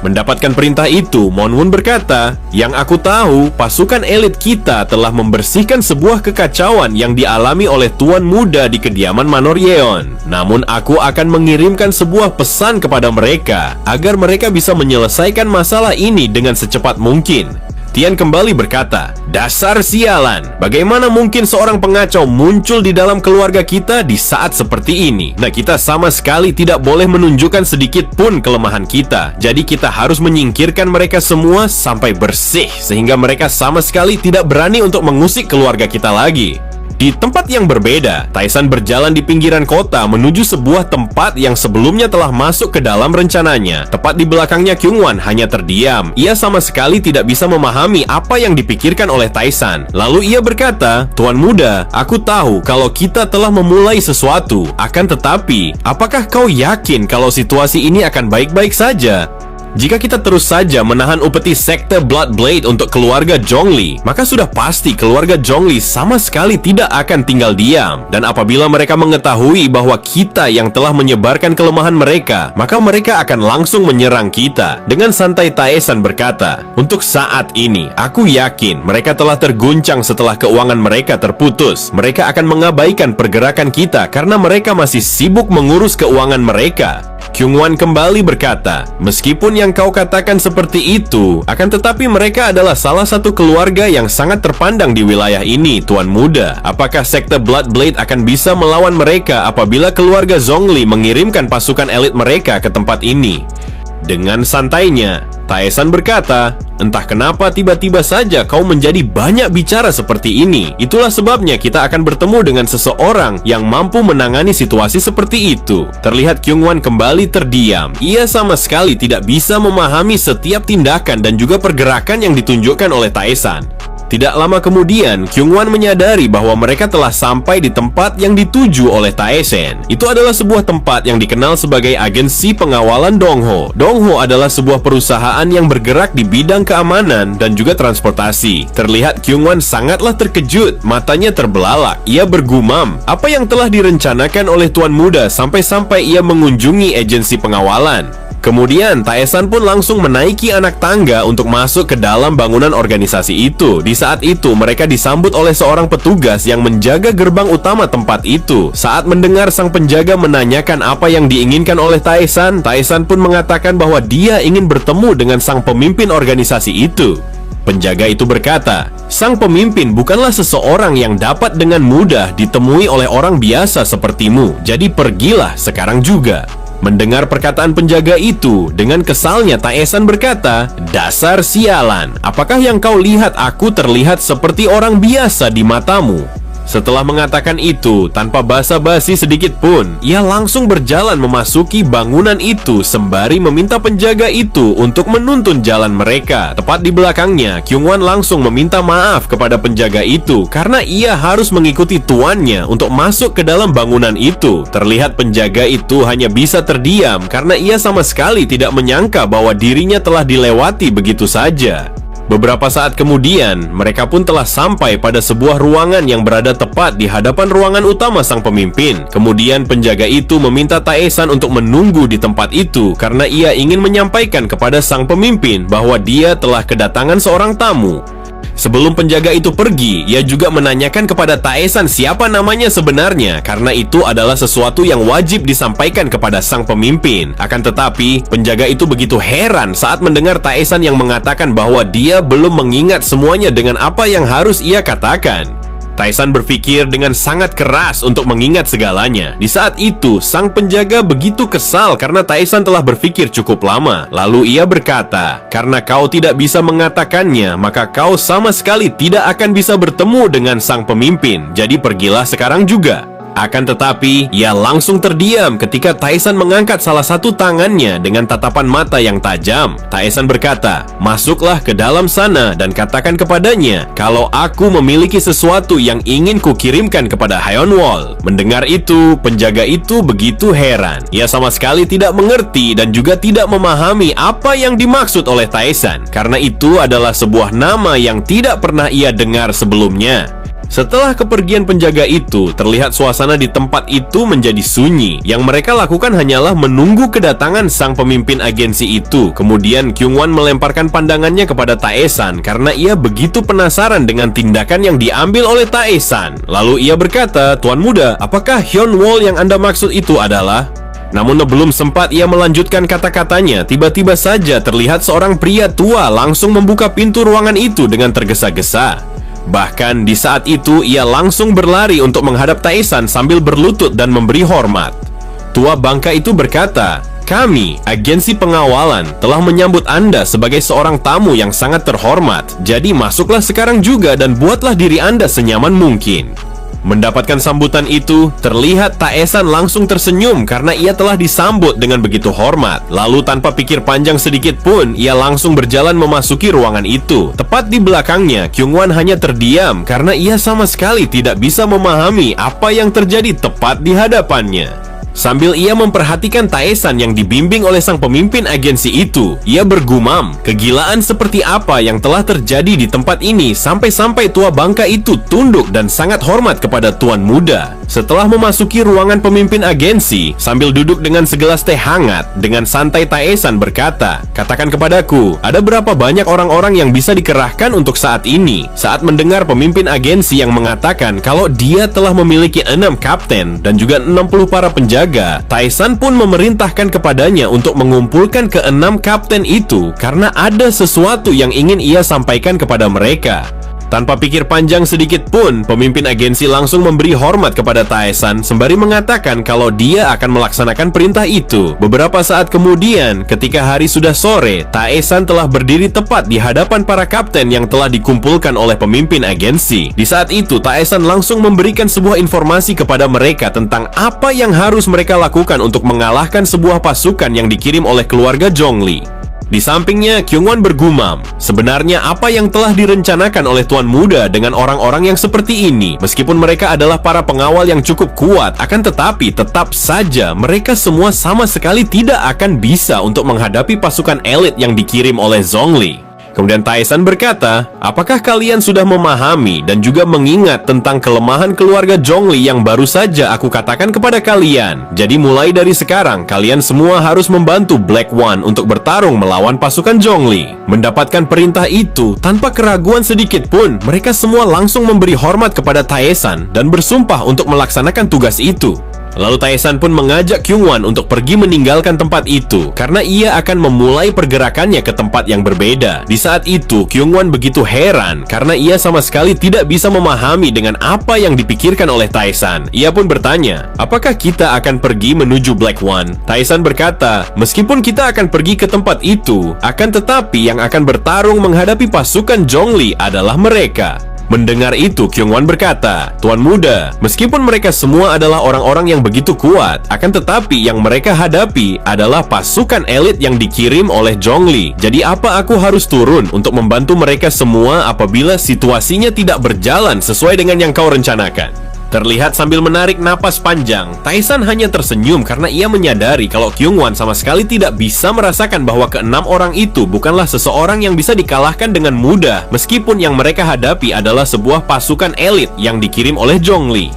Mendapatkan perintah itu, Monwon berkata, "Yang aku tahu, pasukan elit kita telah membersihkan sebuah kekacauan yang dialami oleh tuan muda di kediaman Manor Yeon. Namun aku akan mengirimkan sebuah pesan kepada mereka agar mereka bisa menyelesaikan masalah ini dengan secepat mungkin." Tian kembali berkata, "Dasar sialan, bagaimana mungkin seorang pengacau muncul di dalam keluarga kita di saat seperti ini? Nah, kita sama sekali tidak boleh menunjukkan sedikit pun kelemahan kita. Jadi kita harus menyingkirkan mereka semua sampai bersih, sehingga mereka sama sekali tidak berani untuk mengusik keluarga kita lagi." Di tempat yang berbeda, Taesan berjalan di pinggiran kota menuju sebuah tempat yang sebelumnya telah masuk ke dalam rencananya. Tepat di belakangnya, Kyungwon hanya terdiam. Ia sama sekali tidak bisa memahami apa yang dipikirkan oleh Taesan. Lalu ia berkata, "Tuan muda, aku tahu kalau kita telah memulai sesuatu. Akan tetapi, apakah kau yakin kalau situasi ini akan baik-baik saja? Jika kita terus saja menahan upeti sekte Blood Blade untuk keluarga Zhongli, maka sudah pasti keluarga Zhongli sama sekali tidak akan tinggal diam. Dan apabila mereka mengetahui bahwa kita yang telah menyebarkan kelemahan mereka, maka mereka akan langsung menyerang kita." Dengan santai Taesan berkata, "Untuk saat ini, aku yakin mereka telah terguncang setelah keuangan mereka terputus. Mereka akan mengabaikan pergerakan kita karena mereka masih sibuk mengurus keuangan mereka." Kyungwon kembali berkata, "Meskipun yang kau katakan seperti itu, akan tetapi mereka adalah salah satu keluarga yang sangat terpandang di wilayah ini, Tuan Muda. Apakah sekte Bloodblade akan bisa melawan mereka apabila keluarga Zhongli mengirimkan pasukan elit mereka ke tempat ini?" Dengan santainya, Taesan berkata, "Entah kenapa tiba-tiba saja kau menjadi banyak bicara seperti ini. Itulah sebabnya kita akan bertemu dengan seseorang yang mampu menangani situasi seperti itu." Terlihat Kyungwon kembali terdiam. Ia sama sekali tidak bisa memahami setiap tindakan dan juga pergerakan yang ditunjukkan oleh Taesan. Tidak lama kemudian, Kyungwon menyadari bahwa mereka telah sampai di tempat yang dituju oleh Taesen. Itu adalah sebuah tempat yang dikenal sebagai agensi pengawalan Dongho. Dongho adalah sebuah perusahaan yang bergerak di bidang keamanan dan juga transportasi. Terlihat Kyungwon sangatlah terkejut, matanya terbelalak. Ia bergumam, apa yang telah direncanakan oleh Tuan Muda sampai-sampai ia mengunjungi agensi pengawalan. Kemudian Taesan pun langsung menaiki anak tangga untuk masuk ke dalam bangunan organisasi itu. Di saat itu mereka disambut oleh seorang petugas yang menjaga gerbang utama tempat itu. Saat mendengar sang penjaga menanyakan apa yang diinginkan oleh Taesan, Taesan pun mengatakan bahwa dia ingin bertemu dengan sang pemimpin organisasi itu. Penjaga itu berkata, "Sang pemimpin bukanlah seseorang yang dapat dengan mudah ditemui oleh orang biasa sepertimu. Jadi pergilah sekarang juga." Mendengar perkataan penjaga itu, dengan kesalnya Taesan berkata, "Dasar sialan, apakah yang kau lihat aku terlihat seperti orang biasa di matamu?" Setelah mengatakan itu, tanpa basa-basi sedikit pun, ia langsung berjalan memasuki bangunan itu sembari meminta penjaga itu untuk menuntun jalan mereka. Tepat di belakangnya, Kyungwon langsung meminta maaf kepada penjaga itu karena ia harus mengikuti tuannya untuk masuk ke dalam bangunan itu. Terlihat penjaga itu hanya bisa terdiam karena ia sama sekali tidak menyangka bahwa dirinya telah dilewati begitu saja. Beberapa saat kemudian, mereka pun telah sampai pada sebuah ruangan yang berada tepat di hadapan ruangan utama sang pemimpin. Kemudian penjaga itu meminta Taesan untuk menunggu di tempat itu karena ia ingin menyampaikan kepada sang pemimpin bahwa dia telah kedatangan seorang tamu. Sebelum penjaga itu pergi, ia juga menanyakan kepada Taesan siapa namanya sebenarnya karena itu adalah sesuatu yang wajib disampaikan kepada sang pemimpin. Akan tetapi, penjaga itu begitu heran saat mendengar Taesan yang mengatakan bahwa dia belum mengingat semuanya dengan apa yang harus ia katakan. Taesan berpikir dengan sangat keras untuk mengingat segalanya. Di saat itu, sang penjaga begitu kesal karena Taesan telah berpikir cukup lama. Lalu ia berkata, "Karena kau tidak bisa mengatakannya, maka kau sama sekali tidak akan bisa bertemu dengan sang pemimpin. Jadi pergilah sekarang juga." Akan tetapi, ia langsung terdiam ketika Taesan mengangkat salah satu tangannya dengan tatapan mata yang tajam. Taesan berkata, "Masuklah ke dalam sana dan katakan kepadanya kalau aku memiliki sesuatu yang ingin kukirimkan kepada Hyonwol." Mendengar itu, penjaga itu begitu heran. Ia sama sekali tidak mengerti dan juga tidak memahami apa yang dimaksud oleh Taesan, karena itu adalah sebuah nama yang tidak pernah ia dengar sebelumnya. Setelah kepergian penjaga itu, terlihat suasana di tempat itu menjadi sunyi. Yang mereka lakukan hanyalah menunggu kedatangan sang pemimpin agensi itu. Kemudian Kyungwon melemparkan pandangannya kepada Taesan karena ia begitu penasaran dengan tindakan yang diambil oleh Taesan. Lalu ia berkata, "Tuan Muda, apakah Hyonwol yang Anda maksud itu adalah?" Namun belum sempat ia melanjutkan kata-katanya, tiba-tiba saja terlihat seorang pria tua langsung membuka pintu ruangan itu dengan tergesa-gesa. Bahkan di saat itu ia langsung berlari untuk menghadap Taesan sambil berlutut dan memberi hormat. Tua bangka itu berkata, "Kami, agensi pengawalan, telah menyambut Anda sebagai seorang tamu yang sangat terhormat. Jadi masuklah sekarang juga dan buatlah diri Anda senyaman mungkin." Mendapatkan sambutan itu, terlihat Taesan langsung tersenyum karena ia telah disambut dengan begitu hormat. Lalu tanpa pikir panjang sedikit pun, ia langsung berjalan memasuki ruangan itu. Tepat di belakangnya, Kyungwon hanya terdiam karena ia sama sekali tidak bisa memahami apa yang terjadi tepat di hadapannya. Sambil ia memperhatikan Taesan yang dibimbing oleh sang pemimpin agensi itu, ia bergumam, kegilaan seperti apa yang telah terjadi di tempat ini sampai-sampai tua bangka itu tunduk dan sangat hormat kepada Tuan Muda. Setelah memasuki ruangan pemimpin agensi, sambil duduk dengan segelas teh hangat, dengan santai Taesan berkata, "Katakan kepadaku, ada berapa banyak orang-orang yang bisa dikerahkan untuk saat ini?" Saat mendengar pemimpin agensi yang mengatakan kalau dia telah memiliki 6 kapten dan juga 60 para penjaga terjaga, Taesan pun memerintahkan kepadanya untuk mengumpulkan keenam kapten itu karena ada sesuatu yang ingin ia sampaikan kepada mereka. Tanpa pikir panjang sedikit pun, pemimpin agensi langsung memberi hormat kepada Taesan sembari mengatakan kalau dia akan melaksanakan perintah itu. Beberapa saat kemudian, ketika hari sudah sore, Taesan telah berdiri tepat di hadapan para kapten yang telah dikumpulkan oleh pemimpin agensi. Di saat itu, Taesan langsung memberikan sebuah informasi kepada mereka tentang apa yang harus mereka lakukan untuk mengalahkan sebuah pasukan yang dikirim oleh keluarga Zhongli. Di sampingnya, Kyungwon bergumam, sebenarnya apa yang telah direncanakan oleh Tuan Muda dengan orang-orang yang seperti ini, meskipun mereka adalah para pengawal yang cukup kuat, akan tetapi tetap saja mereka semua sama sekali tidak akan bisa untuk menghadapi pasukan elit yang dikirim oleh Zhongli. Kemudian Taesan berkata, apakah kalian sudah memahami dan juga mengingat tentang kelemahan keluarga Zhongli yang baru saja aku katakan kepada kalian? Jadi mulai dari sekarang, kalian semua harus membantu Black One untuk bertarung melawan pasukan Zhongli. Mendapatkan perintah itu, tanpa keraguan sedikit pun, mereka semua langsung memberi hormat kepada Taesan dan bersumpah untuk melaksanakan tugas itu. Lalu Taesan pun mengajak Kyungwon untuk pergi meninggalkan tempat itu karena ia akan memulai pergerakannya ke tempat yang berbeda. Di saat itu, Kyungwon begitu heran karena ia sama sekali tidak bisa memahami dengan apa yang dipikirkan oleh Taesan. Ia pun bertanya, apakah kita akan pergi menuju Black One? Taesan berkata, meskipun kita akan pergi ke tempat itu, akan tetapi yang akan bertarung menghadapi pasukan Zhongli adalah mereka. Mendengar itu, Kyungwon berkata, Tuan Muda, meskipun mereka semua adalah orang-orang yang begitu kuat, akan tetapi yang mereka hadapi adalah pasukan elit yang dikirim oleh Zhongli. Jadi apa aku harus turun untuk membantu mereka semua apabila situasinya tidak berjalan sesuai dengan yang kau rencanakan? Terlihat sambil menarik napas panjang, Taesan hanya tersenyum karena ia menyadari kalau Kyungwon sama sekali tidak bisa merasakan bahwa keenam orang itu bukanlah seseorang yang bisa dikalahkan dengan mudah, meskipun yang mereka hadapi adalah sebuah pasukan elit yang dikirim oleh Zhongli.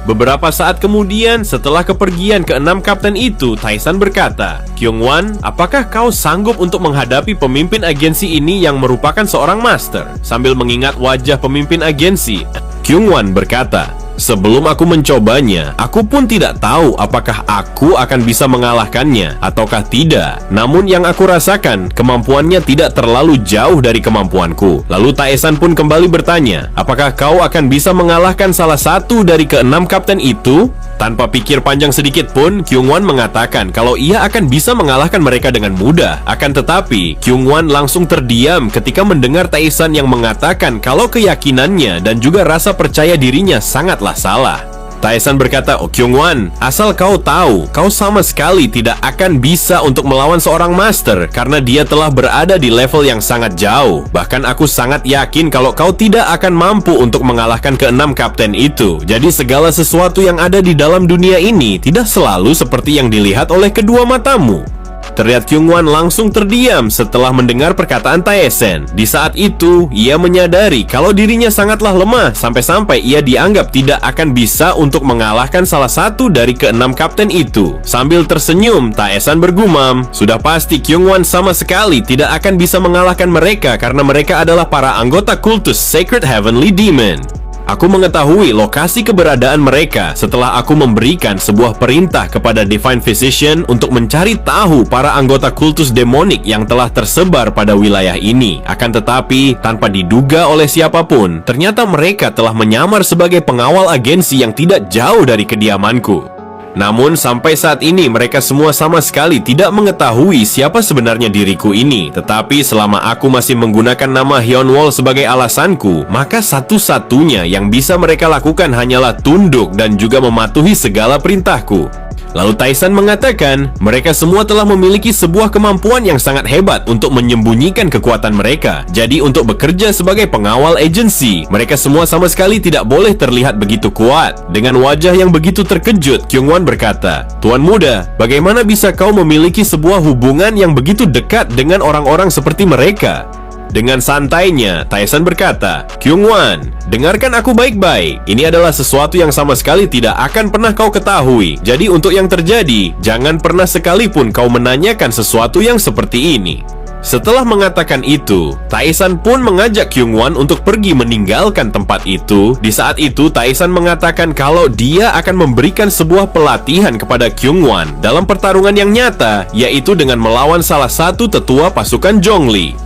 Beberapa saat kemudian, setelah kepergian keenam kapten itu, Taesan berkata, Kyungwon, apakah kau sanggup untuk menghadapi pemimpin agensi ini yang merupakan seorang master? Sambil mengingat wajah pemimpin agensi, Kyungwon berkata, sebelum aku mencobanya, aku pun tidak tahu apakah aku akan bisa mengalahkannya ataukah tidak. Namun yang aku rasakan, kemampuannya tidak terlalu jauh dari kemampuanku. Lalu Taesan pun kembali bertanya, apakah kau akan bisa mengalahkan salah satu dari keenam kapten itu? Tanpa pikir panjang sedikit pun, Kyungwon mengatakan kalau ia akan bisa mengalahkan mereka dengan mudah. Akan tetapi, Kyungwon langsung terdiam ketika mendengar Taesan yang mengatakan kalau keyakinannya dan juga rasa percaya dirinya sangatlah salah. Taesan berkata, Kyungwon, asal kau tahu, kau sama sekali tidak akan bisa untuk melawan seorang master karena dia telah berada di level yang sangat jauh. Bahkan aku sangat yakin kalau kau tidak akan mampu untuk mengalahkan keenam kapten itu. Jadi segala sesuatu yang ada di dalam dunia ini tidak selalu seperti yang dilihat oleh kedua matamu. Terlihat Kyungwon langsung terdiam setelah mendengar perkataan Taesan. Di saat itu, ia menyadari kalau dirinya sangatlah lemah sampai-sampai ia dianggap tidak akan bisa untuk mengalahkan salah satu dari keenam kapten itu. Sambil tersenyum, Taesan bergumam, sudah pasti Kyungwon sama sekali tidak akan bisa mengalahkan mereka karena mereka adalah para anggota kultus Sacred Heavenly Demon. Aku mengetahui lokasi keberadaan mereka setelah aku memberikan sebuah perintah kepada Divine Physician untuk mencari tahu para anggota kultus demonik yang telah tersebar pada wilayah ini. Akan tetapi, tanpa diduga oleh siapapun, ternyata mereka telah menyamar sebagai pengawal agensi yang tidak jauh dari kediamanku. Namun sampai saat ini mereka semua sama sekali tidak mengetahui siapa sebenarnya diriku ini. Tetapi selama aku masih menggunakan nama Hyunwol sebagai alasanku, maka satu-satunya yang bisa mereka lakukan hanyalah tunduk dan juga mematuhi segala perintahku. Lalu Taesan mengatakan, mereka semua telah memiliki sebuah kemampuan yang sangat hebat untuk menyembunyikan kekuatan mereka. Jadi untuk bekerja sebagai pengawal agensi, mereka semua sama sekali tidak boleh terlihat begitu kuat. Dengan wajah yang begitu terkejut, Kyungwon berkata, Tuan Muda, bagaimana bisa kau memiliki sebuah hubungan yang begitu dekat dengan orang-orang seperti mereka? Dengan santainya, Taesan berkata, Kyungwon, dengarkan aku baik-baik. Ini adalah sesuatu yang sama sekali tidak akan pernah kau ketahui. Jadi untuk yang terjadi, jangan pernah sekalipun kau menanyakan sesuatu yang seperti ini. Setelah mengatakan itu, Taesan pun mengajak Kyungwon untuk pergi meninggalkan tempat itu. Di saat itu, Taesan mengatakan kalau dia akan memberikan sebuah pelatihan kepada Kyungwon dalam pertarungan yang nyata, yaitu dengan melawan salah satu tetua pasukan Zhongli.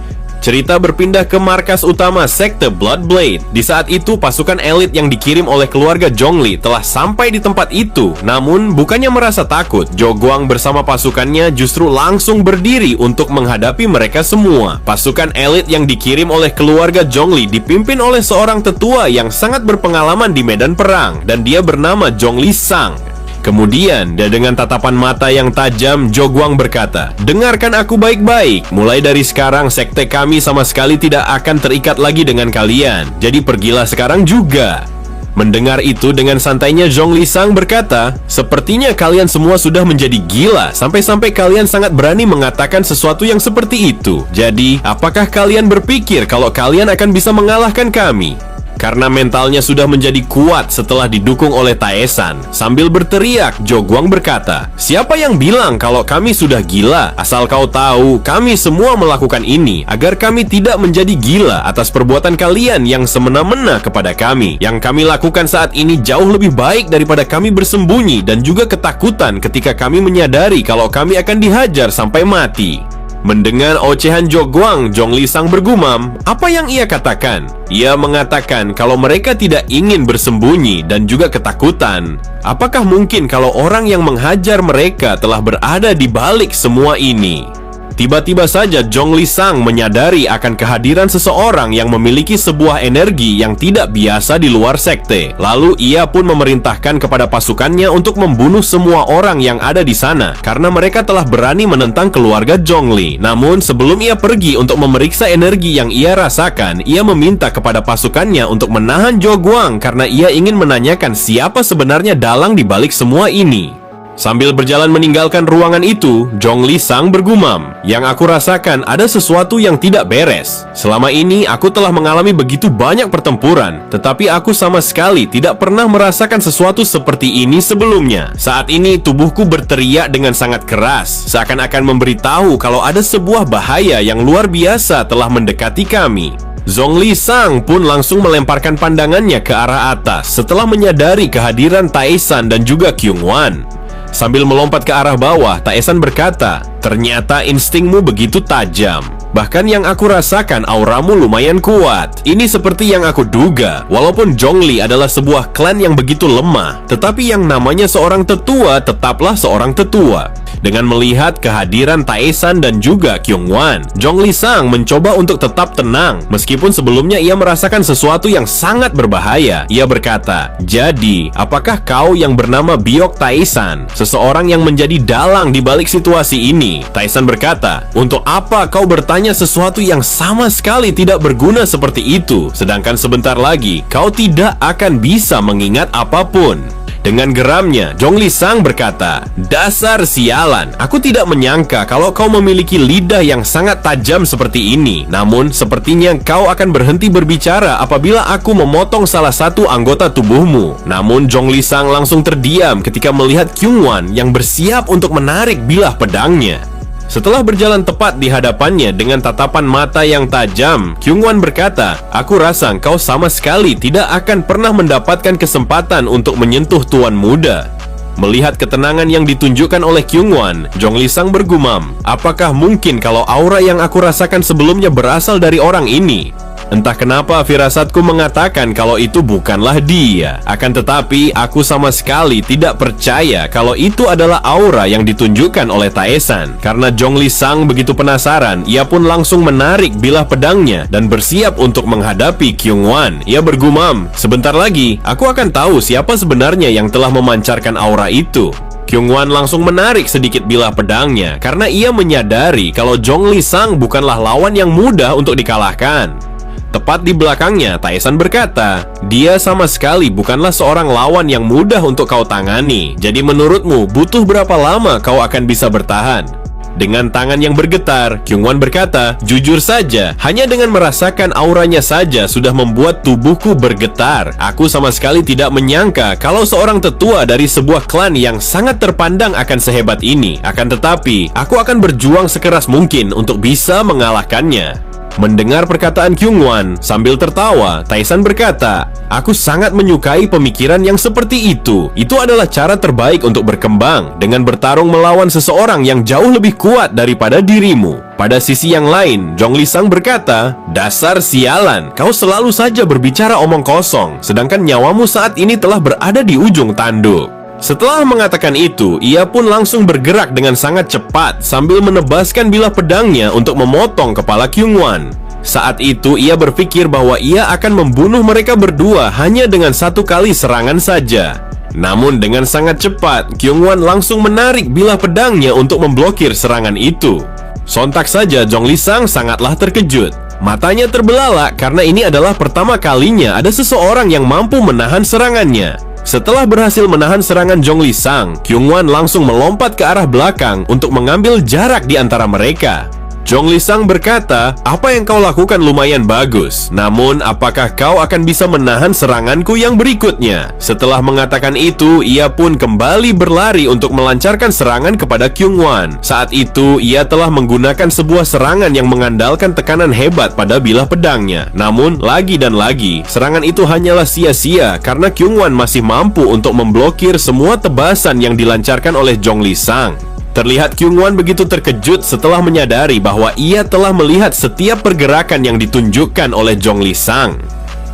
Cerita berpindah ke markas utama sekte Blood Blade. Di saat itu, pasukan elit yang dikirim oleh keluarga Zhongli telah sampai di tempat itu. Namun, bukannya merasa takut, Zhou Guang bersama pasukannya justru langsung berdiri untuk menghadapi mereka semua. Pasukan elit yang dikirim oleh keluarga Zhongli dipimpin oleh seorang tetua yang sangat berpengalaman di medan perang, dan dia bernama Zhongli Sang. Kemudian, dengan tatapan mata yang tajam, Zhou Guang berkata, "Dengarkan aku baik-baik. Mulai dari sekarang, sekte kami sama sekali tidak akan terikat lagi dengan kalian. Jadi pergilah sekarang juga." Mendengar itu, dengan santainya Zhongli Sang berkata, "Sepertinya kalian semua sudah menjadi gila, sampai-sampai kalian sangat berani mengatakan sesuatu yang seperti itu. Jadi, apakah kalian berpikir kalau kalian akan bisa mengalahkan kami?" Karena mentalnya sudah menjadi kuat setelah didukung oleh Taesan. Sambil berteriak, Zhou Guang berkata, "Siapa yang bilang kalau kami sudah gila? Asal kau tahu, kami semua melakukan ini agar kami tidak menjadi gila atas perbuatan kalian yang semena-mena kepada kami. Yang kami lakukan saat ini jauh lebih baik daripada kami bersembunyi dan juga ketakutan ketika kami menyadari kalau kami akan dihajar sampai mati." Mendengar ocehan Zhou Guang, Zhongli Sang bergumam, apa yang ia katakan? Ia mengatakan kalau mereka tidak ingin bersembunyi dan juga ketakutan. Apakah mungkin kalau orang yang menghajar mereka telah berada di balik semua ini? Tiba-tiba saja Zhongli Sang menyadari akan kehadiran seseorang yang memiliki sebuah energi yang tidak biasa di luar sekte. Lalu ia pun memerintahkan kepada pasukannya untuk membunuh semua orang yang ada di sana karena mereka telah berani menentang keluarga Zhongli. Namun sebelum ia pergi untuk memeriksa energi yang ia rasakan, ia meminta kepada pasukannya untuk menahan Zhou Guang karena ia ingin menanyakan siapa sebenarnya dalang di balik semua ini. Sambil berjalan meninggalkan ruangan itu, Zhongli Sang bergumam, "Yang aku rasakan ada sesuatu yang tidak beres. Selama ini aku telah mengalami begitu banyak pertempuran, tetapi aku sama sekali tidak pernah merasakan sesuatu seperti ini sebelumnya. Saat ini tubuhku berteriak dengan sangat keras, seakan-akan memberitahu kalau ada sebuah bahaya yang luar biasa telah mendekati kami." Zhongli Sang pun langsung melemparkan pandangannya ke arah atas setelah menyadari kehadiran Taesan dan juga Kyungwon. Sambil melompat ke arah bawah, Taesan berkata, "Ternyata instingmu begitu tajam. Bahkan yang aku rasakan auramu lumayan kuat. Ini seperti yang aku duga. Walaupun Zhongli adalah sebuah klan yang begitu lemah, tetapi yang namanya seorang tetua tetaplah seorang tetua." Dengan melihat kehadiran Taesan dan juga Kyungwon, Zhongli Sang mencoba untuk tetap tenang. Meskipun sebelumnya ia merasakan sesuatu yang sangat berbahaya. Ia berkata, "Jadi, apakah kau yang bernama Biok Taesan, seseorang yang menjadi dalang di balik situasi ini?" Taesan berkata, "Untuk apa kau bertanya sesuatu yang sama sekali tidak berguna seperti itu? Sedangkan sebentar lagi, kau tidak akan bisa mengingat apapun." Dengan geramnya, Zhongli Sang berkata, "Dasar sialan, aku tidak menyangka kalau kau memiliki lidah yang sangat tajam seperti ini. Namun, sepertinya kau akan berhenti berbicara apabila aku memotong salah satu anggota tubuhmu." Namun, Zhongli Sang langsung terdiam ketika melihat Kyungwon yang bersiap untuk menarik bilah pedangnya. Setelah berjalan tepat di hadapannya dengan tatapan mata yang tajam, Kyungwon berkata, "Aku rasa kau sama sekali tidak akan pernah mendapatkan kesempatan untuk menyentuh tuan muda." Melihat ketenangan yang ditunjukkan oleh Kyungwon, Zhongli Sang bergumam, "Apakah mungkin kalau aura yang aku rasakan sebelumnya berasal dari orang ini?" Entah kenapa firasatku mengatakan kalau itu bukanlah dia. Akan tetapi aku sama sekali tidak percaya kalau itu adalah aura yang ditunjukkan oleh Taesan. Karena Zhongli Sang begitu penasaran, ia pun langsung menarik bilah pedangnya dan bersiap untuk menghadapi Kyungwon. Ia bergumam, "Sebentar lagi aku akan tahu siapa sebenarnya yang telah memancarkan aura itu." Kyungwon langsung menarik sedikit bilah pedangnya karena ia menyadari kalau Zhongli Sang bukanlah lawan yang mudah untuk dikalahkan. Tepat di belakangnya, Taesan berkata, "Dia sama sekali bukanlah seorang lawan yang mudah untuk kau tangani. Jadi menurutmu, butuh berapa lama kau akan bisa bertahan?" Dengan tangan yang bergetar, Kyungwon berkata, "Jujur saja, hanya dengan merasakan auranya saja sudah membuat tubuhku bergetar. Aku sama sekali tidak menyangka kalau seorang tetua dari sebuah klan yang sangat terpandang akan sehebat ini. Akan tetapi, aku akan berjuang sekeras mungkin untuk bisa mengalahkannya." Mendengar perkataan Kyungwon, sambil tertawa, Tae-san berkata, "Aku sangat menyukai pemikiran yang seperti itu. Itu adalah cara terbaik untuk berkembang, dengan bertarung melawan seseorang yang jauh lebih kuat daripada dirimu." Pada sisi yang lain, Jong Li-sang berkata, "Dasar sialan, kau selalu saja berbicara omong kosong, sedangkan nyawamu saat ini telah berada di ujung tanduk." Setelah mengatakan itu, ia pun langsung bergerak dengan sangat cepat sambil menebaskan bilah pedangnya untuk memotong kepala Kyungwon. Saat itu, ia berpikir bahwa ia akan membunuh mereka berdua hanya dengan satu kali serangan saja. Namun dengan sangat cepat, Kyungwon langsung menarik bilah pedangnya untuk memblokir serangan itu. Sontak saja Jong Li-sang sangatlah terkejut. Matanya terbelalak karena ini adalah pertama kalinya ada seseorang yang mampu menahan serangannya. Setelah berhasil menahan serangan Jong Li-sang, Kyungwon langsung melompat ke arah belakang untuk mengambil jarak di antara mereka. Jong Li-sang berkata, "Apa yang kau lakukan lumayan bagus. Namun, apakah kau akan bisa menahan seranganku yang berikutnya?" Setelah mengatakan itu, ia pun kembali berlari untuk melancarkan serangan kepada Kyungwon. Saat itu, ia telah menggunakan sebuah serangan yang mengandalkan tekanan hebat pada bilah pedangnya. Namun, lagi dan lagi, serangan itu hanyalah sia-sia karena Kyungwon masih mampu untuk memblokir semua tebasan yang dilancarkan oleh Jong Li-sang. Terlihat Kyungwon begitu terkejut setelah menyadari bahwa ia telah melihat setiap pergerakan yang ditunjukkan oleh Jong Li-sang.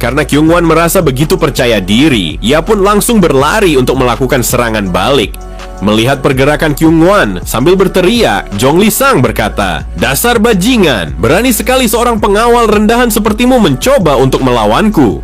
Karena Kyungwon merasa begitu percaya diri, ia pun langsung berlari untuk melakukan serangan balik. Melihat pergerakan Kyungwon, sambil berteriak, Jong Li-sang berkata, "Dasar bajingan, berani sekali seorang pengawal rendahan sepertimu mencoba untuk melawanku."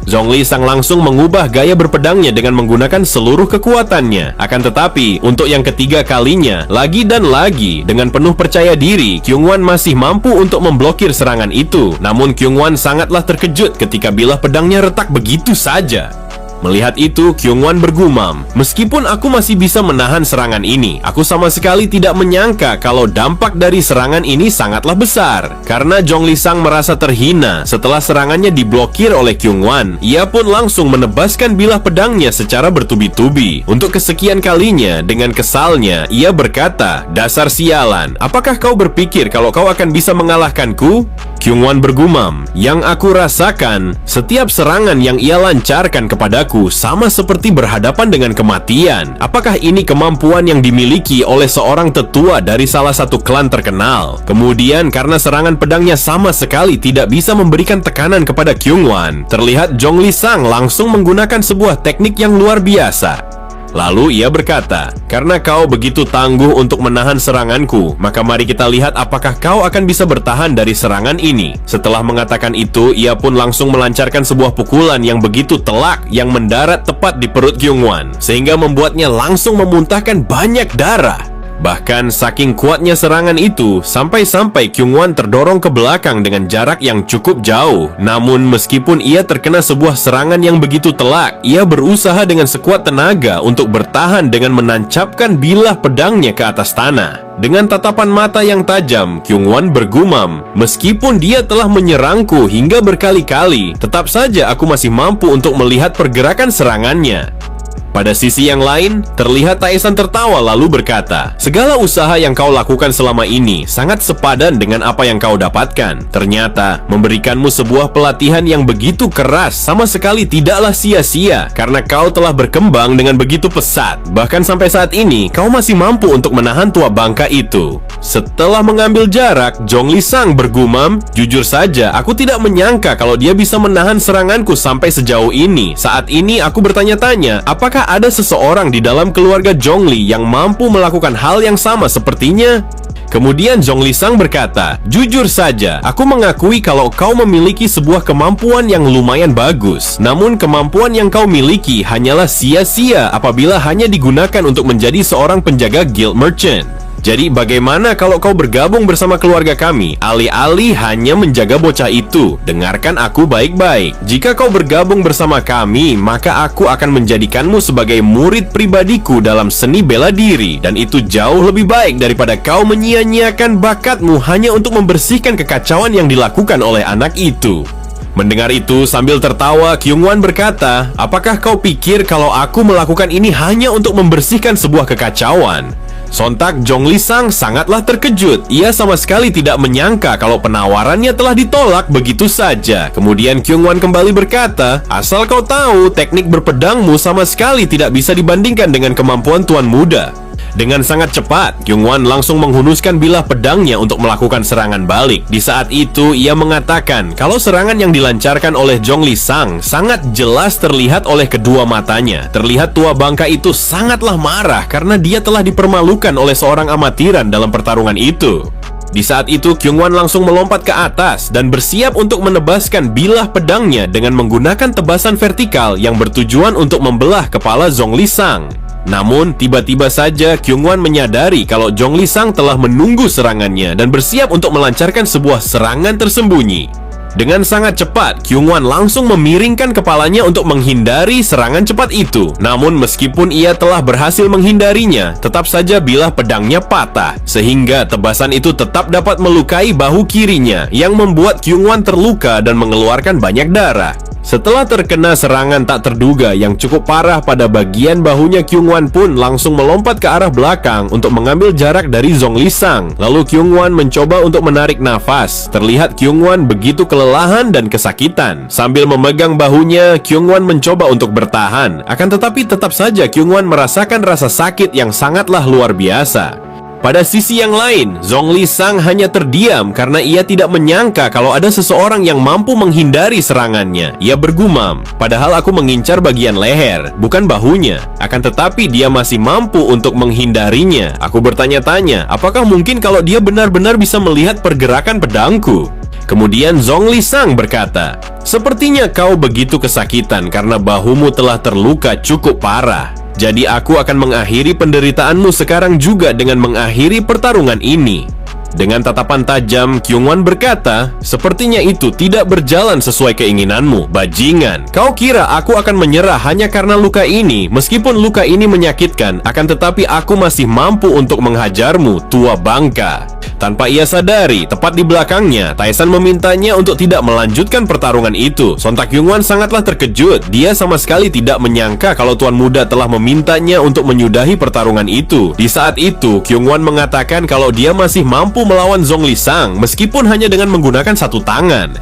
Jong Li-sang langsung mengubah gaya berpedangnya dengan menggunakan seluruh kekuatannya. Akan tetapi, untuk yang ketiga kalinya, lagi dan lagi, dengan penuh percaya diri, Kyungwon masih mampu untuk memblokir serangan itu. Namun Kyungwon sangatlah terkejut ketika bilah pedangnya retak begitu saja. Melihat itu, Kyungwon bergumam, "Meskipun aku masih bisa menahan serangan ini, aku sama sekali tidak menyangka kalau dampak dari serangan ini sangatlah besar." Karena Jong Li-sang merasa terhina setelah serangannya diblokir oleh Kyungwon, ia pun langsung menebaskan bilah pedangnya secara bertubi-tubi. Untuk kesekian kalinya, dengan kesalnya, ia berkata, "Dasar sialan, apakah kau berpikir kalau kau akan bisa mengalahkanku?" Kyungwon bergumam, "Yang aku rasakan, setiap serangan yang ia lancarkan kepadaku sama seperti berhadapan dengan kematian. Apakah ini kemampuan yang dimiliki oleh seorang tetua dari salah satu klan terkenal?" Kemudian karena serangan pedangnya sama sekali tidak bisa memberikan tekanan kepada Kyungwon, terlihat Jong Li-sang langsung menggunakan sebuah teknik yang luar biasa. Lalu ia berkata, "Karena kau begitu tangguh untuk menahan seranganku, maka mari kita lihat apakah kau akan bisa bertahan dari serangan ini." Setelah mengatakan itu, ia pun langsung melancarkan sebuah pukulan yang begitu telak yang mendarat tepat di perut Kyungwon, sehingga membuatnya langsung memuntahkan banyak darah. Bahkan saking kuatnya serangan itu, sampai-sampai Kyungwon terdorong ke belakang dengan jarak yang cukup jauh. Namun meskipun ia terkena sebuah serangan yang begitu telak, ia berusaha dengan sekuat tenaga untuk bertahan dengan menancapkan bilah pedangnya ke atas tanah. Dengan tatapan mata yang tajam, Kyungwon bergumam, "Meskipun dia telah menyerangku hingga berkali-kali, tetap saja aku masih mampu untuk melihat pergerakan serangannya." Pada sisi yang lain, terlihat Tae-san tertawa lalu berkata, "Segala usaha yang kau lakukan selama ini sangat sepadan dengan apa yang kau dapatkan. Ternyata, memberikanmu sebuah pelatihan yang begitu keras sama sekali tidaklah sia-sia karena kau telah berkembang dengan begitu pesat. Bahkan sampai saat ini, kau masih mampu untuk menahan tua bangka itu." Setelah mengambil jarak, Jong Li-sang bergumam, "Jujur saja, aku tidak menyangka kalau dia bisa menahan seranganku sampai sejauh ini. Saat ini aku bertanya-tanya, apakah ada seseorang di dalam keluarga Jong Li yang mampu melakukan hal yang sama sepertinya?" Kemudian Jong Li-sang berkata, "Jujur saja, aku mengakui kalau kau memiliki sebuah kemampuan yang lumayan bagus. Namun kemampuan yang kau miliki hanyalah sia-sia apabila hanya digunakan untuk menjadi seorang penjaga guild merchant. Jadi bagaimana kalau kau bergabung bersama keluarga kami, alih-alih hanya menjaga bocah itu? Dengarkan aku baik-baik. Jika kau bergabung bersama kami, maka aku akan menjadikanmu sebagai murid pribadiku dalam seni bela diri. Dan itu jauh lebih baik daripada kau menyia-nyiakan bakatmu hanya untuk membersihkan kekacauan yang dilakukan oleh anak itu. Mendengar itu, sambil tertawa, Kyungwon berkata, apakah kau pikir kalau aku melakukan ini hanya untuk membersihkan sebuah kekacauan? Sontak Jong Lee Sang sangatlah terkejut. Ia sama sekali tidak menyangka kalau penawarannya telah ditolak begitu saja. Kemudian Kyungwon kembali berkata, asal kau tahu, teknik berpedangmu sama sekali tidak bisa dibandingkan dengan kemampuan tuan muda. Dengan sangat cepat, Kyungwon langsung menghunuskan bilah pedangnya untuk melakukan serangan balik. Di saat itu, ia mengatakan kalau serangan yang dilancarkan oleh Jong Lee Sang sangat jelas terlihat oleh kedua matanya. Terlihat tua bangka itu sangatlah marah karena dia telah dipermalukan oleh seorang amatiran dalam pertarungan itu. Di saat itu, Kyungwon langsung melompat ke atas dan bersiap untuk menebaskan bilah pedangnya dengan menggunakan tebasan vertikal yang bertujuan untuk membelah kepala Jong Lee Sang. Namun, tiba-tiba saja Kyungwon menyadari kalau Jong Lee Sang telah menunggu serangannya dan bersiap untuk melancarkan sebuah serangan tersembunyi. Dengan sangat cepat, Kyungwon langsung memiringkan kepalanya untuk menghindari serangan cepat itu. Namun, meskipun ia telah berhasil menghindarinya, tetap saja bilah pedangnya patah, sehingga tebasan itu tetap dapat melukai bahu kirinya, yang membuat Kyungwon terluka dan mengeluarkan banyak darah. Setelah terkena serangan tak terduga yang cukup parah pada bagian bahunya, Kyungwon pun langsung melompat ke arah belakang untuk mengambil jarak dari Jong Lee Sang. Lalu Kyungwon mencoba untuk menarik nafas. Terlihat Kyungwon begitu kelelahan dan kesakitan. Sambil memegang bahunya, Kyungwon mencoba untuk bertahan. Akan tetapi tetap saja Kyungwon merasakan rasa sakit yang sangatlah luar biasa. Pada sisi yang lain, Jong Lee Sang hanya terdiam karena ia tidak menyangka kalau ada seseorang yang mampu menghindari serangannya. Ia bergumam, padahal aku mengincar bagian leher, bukan bahunya. Akan tetapi dia masih mampu untuk menghindarinya. Aku bertanya-tanya, apakah mungkin kalau dia benar-benar bisa melihat pergerakan pedangku? Kemudian Jong Lee Sang berkata, sepertinya kau begitu kesakitan karena bahumu telah terluka cukup parah. Jadi aku akan mengakhiri penderitaanmu sekarang juga dengan mengakhiri pertarungan ini. Dengan tatapan tajam, Kyungwon berkata, sepertinya itu tidak berjalan sesuai keinginanmu, bajingan. Kau kira aku akan menyerah hanya karena luka ini? Meskipun luka ini menyakitkan, akan tetapi aku masih mampu untuk menghajarmu, tua bangka. Tanpa ia sadari, tepat di belakangnya, Taesan memintanya untuk tidak melanjutkan pertarungan itu. Sontak Kyungwon sangatlah terkejut. Dia sama sekali tidak menyangka kalau tuan muda telah memintanya untuk menyudahi pertarungan itu. Di saat itu, Kyungwon mengatakan kalau dia masih mampu melawan Jong Lee Sang meskipun hanya dengan menggunakan satu tangan.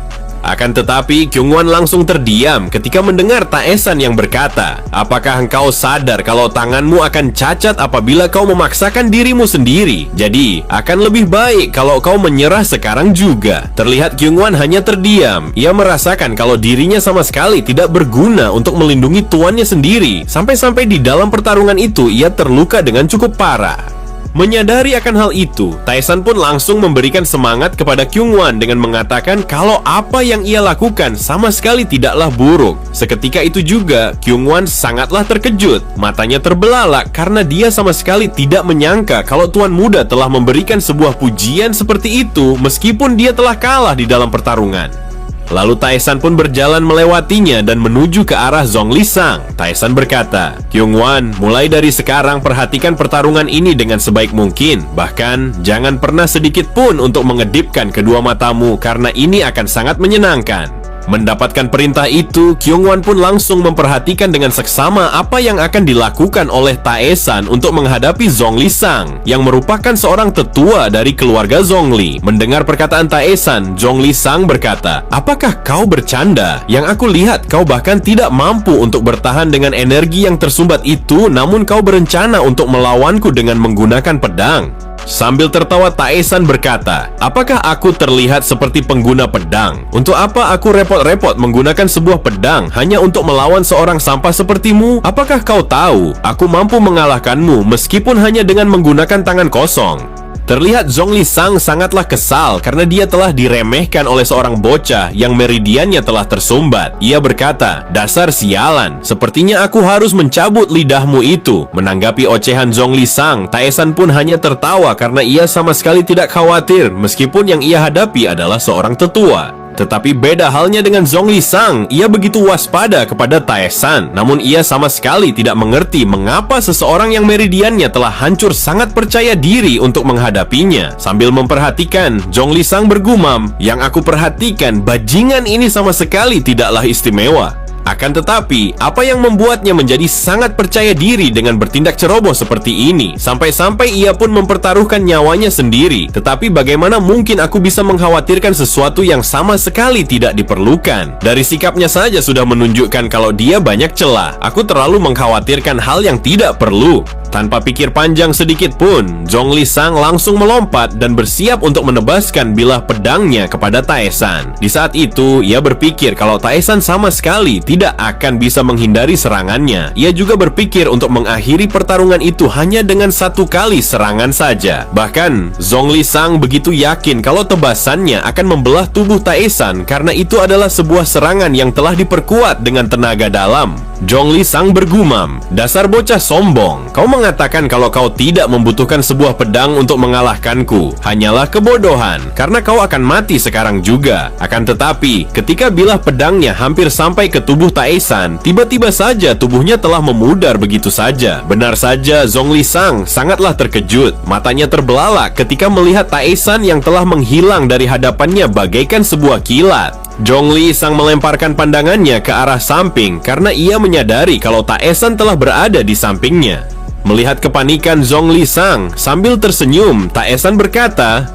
Akan tetapi, Kyungwon langsung terdiam ketika mendengar Taesan yang berkata, apakah engkau sadar kalau tanganmu akan cacat apabila kau memaksakan dirimu sendiri? Jadi, akan lebih baik kalau kau menyerah sekarang juga. Terlihat Kyungwon hanya terdiam. Ia merasakan kalau dirinya sama sekali tidak berguna untuk melindungi tuannya sendiri. Sampai-sampai di dalam pertarungan itu, ia terluka dengan cukup parah. Menyadari akan hal itu, Taesan pun langsung memberikan semangat kepada Kyungwon dengan mengatakan kalau apa yang ia lakukan sama sekali tidaklah buruk. Seketika itu juga, Kyungwon sangatlah terkejut. Matanya terbelalak karena dia sama sekali tidak menyangka kalau tuan muda telah memberikan sebuah pujian seperti itu meskipun dia telah kalah di dalam pertarungan. Lalu Taesan pun berjalan melewatinya dan menuju ke arah Jong Lee Sang. Taesan berkata, Kyungwon, mulai dari sekarang perhatikan pertarungan ini dengan sebaik mungkin. Bahkan, jangan pernah sedikit pun untuk mengedipkan kedua matamu karena ini akan sangat menyenangkan. Mendapatkan perintah itu, Kyungwon pun langsung memperhatikan dengan seksama apa yang akan dilakukan oleh Taesan untuk menghadapi Jong Lee Sang, yang merupakan seorang tetua dari keluarga Jong Lee. Mendengar perkataan Taesan, Jong Lee Sang berkata, apakah kau bercanda? Yang aku lihat kau bahkan tidak mampu untuk bertahan dengan energi yang tersumbat itu, namun kau berencana untuk melawanku dengan menggunakan pedang. Sambil tertawa, Taesan berkata, apakah aku terlihat seperti pengguna pedang? Untuk apa aku repot-repot menggunakan sebuah pedang hanya untuk melawan seorang sampah sepertimu? Apakah kau tahu, aku mampu mengalahkanmu meskipun hanya dengan menggunakan tangan kosong? Terlihat Zhongli Sang sangatlah kesal karena dia telah diremehkan oleh seorang bocah yang meridiannya telah tersumbat. Ia berkata, "Dasar sialan, sepertinya aku harus mencabut lidahmu itu." Menanggapi ocehan Zhongli Sang, Taesan pun hanya tertawa karena ia sama sekali tidak khawatir meskipun yang ia hadapi adalah seorang tetua. Tetapi beda halnya dengan Zhongli Sang, ia begitu waspada kepada Taesan, namun ia sama sekali tidak mengerti mengapa seseorang yang meridiannya telah hancur sangat percaya diri untuk menghadapinya. Sambil memperhatikan, Zhongli Sang bergumam, "Yang aku perhatikan, bajingan ini sama sekali tidaklah istimewa." Akan tetapi, apa yang membuatnya menjadi sangat percaya diri dengan bertindak ceroboh seperti ini? Sampai-sampai ia pun mempertaruhkan nyawanya sendiri. Tetapi bagaimana mungkin aku bisa mengkhawatirkan sesuatu yang sama sekali tidak diperlukan? Dari sikapnya saja sudah menunjukkan kalau dia banyak celah. Aku terlalu mengkhawatirkan hal yang tidak perlu. Tanpa pikir panjang sedikit pun, Zhongli Sang langsung melompat dan bersiap untuk menebaskan bilah pedangnya kepada Taesan. Di saat itu, ia berpikir kalau Taesan sama sekali tidak akan bisa menghindari serangannya. Ia juga berpikir untuk mengakhiri pertarungan itu hanya dengan satu kali serangan saja. Bahkan, Zhongli Sang begitu yakin kalau tebasannya akan membelah tubuh Taesan karena itu adalah sebuah serangan yang telah diperkuat dengan tenaga dalam. Zhongli Sang bergumam, "Dasar bocah sombong, kau mengatakan kalau kau tidak membutuhkan sebuah pedang untuk mengalahkanku. Hanyalah kebodohan, karena kau akan mati sekarang juga." Akan tetapi, ketika bilah pedangnya hampir sampai ke tubuh Taesan, tiba-tiba saja tubuhnya telah memudar begitu saja. Benar saja, Zhongli Sang sangatlah terkejut. Matanya terbelalak ketika melihat Taesan yang telah menghilang dari hadapannya bagaikan sebuah kilat. Zhongli Sang melemparkan pandangannya ke arah samping karena ia menyadari kalau Taesan telah berada di sampingnya. Melihat kepanikan Zhongli Sang, sambil tersenyum, Taesan berkata,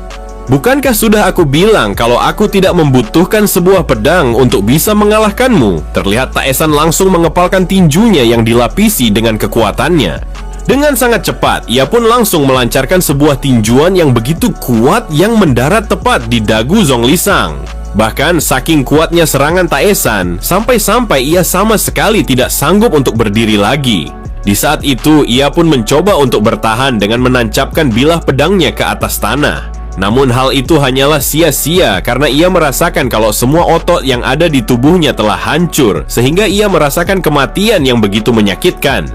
"Bukankah sudah aku bilang kalau aku tidak membutuhkan sebuah pedang untuk bisa mengalahkanmu?" Terlihat Taesan langsung mengepalkan tinjunya yang dilapisi dengan kekuatannya. Dengan sangat cepat, ia pun langsung melancarkan sebuah tinjuan yang begitu kuat yang mendarat tepat di dagu Zhongli Sang. Bahkan saking kuatnya serangan Taesan, sampai-sampai ia sama sekali tidak sanggup untuk berdiri lagi. Di saat itu, ia pun mencoba untuk bertahan dengan menancapkan bilah pedangnya ke atas tanah. Namun hal itu hanyalah sia-sia karena ia merasakan kalau semua otot yang ada di tubuhnya telah hancur, sehingga ia merasakan kematian yang begitu menyakitkan.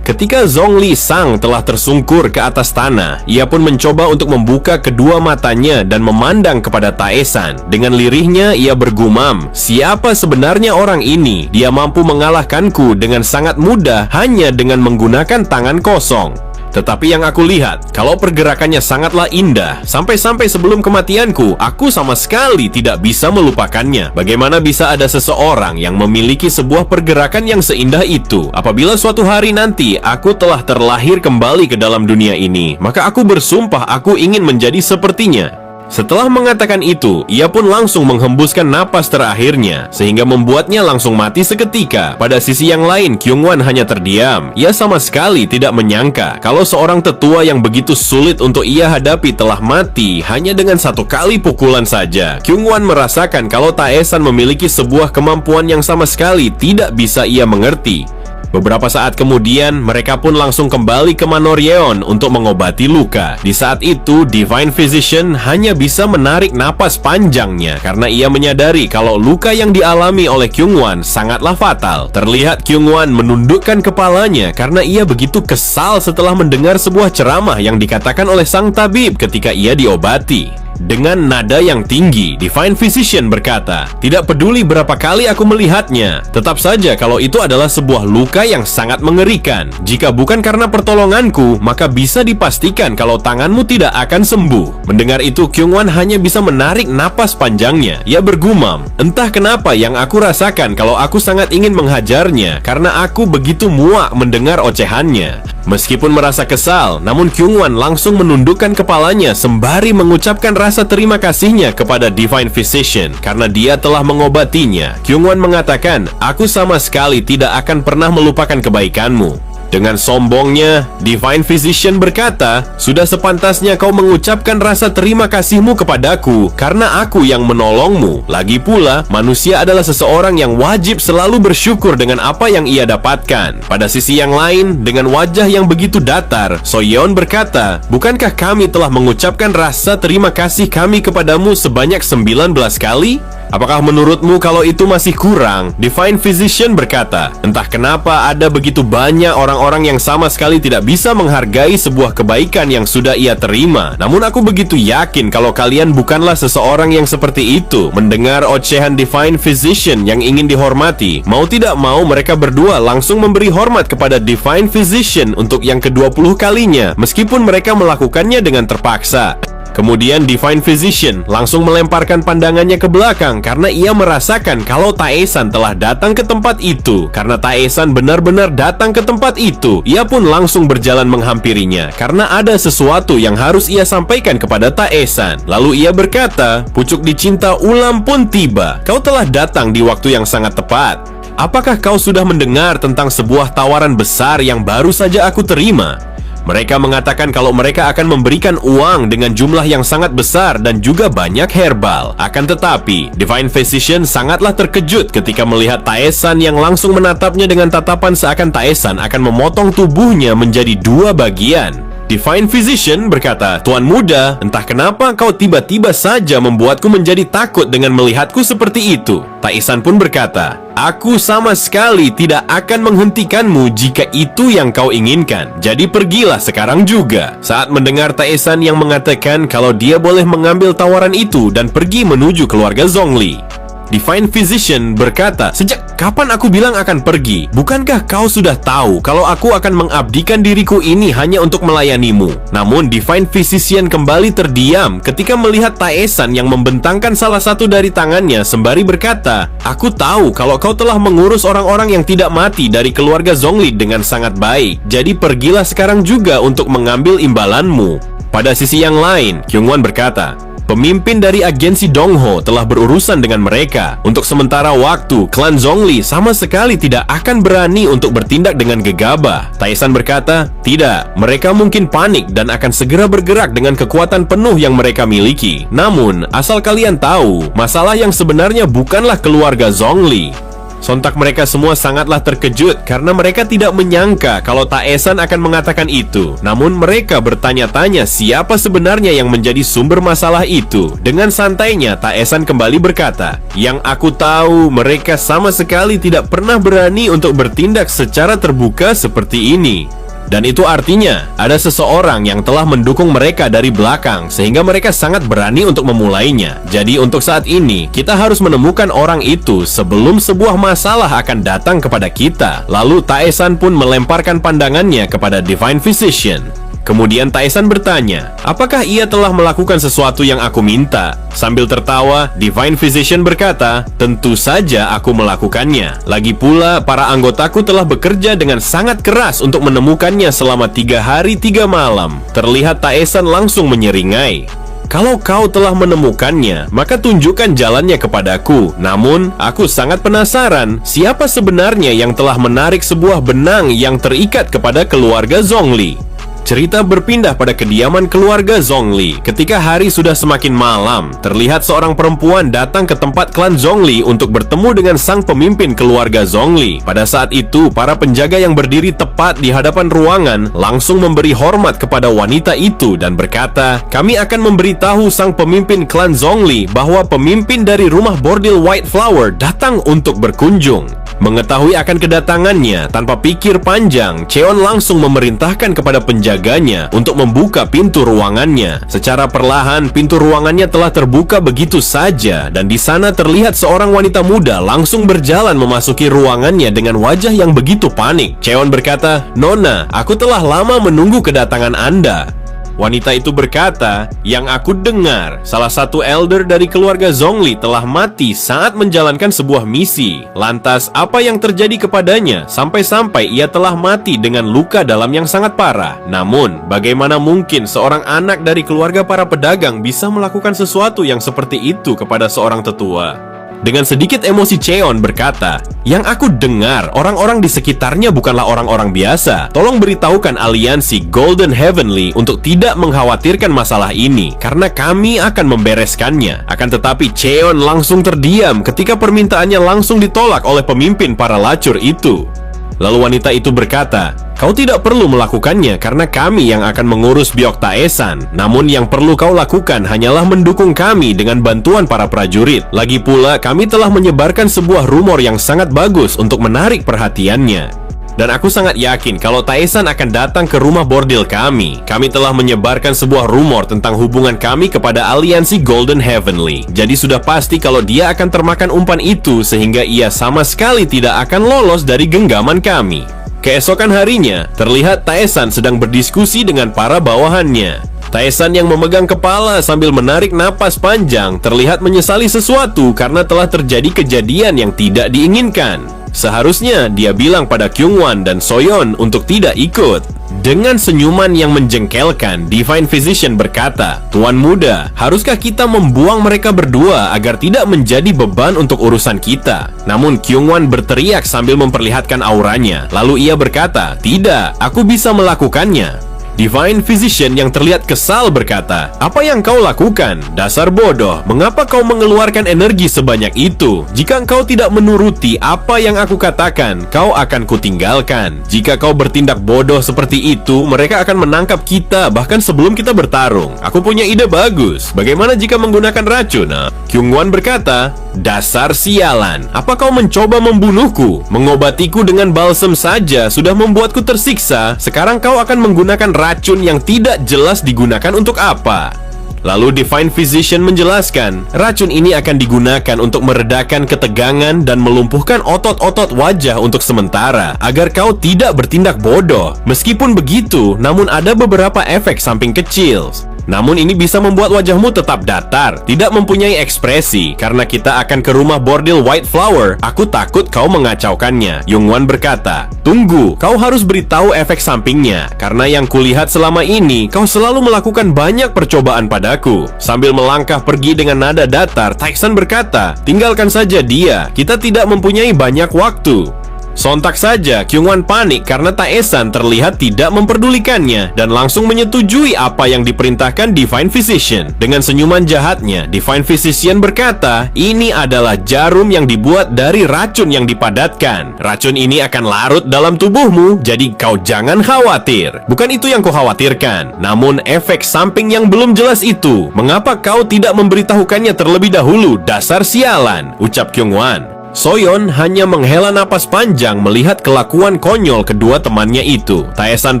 Ketika Zhongli Sang telah tersungkur ke atas tanah, ia pun mencoba untuk membuka kedua matanya dan memandang kepada Taesan. Dengan lirihnya, ia bergumam, "Siapa sebenarnya orang ini? Dia mampu mengalahkanku dengan sangat mudah hanya dengan menggunakan tangan kosong." Tetapi yang aku lihat, kalau pergerakannya sangatlah indah, sampai-sampai sebelum kematianku, aku sama sekali tidak bisa melupakannya. Bagaimana bisa ada seseorang yang memiliki sebuah pergerakan yang seindah itu? Apabila suatu hari nanti aku telah terlahir kembali ke dalam dunia ini, maka aku bersumpah aku ingin menjadi sepertinya. Setelah mengatakan itu, ia pun langsung menghembuskan napas terakhirnya, sehingga membuatnya langsung mati seketika. Pada sisi yang lain, Kyungwon hanya terdiam. Ia sama sekali tidak menyangka kalau seorang tetua yang begitu sulit untuk ia hadapi telah mati hanya dengan satu kali pukulan saja. Kyungwon merasakan kalau Taesan memiliki sebuah kemampuan yang sama sekali tidak bisa ia mengerti. Beberapa saat kemudian, mereka pun langsung kembali ke Manoryeon untuk mengobati luka. Di saat itu, Divine Physician hanya bisa menarik napas panjangnya karena ia menyadari kalau luka yang dialami oleh Kyungwon sangatlah fatal. Terlihat Kyungwon menundukkan kepalanya karena ia begitu kesal setelah mendengar sebuah ceramah yang dikatakan oleh sang tabib ketika ia diobati. Dengan nada yang tinggi, Divine Physician berkata, "Tidak peduli berapa kali aku melihatnya, tetap saja kalau itu adalah sebuah luka yang sangat mengerikan. Jika bukan karena pertolonganku, maka bisa dipastikan kalau tanganmu tidak akan sembuh." Mendengar itu, Kyungwon hanya bisa menarik napas panjangnya. Ia bergumam, "Entah kenapa yang aku rasakan kalau aku sangat ingin menghajarnya karena aku begitu muak mendengar ocehannya." Meskipun merasa kesal, namun Kyungwon langsung menundukkan kepalanya sembari mengucapkan rasa terima kasihnya kepada Divine Physician karena dia telah mengobatinya. Kyungwon mengatakan, "Aku sama sekali tidak akan pernah melupakan kebaikanmu." Dengan sombongnya, Divine Physician berkata, "Sudah sepantasnya kau mengucapkan rasa terima kasihmu kepadaku karena aku yang menolongmu. Lagi pula, manusia adalah seseorang yang wajib selalu bersyukur dengan apa yang ia dapatkan." Pada sisi yang lain, dengan wajah yang begitu datar, Soyeon berkata, "Bukankah kami telah mengucapkan rasa terima kasih kami kepadamu sebanyak 19 kali? Apakah menurutmu kalau itu masih kurang?" Divine Physician berkata, "Entah kenapa ada begitu banyak orang-orang yang sama sekali tidak bisa menghargai sebuah kebaikan yang sudah ia terima. Namun aku begitu yakin kalau kalian bukanlah seseorang yang seperti itu." Mendengar ocehan Divine Physician yang ingin dihormati, mau tidak mau mereka berdua langsung memberi hormat kepada Divine Physician untuk yang ke-20 kalinya, meskipun mereka melakukannya dengan terpaksa. Kemudian Divine Physician langsung melemparkan pandangannya ke belakang karena ia merasakan kalau Taesan telah datang ke tempat itu. Karena Taesan benar-benar datang ke tempat itu, ia pun langsung berjalan menghampirinya karena ada sesuatu yang harus ia sampaikan kepada Taesan. Lalu ia berkata, "Pucuk dicinta ulam pun tiba. Kau telah datang di waktu yang sangat tepat. Apakah kau sudah mendengar tentang sebuah tawaran besar yang baru saja aku terima?" Mereka mengatakan kalau mereka akan memberikan uang dengan jumlah yang sangat besar dan juga banyak herbal. Akan tetapi, Divine Physician sangatlah terkejut ketika melihat Taesan yang langsung menatapnya dengan tatapan seakan Taesan akan memotong tubuhnya menjadi 2 bagian. Divine Physician berkata, "Tuan muda, entah kenapa kau tiba-tiba saja membuatku menjadi takut dengan melihatku seperti itu." Taesan pun berkata, "Aku sama sekali tidak akan menghentikanmu jika itu yang kau inginkan. Jadi pergilah sekarang juga." Saat mendengar Taesan yang mengatakan kalau dia boleh mengambil tawaran itu dan pergi menuju keluarga Zhongli, Divine Physician berkata, "Sejak kapan aku bilang akan pergi? Bukankah kau sudah tahu kalau aku akan mengabdikan diriku ini hanya untuk melayanimu?" Namun Divine Physician kembali terdiam ketika melihat Taesan yang membentangkan salah satu dari tangannya sembari berkata, "Aku tahu kalau kau telah mengurus orang-orang yang tidak mati dari keluarga Zhongli dengan sangat baik. Jadi pergilah sekarang juga untuk mengambil imbalanmu." Pada sisi yang lain, Kyungwon berkata, "Pemimpin dari agensi Dongho telah berurusan dengan mereka. Untuk sementara waktu, klan Zhongli sama sekali tidak akan berani untuk bertindak dengan gegabah." Taesan berkata, "Tidak, mereka mungkin panik dan akan segera bergerak dengan kekuatan penuh yang mereka miliki. Namun, asal kalian tahu, masalah yang sebenarnya bukanlah keluarga Zhongli." Sontak mereka semua sangatlah terkejut karena mereka tidak menyangka kalau Taesan akan mengatakan itu. Namun mereka bertanya-tanya siapa sebenarnya yang menjadi sumber masalah itu. Dengan santainya Taesan kembali berkata, "Yang aku tahu, mereka sama sekali tidak pernah berani untuk bertindak secara terbuka seperti ini. Dan itu artinya ada seseorang yang telah mendukung mereka dari belakang sehingga mereka sangat berani untuk memulainya. Jadi untuk saat ini kita harus menemukan orang itu sebelum sebuah masalah akan datang kepada kita." Lalu Taesan pun melemparkan pandangannya kepada Divine Physician. Kemudian Taesan bertanya, "Apakah ia telah melakukan sesuatu yang aku minta?" Sambil tertawa, Divine Physician berkata, "Tentu saja aku melakukannya. Lagi pula, para anggotaku telah bekerja dengan sangat keras untuk menemukannya selama 3 hari 3 malam. Terlihat Taesan langsung menyeringai. "Kalau kau telah menemukannya, maka tunjukkan jalannya kepadaku. Namun, aku sangat penasaran, siapa sebenarnya yang telah menarik sebuah benang yang terikat kepada keluarga Zhongli?" Cerita berpindah pada kediaman keluarga Zhongli. Ketika hari sudah semakin malam, terlihat seorang perempuan datang ke tempat klan Zhongli untuk bertemu dengan sang pemimpin keluarga Zhongli. Pada saat itu, para penjaga yang berdiri tepat di hadapan ruangan langsung memberi hormat kepada wanita itu dan berkata, "Kami akan memberitahu sang pemimpin klan Zhongli bahwa pemimpin dari rumah bordil White Flower datang untuk berkunjung." Mengetahui akan kedatangannya, tanpa pikir panjang, Cheon langsung memerintahkan kepada penjaganya untuk membuka pintu ruangannya. Secara perlahan, pintu ruangannya telah terbuka begitu saja, dan di sana terlihat seorang wanita muda langsung berjalan memasuki ruangannya dengan wajah yang begitu panik. Cheon berkata, "Nona, aku telah lama menunggu kedatangan Anda." Wanita itu berkata, "Yang aku dengar, salah satu elder dari keluarga Zhongli telah mati saat menjalankan sebuah misi. Lantas, apa yang terjadi kepadanya sampai-sampai ia telah mati dengan luka dalam yang sangat parah? Namun, bagaimana mungkin seorang anak dari keluarga para pedagang bisa melakukan sesuatu yang seperti itu kepada seorang tetua?" Dengan sedikit emosi, Cheon berkata, "Yang aku dengar, orang-orang di sekitarnya bukanlah orang-orang biasa. Tolong beritahukan aliansi Golden Heavenly untuk tidak mengkhawatirkan masalah ini, karena kami akan membereskannya." Akan tetapi Cheon langsung terdiam ketika permintaannya langsung ditolak oleh pemimpin para lacur itu. Lalu wanita itu berkata, "Kau tidak perlu melakukannya karena kami yang akan mengurus Byok Taesan. Namun yang perlu kau lakukan hanyalah mendukung kami dengan bantuan para prajurit. Lagi pula kami telah menyebarkan sebuah rumor yang sangat bagus untuk menarik perhatiannya. Dan aku sangat yakin kalau Taesan akan datang ke rumah bordil kami. Kami telah menyebarkan sebuah rumor tentang hubungan kami kepada aliansi Golden Heavenly. Jadi sudah pasti kalau dia akan termakan umpan itu sehingga ia sama sekali tidak akan lolos dari genggaman kami." Keesokan harinya, terlihat Taesan sedang berdiskusi dengan para bawahannya. Taesan yang memegang kepala sambil menarik napas panjang terlihat menyesali sesuatu karena telah terjadi kejadian yang tidak diinginkan. Seharusnya dia bilang pada Kyungwon dan Soyeon untuk tidak ikut. Dengan senyuman yang menjengkelkan, Divine Physician berkata, "Tuan muda, haruskah kita membuang mereka berdua agar tidak menjadi beban untuk urusan kita?" Namun Kyungwon berteriak sambil memperlihatkan auranya. Lalu ia berkata, "Tidak, aku bisa melakukannya." Divine Physician yang terlihat kesal berkata, "Apa yang kau lakukan? Dasar bodoh, mengapa kau mengeluarkan energi sebanyak itu? Jika kau tidak menuruti apa yang aku katakan, kau akan kutinggalkan. Jika kau bertindak bodoh seperti itu, mereka akan menangkap kita bahkan sebelum kita bertarung. Aku punya ide bagus. Bagaimana jika menggunakan racun?" Kyungwon berkata, "Dasar sialan, apa kau mencoba membunuhku? Mengobatiku dengan balsem saja sudah membuatku tersiksa. Sekarang kau akan menggunakan racun yang tidak jelas digunakan untuk apa?" Lalu Divine Physician menjelaskan, racun ini akan digunakan untuk meredakan ketegangan dan melumpuhkan otot-otot wajah untuk sementara, agar kau tidak bertindak bodoh. Meskipun begitu, namun ada beberapa efek samping kecil. Namun ini bisa membuat wajahmu tetap datar, tidak mempunyai ekspresi. Karena kita akan ke rumah bordil White Flower, aku takut kau mengacaukannya. Kyungwon berkata, "Tunggu, kau harus beritahu efek sampingnya. Karena yang kulihat selama ini, kau selalu melakukan banyak percobaan padaku." Sambil melangkah pergi dengan nada datar, Taesan berkata, "Tinggalkan saja dia, kita tidak mempunyai banyak waktu." Sontak saja, Kyungwon panik karena Taesan terlihat tidak memperdulikannya dan langsung menyetujui apa yang diperintahkan Divine Physician. Dengan senyuman jahatnya, Divine Physician berkata, "Ini adalah jarum yang dibuat dari racun yang dipadatkan. Racun ini akan larut dalam tubuhmu, jadi kau jangan khawatir." Bukan itu yang kau khawatirkan, namun efek samping yang belum jelas itu. Mengapa kau tidak memberitahukannya terlebih dahulu, dasar sialan? Ucap Kyungwon. Soyeon hanya menghela napas panjang melihat kelakuan konyol kedua temannya itu. Taesan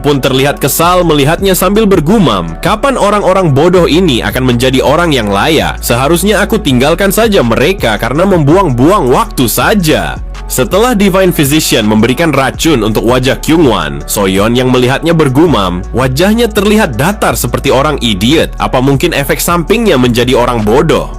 pun terlihat kesal melihatnya sambil bergumam, "Kapan orang-orang bodoh ini akan menjadi orang yang layak? Seharusnya aku tinggalkan saja mereka karena membuang-buang waktu saja." Setelah Divine Physician memberikan racun untuk wajah Kyungwon, Soyeon yang melihatnya bergumam, wajahnya terlihat datar seperti orang idiot. Apa mungkin efek sampingnya menjadi orang bodoh?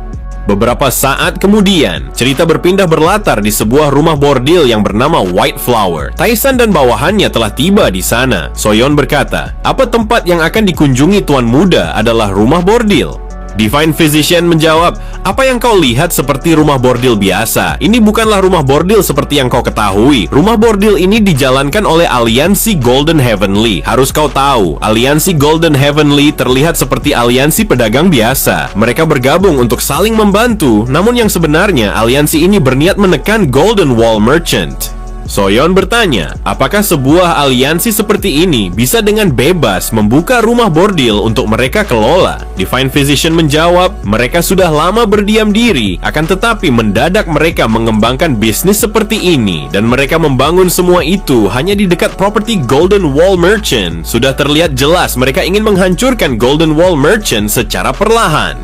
Beberapa saat kemudian, cerita berpindah berlatar di sebuah rumah bordil yang bernama White Flower. Taesan dan bawahannya telah tiba di sana. Soyeon berkata, "Apa tempat yang akan dikunjungi tuan muda adalah rumah bordil?" Divine Physician menjawab, "Apa yang kau lihat seperti rumah bordil biasa. Ini bukanlah rumah bordil seperti yang kau ketahui. Rumah bordil ini dijalankan oleh aliansi Golden Heavenly. Harus kau tahu, aliansi Golden Heavenly terlihat seperti aliansi pedagang biasa. Mereka bergabung untuk saling membantu, namun yang sebenarnya aliansi ini berniat menekan Golden Wall Merchant." Soyeon bertanya, apakah sebuah aliansi seperti ini bisa dengan bebas membuka rumah bordil untuk mereka kelola? Divine Physician menjawab, mereka sudah lama berdiam diri, akan tetapi mendadak mereka mengembangkan bisnis seperti ini, dan mereka membangun semua itu hanya di dekat properti Golden Wall Merchant. Sudah terlihat jelas mereka ingin menghancurkan Golden Wall Merchant secara perlahan.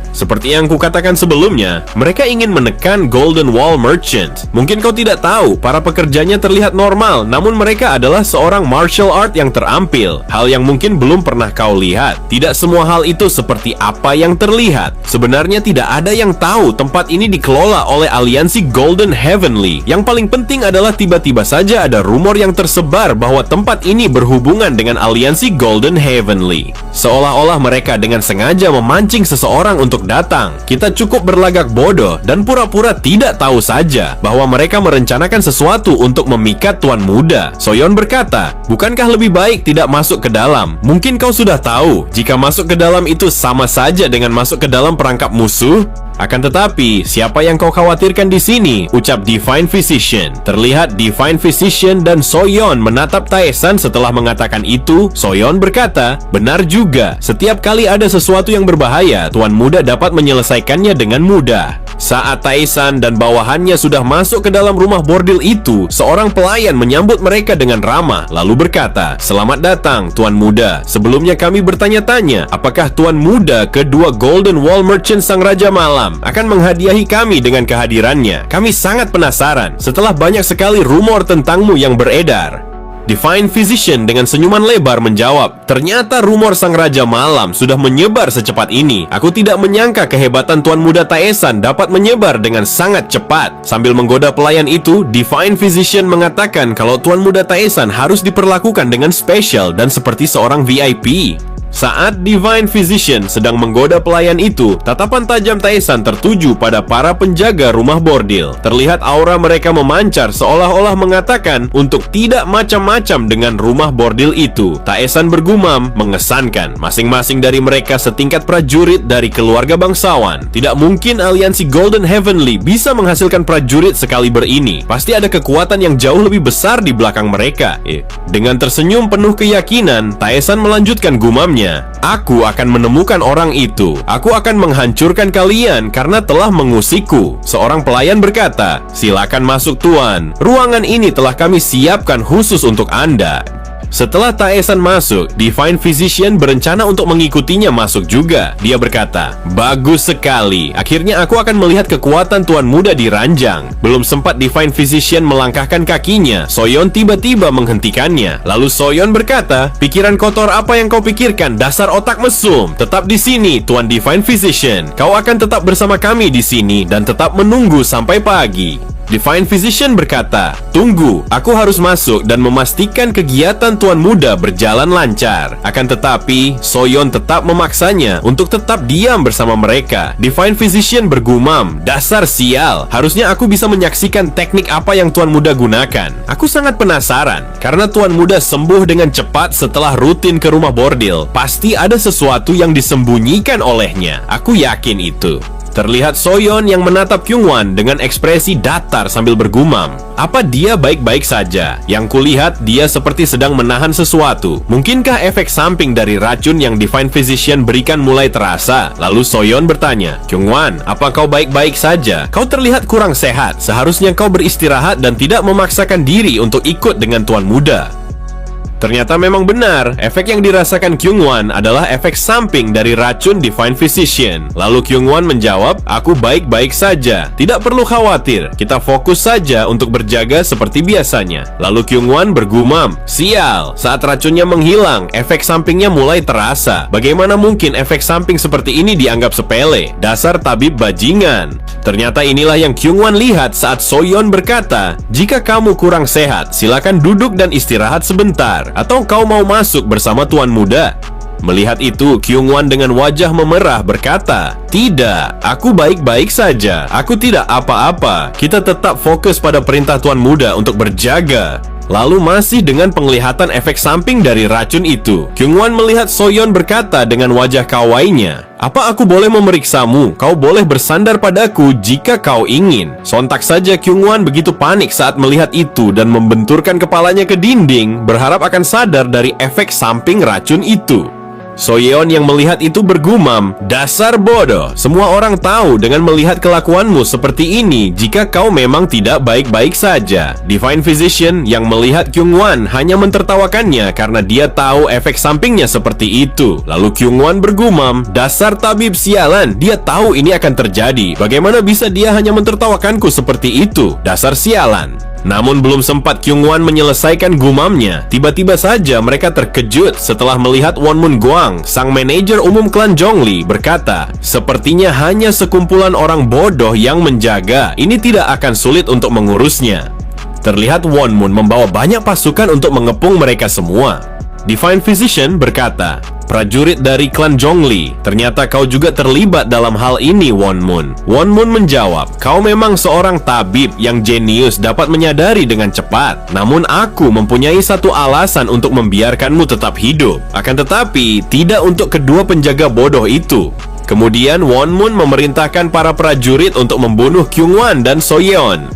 Seperti yang kukatakan sebelumnya, mereka ingin menekan Golden Wall Merchant. Mungkin kau tidak tahu, para pekerjanya terlihat normal, namun mereka adalah seorang martial art yang terampil. Hal yang mungkin belum pernah kau lihat. Tidak semua hal itu seperti apa yang terlihat. Sebenarnya tidak ada yang tahu tempat ini dikelola oleh aliansi Golden Heavenly. Yang paling penting adalah tiba-tiba saja ada rumor yang tersebar bahwa tempat ini berhubungan dengan aliansi Golden Heavenly. Seolah-olah mereka dengan sengaja memancing seseorang untuk datang. Kita cukup berlagak bodoh dan pura-pura tidak tahu saja bahwa mereka merencanakan sesuatu untuk memikat Tuan Muda. Soyeon berkata, bukankah lebih baik tidak masuk ke dalam? Mungkin kau sudah tahu, jika masuk ke dalam itu sama saja dengan masuk ke dalam perangkap musuh. Akan tetapi, siapa yang kau khawatirkan di sini? Ucap Divine Physician. Terlihat Divine Physician dan Soyeon menatap Taesan setelah mengatakan itu. Soyeon berkata, benar juga. Setiap kali ada sesuatu yang berbahaya, Tuan Muda dapat menyelesaikannya dengan mudah. Saat Taesan dan bawahannya sudah masuk ke dalam rumah bordil itu, seorang pelayan menyambut mereka dengan ramah, lalu berkata, selamat datang, Tuan Muda. Sebelumnya kami bertanya-tanya, apakah Tuan Muda kedua Golden Wall Merchant Sang Raja Malam akan menghadiahi kami dengan kehadirannya. Kami sangat penasaran setelah banyak sekali rumor tentangmu yang beredar. Divine Physician dengan senyuman lebar menjawab, ternyata rumor Sang Raja Malam sudah menyebar secepat ini. Aku tidak menyangka kehebatan Tuan Muda Taesan dapat menyebar dengan sangat cepat. Sambil menggoda pelayan itu, Divine Physician mengatakan kalau Tuan Muda Taesan harus diperlakukan dengan spesial dan seperti seorang VIP. Saat Divine Physician sedang menggoda pelayan itu, tatapan tajam Taesan tertuju pada para penjaga rumah bordil. Terlihat aura mereka memancar seolah-olah mengatakan untuk tidak macam-macam dengan rumah bordil itu. Taesan bergumam, mengesankan. Masing-masing dari mereka setingkat prajurit dari keluarga bangsawan. Tidak mungkin aliansi Golden Heavenly bisa menghasilkan prajurit sekaliber ini. Pasti ada kekuatan yang jauh lebih besar di belakang mereka. Dengan tersenyum penuh keyakinan, Taesan melanjutkan gumamnya. Aku akan menemukan orang itu. Aku akan menghancurkan kalian karena telah mengusikku. Seorang pelayan berkata, silakan masuk Tuan. Ruangan ini telah kami siapkan khusus untuk Anda. Setelah Taesan masuk, Divine Physician berencana untuk mengikutinya masuk juga. Dia berkata, bagus sekali. Akhirnya aku akan melihat kekuatan Tuan Muda di ranjang. Belum sempat Divine Physician melangkahkan kakinya, Soyeon tiba-tiba menghentikannya. Lalu Soyeon berkata, pikiran kotor apa yang kau pikirkan, dasar otak mesum. Tetap di sini, Tuan Divine Physician. Kau akan tetap bersama kami di sini dan tetap menunggu sampai pagi. Divine Physician berkata, tunggu, aku harus masuk dan memastikan kegiatan Tuan Muda berjalan lancar. Akan tetapi, Soyeon tetap memaksanya untuk tetap diam bersama mereka. Divine Physician bergumam, dasar sial. Harusnya aku bisa menyaksikan teknik apa yang Tuan Muda gunakan. Aku sangat penasaran, karena Tuan Muda sembuh dengan cepat setelah rutin ke rumah bordil. Pasti ada sesuatu yang disembunyikan olehnya. Aku yakin itu. Terlihat Soyeon yang menatap Kyungwon dengan ekspresi datar sambil bergumam. Apa dia baik-baik saja? Yang kulihat dia seperti sedang menahan sesuatu. Mungkinkah efek samping dari racun yang Divine Physician berikan mulai terasa? Lalu Soyeon bertanya, Kyungwon, apa kau baik-baik saja? Kau terlihat kurang sehat. Seharusnya kau beristirahat dan tidak memaksakan diri untuk ikut dengan Tuan Muda. Ternyata memang benar, efek yang dirasakan Kyungwon adalah efek samping dari racun Divine Physician. Lalu Kyungwon menjawab, aku baik-baik saja. Tidak perlu khawatir, kita fokus saja untuk berjaga seperti biasanya. Lalu Kyungwon bergumam, sial, saat racunnya menghilang, efek sampingnya mulai terasa. Bagaimana mungkin efek samping seperti ini dianggap sepele? Dasar tabib bajingan. Ternyata inilah yang Kyungwon lihat saat Soyeon berkata, jika kamu kurang sehat, silakan duduk dan istirahat sebentar. Atau kau mau masuk bersama Tuan Muda? Melihat itu, Kyungwon dengan wajah memerah berkata, tidak, aku baik-baik saja. Aku tidak apa-apa. Kita tetap fokus pada perintah Tuan Muda untuk berjaga. Lalu masih dengan penglihatan efek samping dari racun itu, Kyungwon melihat Soyeon berkata dengan wajah kawainya, apa aku boleh memeriksamu? Kau boleh bersandar padaku jika kau ingin. Sontak saja Kyungwon begitu panik saat melihat itu dan membenturkan kepalanya ke dinding, berharap akan sadar dari efek samping racun itu. Soyeon yang melihat itu bergumam, dasar bodoh. Semua orang tahu dengan melihat kelakuanmu seperti ini jika kau memang tidak baik-baik saja. Divine Physician yang melihat Kyungwon hanya mentertawakannya karena dia tahu efek sampingnya seperti itu. Lalu Kyungwon bergumam, dasar tabib sialan, dia tahu ini akan terjadi. Bagaimana bisa dia hanya mentertawakanku seperti itu? Dasar sialan. Namun belum sempat Kyungwon menyelesaikan gumamnya, tiba-tiba saja mereka terkejut setelah melihat Wonmun Gwang, sang manajer umum klan Zhongli, berkata, sepertinya hanya sekumpulan orang bodoh yang menjaga. Ini tidak akan sulit untuk mengurusnya. Terlihat Wonmun membawa banyak pasukan untuk mengepung mereka semua. Divine Physician berkata, prajurit dari klan Zhongli. Ternyata kau juga terlibat dalam hal ini, Won Mun. Won Mun menjawab, kau memang seorang tabib yang jenius dapat menyadari dengan cepat. Namun aku mempunyai satu alasan untuk membiarkanmu tetap hidup. Akan tetapi, tidak untuk kedua penjaga bodoh itu. Kemudian Won Mun memerintahkan para prajurit untuk membunuh Kyungwon dan Soyeon.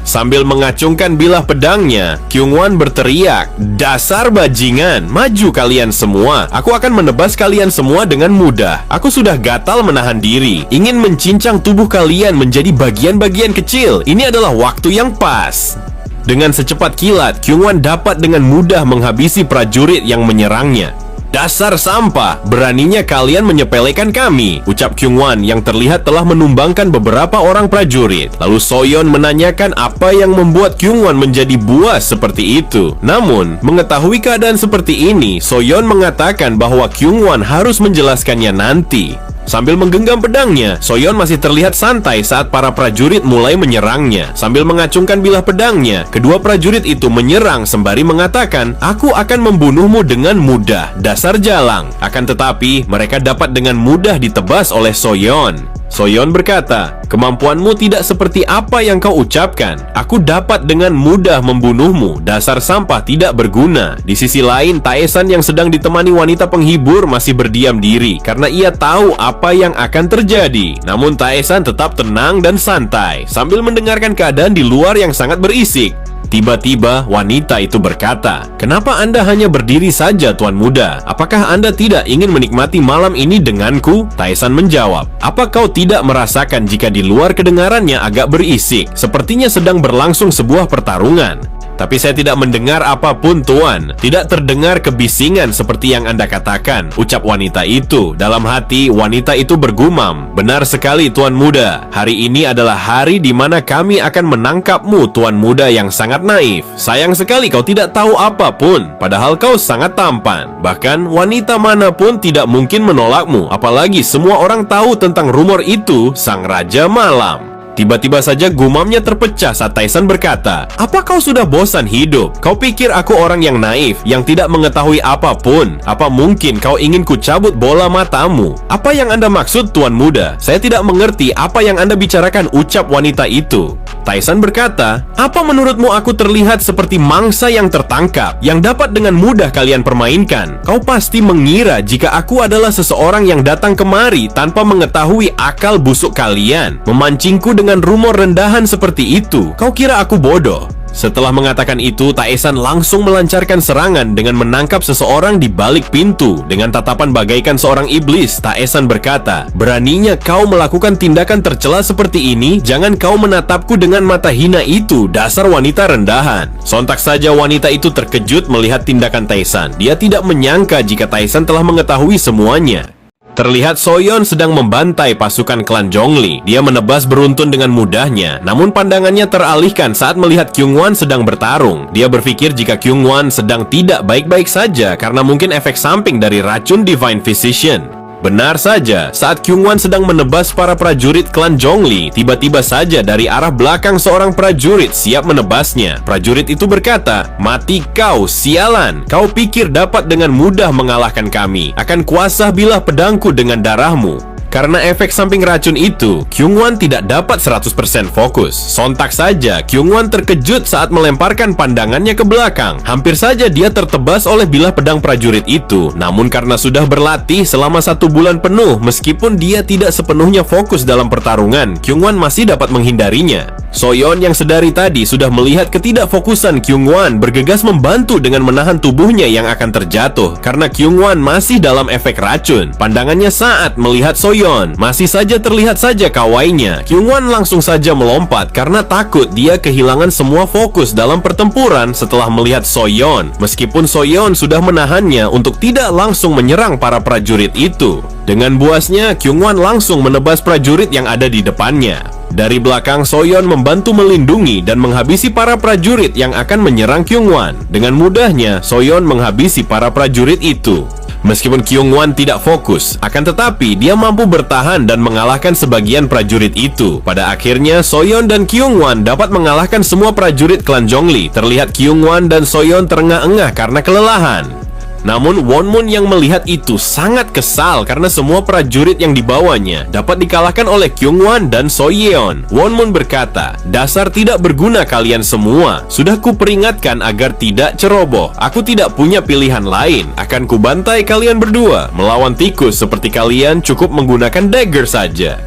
Sambil mengacungkan bilah pedangnya, Kyungwon berteriak, "Dasar bajingan, maju kalian semua. Aku akan menebas kalian semua dengan mudah. Aku sudah gatal menahan diri, ingin mencincang tubuh kalian menjadi bagian-bagian kecil. Ini adalah waktu yang pas." Dengan secepat kilat, Kyungwon dapat dengan mudah menghabisi prajurit yang menyerangnya. "Dasar sampah, beraninya kalian menyepelekan kami," ucap Kyungwon yang terlihat telah menumbangkan beberapa orang prajurit. Lalu Soyeon menanyakan apa yang membuat Kyungwon menjadi buas seperti itu. Namun, mengetahui keadaan seperti ini, Soyeon mengatakan bahwa Kyungwon harus menjelaskannya nanti. Sambil menggenggam pedangnya, Soyeon masih terlihat santai saat para prajurit mulai menyerangnya. Sambil mengacungkan bilah pedangnya, kedua prajurit itu menyerang sembari mengatakan, "Aku akan membunuhmu dengan mudah, dasar jalang." Akan tetapi, mereka dapat dengan mudah ditebas oleh Soyeon. Soyeon berkata, "Kemampuanmu tidak seperti apa yang kau ucapkan. Aku dapat dengan mudah membunuhmu, dasar sampah tidak berguna." Di sisi lain, Taesan yang sedang ditemani wanita penghibur masih berdiam diri karena ia tahu apa yang akan terjadi. Namun Taesan tetap tenang dan santai sambil mendengarkan keadaan di luar yang sangat berisik. Tiba-tiba wanita itu berkata, "Kenapa Anda hanya berdiri saja, Tuan Muda? Apakah Anda tidak ingin menikmati malam ini denganku?" Taesan menjawab, "Apa kau tidak merasakan jika di luar kedengarannya agak berisik? Sepertinya sedang berlangsung sebuah pertarungan." "Tapi saya tidak mendengar apapun, Tuan. Tidak terdengar kebisingan seperti yang Anda katakan," ucap wanita itu. Dalam hati, wanita itu bergumam, "Benar sekali, Tuan Muda. Hari ini adalah hari di mana kami akan menangkapmu, Tuan Muda yang sangat naif. Sayang sekali kau tidak tahu apapun, padahal kau sangat tampan. Bahkan, wanita manapun tidak mungkin menolakmu, apalagi semua orang tahu tentang rumor itu, Sang Raja Malam." Tiba-tiba saja gumamnya terpecah saat Taesan berkata, "Apa kau sudah bosan hidup? Kau pikir aku orang yang naif, yang tidak mengetahui apapun? Apa mungkin kau ingin ku cabut bola matamu? Apa yang Anda maksud, Tuan Muda? Saya tidak mengerti apa yang Anda bicarakan," ucap wanita itu. Taesan berkata, "Apa menurutmu aku terlihat seperti mangsa yang tertangkap, yang dapat dengan mudah kalian permainkan? Kau pasti mengira jika aku adalah seseorang yang datang kemari tanpa mengetahui akal busuk kalian, memancingku dengan rumor rendahan seperti itu. Kau kira aku bodoh?" Setelah mengatakan itu, Taesan langsung melancarkan serangan dengan menangkap seseorang di balik pintu. Dengan tatapan bagaikan seorang iblis, Taesan berkata, "Beraninya kau melakukan tindakan tercela seperti ini? Jangan kau menatapku dengan mata hina itu, dasar wanita rendahan." Sontak saja wanita itu terkejut melihat tindakan Taesan. Dia tidak menyangka jika Taesan telah mengetahui semuanya. Terlihat Soyeon sedang membantai pasukan klan Zhongli. Dia menebas beruntun dengan mudahnya, namun pandangannya teralihkan saat melihat Kyungwon sedang bertarung. Dia berpikir jika Kyungwon sedang tidak baik-baik saja karena mungkin efek samping dari racun Divine Physician. Benar saja, saat Kyungwon sedang menebas para prajurit klan Zhongli, tiba-tiba saja dari arah belakang seorang prajurit siap menebasnya. Prajurit itu berkata, "Mati kau, sialan! Kau pikir dapat dengan mudah mengalahkan kami? Akan kuasah bilah pedangku dengan darahmu." Karena efek samping racun itu, Kyungwon tidak dapat 100% fokus. Sontak saja, Kyungwon terkejut saat melemparkan pandangannya ke belakang. Hampir saja dia tertebas oleh bilah pedang prajurit itu. Namun karena sudah berlatih selama 1 bulan penuh, meskipun dia tidak sepenuhnya fokus dalam pertarungan, Kyungwon masih dapat menghindarinya. Soyeon yang sedari tadi sudah melihat ketidakfokusan Kyungwon, bergegas membantu dengan menahan tubuhnya yang akan terjatuh. Karena Kyungwon masih dalam efek racun, pandangannya saat melihat Soyeon masih saja terlihat saja kawainya. Kyungwon langsung saja melompat karena takut dia kehilangan semua fokus dalam pertempuran setelah melihat Soyeon. Meskipun Soyeon sudah menahannya untuk tidak langsung menyerang para prajurit itu. Dengan buasnya, Kyungwon langsung menebas prajurit yang ada di depannya. Dari belakang, Soyeon membantu melindungi dan menghabisi para prajurit yang akan menyerang Kyungwon. Dengan mudahnya, Soyeon menghabisi para prajurit itu. Meskipun Kyungwon tidak fokus, akan tetapi dia mampu bertahan dan mengalahkan sebagian prajurit itu. Pada akhirnya, Soyeon dan Kyungwon dapat mengalahkan semua prajurit klan Zhongli. Terlihat Kyungwon dan Soyeon terengah-engah karena kelelahan. Namun Wonmun yang melihat itu sangat kesal karena semua prajurit yang dibawanya dapat dikalahkan oleh Kyungwon dan Soyeon. Wonmun berkata, "Dasar tidak berguna kalian semua. Sudah kuperingatkan agar tidak ceroboh. Aku tidak punya pilihan lain. Akan kubantai kalian berdua. Melawan tikus seperti kalian cukup menggunakan dagger saja."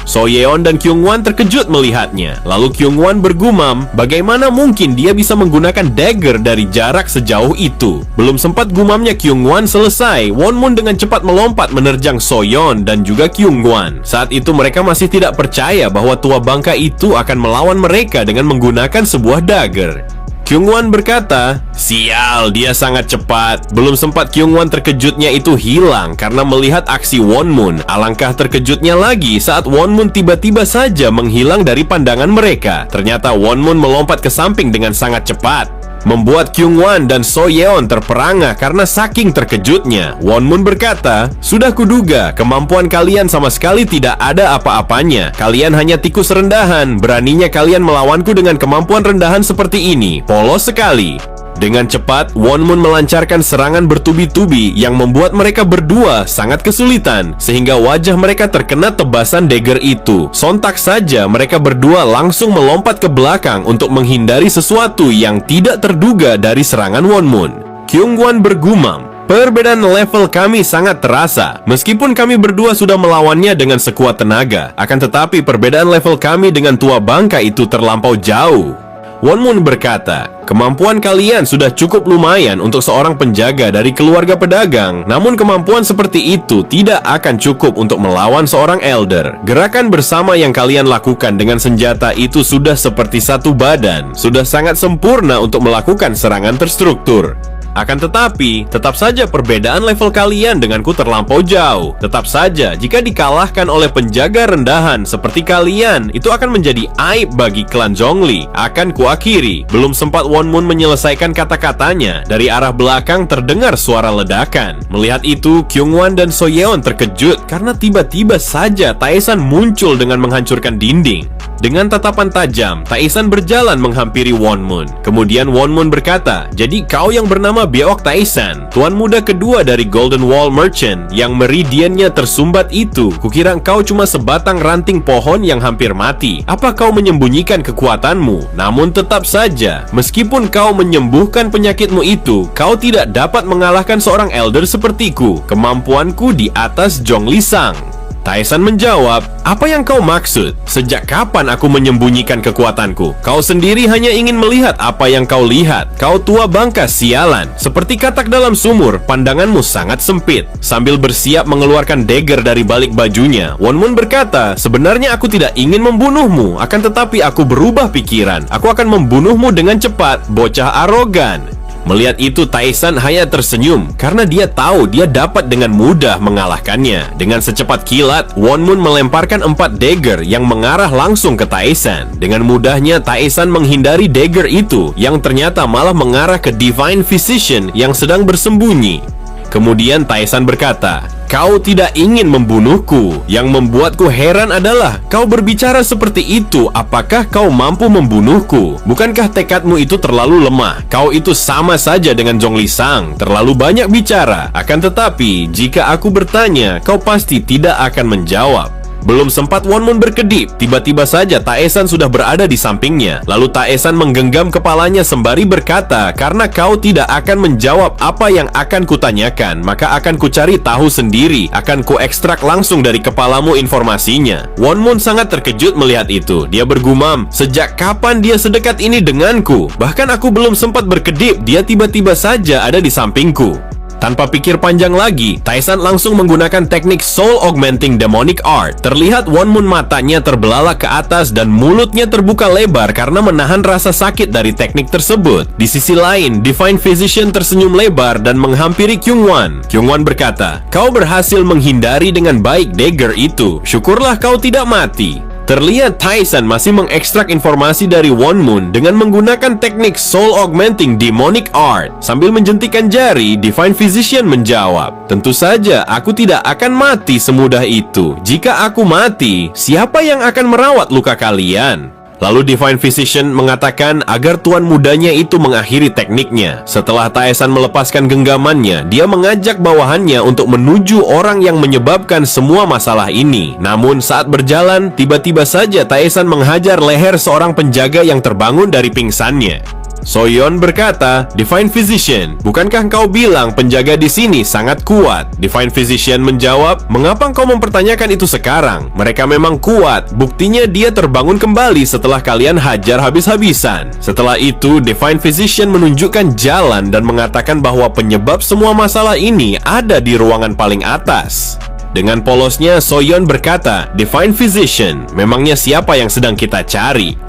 Soyeon dan Kyungwon terkejut melihatnya. Lalu Kyungwon bergumam, bagaimana mungkin dia bisa menggunakan dagger dari jarak sejauh itu? Belum sempat gumamnya Kyungwon selesai, Wonmun dengan cepat melompat menerjang Soyeon dan juga Kyungwon. Saat itu mereka masih tidak percaya bahwa tua bangka itu akan melawan mereka dengan menggunakan sebuah dagger. Kyungwon berkata, "Sial, dia sangat cepat." Belum sempat Kyungwon terkejutnya itu hilang karena melihat aksi Wonmun. Alangkah terkejutnya lagi saat Wonmun tiba-tiba saja menghilang dari pandangan mereka. Ternyata Wonmun melompat ke samping dengan sangat cepat, membuat Kyungwon dan Soyeon terperangah karena saking terkejutnya. Wonmun berkata, "Sudah kuduga, kemampuan kalian sama sekali tidak ada apa-apanya. Kalian hanya tikus rendahan. Beraninya kalian melawanku dengan kemampuan rendahan seperti ini. Polos sekali." Dengan cepat, Wonmun melancarkan serangan bertubi-tubi yang membuat mereka berdua sangat kesulitan, sehingga wajah mereka terkena tebasan dagger itu. Sontak saja mereka berdua langsung melompat ke belakang untuk menghindari sesuatu yang tidak terduga dari serangan Wonmun. Kyungwon bergumam, "Perbedaan level kami sangat terasa. Meskipun kami berdua sudah melawannya dengan sekuat tenaga, akan tetapi perbedaan level kami dengan tua bangka itu terlampau jauh." Wonmun berkata, "Kemampuan kalian sudah cukup lumayan untuk seorang penjaga dari keluarga pedagang. Namun kemampuan seperti itu tidak akan cukup untuk melawan seorang elder. Gerakan bersama yang kalian lakukan dengan senjata itu sudah seperti satu badan. Sudah sangat sempurna untuk melakukan serangan terstruktur. Akan tetapi, tetap saja perbedaan level kalian denganku terlampau jauh. Tetap saja, jika dikalahkan oleh penjaga rendahan seperti kalian, itu akan menjadi aib bagi klan Zhongli. Akan kuakhiri." Belum sempat Wonmun menyelesaikan kata-katanya, dari arah belakang terdengar suara ledakan. Melihat itu, Kyungwon dan Soyeon terkejut karena tiba-tiba saja Taesan muncul dengan menghancurkan dinding. Dengan tatapan tajam, Taesan berjalan menghampiri Wonmun. Kemudian Wonmun berkata, "Jadi kau yang bernama Beok Taesan, tuan muda kedua dari Golden Wall Merchant yang meridiannya tersumbat itu. Kukira kau cuma sebatang ranting pohon yang hampir mati. Apa kau menyembunyikan kekuatanmu? Namun tetap saja, meskipun kau menyembuhkan penyakitmu itu, kau tidak dapat mengalahkan seorang elder sepertiku. Kemampuanku di atas Zhongli Sang." Taesan menjawab, "Apa yang kau maksud? Sejak kapan aku menyembunyikan kekuatanku? Kau sendiri hanya ingin melihat apa yang kau lihat. Kau tua bangka sialan. Seperti katak dalam sumur, pandanganmu sangat sempit." Sambil bersiap mengeluarkan dagger dari balik bajunya, Wonmun berkata, "Sebenarnya aku tidak ingin membunuhmu, akan tetapi aku berubah pikiran. Aku akan membunuhmu dengan cepat, bocah arogan." Melihat itu, Taesan hanya tersenyum karena dia tahu dia dapat dengan mudah mengalahkannya. Dengan secepat kilat, Wonmun melemparkan 4 dagger yang mengarah langsung ke Taesan. Dengan mudahnya, Taesan menghindari dagger itu yang ternyata malah mengarah ke Divine Physician yang sedang bersembunyi. Kemudian Taesan berkata, "Kau tidak ingin membunuhku. Yang membuatku heran adalah kau berbicara seperti itu. Apakah kau mampu membunuhku? Bukankah tekadmu itu terlalu lemah? Kau itu sama saja dengan Zhongli Sang, terlalu banyak bicara. Akan tetapi, jika aku bertanya, kau pasti tidak akan menjawab." Belum sempat Wonmun berkedip, tiba-tiba saja Taesan sudah berada di sampingnya. Lalu Taesan menggenggam kepalanya sembari berkata, "Karena kau tidak akan menjawab apa yang akan kutanyakan, maka akan kucari tahu sendiri. Akan kuekstrak langsung dari kepalamu informasinya." Wonmun sangat terkejut melihat itu. Dia bergumam, "Sejak kapan dia sedekat ini denganku? Bahkan aku belum sempat berkedip, dia tiba-tiba saja ada di sampingku." Tanpa pikir panjang lagi, Taesan langsung menggunakan teknik Soul Augmenting Demonic Art. Terlihat Wonmun matanya terbelalak ke atas dan mulutnya terbuka lebar karena menahan rasa sakit dari teknik tersebut. Di sisi lain, Divine Physician tersenyum lebar dan menghampiri Kyungwon. Kyungwon berkata, "Kau berhasil menghindari dengan baik dagger itu. Syukurlah kau tidak mati." Terlihat Taesan masih mengekstrak informasi dari Wonmun dengan menggunakan teknik Soul Augmenting Demonic Art. Sambil menjentikan jari, Divine Physician menjawab, "Tentu saja aku tidak akan mati semudah itu. Jika aku mati, siapa yang akan merawat luka kalian?" Lalu Divine Physician mengatakan agar tuan mudanya itu mengakhiri tekniknya. Setelah Taesan melepaskan genggamannya, dia mengajak bawahannya untuk menuju orang yang menyebabkan semua masalah ini. Namun saat berjalan, tiba-tiba saja Taesan menghajar leher seorang penjaga yang terbangun dari pingsannya. Soyeon berkata, "Divine Physician, bukankah engkau bilang penjaga di sini sangat kuat?" Divine Physician menjawab, "Mengapa engkau mempertanyakan itu sekarang? Mereka memang kuat. Buktinya dia terbangun kembali setelah kalian hajar habis-habisan." Setelah itu, Divine Physician menunjukkan jalan dan mengatakan bahwa penyebab semua masalah ini ada di ruangan paling atas. Dengan polosnya, Soyeon berkata, "Divine Physician, memangnya siapa yang sedang kita cari?"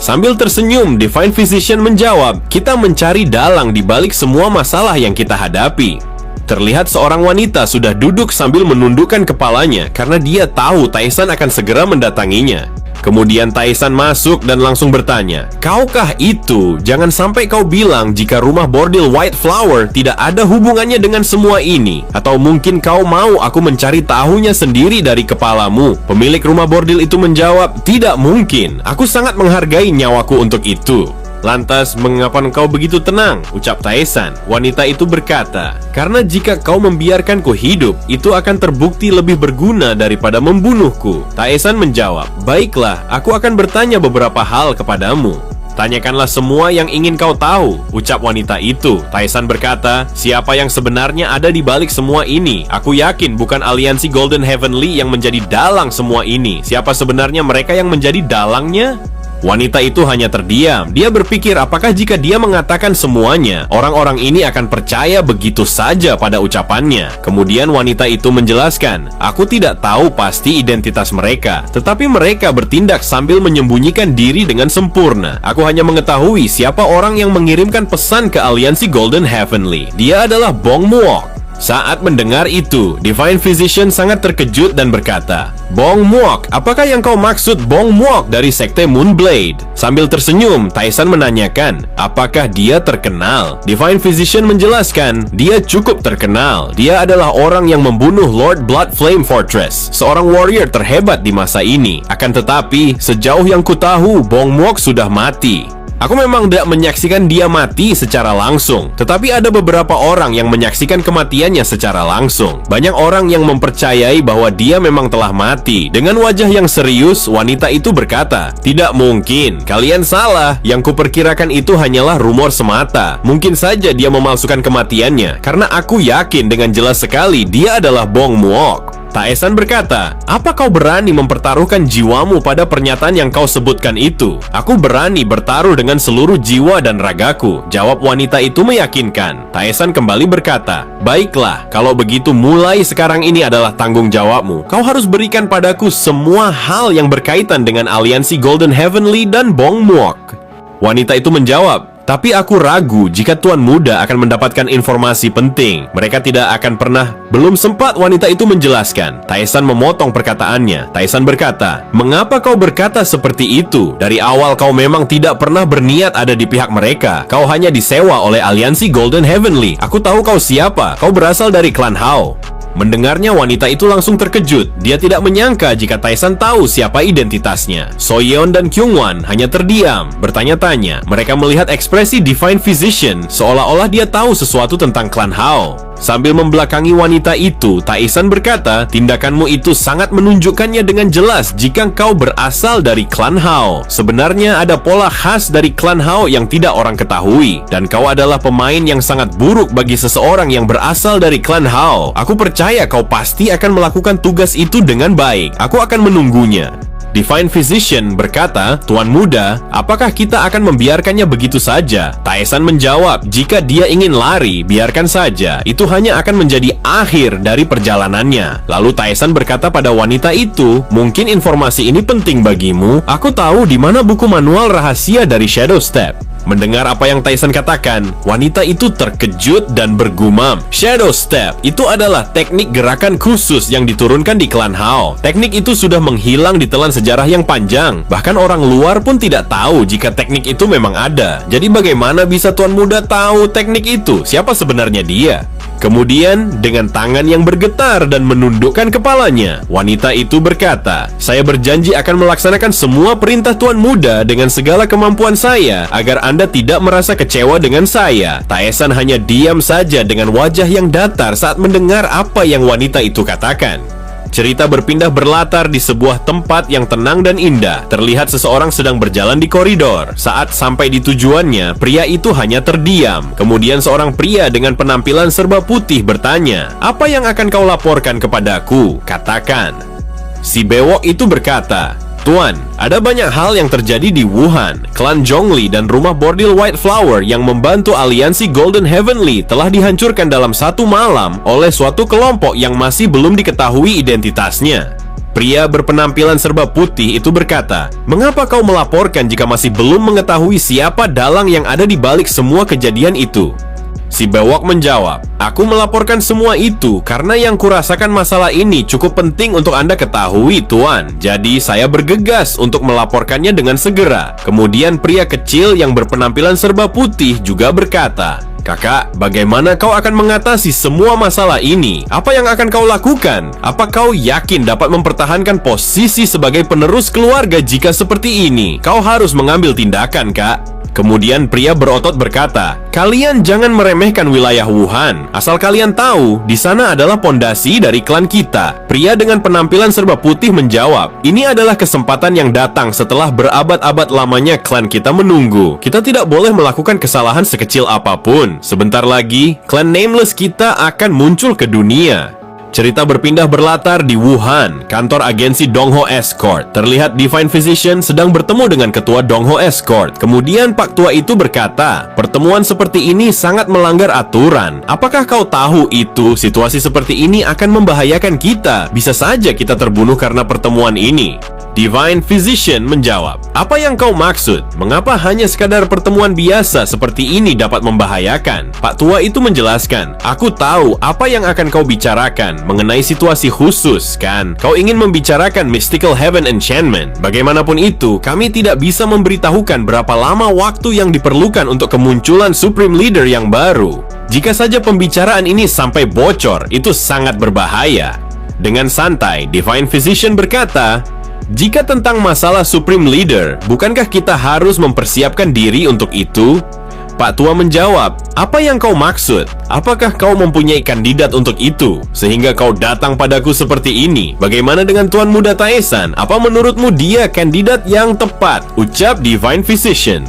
Sambil tersenyum, Divine Physician menjawab, "Kita mencari dalang di balik semua masalah yang kita hadapi." Terlihat seorang wanita sudah duduk sambil menundukkan kepalanya karena dia tahu Taesan akan segera mendatanginya. Kemudian Taesan masuk dan langsung bertanya, "Kaukah itu? Jangan sampai kau bilang jika rumah bordil White Flower tidak ada hubungannya dengan semua ini. Atau mungkin kau mau aku mencari tahunya sendiri dari kepalamu?" Pemilik rumah bordil itu menjawab, "Tidak mungkin. Aku sangat menghargai nyawaku untuk itu." "Lantas, mengapa engkau begitu tenang?" ucap Taesan. Wanita itu berkata, "Karena jika kau membiarkanku hidup, itu akan terbukti lebih berguna daripada membunuhku." Taesan menjawab, "Baiklah, aku akan bertanya beberapa hal kepadamu." "Tanyakanlah semua yang ingin kau tahu," ucap wanita itu. Taesan berkata, "Siapa yang sebenarnya ada di balik semua ini? Aku yakin bukan aliansi Golden Heavenly yang menjadi dalang semua ini. Siapa sebenarnya mereka yang menjadi dalangnya?" Wanita itu hanya terdiam. Dia berpikir apakah jika dia mengatakan semuanya, orang-orang ini akan percaya begitu saja pada ucapannya. Kemudian wanita itu menjelaskan, "Aku tidak tahu pasti identitas mereka, tetapi mereka bertindak sambil menyembunyikan diri dengan sempurna. Aku hanya mengetahui siapa orang yang mengirimkan pesan ke aliansi Golden Heavenly. Dia adalah Bong Muok." Saat mendengar itu, Divine Physician sangat terkejut dan berkata, "Bong Muok, apakah yang kau maksud Bong Muok dari sekte Moonblade?" Sambil tersenyum, Taesan menanyakan, "Apakah dia terkenal?" Divine Physician menjelaskan, "Dia cukup terkenal. Dia adalah orang yang membunuh Lord Bloodflame Fortress, seorang warrior terhebat di masa ini. Akan tetapi, sejauh yang kutahu, Bong Muok sudah mati. Aku memang tidak menyaksikan dia mati secara langsung, tetapi ada beberapa orang yang menyaksikan kematiannya secara langsung. Banyak orang yang mempercayai bahwa dia memang telah mati." Dengan wajah yang serius, wanita itu berkata, "Tidak mungkin, kalian salah. Yang kuperkirakan itu hanyalah rumor semata. Mungkin saja dia memalsukan kematiannya, karena aku yakin dengan jelas sekali dia adalah Bong Muok." Taesan berkata, "Apa kau berani mempertaruhkan jiwamu pada pernyataan yang kau sebutkan itu?" "Aku berani bertaruh dengan seluruh jiwa dan ragaku," jawab wanita itu meyakinkan. Taesan kembali berkata, "Baiklah, kalau begitu mulai sekarang ini adalah tanggung jawabmu. Kau harus berikan padaku semua hal yang berkaitan dengan aliansi Golden Heavenly dan Bong Muok." Wanita itu menjawab, "Tapi aku ragu jika Tuan Muda akan mendapatkan informasi penting. Mereka tidak akan pernah..." Belum sempat wanita itu menjelaskan, Taesan memotong perkataannya. Taesan berkata, "Mengapa kau berkata seperti itu? Dari awal kau memang tidak pernah berniat ada di pihak mereka. Kau hanya disewa oleh aliansi Golden Heavenly. Aku tahu kau siapa. Kau berasal dari klan Hao." Mendengarnya, wanita itu langsung terkejut. Dia tidak menyangka jika Taesan tahu siapa identitasnya. Soyeon dan Kyungwon hanya terdiam, bertanya-tanya. Mereka melihat ekspresi Divine Physician seolah-olah dia tahu sesuatu tentang klan Hao. Sambil membelakangi wanita itu, Taesan berkata, "Tindakanmu itu sangat menunjukkannya dengan jelas jika kau berasal dari klan Hao. Sebenarnya ada pola khas dari klan Hao yang tidak orang ketahui, dan kau adalah pemain yang sangat buruk bagi seseorang yang berasal dari klan Hao. Aku percaya kau pasti akan melakukan tugas itu dengan baik. Aku akan menunggunya." Divine Physician berkata, "Tuan Muda, apakah kita akan membiarkannya begitu saja?" Taesan menjawab, "Jika dia ingin lari, biarkan saja. Itu hanya akan menjadi akhir dari perjalanannya." Lalu Taesan berkata pada wanita itu, "Mungkin informasi ini penting bagimu. Aku tahu di mana buku manual rahasia dari Shadow Step." Mendengar apa yang Tyson katakan, wanita itu terkejut dan bergumam. Shadow Step itu adalah teknik gerakan khusus yang diturunkan di klan Hao. Teknik itu sudah menghilang di telan sejarah yang panjang. Bahkan orang luar pun tidak tahu jika teknik itu memang ada. Jadi bagaimana bisa Tuan Muda tahu teknik itu? Siapa sebenarnya dia? Kemudian, dengan tangan yang bergetar dan menundukkan kepalanya, wanita itu berkata, "Saya berjanji akan melaksanakan semua perintah Tuan Muda dengan segala kemampuan saya, agar Anda tidak merasa kecewa dengan saya." Taesan hanya diam saja dengan wajah yang datar saat mendengar apa yang wanita itu katakan. Cerita berpindah berlatar di sebuah tempat yang tenang dan indah. Terlihat seseorang sedang berjalan di koridor. Saat sampai di tujuannya, pria itu hanya terdiam. Kemudian seorang pria dengan penampilan serba putih bertanya, "Apa yang akan kau laporkan kepadaku? Katakan." Si bewok itu berkata, "Tuan, ada banyak hal yang terjadi di Wuhan. Klan Zhongli dan rumah bordil White Flower yang membantu aliansi Golden Heavenly telah dihancurkan dalam satu malam oleh suatu kelompok yang masih belum diketahui identitasnya." Pria berpenampilan serba putih itu berkata, "Mengapa kau melaporkan jika masih belum mengetahui siapa dalang yang ada di balik semua kejadian itu?" Si bewok menjawab, "Aku melaporkan semua itu karena yang kurasakan masalah ini cukup penting untuk Anda ketahui, Tuan. Jadi saya bergegas untuk melaporkannya dengan segera." Kemudian pria kecil yang berpenampilan serba putih juga berkata, "Kakak, bagaimana kau akan mengatasi semua masalah ini? Apa yang akan kau lakukan? Apa kau yakin dapat mempertahankan posisi sebagai penerus keluarga jika seperti ini? Kau harus mengambil tindakan, Kak." Kemudian pria berotot berkata, "Kalian jangan meremehkan wilayah Wuhan. Asal kalian tahu, di sana adalah pondasi dari klan kita." Pria dengan penampilan serba putih menjawab, "Ini adalah kesempatan yang datang setelah berabad-abad lamanya klan kita menunggu. Kita tidak boleh melakukan kesalahan sekecil apapun. Sebentar lagi, klan Nameless kita akan muncul ke dunia." Cerita berpindah berlatar di Wuhan, kantor agensi Dongho Escort. Terlihat Divine Physician sedang bertemu dengan ketua Dongho Escort. Kemudian Pak Tua itu berkata, "Pertemuan seperti ini sangat melanggar aturan. Apakah kau tahu itu? Situasi seperti ini akan membahayakan kita. Bisa saja kita terbunuh karena pertemuan ini." Divine Physician menjawab, "Apa yang kau maksud? Mengapa hanya sekadar pertemuan biasa seperti ini dapat membahayakan?" Pak Tua itu menjelaskan, "Aku tahu apa yang akan kau bicarakan mengenai situasi khusus, kan? Kau ingin membicarakan Mystical Heaven Enchantment. Bagaimanapun itu, kami tidak bisa memberitahukan berapa lama waktu yang diperlukan untuk kemunculan Supreme Leader yang baru. Jika saja pembicaraan ini sampai bocor, itu sangat berbahaya." Dengan santai, Divine Physician berkata, "Jika tentang masalah Supreme Leader, bukankah kita harus mempersiapkan diri untuk itu?" Pak Tua menjawab, "Apa yang kau maksud? Apakah kau mempunyai kandidat untuk itu? Sehingga kau datang padaku seperti ini. Bagaimana dengan Tuan Muda Taesan? Apa menurutmu dia kandidat yang tepat?" Ucap Divine Physician.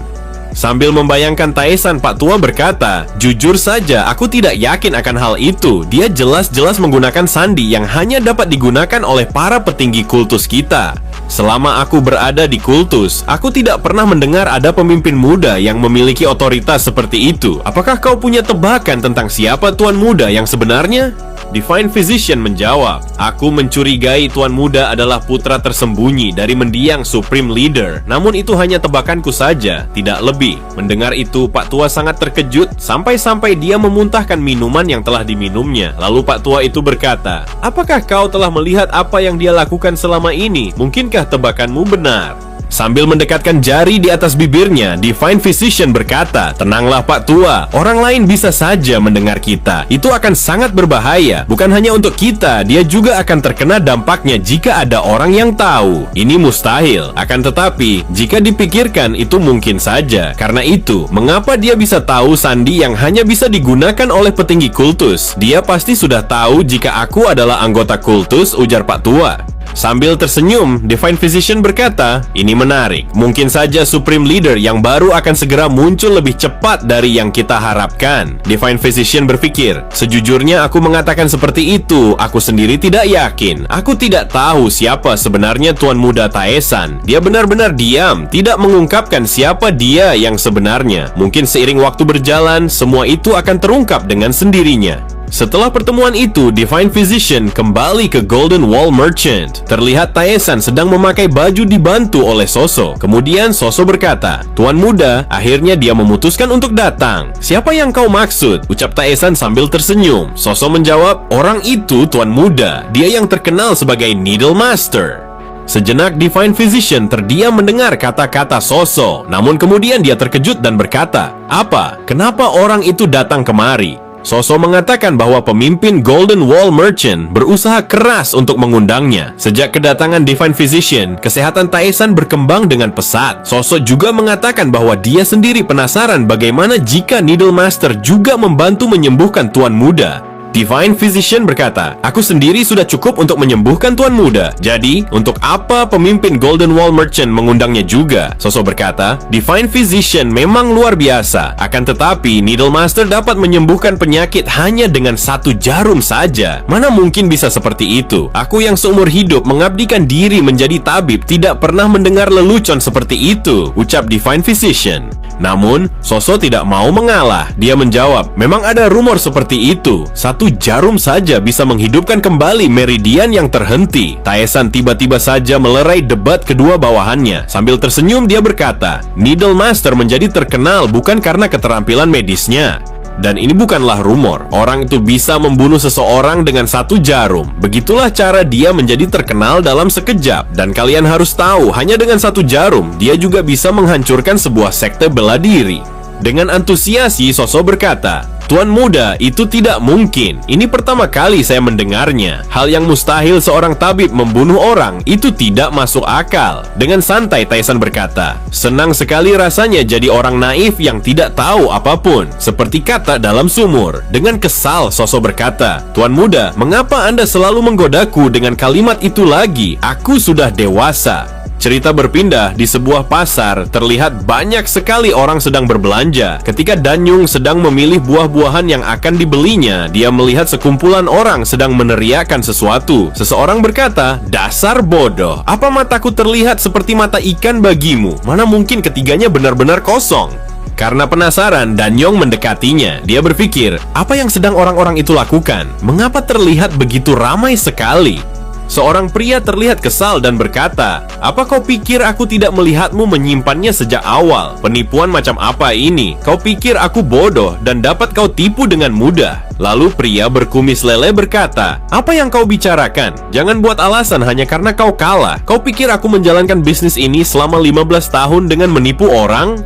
Sambil membayangkan Taesan, Pak Tua berkata, "Jujur saja, aku tidak yakin akan hal itu. Dia jelas-jelas menggunakan sandi yang hanya dapat digunakan oleh para petinggi kultus kita. Selama aku berada di kultus, aku tidak pernah mendengar ada pemimpin muda yang memiliki otoritas seperti itu. Apakah kau punya tebakan tentang siapa Tuan Muda yang sebenarnya?" Divine Physician menjawab, "Aku mencurigai Tuan Muda adalah putra tersembunyi dari mendiang Supreme Leader. Namun itu hanya tebakanku saja, tidak lebih." Mendengar itu, Pak Tua sangat terkejut sampai-sampai dia memuntahkan minuman yang telah diminumnya. Lalu Pak Tua itu berkata, "Apakah kau telah melihat apa yang dia lakukan selama ini? Mungkinkah tebakanmu benar?" Sambil mendekatkan jari di atas bibirnya, Divine Physician berkata, "Tenanglah Pak Tua, orang lain bisa saja mendengar kita. Itu akan sangat berbahaya. Bukan hanya untuk kita, dia juga akan terkena dampaknya jika ada orang yang tahu. Ini mustahil. Akan tetapi, jika dipikirkan itu mungkin saja. Karena itu, mengapa dia bisa tahu sandi yang hanya bisa digunakan oleh petinggi kultus? Dia pasti sudah tahu jika aku adalah anggota kultus," ujar Pak Tua. Sambil tersenyum, Divine Physician berkata, "Ini menarik. Mungkin saja Supreme Leader yang baru akan segera muncul lebih cepat dari yang kita harapkan." Divine Physician berpikir, "Sejujurnya aku mengatakan seperti itu. Aku sendiri tidak yakin. Aku tidak tahu siapa sebenarnya Tuan Muda Taesan. Dia benar-benar diam, tidak mengungkapkan siapa dia yang sebenarnya. Mungkin seiring waktu berjalan, semua itu akan terungkap dengan sendirinya." Setelah pertemuan itu, Divine Physician kembali ke Golden Wall Merchant. Terlihat Tae-san sedang memakai baju dibantu oleh Soso. Kemudian Soso berkata, "Tuan muda, akhirnya dia memutuskan untuk datang. Siapa yang kau maksud?" ucap Tae-san sambil tersenyum. Soso menjawab, "Orang itu Tuan muda. Dia yang terkenal sebagai Needle Master." Sejenak Divine Physician terdiam mendengar kata-kata Soso. Namun kemudian dia terkejut dan berkata, "Apa? Kenapa orang itu datang kemari?" Soso mengatakan bahwa pemimpin Golden Wall Merchant berusaha keras untuk mengundangnya. Sejak kedatangan Divine Physician, kesehatan Tae-san berkembang dengan pesat. Soso juga mengatakan bahwa dia sendiri penasaran bagaimana jika Needle Master juga membantu menyembuhkan Tuan Muda. Divine Physician berkata, "Aku sendiri sudah cukup untuk menyembuhkan Tuan Muda. Jadi, untuk apa pemimpin Golden Wall Merchant mengundangnya juga?" Soso berkata, "Divine Physician memang luar biasa. Akan tetapi, Needle Master dapat menyembuhkan penyakit hanya dengan 1 jarum saja. Mana mungkin bisa seperti itu? Aku yang seumur hidup mengabdikan diri menjadi tabib tidak pernah mendengar lelucon seperti itu," ucap Divine Physician. Namun, Soso tidak mau mengalah. Dia menjawab, "Memang ada rumor seperti itu. 1 jarum saja bisa menghidupkan kembali meridian yang terhenti." Tae-san tiba-tiba saja melerai debat kedua bawahannya. Sambil tersenyum dia berkata, "Needle Master menjadi terkenal bukan karena keterampilan medisnya. Dan ini bukanlah rumor. Orang itu bisa membunuh seseorang dengan 1 jarum. Begitulah cara dia menjadi terkenal dalam sekejap. Dan kalian harus tahu, hanya dengan 1 jarum, dia juga bisa menghancurkan sebuah sekte bela diri." Dengan antusiasi, Soso berkata, "Tuan muda, itu tidak mungkin. Ini pertama kali saya mendengarnya. Hal yang mustahil seorang tabib membunuh orang, itu tidak masuk akal." Dengan santai, Tae-san berkata, "Senang sekali rasanya jadi orang naif yang tidak tahu apapun. Seperti kata dalam sumur." Dengan kesal, Soso berkata, "Tuan muda, mengapa Anda selalu menggodaku dengan kalimat itu lagi? Aku sudah dewasa." Cerita berpindah di sebuah pasar. Terlihat banyak sekali orang sedang berbelanja. Ketika Danyung sedang memilih buah-buahan yang akan dibelinya, dia melihat sekumpulan orang sedang meneriakkan sesuatu. Seseorang berkata, "Dasar bodoh, apa mataku terlihat seperti mata ikan bagimu? Mana mungkin ketiganya benar-benar kosong?" Karena penasaran, Danyong mendekatinya. Dia berpikir, apa yang sedang orang-orang itu lakukan? Mengapa terlihat begitu ramai sekali? Seorang pria terlihat kesal dan berkata, "Apa kau pikir aku tidak melihatmu menyimpannya sejak awal? Penipuan macam apa ini? Kau pikir aku bodoh dan dapat kau tipu dengan mudah?" Lalu pria berkumis lele berkata, "Apa yang kau bicarakan? Jangan buat alasan hanya karena kau kalah. Kau pikir aku menjalankan bisnis ini selama 15 tahun dengan menipu orang?"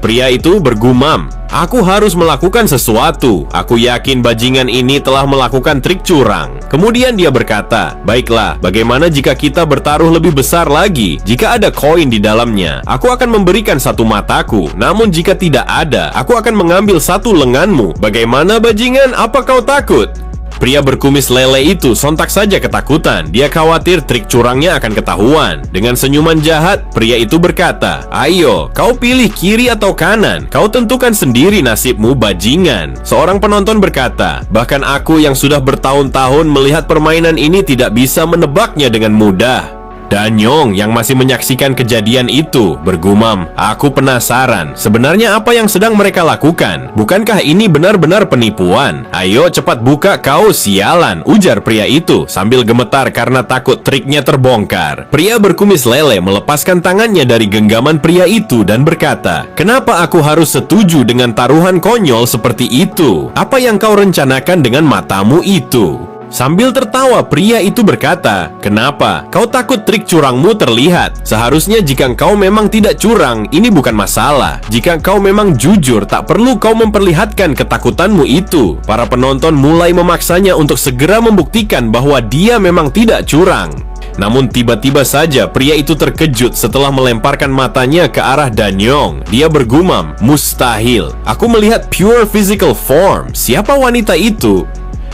Pria itu bergumam, "Aku harus melakukan sesuatu. Aku yakin bajingan ini telah melakukan trik curang." Kemudian dia berkata, "Baiklah, bagaimana jika kita bertaruh lebih besar lagi? Jika ada koin di dalamnya, aku akan memberikan 1 mataku. Namun jika tidak ada, aku akan mengambil 1 lenganmu. Bagaimana bajingan? Apa kau takut?" Pria berkumis lele itu sontak saja ketakutan. Dia khawatir trik curangnya akan ketahuan. Dengan senyuman jahat, pria itu berkata, "Ayo, kau pilih kiri atau kanan. Kau tentukan sendiri nasibmu, bajingan." Seorang penonton berkata, "Bahkan aku yang sudah bertahun-tahun melihat permainan ini tidak bisa menebaknya dengan mudah." Danyong yang masih menyaksikan kejadian itu bergumam, "Aku penasaran, sebenarnya apa yang sedang mereka lakukan? Bukankah ini benar-benar penipuan? Ayo cepat buka kau, sialan," ujar pria itu sambil gemetar karena takut triknya terbongkar. Pria berkumis lele melepaskan tangannya dari genggaman pria itu dan berkata, "Kenapa aku harus setuju dengan taruhan konyol seperti itu? Apa yang kau rencanakan dengan matamu itu?" Sambil tertawa, pria itu berkata, "Kenapa? Kau takut trik curangmu terlihat? Seharusnya jika kau memang tidak curang, ini bukan masalah. Jika kau memang jujur, tak perlu kau memperlihatkan ketakutanmu itu." Para penonton mulai memaksanya untuk segera membuktikan bahwa dia memang tidak curang. Namun tiba-tiba saja pria itu terkejut setelah melemparkan matanya ke arah Danyong. Dia bergumam, "Mustahil. Aku melihat pure physical form. Siapa wanita itu?"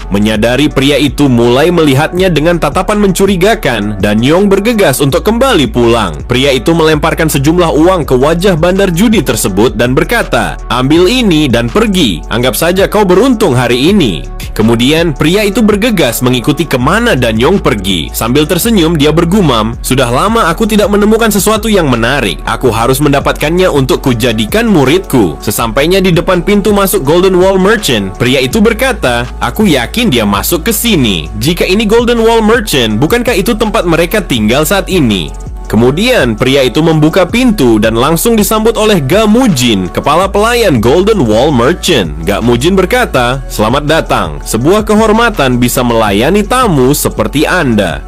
Menyadari pria itu mulai melihatnya dengan tatapan mencurigakan, Danyong bergegas untuk kembali pulang. Pria itu melemparkan sejumlah uang ke wajah bandar judi tersebut dan berkata, "Ambil ini dan pergi. Anggap saja kau beruntung hari ini." Kemudian pria itu bergegas mengikuti kemana Danyong pergi. Sambil tersenyum dia bergumam, "Sudah lama aku tidak menemukan sesuatu yang menarik. Aku harus mendapatkannya untuk kujadikan muridku." Sesampainya di depan pintu masuk Golden Wall Merchant, pria itu berkata, "Aku yakin mungkin dia masuk ke sini. Jika ini Golden Wall Merchant, bukankah itu tempat mereka tinggal saat ini? Kemudian, pria itu membuka pintu dan langsung disambut oleh Gamujin, kepala pelayan Golden Wall Merchant. Gamujin berkata, "Selamat datang. Sebuah kehormatan bisa melayani tamu seperti Anda."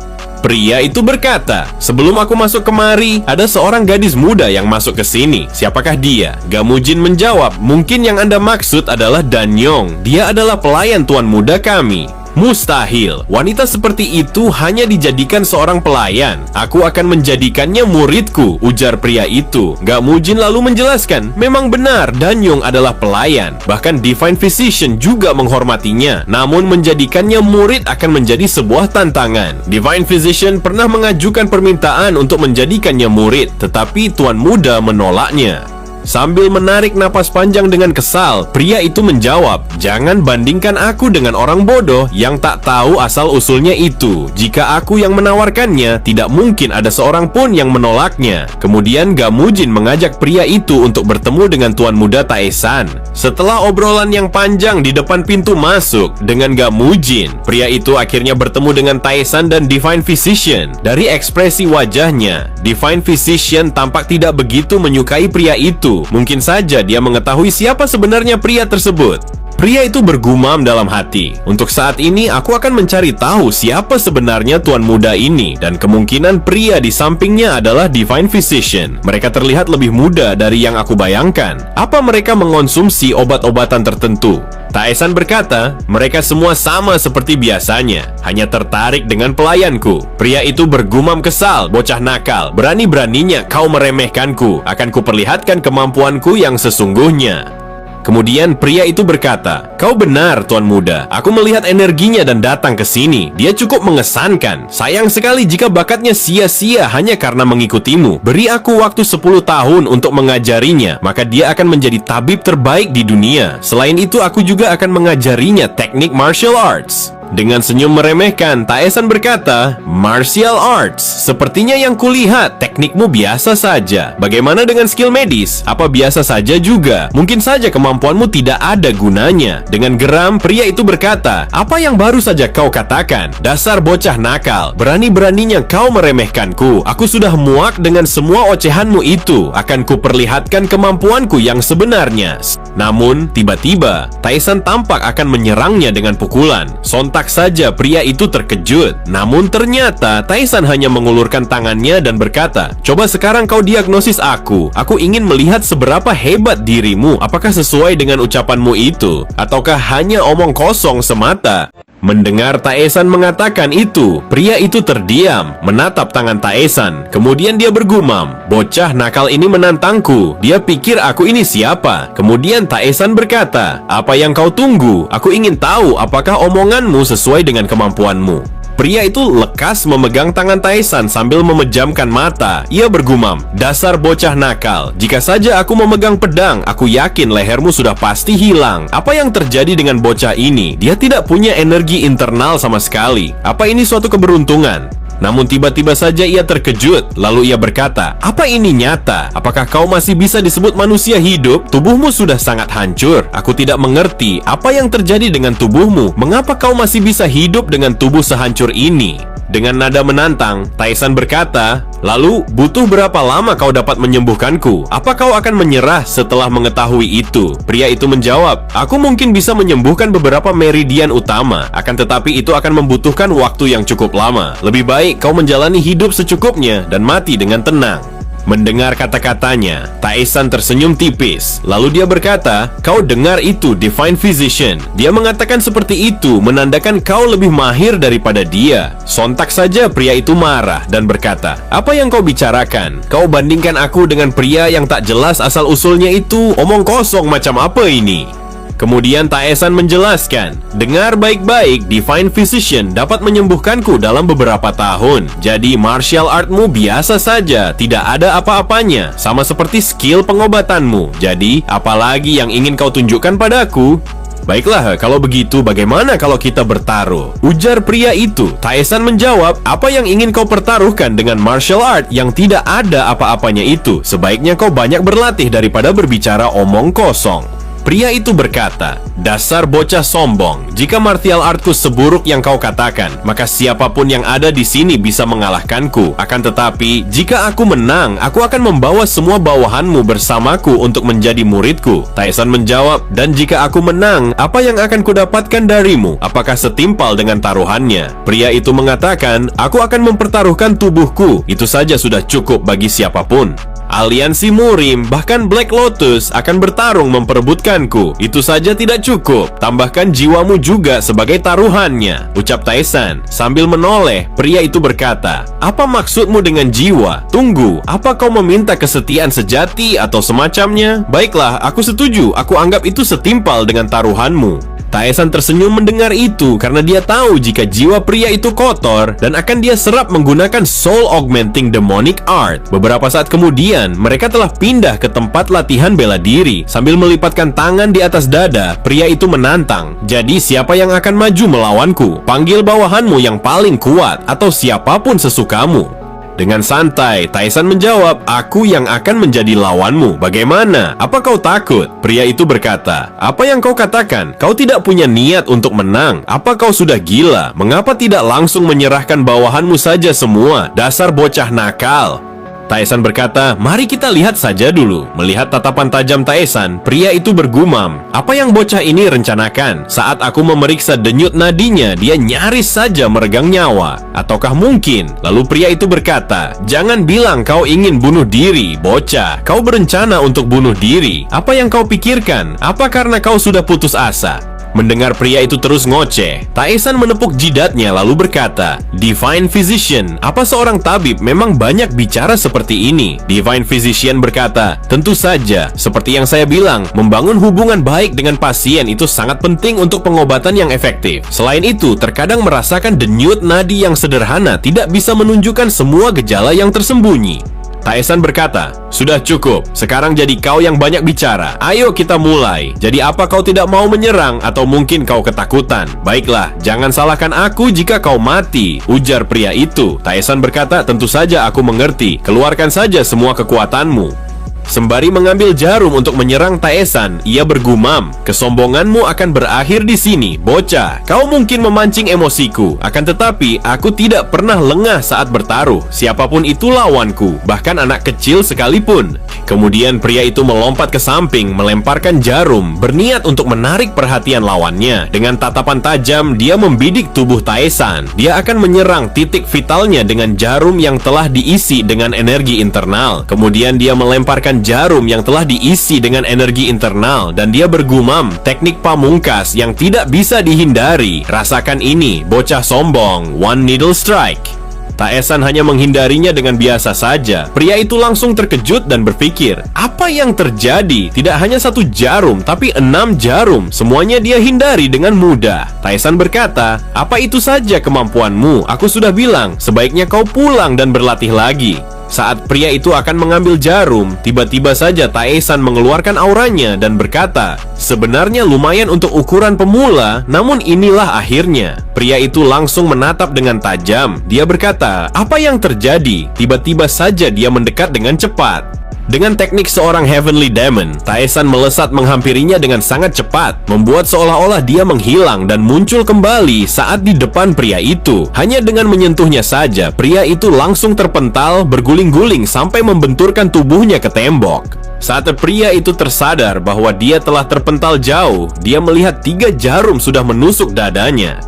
Pria itu berkata, "Sebelum aku masuk kemari, ada seorang gadis muda yang masuk ke sini. Siapakah dia?" Gamujin menjawab, "Mungkin yang Anda maksud adalah Danyong. Dia adalah pelayan tuan muda kami." "Mustahil, wanita seperti itu hanya dijadikan seorang pelayan. Aku akan menjadikannya muridku," ujar pria itu. Gamujin lalu menjelaskan, "Memang benar, Danyong adalah pelayan. Bahkan Divine Physician juga menghormatinya. Namun menjadikannya murid akan menjadi sebuah tantangan. Divine Physician pernah mengajukan permintaan untuk menjadikannya murid, tetapi tuan muda menolaknya." Sambil menarik napas panjang dengan kesal, pria itu menjawab, "Jangan bandingkan aku dengan orang bodoh yang tak tahu asal-usulnya itu. Jika aku yang menawarkannya, tidak mungkin ada seorang pun yang menolaknya." Kemudian Gamujin mengajak pria itu untuk bertemu dengan tuan muda Taesan. Setelah obrolan yang panjang di depan pintu masuk dengan Gamujin, pria itu akhirnya bertemu dengan Taesan dan Divine Physician. Dari ekspresi wajahnya, Divine Physician tampak tidak begitu menyukai pria itu. Mungkin saja dia mengetahui siapa sebenarnya pria tersebut. Pria itu bergumam dalam hati, "Untuk saat ini aku akan mencari tahu siapa sebenarnya tuan muda ini, dan kemungkinan pria di sampingnya adalah Divine Physician. Mereka terlihat lebih muda dari yang aku bayangkan. Apa mereka mengonsumsi obat-obatan tertentu?" Taesan berkata, "Mereka semua sama seperti biasanya, hanya tertarik dengan pelayanku." Pria itu bergumam kesal, "Bocah nakal, berani-beraninya kau meremehkanku. Akan kuperlihatkan kemampuanku yang sesungguhnya." Kemudian pria itu berkata, "Kau benar, tuan muda. Aku melihat energinya dan datang ke sini. Dia cukup mengesankan. Sayang sekali jika bakatnya sia-sia hanya karena mengikutimu. Beri aku waktu 10 tahun untuk mengajarinya, maka dia akan menjadi tabib terbaik di dunia. Selain itu, aku juga akan mengajarinya teknik martial arts." Dengan senyum meremehkan, Taesan berkata, "Martial arts? Sepertinya yang kulihat, teknikmu biasa saja. Bagaimana dengan skill medis? Apa biasa saja juga? Mungkin saja kemampuanmu tidak ada gunanya." Dengan geram, pria itu berkata, "Apa yang baru saja kau katakan? Dasar bocah nakal, berani-beraninya kau meremehkanku. Aku sudah muak dengan semua ocehanmu itu. Akan kuperlihatkan kemampuanku yang sebenarnya." Namun, tiba-tiba, Taesan tampak akan menyerangnya dengan pukulan. Sontak saja pria itu terkejut. Namun ternyata Taesan hanya mengulurkan tangannya dan berkata, "Coba sekarang kau diagnosis aku. Aku ingin melihat seberapa hebat dirimu. Apakah sesuai dengan ucapanmu itu? Ataukah hanya omong kosong semata?" Mendengar Taesan mengatakan itu, pria itu terdiam, menatap tangan Taesan. Kemudian dia bergumam, "Bocah nakal ini menantangku. Dia pikir aku ini siapa?" Kemudian Taesan berkata, "Apa yang kau tunggu? Aku ingin tahu apakah omonganmu sesuai dengan kemampuanmu." Pria itu lekas memegang tangan Taesan sambil memejamkan mata. Ia bergumam, "Dasar bocah nakal. Jika saja aku memegang pedang, aku yakin lehermu sudah pasti hilang. Apa yang terjadi dengan bocah ini? Dia tidak punya energi internal sama sekali. Apa ini suatu keberuntungan?" Namun tiba-tiba saja ia terkejut. Lalu ia berkata, "Apa ini nyata? Apakah kau masih bisa disebut manusia hidup? Tubuhmu sudah sangat hancur. Aku tidak mengerti apa yang terjadi dengan tubuhmu. Mengapa kau masih bisa hidup dengan tubuh sehancur ini?" Dengan nada menantang, Taesan berkata, "Lalu, butuh berapa lama kau dapat menyembuhkanku? Apa kau akan menyerah setelah mengetahui itu?" Pria itu menjawab, "Aku mungkin bisa menyembuhkan beberapa meridian utama, akan tetapi itu akan membutuhkan waktu yang cukup lama. Lebih baik kau menjalani hidup secukupnya dan mati dengan tenang." Mendengar kata-katanya, Taesan tersenyum tipis. Lalu dia berkata, "Kau dengar itu, Divine Physician. Dia mengatakan seperti itu, menandakan kau lebih mahir daripada dia." Sontak saja pria itu marah dan berkata, "Apa yang kau bicarakan? Kau bandingkan aku dengan pria yang tak jelas asal-usulnya itu? Omong kosong macam apa ini?" Kemudian Taesan menjelaskan, "Dengar baik-baik, Divine Physician dapat menyembuhkanku dalam beberapa tahun. Jadi martial artmu biasa saja, tidak ada apa-apanya, sama seperti skill pengobatanmu. Jadi, apalagi yang ingin kau tunjukkan padaku?" "Baiklah, kalau begitu bagaimana kalau kita bertaruh?" ujar pria itu. Taesan menjawab, "Apa yang ingin kau pertaruhkan dengan martial art yang tidak ada apa-apanya itu? Sebaiknya kau banyak berlatih daripada berbicara omong kosong." Pria itu berkata, "Dasar bocah sombong, jika martial artku seburuk yang kau katakan, maka siapapun yang ada di sini bisa mengalahkanku. Akan tetapi, jika aku menang, aku akan membawa semua bawahanmu bersamaku untuk menjadi muridku." Tyson menjawab, "Dan jika aku menang, apa yang akan kudapatkan darimu? Apakah setimpal dengan taruhannya?" Pria itu mengatakan, "Aku akan mempertaruhkan tubuhku. Itu saja sudah cukup bagi siapapun. Aliansi Murim, bahkan Black Lotus akan bertarung memperebutkanku. Itu saja tidak cukup. Tambahkan jiwamu juga sebagai taruhannya," ucap Tyson. Sambil menoleh, pria itu berkata, "Apa maksudmu dengan jiwa? Tunggu, apa kau meminta kesetiaan sejati atau semacamnya? Baiklah, aku setuju. Aku anggap itu setimpal dengan taruhanmu." Tyson tersenyum mendengar itu karena dia tahu jika jiwa pria itu kotor dan akan dia serap menggunakan Soul Augmenting Demonic Art. Beberapa saat kemudian, mereka telah pindah ke tempat latihan bela diri. Sambil melipatkan tangan di atas dada, pria itu menantang, "Jadi siapa yang akan maju melawanku? Panggil bawahanmu yang paling kuat atau siapapun sesukamu." Dengan santai, Tyson menjawab, "Aku yang akan menjadi lawanmu. Bagaimana? Apa kau takut?" Pria itu berkata, "Apa yang kau katakan? Kau tidak punya niat untuk menang. Apa kau sudah gila? Mengapa tidak langsung menyerahkan bawahanmu saja semua? Dasar bocah nakal." Tyson berkata, "Mari kita lihat saja dulu." Melihat tatapan tajam Tyson, pria itu bergumam, "Apa yang bocah ini rencanakan? Saat aku memeriksa denyut nadinya, dia nyaris saja meregang nyawa. Ataukah mungkin?" Lalu pria itu berkata, "Jangan bilang kau ingin bunuh diri, bocah. Kau berencana untuk bunuh diri. Apa yang kau pikirkan? Apa karena kau sudah putus asa?" Mendengar pria itu terus ngoceh, Tyson menepuk jidatnya lalu berkata, "Divine Physician, apa seorang tabib memang banyak bicara seperti ini?" Divine Physician berkata, "Tentu saja, seperti yang saya bilang, membangun hubungan baik dengan pasien itu sangat penting untuk pengobatan yang efektif. Selain itu, terkadang merasakan denyut nadi yang sederhana tidak bisa menunjukkan semua gejala yang tersembunyi." Tyson berkata, "Sudah cukup, sekarang jadi kau yang banyak bicara. Ayo kita mulai. Jadi apa kau tidak mau menyerang atau mungkin kau ketakutan? Baiklah, jangan salahkan aku jika kau mati," ujar pria itu. Tyson berkata, "Tentu saja aku mengerti. Keluarkan saja semua kekuatanmu." Sembari mengambil jarum untuk menyerang Tyson, ia bergumam, "Kesombonganmu akan berakhir di sini, bocah. Kau mungkin memancing emosiku, akan tetapi aku tidak pernah lengah saat bertaruh. Siapapun itu lawanku, bahkan anak kecil sekalipun." Kemudian pria itu melompat ke samping, melemparkan jarum, berniat untuk menarik perhatian lawannya. Dengan tatapan tajam, dia membidik tubuh Tyson. Dia akan menyerang titik vitalnya dengan jarum yang telah diisi dengan energi internal. Kemudian dia melemparkan jarum yang telah diisi dengan energi internal dan dia bergumam, teknik pamungkas yang tidak bisa dihindari. "Rasakan ini, bocah sombong, one needle strike." Tyson hanya menghindarinya dengan biasa saja. Pria itu langsung terkejut dan berpikir, apa yang terjadi? Tidak hanya satu jarum, tapi 6 jarum. Semuanya dia hindari dengan mudah. Tyson berkata, "Apa itu saja kemampuanmu? Aku sudah bilang, sebaiknya kau pulang dan berlatih lagi." Saat pria itu akan mengambil jarum, tiba-tiba saja Tyson mengeluarkan auranya dan berkata, "Sebenarnya lumayan untuk ukuran pemula, namun inilah akhirnya." Pria itu langsung menatap dengan tajam. Dia berkata, "Apa yang terjadi?" Tiba-tiba saja dia mendekat dengan cepat. Dengan teknik seorang Heavenly Demon, Tyson melesat menghampirinya dengan sangat cepat, membuat seolah-olah dia menghilang dan muncul kembali saat di depan pria itu. Hanya dengan menyentuhnya saja, pria itu langsung terpental, berguling-guling sampai membenturkan tubuhnya ke tembok. Saat pria itu tersadar bahwa dia telah terpental jauh, dia melihat 3 jarum sudah menusuk dadanya.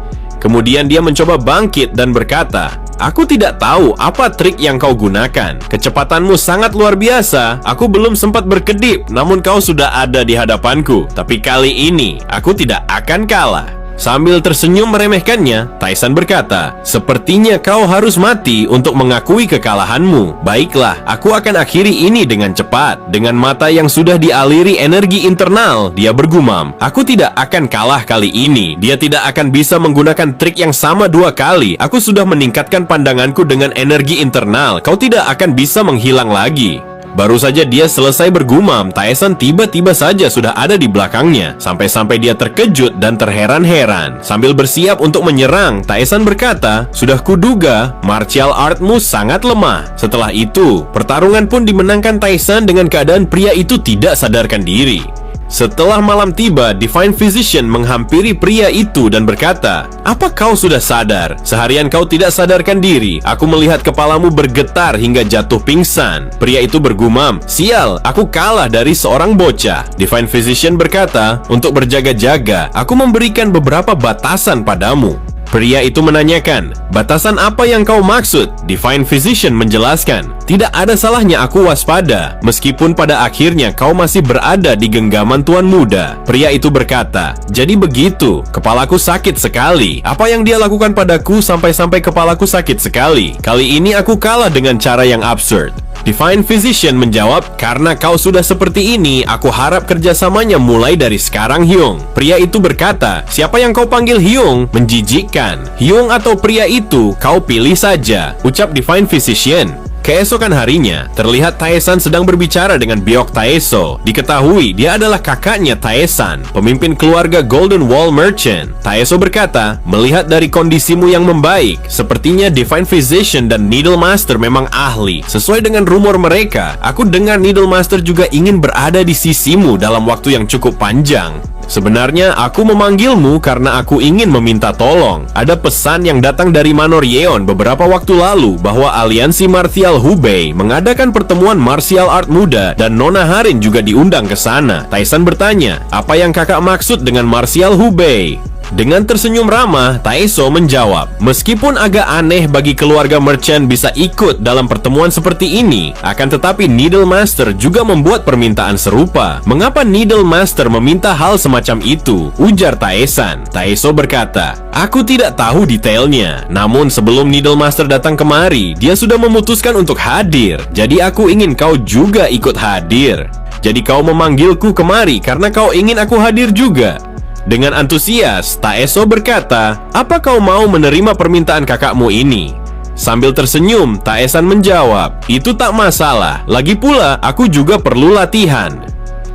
Kemudian dia mencoba bangkit dan berkata, "Aku tidak tahu apa trik yang kau gunakan. Kecepatanmu sangat luar biasa. Aku belum sempat berkedip, namun kau sudah ada di hadapanku. Tapi kali ini, aku tidak akan kalah." Sambil tersenyum meremehkannya, Tyson berkata, "Sepertinya kau harus mati untuk mengakui kekalahanmu. Baiklah, aku akan akhiri ini dengan cepat." Dengan mata yang sudah dialiri energi internal, dia bergumam, "Aku tidak akan kalah kali ini. Dia tidak akan bisa menggunakan trik yang sama 2 kali. Aku sudah meningkatkan pandanganku dengan energi internal. Kau tidak akan bisa menghilang lagi." Baru saja dia selesai bergumam, Tyson tiba-tiba saja sudah ada di belakangnya. Sampai-sampai dia terkejut dan terheran-heran. Sambil bersiap untuk menyerang, Tyson berkata, "Sudah kuduga, martial artmu sangat lemah." Setelah itu, pertarungan pun dimenangkan Tyson dengan keadaan pria itu tidak sadarkan diri. Setelah malam tiba, Divine Physician menghampiri pria itu dan berkata, "Apa kau sudah sadar? Seharian kau tidak sadarkan diri. Aku melihat kepalamu bergetar hingga jatuh pingsan." Pria itu bergumam, "Sial, aku kalah dari seorang bocah." Divine Physician berkata, "Untuk berjaga-jaga, aku memberikan beberapa batasan padamu." Pria itu menanyakan, "Batasan apa yang kau maksud?" Divine Physician menjelaskan, "Tidak ada salahnya aku waspada, meskipun pada akhirnya kau masih berada di genggaman Tuan Muda." Pria itu berkata, "Jadi begitu, kepalaku sakit sekali. Apa yang dia lakukan padaku sampai-sampai kepalaku sakit sekali? Kali ini aku kalah dengan cara yang absurd." Divine Physician menjawab, "Karena kau sudah seperti ini, aku harap kerjasamanya mulai dari sekarang, Hyung." Pria itu berkata, "Siapa yang kau panggil Hyung? Menjijikkan. Hyung atau pria itu, kau pilih saja," ucap Divine Physician. Keesokan harinya, terlihat Taesan sedang berbicara dengan Byok Taeso. Diketahui dia adalah kakaknya Taesan, pemimpin keluarga Golden Wall Merchant. Taeso berkata, "Melihat dari kondisimu yang membaik, sepertinya Divine Physician dan Needle Master memang ahli. Sesuai dengan rumor mereka, aku dengar Needle Master juga ingin berada di sisimu dalam waktu yang cukup panjang. Sebenarnya aku memanggilmu karena aku ingin meminta tolong. Ada pesan yang datang dari Manor Yeon beberapa waktu lalu bahwa aliansi martial Hubei mengadakan pertemuan martial art muda dan Nona Harin juga diundang ke sana." Taesan bertanya, "Apa yang kakak maksud dengan martial Hubei?" Dengan tersenyum ramah, Taeso menjawab, "Meskipun agak aneh bagi keluarga merchant bisa ikut dalam pertemuan seperti ini, akan tetapi Needle Master juga membuat permintaan serupa." "Mengapa Needle Master meminta hal semacam itu?" ujar Taesan. Taeso berkata, "Aku tidak tahu detailnya. Namun sebelum Needle Master datang kemari, dia sudah memutuskan untuk hadir. Jadi aku ingin kau juga ikut hadir. Jadi kau memanggilku kemari karena kau ingin aku hadir juga." Dengan antusias, Taeso berkata, "Apa kau mau menerima permintaan kakakmu ini?" Sambil tersenyum, Taesan menjawab, "Itu tak masalah. Lagi pula, aku juga perlu latihan."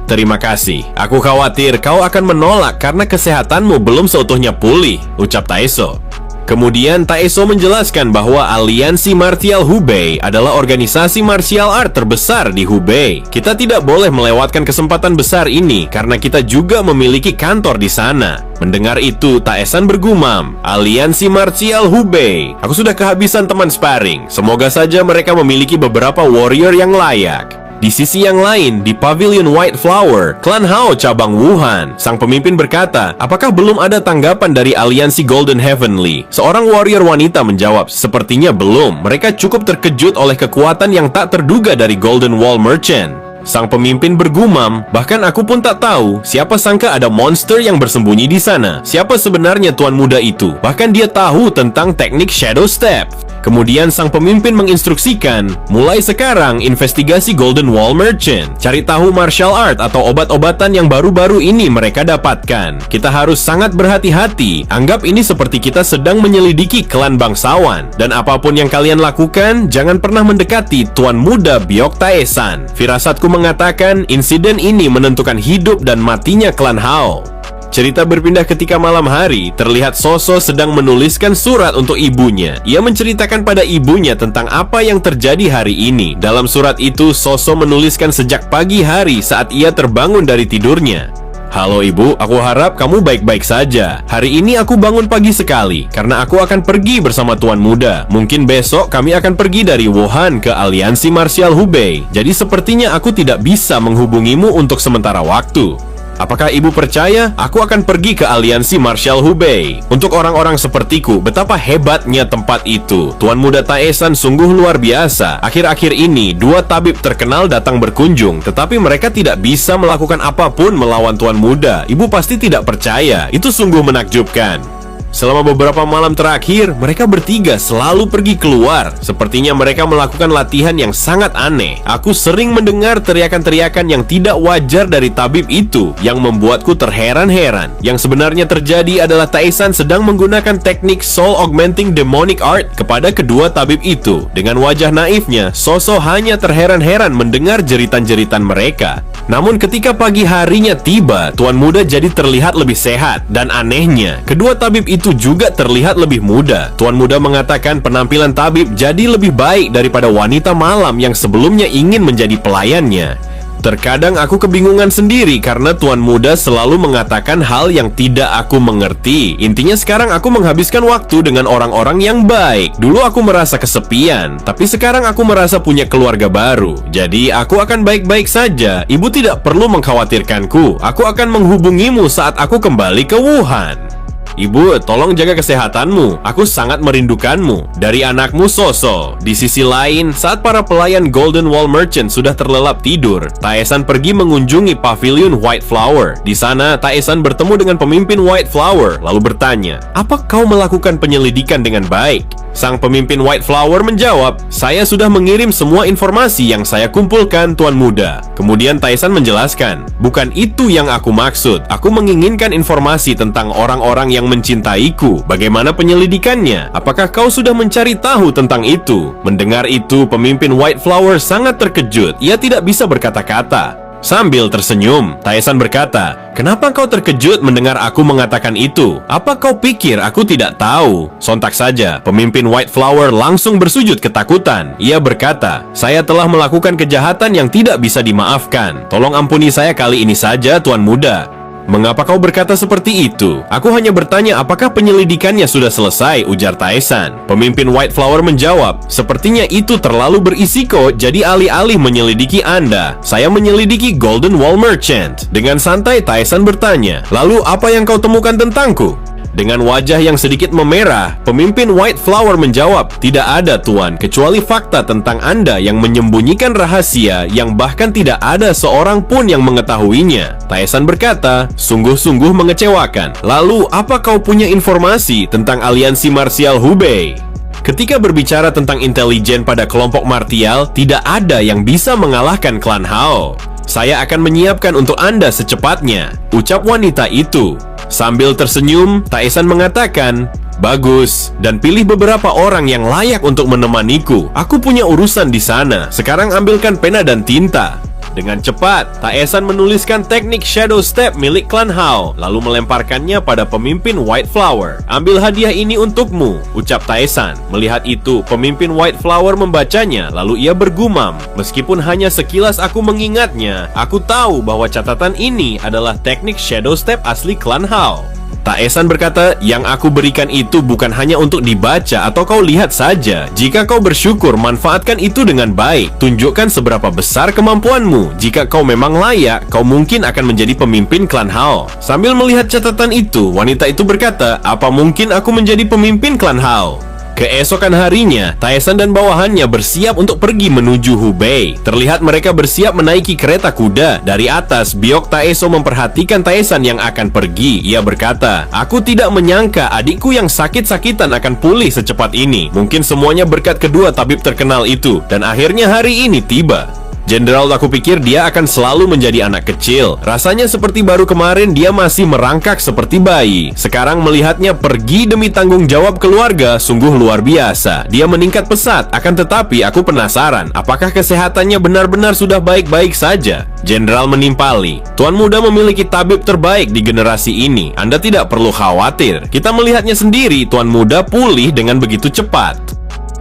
"Terima kasih. Aku khawatir kau akan menolak karena kesehatanmu belum seutuhnya pulih," ucap Taeso. Kemudian Taeso menjelaskan bahwa aliansi martial Hubei adalah organisasi martial art terbesar di Hubei. Kita tidak boleh melewatkan kesempatan besar ini karena kita juga memiliki kantor di sana. Mendengar itu, Taesan bergumam, "Aliansi martial Hubei. Aku sudah kehabisan teman sparring. Semoga saja mereka memiliki beberapa warrior yang layak." Di sisi yang lain, di Pavilion White Flower, Klan Hao cabang Wuhan, sang pemimpin berkata, "Apakah belum ada tanggapan dari aliansi Golden Heavenly?" Seorang warrior wanita menjawab, "Sepertinya belum. Mereka cukup terkejut oleh kekuatan yang tak terduga dari Golden Wall Merchant." Sang pemimpin bergumam, "Bahkan aku pun tak tahu. Siapa sangka ada monster yang bersembunyi di sana. Siapa sebenarnya tuan muda itu? Bahkan dia tahu tentang teknik Shadow Step." Kemudian sang pemimpin menginstruksikan, "Mulai sekarang investigasi Golden Wall Merchant. Cari tahu martial art atau obat-obatan yang baru-baru ini mereka dapatkan. Kita harus sangat berhati-hati. Anggap ini seperti kita sedang menyelidiki klan bangsawan. Dan apapun yang kalian lakukan, jangan pernah mendekati Tuan Muda Byok Taesan. Firasatku mengatakan insiden ini menentukan hidup dan matinya klan Hao." Cerita berpindah ketika malam hari, terlihat Soso sedang menuliskan surat untuk ibunya. Ia menceritakan pada ibunya tentang apa yang terjadi hari ini. Dalam surat itu, Soso menuliskan sejak pagi hari saat ia terbangun dari tidurnya. "Halo ibu, aku harap kamu baik-baik saja. Hari ini aku bangun pagi sekali, karena aku akan pergi bersama Tuan Muda. Mungkin besok kami akan pergi dari Wuhan ke aliansi martial Hubei. Jadi sepertinya aku tidak bisa menghubungimu untuk sementara waktu. Apakah ibu percaya aku akan pergi ke aliansi martial Hubei? Untuk orang-orang sepertiku, betapa hebatnya tempat itu. Tuan Muda Taesan sungguh luar biasa. Akhir-akhir ini, 2 tabib terkenal datang berkunjung, tetapi mereka tidak bisa melakukan apapun melawan Tuan Muda. Ibu pasti tidak percaya. Itu sungguh menakjubkan." Selama beberapa malam terakhir, mereka bertiga selalu pergi keluar. Sepertinya mereka melakukan latihan yang sangat aneh. Aku sering mendengar teriakan-teriakan yang tidak wajar dari tabib itu, yang membuatku terheran-heran. Yang sebenarnya terjadi adalah Taesan sedang menggunakan teknik Soul Augmenting Demonic Art kepada kedua tabib itu. Dengan wajah naifnya, Soso hanya terheran-heran mendengar jeritan-jeritan mereka. Namun ketika pagi harinya tiba, Tuan Muda jadi terlihat lebih sehat. Dan anehnya, kedua tabib itu juga terlihat lebih muda. Tuan Muda mengatakan penampilan tabib jadi lebih baik daripada wanita malam yang sebelumnya ingin menjadi pelayannya. Terkadang aku kebingungan sendiri karena tuan muda selalu mengatakan hal yang tidak aku mengerti. Intinya sekarang aku menghabiskan waktu dengan orang-orang yang baik. Dulu aku merasa kesepian, tapi sekarang aku merasa punya keluarga baru. Jadi aku akan baik-baik saja. Ibu tidak perlu mengkhawatirkanku. Aku akan menghubungimu saat aku kembali ke Wuhan. Ibu, tolong jaga kesehatanmu. Aku sangat merindukanmu. Dari anakmu Soso. Di sisi lain, saat para pelayan Golden Wall Merchant sudah terlelap tidur, Taesan pergi mengunjungi pavilion White Flower. Di sana, Taesan bertemu dengan pemimpin White Flower, lalu bertanya, "Apa kau melakukan penyelidikan dengan baik?" Sang pemimpin White Flower menjawab, "Saya sudah mengirim semua informasi yang saya kumpulkan, Tuan Muda." Kemudian Taesan menjelaskan, "Bukan itu yang aku maksud. Aku menginginkan informasi tentang orang-orang yang mencintaiku. Bagaimana penyelidikannya? Apakah kau sudah mencari tahu tentang itu?" Mendengar itu, pemimpin White Flower sangat terkejut. Ia tidak bisa berkata-kata. Sambil tersenyum, Taesan berkata, "Kenapa kau terkejut mendengar aku mengatakan itu? Apa kau pikir aku tidak tahu?" Sontak saja, pemimpin White Flower langsung bersujud ketakutan. Ia berkata, "Saya telah melakukan kejahatan yang tidak bisa dimaafkan. Tolong ampuni saya kali ini saja, Tuan Muda." "Mengapa kau berkata seperti itu? Aku hanya bertanya apakah penyelidikannya sudah selesai," ujar Taesan. Pemimpin White Flower menjawab, "Sepertinya itu terlalu berisiko, jadi alih-alih menyelidiki Anda, saya menyelidiki Golden Wall Merchant." Dengan santai Taesan bertanya, "Lalu apa yang kau temukan tentangku?" Dengan wajah yang sedikit memerah, pemimpin White Flower menjawab, "Tidak ada, Tuan, kecuali fakta tentang Anda yang menyembunyikan rahasia yang bahkan tidak ada seorang pun yang mengetahuinya." Taesan berkata, "Sungguh-sungguh mengecewakan. Lalu, apa kau punya informasi tentang aliansi marsial Hubei?" Ketika berbicara tentang intelijen pada kelompok martial, tidak ada yang bisa mengalahkan klan Hao. "Saya akan menyiapkan untuk Anda secepatnya," ucap wanita itu. Sambil tersenyum, Taesan mengatakan, "Bagus, dan pilih beberapa orang yang layak untuk menemaniku. Aku punya urusan di sana. Sekarang ambilkan pena dan tinta." Dengan cepat, Taesan menuliskan teknik Shadow Step milik klan Hao, lalu melemparkannya pada pemimpin White Flower. "Ambil hadiah ini untukmu," ucap Taesan. Melihat itu, pemimpin White Flower membacanya, lalu ia bergumam, "Meskipun hanya sekilas aku mengingatnya, aku tahu bahwa catatan ini adalah teknik Shadow Step asli klan Hao." Taesan berkata, "Yang aku berikan itu bukan hanya untuk dibaca atau kau lihat saja. Jika kau bersyukur, manfaatkan itu dengan baik. Tunjukkan seberapa besar kemampuanmu. Jika kau memang layak, kau mungkin akan menjadi pemimpin klan Hao." Sambil melihat catatan itu, wanita itu berkata, "Apa mungkin aku menjadi pemimpin klan Hao?" Keesokan harinya, Taesan dan bawahannya bersiap untuk pergi menuju Hubei. Terlihat mereka bersiap menaiki kereta kuda. Dari atas, Biok Taeso memperhatikan Taesan yang akan pergi. Ia berkata, "Aku tidak menyangka adikku yang sakit-sakitan akan pulih secepat ini. Mungkin semuanya berkat kedua tabib terkenal itu. Dan akhirnya hari ini tiba." Jenderal, aku pikir dia akan selalu menjadi anak kecil. Rasanya seperti baru kemarin dia masih merangkak seperti bayi. Sekarang melihatnya pergi demi tanggung jawab keluarga, sungguh luar biasa. Dia meningkat pesat, akan tetapi aku penasaran, apakah kesehatannya benar-benar sudah baik-baik saja? Jenderal menimpali, "Tuan Muda memiliki tabib terbaik di generasi ini. Anda tidak perlu khawatir. Kita melihatnya sendiri, Tuan Muda pulih dengan begitu cepat."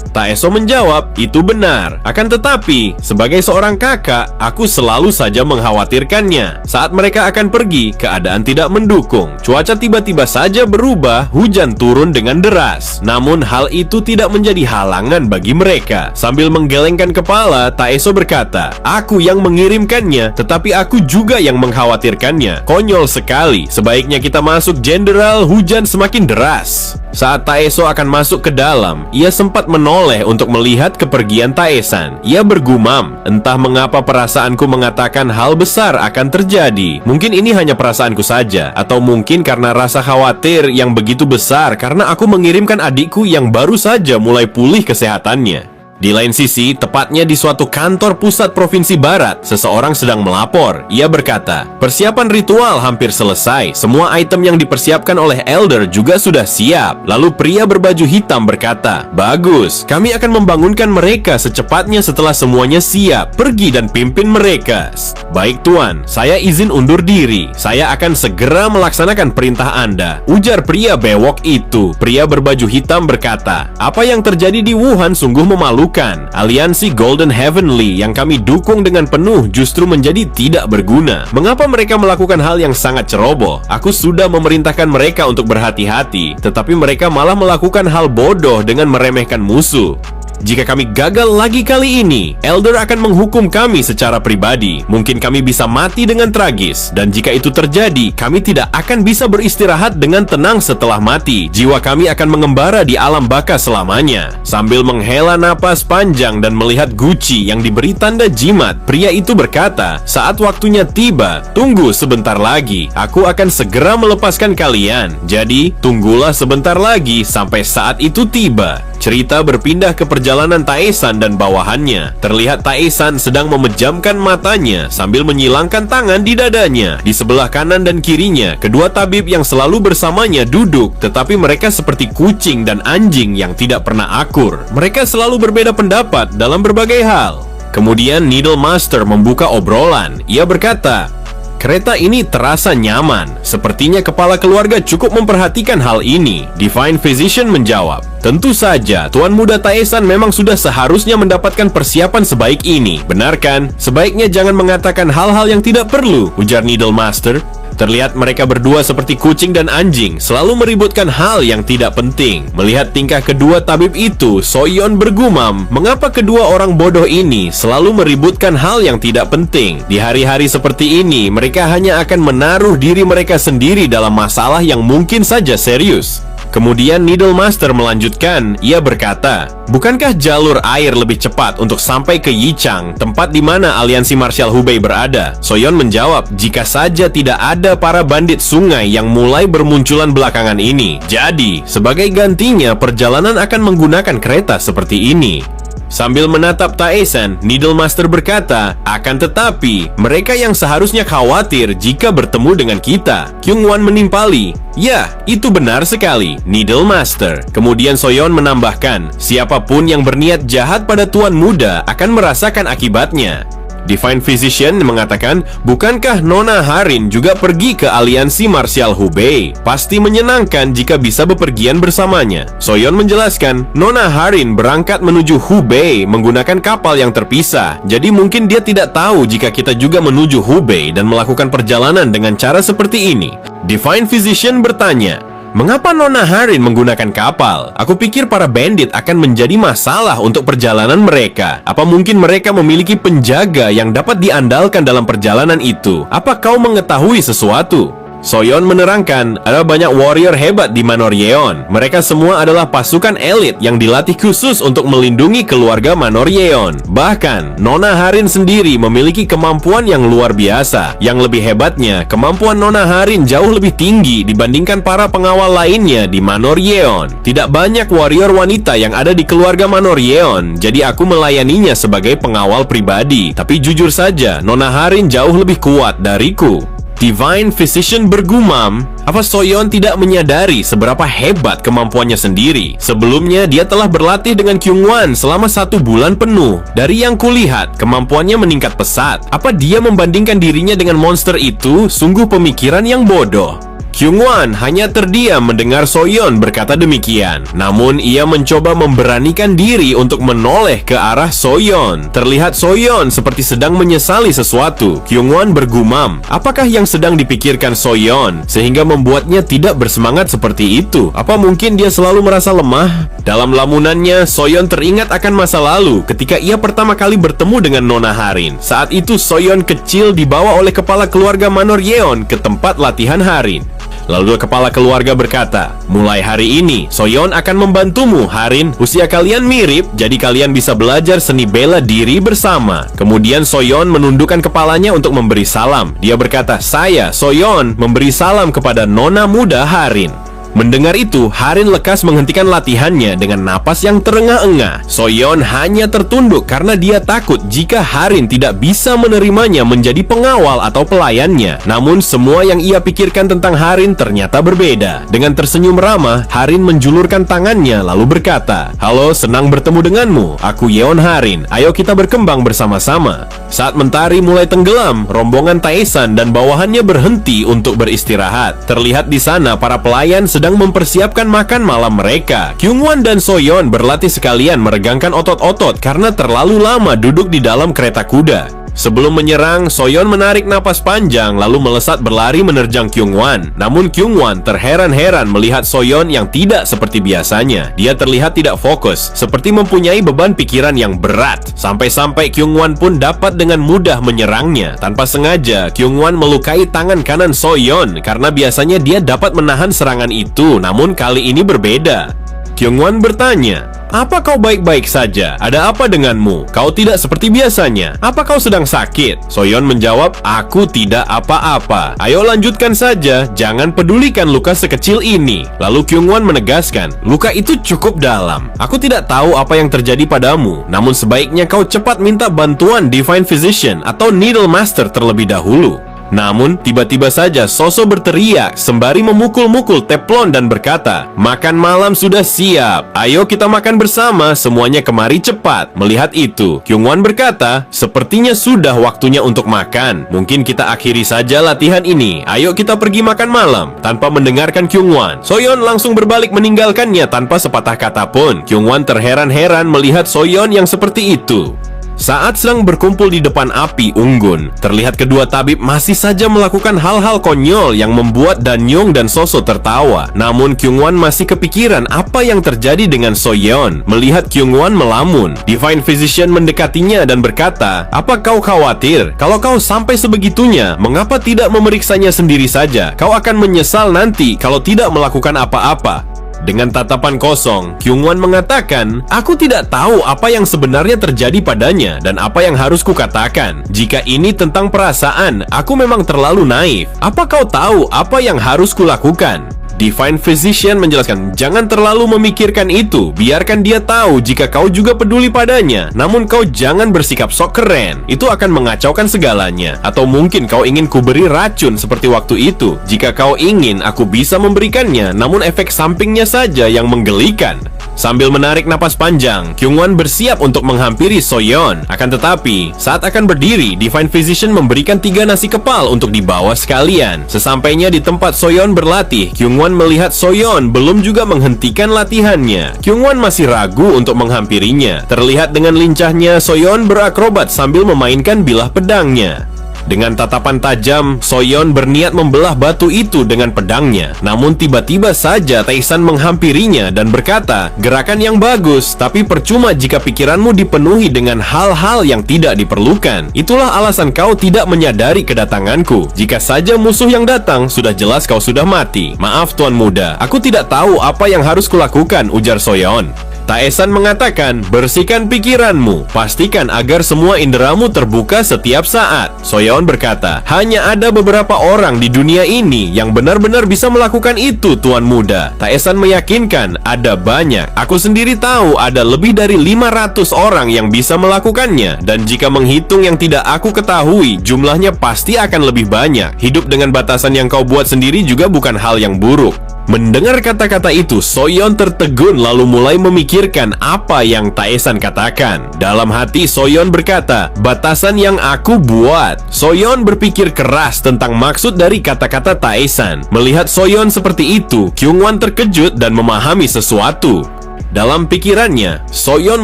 Taeso menjawab, "Itu benar. Akan tetapi, sebagai seorang kakak, aku selalu saja mengkhawatirkannya. Saat mereka akan pergi, keadaan tidak mendukung. Cuaca tiba-tiba saja berubah, hujan turun dengan deras. Namun hal itu tidak menjadi halangan bagi mereka." Sambil menggelengkan kepala, Taeso berkata, "Aku yang mengirimkannya, tetapi aku juga yang mengkhawatirkannya. Konyol sekali. Sebaiknya kita masuk, Jenderal. Hujan semakin deras." Saat Taeso akan masuk ke dalam, ia sempat menoleh untuk melihat kepergian Taesan. Ia bergumam, "Entah mengapa perasaanku mengatakan hal besar akan terjadi. Mungkin ini hanya perasaanku saja, atau mungkin karena rasa khawatir yang begitu besar karena aku mengirimkan adikku yang baru saja mulai pulih kesehatannya." Di lain sisi, tepatnya di suatu kantor pusat provinsi barat, seseorang sedang melapor. Ia berkata, "Persiapan ritual hampir selesai. Semua item yang dipersiapkan oleh Elder juga sudah siap." Lalu pria berbaju hitam berkata, "Bagus, kami akan membangunkan mereka secepatnya setelah semuanya siap. Pergi dan pimpin mereka." "Baik Tuan, saya izin undur diri. Saya akan segera melaksanakan perintah Anda," ujar pria bewok itu. Pria berbaju hitam berkata, "Apa yang terjadi di Wuhan sungguh memalukan. mengeluhkan aliansi Golden Heavenly yang kami dukung dengan penuh justru menjadi tidak berguna. Mengapa mereka melakukan hal yang sangat ceroboh? Aku sudah memerintahkan mereka untuk berhati-hati, tetapi mereka malah melakukan hal bodoh dengan meremehkan musuh. Jika kami gagal lagi kali ini, Elder akan menghukum kami secara pribadi. Mungkin kami bisa mati dengan tragis. Dan jika itu terjadi, kami tidak akan bisa beristirahat dengan tenang setelah mati. Jiwa kami akan mengembara di alam baka selamanya. Sambil menghela napas panjang dan melihat Gucci yang diberi tanda jimat, pria itu berkata, "Saat waktunya tiba, tunggu sebentar lagi. Aku akan segera melepaskan kalian. Jadi, tunggulah sebentar lagi sampai saat itu tiba." Cerita berpindah ke perjalanan Tae-san dan bawahannya. Terlihat Tae-san sedang memejamkan matanya sambil menyilangkan tangan di dadanya. Di sebelah kanan dan kirinya, kedua tabib yang selalu bersamanya duduk, tetapi mereka seperti kucing dan anjing yang tidak pernah akur. Mereka selalu berbeda pendapat dalam berbagai hal. Kemudian Needle Master membuka obrolan. Ia berkata, "Kereta ini terasa nyaman. Sepertinya kepala keluarga cukup memperhatikan hal ini." Divine Physician menjawab, "Tentu saja, Tuan Muda Tae-san memang sudah seharusnya mendapatkan persiapan sebaik ini. Benar kan? Sebaiknya jangan mengatakan hal-hal yang tidak perlu," ujar Needle Master. Terlihat mereka berdua seperti kucing dan anjing, selalu meributkan hal yang tidak penting. Melihat tingkah kedua tabib itu, Soyeon bergumam, mengapa kedua orang bodoh ini selalu meributkan hal yang tidak penting? Di hari-hari seperti ini, mereka hanya akan menaruh diri mereka sendiri dalam masalah yang mungkin saja serius. Kemudian Needle Master melanjutkan, ia berkata, "Bukankah jalur air lebih cepat untuk sampai ke Yichang, tempat di mana aliansi Martial Hubei berada?" Soyeon menjawab, "Jika saja tidak ada para bandit sungai yang mulai bermunculan belakangan ini. Jadi, sebagai gantinya, perjalanan akan menggunakan kereta seperti ini." Sambil menatap Tae-san, Needle Master berkata, "Akan tetapi, mereka yang seharusnya khawatir jika bertemu dengan kita." Kyungwon menimpali, "Ya, itu benar sekali, Needle Master." Kemudian Soyeon menambahkan, "Siapapun yang berniat jahat pada Tuan Muda akan merasakan akibatnya." Divine Physician mengatakan, "Bukankah Nona Harin juga pergi ke aliansi Martial Hubei? Pasti menyenangkan jika bisa bepergian bersamanya." Soyeon menjelaskan, "Nona Harin berangkat menuju Hubei menggunakan kapal yang terpisah. Jadi mungkin dia tidak tahu jika kita juga menuju Hubei dan melakukan perjalanan dengan cara seperti ini." Divine Physician bertanya, "Mengapa Nona Harin menggunakan kapal? Aku pikir para bandit akan menjadi masalah untuk perjalanan mereka. Apa mungkin mereka memiliki penjaga yang dapat diandalkan dalam perjalanan itu? Apa kau mengetahui sesuatu?" Soyeon menerangkan, ada banyak warrior hebat di Manor Yeon. Mereka semua adalah pasukan elit yang dilatih khusus untuk melindungi keluarga Manor Yeon. Bahkan, Nona Harin sendiri memiliki kemampuan yang luar biasa. Yang lebih hebatnya, kemampuan Nona Harin jauh lebih tinggi dibandingkan para pengawal lainnya di Manor Yeon. Tidak banyak warrior wanita yang ada di keluarga Manor Yeon, jadi aku melayaninya sebagai pengawal pribadi. Tapi jujur saja, Nona Harin jauh lebih kuat dariku. Divine Physician bergumam, apa Soyeon tidak menyadari seberapa hebat kemampuannya sendiri? Sebelumnya, dia telah berlatih dengan Kyungwon selama 1 bulan penuh. Dari yang kulihat, kemampuannya meningkat pesat. Apa dia membandingkan dirinya dengan monster itu? Sungguh pemikiran yang bodoh. Kyungwon hanya terdiam mendengar Soyeon berkata demikian. Namun ia mencoba memberanikan diri untuk menoleh ke arah Soyeon. Terlihat Soyeon seperti sedang menyesali sesuatu. Kyungwon bergumam, apakah yang sedang dipikirkan Soyeon sehingga membuatnya tidak bersemangat seperti itu? Apa mungkin dia selalu merasa lemah? Dalam lamunannya, Soyeon teringat akan masa lalu ketika ia pertama kali bertemu dengan Nona Harin. Saat itu Soyeon kecil dibawa oleh kepala keluarga Manor Yeon ke tempat latihan Harin. Lalu kepala keluarga berkata, "Mulai hari ini, Soyeon akan membantumu, Harin. Usia kalian mirip, jadi kalian bisa belajar seni bela diri bersama." Kemudian Soyeon menundukkan kepalanya untuk memberi salam. Dia berkata, "Saya, Soyeon, memberi salam kepada Nona Muda Harin." Mendengar itu, Harin lekas menghentikan latihannya dengan napas yang terengah-engah. Soyeon hanya tertunduk karena dia takut jika Harin tidak bisa menerimanya menjadi pengawal atau pelayannya. Namun semua yang ia pikirkan tentang Harin ternyata berbeda. Dengan tersenyum ramah, Harin menjulurkan tangannya lalu berkata, "Halo, senang bertemu denganmu. Aku Yeon Harin. Ayo kita berkembang bersama-sama." Saat mentari mulai tenggelam, rombongan Tae-san dan bawahannya berhenti untuk beristirahat. Terlihat di sana para pelayan sedang sedang mempersiapkan makan malam mereka. Kyungwon dan Soyeon berlatih sekalian meregangkan otot-otot karena terlalu lama duduk di dalam kereta kuda. Sebelum menyerang, Soyeon menarik napas panjang lalu melesat berlari menerjang Kyungwon. Namun Kyungwon terheran-heran melihat Soyeon yang tidak seperti biasanya. Dia terlihat tidak fokus, seperti mempunyai beban pikiran yang berat. Sampai-sampai Kyungwon pun dapat dengan mudah menyerangnya. Tanpa sengaja, Kyungwon melukai tangan kanan Soyeon karena biasanya dia dapat menahan serangan itu, namun kali ini berbeda. Kyungwon bertanya, "Apa kau baik-baik saja? Ada apa denganmu? Kau tidak seperti biasanya. Apa kau sedang sakit?" Soyeon menjawab, "Aku tidak apa-apa. Ayo lanjutkan saja, jangan pedulikan luka sekecil ini." Lalu Kyungwon menegaskan, "Luka itu cukup dalam. Aku tidak tahu apa yang terjadi padamu, namun sebaiknya kau cepat minta bantuan Divine Physician atau Needle Master terlebih dahulu." Namun, tiba-tiba saja Soso berteriak sembari memukul-mukul Teplon dan berkata, "Makan malam sudah siap. Ayo kita makan bersama, semuanya kemari cepat." Melihat itu, Kyungwon berkata, "Sepertinya sudah waktunya untuk makan. Mungkin kita akhiri saja latihan ini. Ayo kita pergi makan malam." Tanpa mendengarkan Kyungwon, Soyeon langsung berbalik meninggalkannya tanpa sepatah kata pun. Kyungwon terheran-heran melihat Soyeon yang seperti itu. Saat sedang berkumpul di depan api unggun, terlihat kedua tabib masih saja melakukan hal-hal konyol yang membuat Danyong dan Soso tertawa. Namun Kyungwon masih kepikiran apa yang terjadi dengan Soyeon. Melihat Kyungwon melamun, Divine Physician mendekatinya dan berkata, "Apa kau khawatir? Kalau kau sampai sebegitunya, mengapa tidak memeriksanya sendiri saja? Kau akan menyesal nanti kalau tidak melakukan apa-apa." Dengan tatapan kosong, Kyungwon mengatakan, "Aku tidak tahu apa yang sebenarnya terjadi padanya dan apa yang harus kukatakan. Jika ini tentang perasaan, aku memang terlalu naif. Apa kau tahu apa yang harus kulakukan?" Divine Physician menjelaskan, "Jangan terlalu memikirkan itu. Biarkan dia tahu jika kau juga peduli padanya. Namun kau jangan bersikap sok keren. Itu akan mengacaukan segalanya. Atau mungkin kau ingin kuberi racun seperti waktu itu. Jika kau ingin, aku bisa memberikannya. Namun efek sampingnya saja yang menggelikan." Sambil menarik napas panjang, Kyungwon bersiap untuk menghampiri Soyeon. Akan tetapi, saat akan berdiri, Divine Physician memberikan 3 nasi kepal untuk dibawa sekalian. Sesampainya di tempat Soyeon berlatih, Kyungwon melihat Soyeon belum juga menghentikan latihannya. Kyungwon masih ragu untuk menghampirinya. Terlihat dengan lincahnya Soyeon berakrobat sambil memainkan bilah pedangnya. Dengan tatapan tajam, Soyeon berniat membelah batu itu dengan pedangnya. Namun tiba-tiba saja Taesan menghampirinya dan berkata, "Gerakan yang bagus, tapi percuma jika pikiranmu dipenuhi dengan hal-hal yang tidak diperlukan. Itulah alasan kau tidak menyadari kedatanganku. Jika saja musuh yang datang, sudah jelas kau sudah mati. Maaf Tuan Muda, aku tidak tahu apa yang harus kulakukan," ujar Soyeon. Taesan mengatakan, "Bersihkan pikiranmu, pastikan agar semua inderamu terbuka setiap saat." Soyeon berkata, "Hanya ada beberapa orang di dunia ini yang benar-benar bisa melakukan itu, Tuan Muda." Taesan meyakinkan, "Ada banyak. Aku sendiri tahu ada lebih dari 500 orang yang bisa melakukannya. Dan jika menghitung yang tidak aku ketahui, jumlahnya pasti akan lebih banyak. Hidup dengan batasan yang kau buat sendiri juga bukan hal yang buruk." Mendengar kata-kata itu, Soyeon tertegun lalu mulai memikirkan apa yang Taesan katakan. Dalam hati Soyeon berkata, "Batasan yang aku buat." Soyeon berpikir keras tentang maksud dari kata-kata Taesan. Melihat Soyeon seperti itu, Kyungwon terkejut dan memahami sesuatu. Dalam pikirannya, Soyeon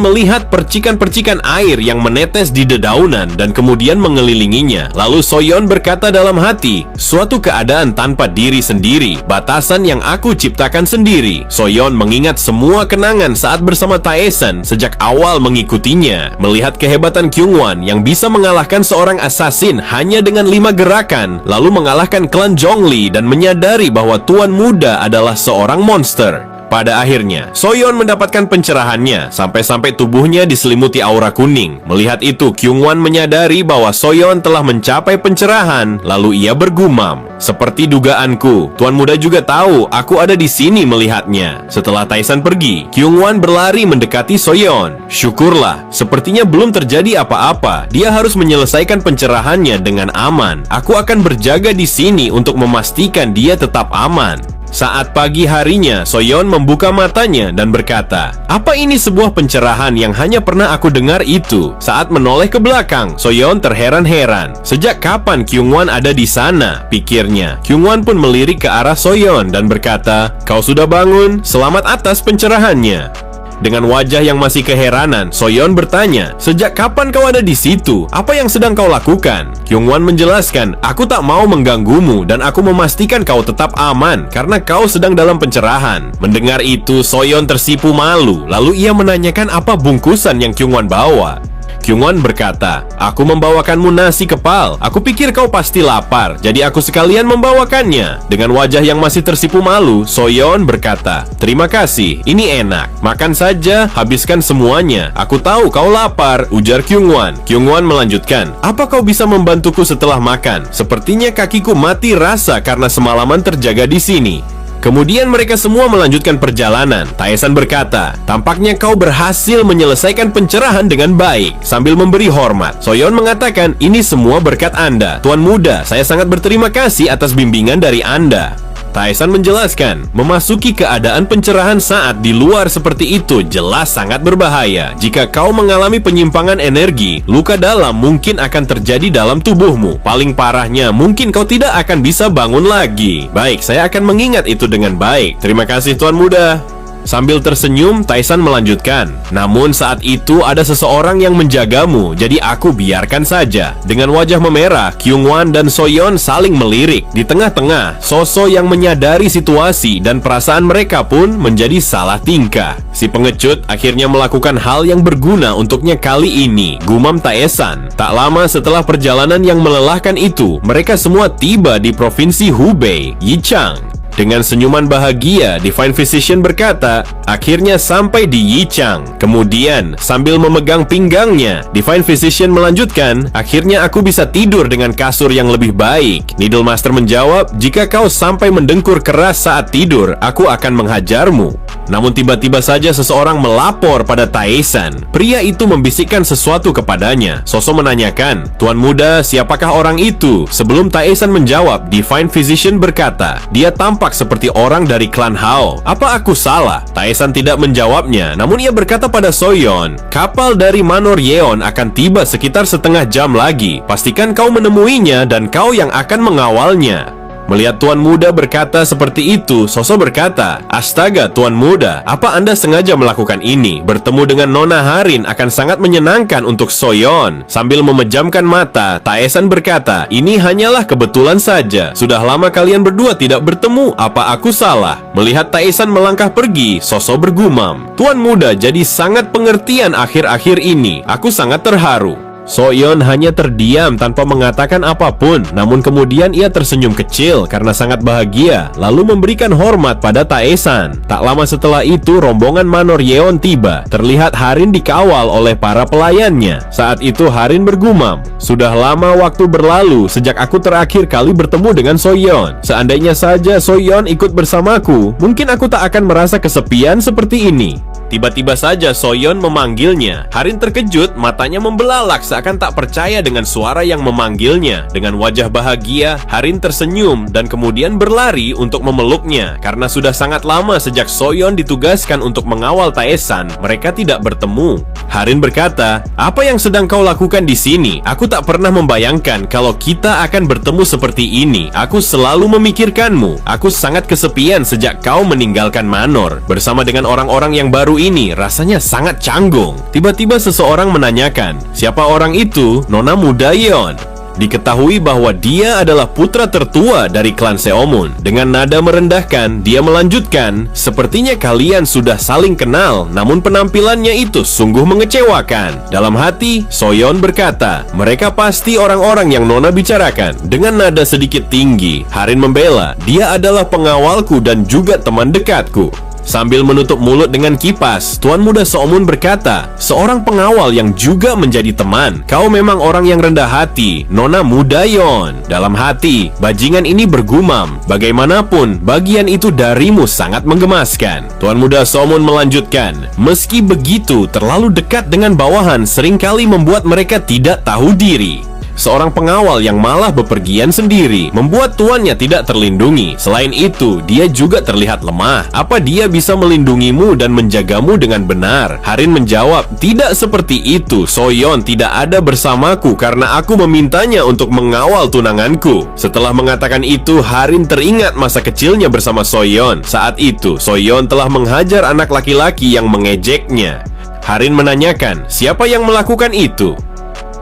melihat percikan-percikan air yang menetes di dedaunan dan kemudian mengelilinginya. Lalu Soyeon berkata dalam hati, "Suatu keadaan tanpa diri sendiri, batasan yang aku ciptakan sendiri." Soyeon mengingat semua kenangan saat bersama Taesan sejak awal mengikutinya. Melihat kehebatan Kyungwon yang bisa mengalahkan seorang assassin hanya dengan 5 gerakan, lalu mengalahkan klan Zhongli dan menyadari bahwa Tuan Muda adalah seorang monster. Pada akhirnya, Soyeon mendapatkan pencerahannya sampai-sampai tubuhnya diselimuti aura kuning. Melihat itu, Kyungwon menyadari bahwa Soyeon telah mencapai pencerahan, lalu ia bergumam, "Seperti dugaanku, Tuan Muda juga tahu aku ada di sini melihatnya." Setelah Taesan pergi, Kyungwon berlari mendekati Soyeon. "Syukurlah, sepertinya belum terjadi apa-apa. Dia harus menyelesaikan pencerahannya dengan aman. Aku akan berjaga di sini untuk memastikan dia tetap aman." Saat pagi harinya, Soyeon membuka matanya dan berkata, "Apa ini sebuah pencerahan yang hanya pernah aku dengar itu?" Saat menoleh ke belakang, Soyeon terheran-heran. Sejak kapan Kyungwon ada di sana? Pikirnya. Kyungwon pun melirik ke arah Soyeon dan berkata, "Kau sudah bangun? Selamat atas pencerahannya." Dengan wajah yang masih keheranan, Soyeon bertanya, "Sejak kapan kau ada di situ? Apa yang sedang kau lakukan?" Kyungwon menjelaskan, "Aku tak mau mengganggumu dan aku memastikan kau tetap aman karena kau sedang dalam pencerahan." Mendengar itu, Soyeon tersipu malu. Lalu ia menanyakan apa bungkusan yang Kyungwon bawa. Kyungwon berkata, "Aku membawakanmu nasi kepal. Aku pikir kau pasti lapar, jadi aku sekalian membawakannya." Dengan wajah yang masih tersipu malu, Soyeon berkata, "Terima kasih, ini enak. Makan saja, habiskan semuanya. Aku tahu kau lapar," ujar Kyungwon. Kyungwon melanjutkan, "Apa kau bisa membantuku setelah makan? Sepertinya kakiku mati rasa karena semalaman terjaga di sini." Kemudian mereka semua melanjutkan perjalanan. Taesan berkata, "Tampaknya kau berhasil menyelesaikan pencerahan dengan baik." Sambil memberi hormat, Soyeon mengatakan, "Ini semua berkat Anda, Tuan Muda. Saya sangat berterima kasih atas bimbingan dari Anda." Taesan menjelaskan, memasuki keadaan pencerahan saat di luar seperti itu jelas sangat berbahaya. Jika kau mengalami penyimpangan energi, luka dalam mungkin akan terjadi dalam tubuhmu. Paling parahnya, mungkin kau tidak akan bisa bangun lagi. Baik, saya akan mengingat itu dengan baik. Terima kasih, Tuan Muda. Sambil tersenyum, Taesan melanjutkan, "Namun saat itu ada seseorang yang menjagamu, jadi aku biarkan saja." Dengan wajah memerah, Kyungwon dan Soyeon saling melirik. Di tengah-tengah, Soso yang menyadari situasi dan perasaan mereka pun menjadi salah tingkah. Si pengecut akhirnya melakukan hal yang berguna untuknya kali ini, gumam Taesan. Tak lama setelah perjalanan yang melelahkan itu, mereka semua tiba di provinsi Hubei, Yichang. Dengan senyuman bahagia, Divine Physician berkata, "Akhirnya sampai di Yichang." Kemudian, sambil memegang pinggangnya, Divine Physician melanjutkan, "Akhirnya aku bisa tidur dengan kasur yang lebih baik." Needle Master menjawab, "Jika kau sampai mendengkur keras saat tidur, aku akan menghajarmu." Namun tiba-tiba saja seseorang melapor pada Taesan. Pria itu membisikkan sesuatu kepadanya. Soso menanyakan, "Tuan Muda, siapakah orang itu?" Sebelum Taesan menjawab, Divine Physician berkata, "Dia tampak seperti orang dari klan Hao. Apa aku salah?" Taesan tidak menjawabnya, namun ia berkata pada Soyeon, "Kapal dari Manor Yeon akan tiba sekitar setengah jam lagi. Pastikan kau menemuinya dan kau yang akan mengawalnya." Melihat Tuan Muda berkata seperti itu, Soso berkata, "Astaga, Tuan Muda, apa Anda sengaja melakukan ini? Bertemu dengan Nona Harin akan sangat menyenangkan untuk Soyeon." Sambil memejamkan mata, Taesan berkata, "Ini hanyalah kebetulan saja. Sudah lama kalian berdua tidak bertemu. Apa aku salah?" Melihat Taesan melangkah pergi, Soso bergumam, "Tuan Muda jadi sangat pengertian akhir-akhir ini. Aku sangat terharu." Soyeon hanya terdiam tanpa mengatakan apapun, namun kemudian ia tersenyum kecil karena sangat bahagia, lalu memberikan hormat pada Taesan. Tak lama setelah itu, rombongan Manor Yeon tiba. Terlihat Harin dikawal oleh para pelayannya. Saat itu Harin bergumam, "Sudah lama waktu berlalu sejak aku terakhir kali bertemu dengan Soyeon. Seandainya saja Soyeon ikut bersamaku, mungkin aku tak akan merasa kesepian seperti ini." Tiba-tiba saja Soyeon memanggilnya. Harin terkejut, matanya membelalak seakan tak percaya dengan suara yang memanggilnya. Dengan wajah bahagia, Harin tersenyum dan kemudian berlari untuk memeluknya. Karena sudah sangat lama sejak Soyeon ditugaskan untuk mengawal Taesan, mereka tidak bertemu. Harin berkata, "Apa yang sedang kau lakukan di sini? Aku tak pernah membayangkan kalau kita akan bertemu seperti ini. Aku selalu memikirkanmu. Aku sangat kesepian sejak kau meninggalkan Manor. Bersama dengan orang-orang yang baru ini rasanya sangat canggung." Tiba-tiba seseorang menanyakan, "Siapa orang itu?" "Nona Muda Yeon." Diketahui bahwa dia adalah putra tertua dari klan Seomun. Dengan nada merendahkan, dia melanjutkan, "Sepertinya kalian sudah saling kenal, namun penampilannya itu sungguh mengecewakan." Dalam hati, Soyeon berkata, "Mereka pasti orang-orang yang Nona bicarakan." Dengan nada sedikit tinggi, Harin membela, "Dia adalah pengawalku dan juga teman dekatku." Sambil menutup mulut dengan kipas, Tuan Muda Seomun berkata, "Seorang pengawal yang juga menjadi teman. Kau memang orang yang rendah hati, Nona Muda Yeon." Dalam hati, bajingan ini bergumam, "Bagaimanapun, bagian itu darimu sangat menggemaskan." Tuan Muda Seomun melanjutkan, "Meski begitu, terlalu dekat dengan bawahan seringkali membuat mereka tidak tahu diri." Seorang pengawal yang malah bepergian sendiri, membuat tuannya tidak terlindungi. Selain itu, dia juga terlihat lemah. Apa dia bisa melindungimu dan menjagamu dengan benar? Harin menjawab, tidak seperti itu. Soyeon tidak ada bersamaku karena aku memintanya untuk mengawal tunanganku. Setelah mengatakan itu, Harin teringat masa kecilnya bersama Soyeon. Saat itu, Soyeon telah menghajar anak laki-laki yang mengejeknya. Harin menanyakan, siapa yang melakukan itu?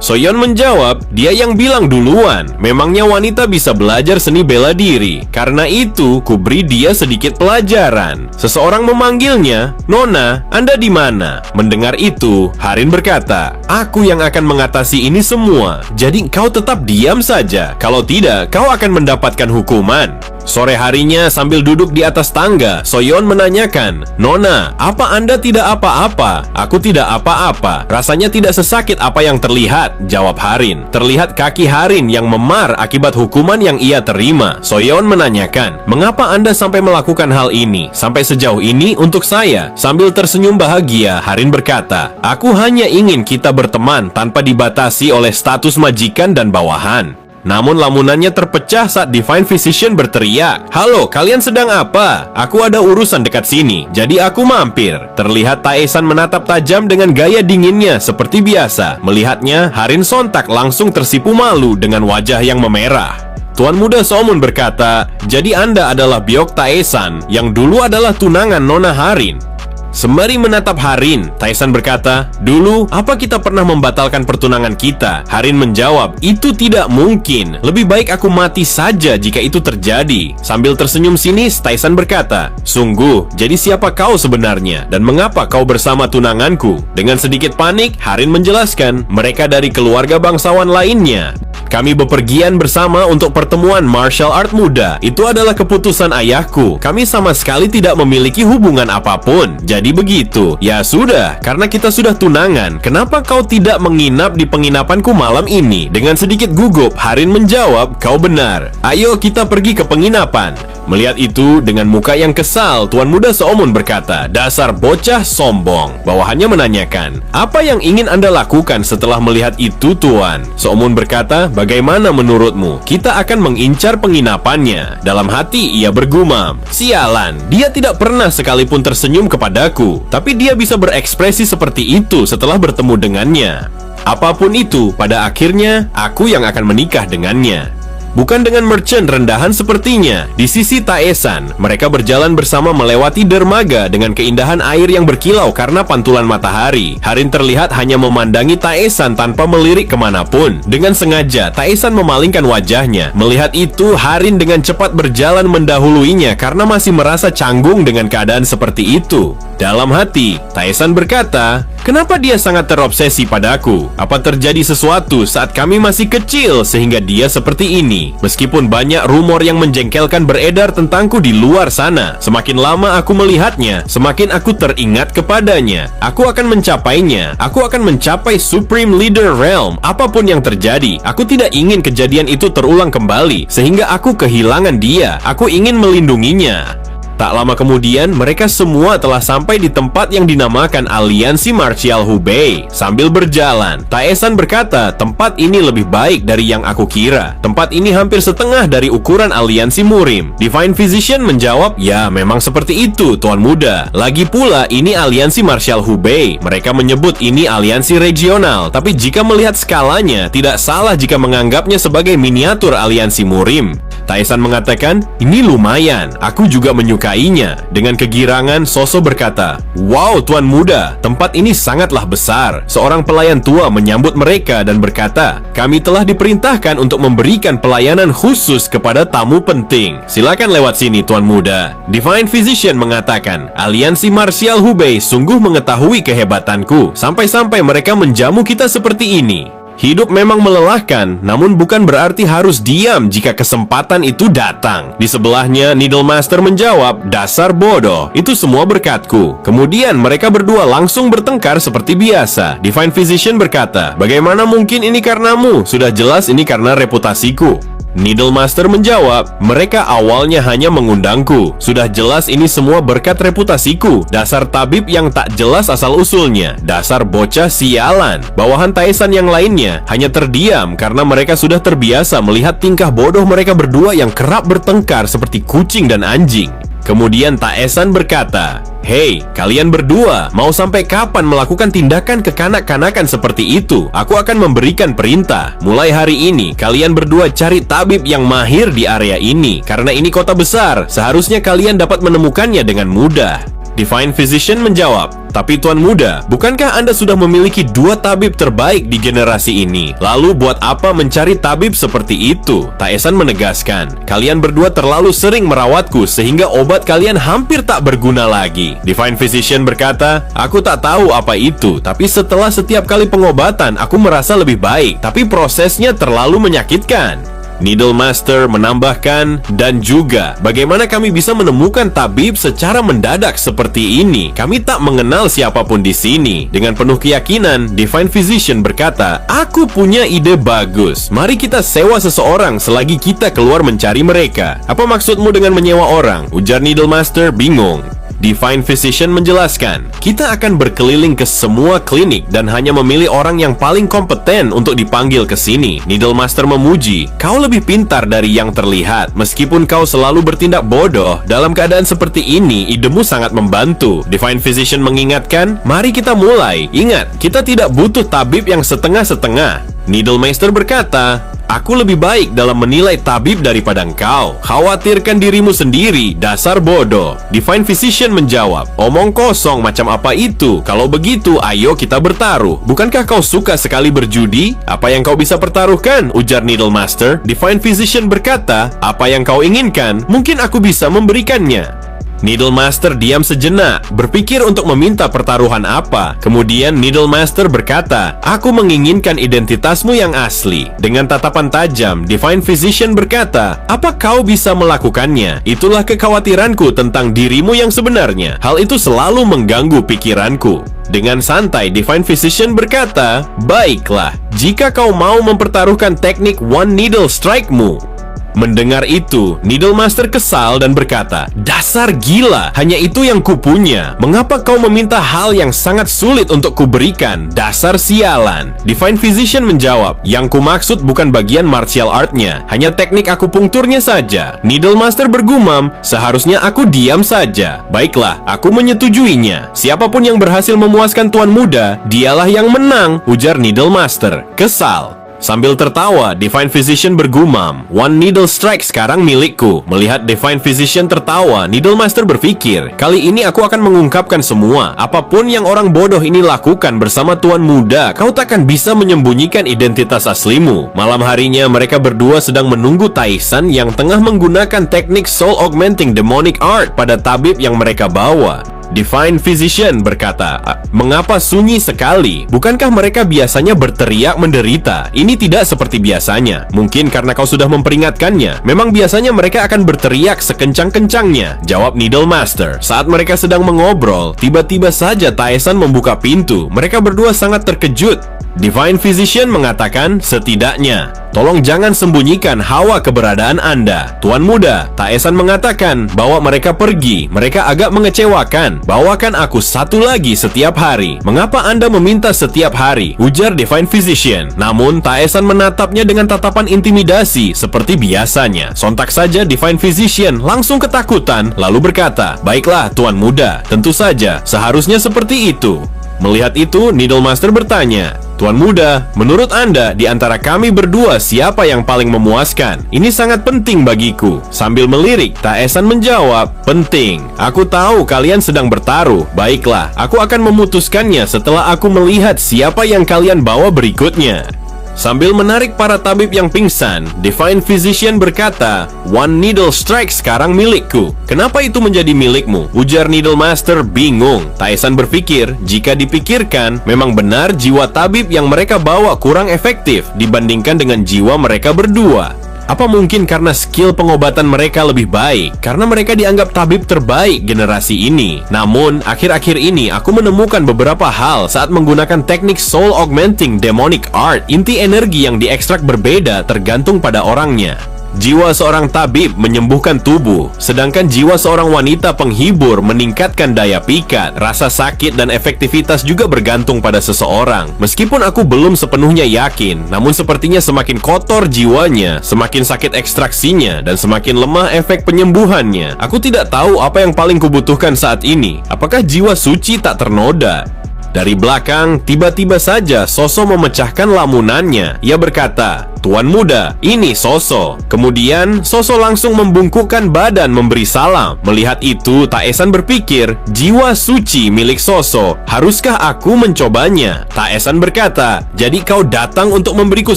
Soyeon menjawab, dia yang bilang duluan. Memangnya wanita bisa belajar seni bela diri. Karena itu, kuberi dia sedikit pelajaran. Seseorang memanggilnya, Nona, Anda di mana? Mendengar itu, Harin berkata, aku yang akan mengatasi ini semua. Jadi kau tetap diam saja. Kalau tidak, kau akan mendapatkan hukuman. Sore harinya sambil duduk di atas tangga, Soyeon menanyakan, Nona, apa Anda tidak apa-apa? Aku tidak apa-apa. Rasanya tidak sesakit apa yang terlihat, jawab Harin. Terlihat kaki Harin yang memar akibat hukuman yang ia terima. Soyeon menanyakan, mengapa Anda sampai melakukan hal ini? Sampai sejauh ini untuk saya. Sambil tersenyum bahagia, Harin berkata, aku hanya ingin kita berteman tanpa dibatasi oleh status majikan dan bawahan. Namun lamunannya terpecah saat Divine Physician berteriak, halo, kalian sedang apa? Aku ada urusan dekat sini, jadi aku mampir. Terlihat Taesan menatap tajam dengan gaya dinginnya seperti biasa. Melihatnya, Harin sontak langsung tersipu malu dengan wajah yang memerah. Tuan Muda Somun berkata, jadi Anda adalah Byok Taesan yang dulu adalah tunangan Nona Harin. Sembari menatap Harin, Taesan berkata, dulu, apa kita pernah membatalkan pertunangan kita? Harin menjawab, itu tidak mungkin. Lebih baik aku mati saja jika itu terjadi. Sambil tersenyum sinis, Taesan berkata, sungguh, jadi siapa kau sebenarnya? Dan mengapa kau bersama tunanganku? Dengan sedikit panik, Harin menjelaskan, mereka dari keluarga bangsawan lainnya. Kami bepergian bersama untuk pertemuan martial art muda. Itu adalah keputusan ayahku. Kami sama sekali tidak memiliki hubungan apapun. Jadi begitu. Ya sudah, karena kita sudah tunangan, kenapa kau tidak menginap di penginapanku malam ini? Dengan sedikit gugup, Harin menjawab, kau benar. Ayo kita pergi ke penginapan. Melihat itu, dengan muka yang kesal, Tuan Muda Seomun berkata, dasar bocah sombong. Bawahannya menanyakan, apa yang ingin Anda lakukan setelah melihat itu, Tuan? Seomun berkata, bagaimana menurutmu? Kita akan mengincar penginapannya. Dalam hati, ia bergumam, sialan, dia tidak pernah sekalipun tersenyum kepadaku. Tapi dia bisa berekspresi seperti itu setelah bertemu dengannya. Apapun itu, pada akhirnya, aku yang akan menikah dengannya. Bukan dengan merchant rendahan sepertinya. Di sisi Taesan, mereka berjalan bersama melewati dermaga dengan keindahan air yang berkilau karena pantulan matahari. Harin terlihat hanya memandangi Taesan tanpa melirik kemanapun. Dengan sengaja, Taesan memalingkan wajahnya. Melihat itu, Harin dengan cepat berjalan mendahuluinya karena masih merasa canggung dengan keadaan seperti itu. Dalam hati, Taesan berkata, kenapa dia sangat terobsesi padaku? Apa terjadi sesuatu saat kami masih kecil sehingga dia seperti ini? Meskipun banyak rumor yang menjengkelkan beredar tentangku di luar sana, semakin lama aku melihatnya, semakin aku teringat kepadanya. Aku akan mencapainya. Aku akan mencapai Supreme Leader Realm. Apapun yang terjadi, aku tidak ingin kejadian itu terulang kembali sehingga aku kehilangan dia. Aku ingin melindunginya. Tak lama kemudian, mereka semua telah sampai di tempat yang dinamakan Aliansi Martial Hubei. Sambil berjalan, Taesan berkata, tempat ini lebih baik dari yang aku kira. Tempat ini hampir setengah dari ukuran Aliansi Murim. Divine Physician menjawab, ya memang seperti itu, Tuan Muda. Lagi pula, ini Aliansi Martial Hubei. Mereka menyebut ini aliansi regional. Tapi jika melihat skalanya, tidak salah jika menganggapnya sebagai miniatur Aliansi Murim. Taesan mengatakan, ini lumayan, aku juga menyukainya. Dengan kegirangan, Soso berkata, wow Tuan Muda, tempat ini sangatlah besar. Seorang pelayan tua menyambut mereka dan berkata, kami telah diperintahkan untuk memberikan pelayanan khusus kepada tamu penting. Silakan lewat sini Tuan Muda. Divine Physician mengatakan, Aliansi Martial Hubei sungguh mengetahui kehebatanku, sampai-sampai mereka menjamu kita seperti ini. Hidup memang melelahkan, namun bukan berarti harus diam jika kesempatan itu datang. Di sebelahnya, Needle Master menjawab, dasar bodoh, itu semua berkatku. Kemudian mereka berdua langsung bertengkar seperti biasa. Divine Physician berkata, bagaimana mungkin ini karenamu? Sudah jelas ini karena reputasiku. Needle Master menjawab, mereka awalnya hanya mengundangku. Sudah jelas ini semua berkat reputasiku. Dasar tabib yang tak jelas asal-usulnya. Dasar bocah sialan. Bawahan Taesan yang lainnya hanya terdiam karena mereka sudah terbiasa melihat tingkah bodoh mereka berdua yang kerap bertengkar seperti kucing dan anjing. Kemudian Taesan berkata, "Hei, kalian berdua, mau sampai kapan melakukan tindakan kekanak-kanakan seperti itu? Aku akan memberikan perintah. Mulai hari ini, kalian berdua cari tabib yang mahir di area ini. Karena ini kota besar, seharusnya kalian dapat menemukannya dengan mudah." Divine Physician menjawab, "Tapi Tuan Muda, bukankah Anda sudah memiliki 2 tabib terbaik di generasi ini? Lalu buat apa mencari tabib seperti itu?" Taesan menegaskan, "Kalian berdua terlalu sering merawatku sehingga obat kalian hampir tak berguna lagi." Divine Physician berkata, "Aku tak tahu apa itu, tapi setelah setiap kali pengobatan aku merasa lebih baik, tapi prosesnya terlalu menyakitkan." Needle Master menambahkan, "Dan juga, bagaimana kami bisa menemukan tabib secara mendadak seperti ini? Kami tak mengenal siapapun di sini." Dengan penuh keyakinan, Divine Physician berkata, "Aku punya ide bagus. Mari kita sewa seseorang selagi kita keluar mencari mereka." "Apa maksudmu dengan menyewa orang?" ujar Needle Master bingung. Divine Physician menjelaskan, "Kita akan berkeliling ke semua klinik dan hanya memilih orang yang paling kompeten untuk dipanggil ke sini." Needle Master memuji, "Kau lebih pintar dari yang terlihat. Meskipun kau selalu bertindak bodoh, dalam keadaan seperti ini, idemu sangat membantu." Divine Physician mengingatkan, "Mari kita mulai. Ingat, kita tidak butuh tabib yang setengah-setengah." Needle Master berkata, "Aku lebih baik dalam menilai tabib daripada engkau. Khawatirkan dirimu sendiri, dasar bodoh." Divine Physician menjawab, "Omong kosong macam apa itu? Kalau begitu, ayo kita bertaruh. Bukankah kau suka sekali berjudi? Apa yang kau bisa pertaruhkan?" ujar Needle Master. Divine Physician berkata, "Apa yang kau inginkan, mungkin aku bisa memberikannya." Needle Master diam sejenak, berpikir untuk meminta pertaruhan apa. Kemudian Needle Master berkata, "Aku menginginkan identitasmu yang asli." Dengan tatapan tajam, Divine Physician berkata, "Apa kau bisa melakukannya? Itulah kekhawatiranku tentang dirimu yang sebenarnya. Hal itu selalu mengganggu pikiranku." Dengan santai, Divine Physician berkata, "Baiklah, jika kau mau mempertaruhkan teknik One Needle Strike-mu." Mendengar itu, Needle Master kesal dan berkata, "Dasar gila, hanya itu yang kupunya. Mengapa kau meminta hal yang sangat sulit untuk kuberikan? Dasar sialan." Divine Physician menjawab, "Yang kumaksud bukan bagian martial art-nya, hanya teknik akupunkturnya saja." Needle Master bergumam, "Seharusnya aku diam saja. Baiklah, aku menyetujuinya. Siapapun yang berhasil memuaskan Tuan Muda, dialah yang menang," ujar Needle Master, kesal. Sambil tertawa, Divine Physician bergumam, "One Needle Strike sekarang milikku." Melihat Divine Physician tertawa, Needle Master berpikir, "Kali ini aku akan mengungkapkan semua. Apapun yang orang bodoh ini lakukan bersama Tuan Muda, kau takkan bisa menyembunyikan identitas aslimu." Malam harinya, mereka berdua sedang menunggu Taesan yang tengah menggunakan teknik Soul Augmenting Demonic Art pada tabib yang mereka bawa. Divine Physician berkata, "Mengapa sunyi sekali? Bukankah mereka biasanya berteriak menderita? Ini tidak seperti biasanya. Mungkin karena kau sudah memperingatkannya. Memang biasanya mereka akan berteriak sekencang-kencangnya," jawab Needle Master. Saat mereka sedang mengobrol, tiba-tiba saja Taesan membuka pintu. Mereka berdua sangat terkejut. Divine Physician mengatakan, "Setidaknya, tolong jangan sembunyikan hawa keberadaan Anda." "Tuan Muda," Taesan mengatakan, "bawa mereka pergi. Mereka agak mengecewakan. Bawakan aku satu lagi setiap hari." "Mengapa Anda meminta setiap hari?" ujar Divine Physician. Namun, Taesan menatapnya dengan tatapan intimidasi seperti biasanya. Sontak saja Divine Physician langsung ketakutan, lalu berkata, "Baiklah, Tuan Muda. Tentu saja, seharusnya seperti itu." Melihat itu, Needle Master bertanya, "Tuan Muda, menurut Anda, di antara kami berdua siapa yang paling memuaskan? Ini sangat penting bagiku." Sambil melirik, Taesan menjawab, "Penting. Aku tahu kalian sedang bertaruh. Baiklah, aku akan memutuskannya setelah aku melihat siapa yang kalian bawa berikutnya." Sambil menarik para tabib yang pingsan, Divine Physician berkata, "One Needle Strike sekarang milikku." "Kenapa itu menjadi milikmu?" ujar Needle Master bingung. Taesan berpikir, jika dipikirkan, memang benar jiwa tabib yang mereka bawa kurang efektif dibandingkan dengan jiwa mereka berdua. Apa mungkin karena skill pengobatan mereka lebih baik? Karena mereka dianggap tabib terbaik generasi ini. Namun, akhir-akhir ini aku menemukan beberapa hal saat menggunakan teknik Soul Augmenting Demonic Art. Inti energi yang diekstrak berbeda tergantung pada orangnya. Jiwa seorang tabib menyembuhkan tubuh, sedangkan jiwa seorang wanita penghibur meningkatkan daya pikat. Rasa sakit dan efektivitas juga bergantung pada seseorang. Meskipun aku belum sepenuhnya yakin, namun sepertinya semakin kotor jiwanya, semakin sakit ekstraksinya, dan semakin lemah efek penyembuhannya. Aku tidak tahu apa yang paling kubutuhkan saat ini. Apakah jiwa suci tak ternoda? Dari belakang, tiba-tiba saja Soso memecahkan lamunannya. Ia berkata, "Tuan muda, ini Soso." Kemudian, Soso langsung membungkukkan badan memberi salam. Melihat itu, Taesan berpikir, jiwa suci milik Soso, haruskah aku mencobanya? Taesan berkata, "Jadi kau datang untuk memberiku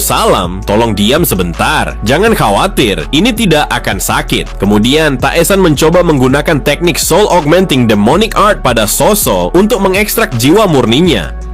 salam? Tolong diam sebentar. Jangan khawatir, ini tidak akan sakit." Kemudian, Taesan mencoba menggunakan teknik Soul Augmenting Demonic Art pada Soso untuk mengekstrak jiwa murninya.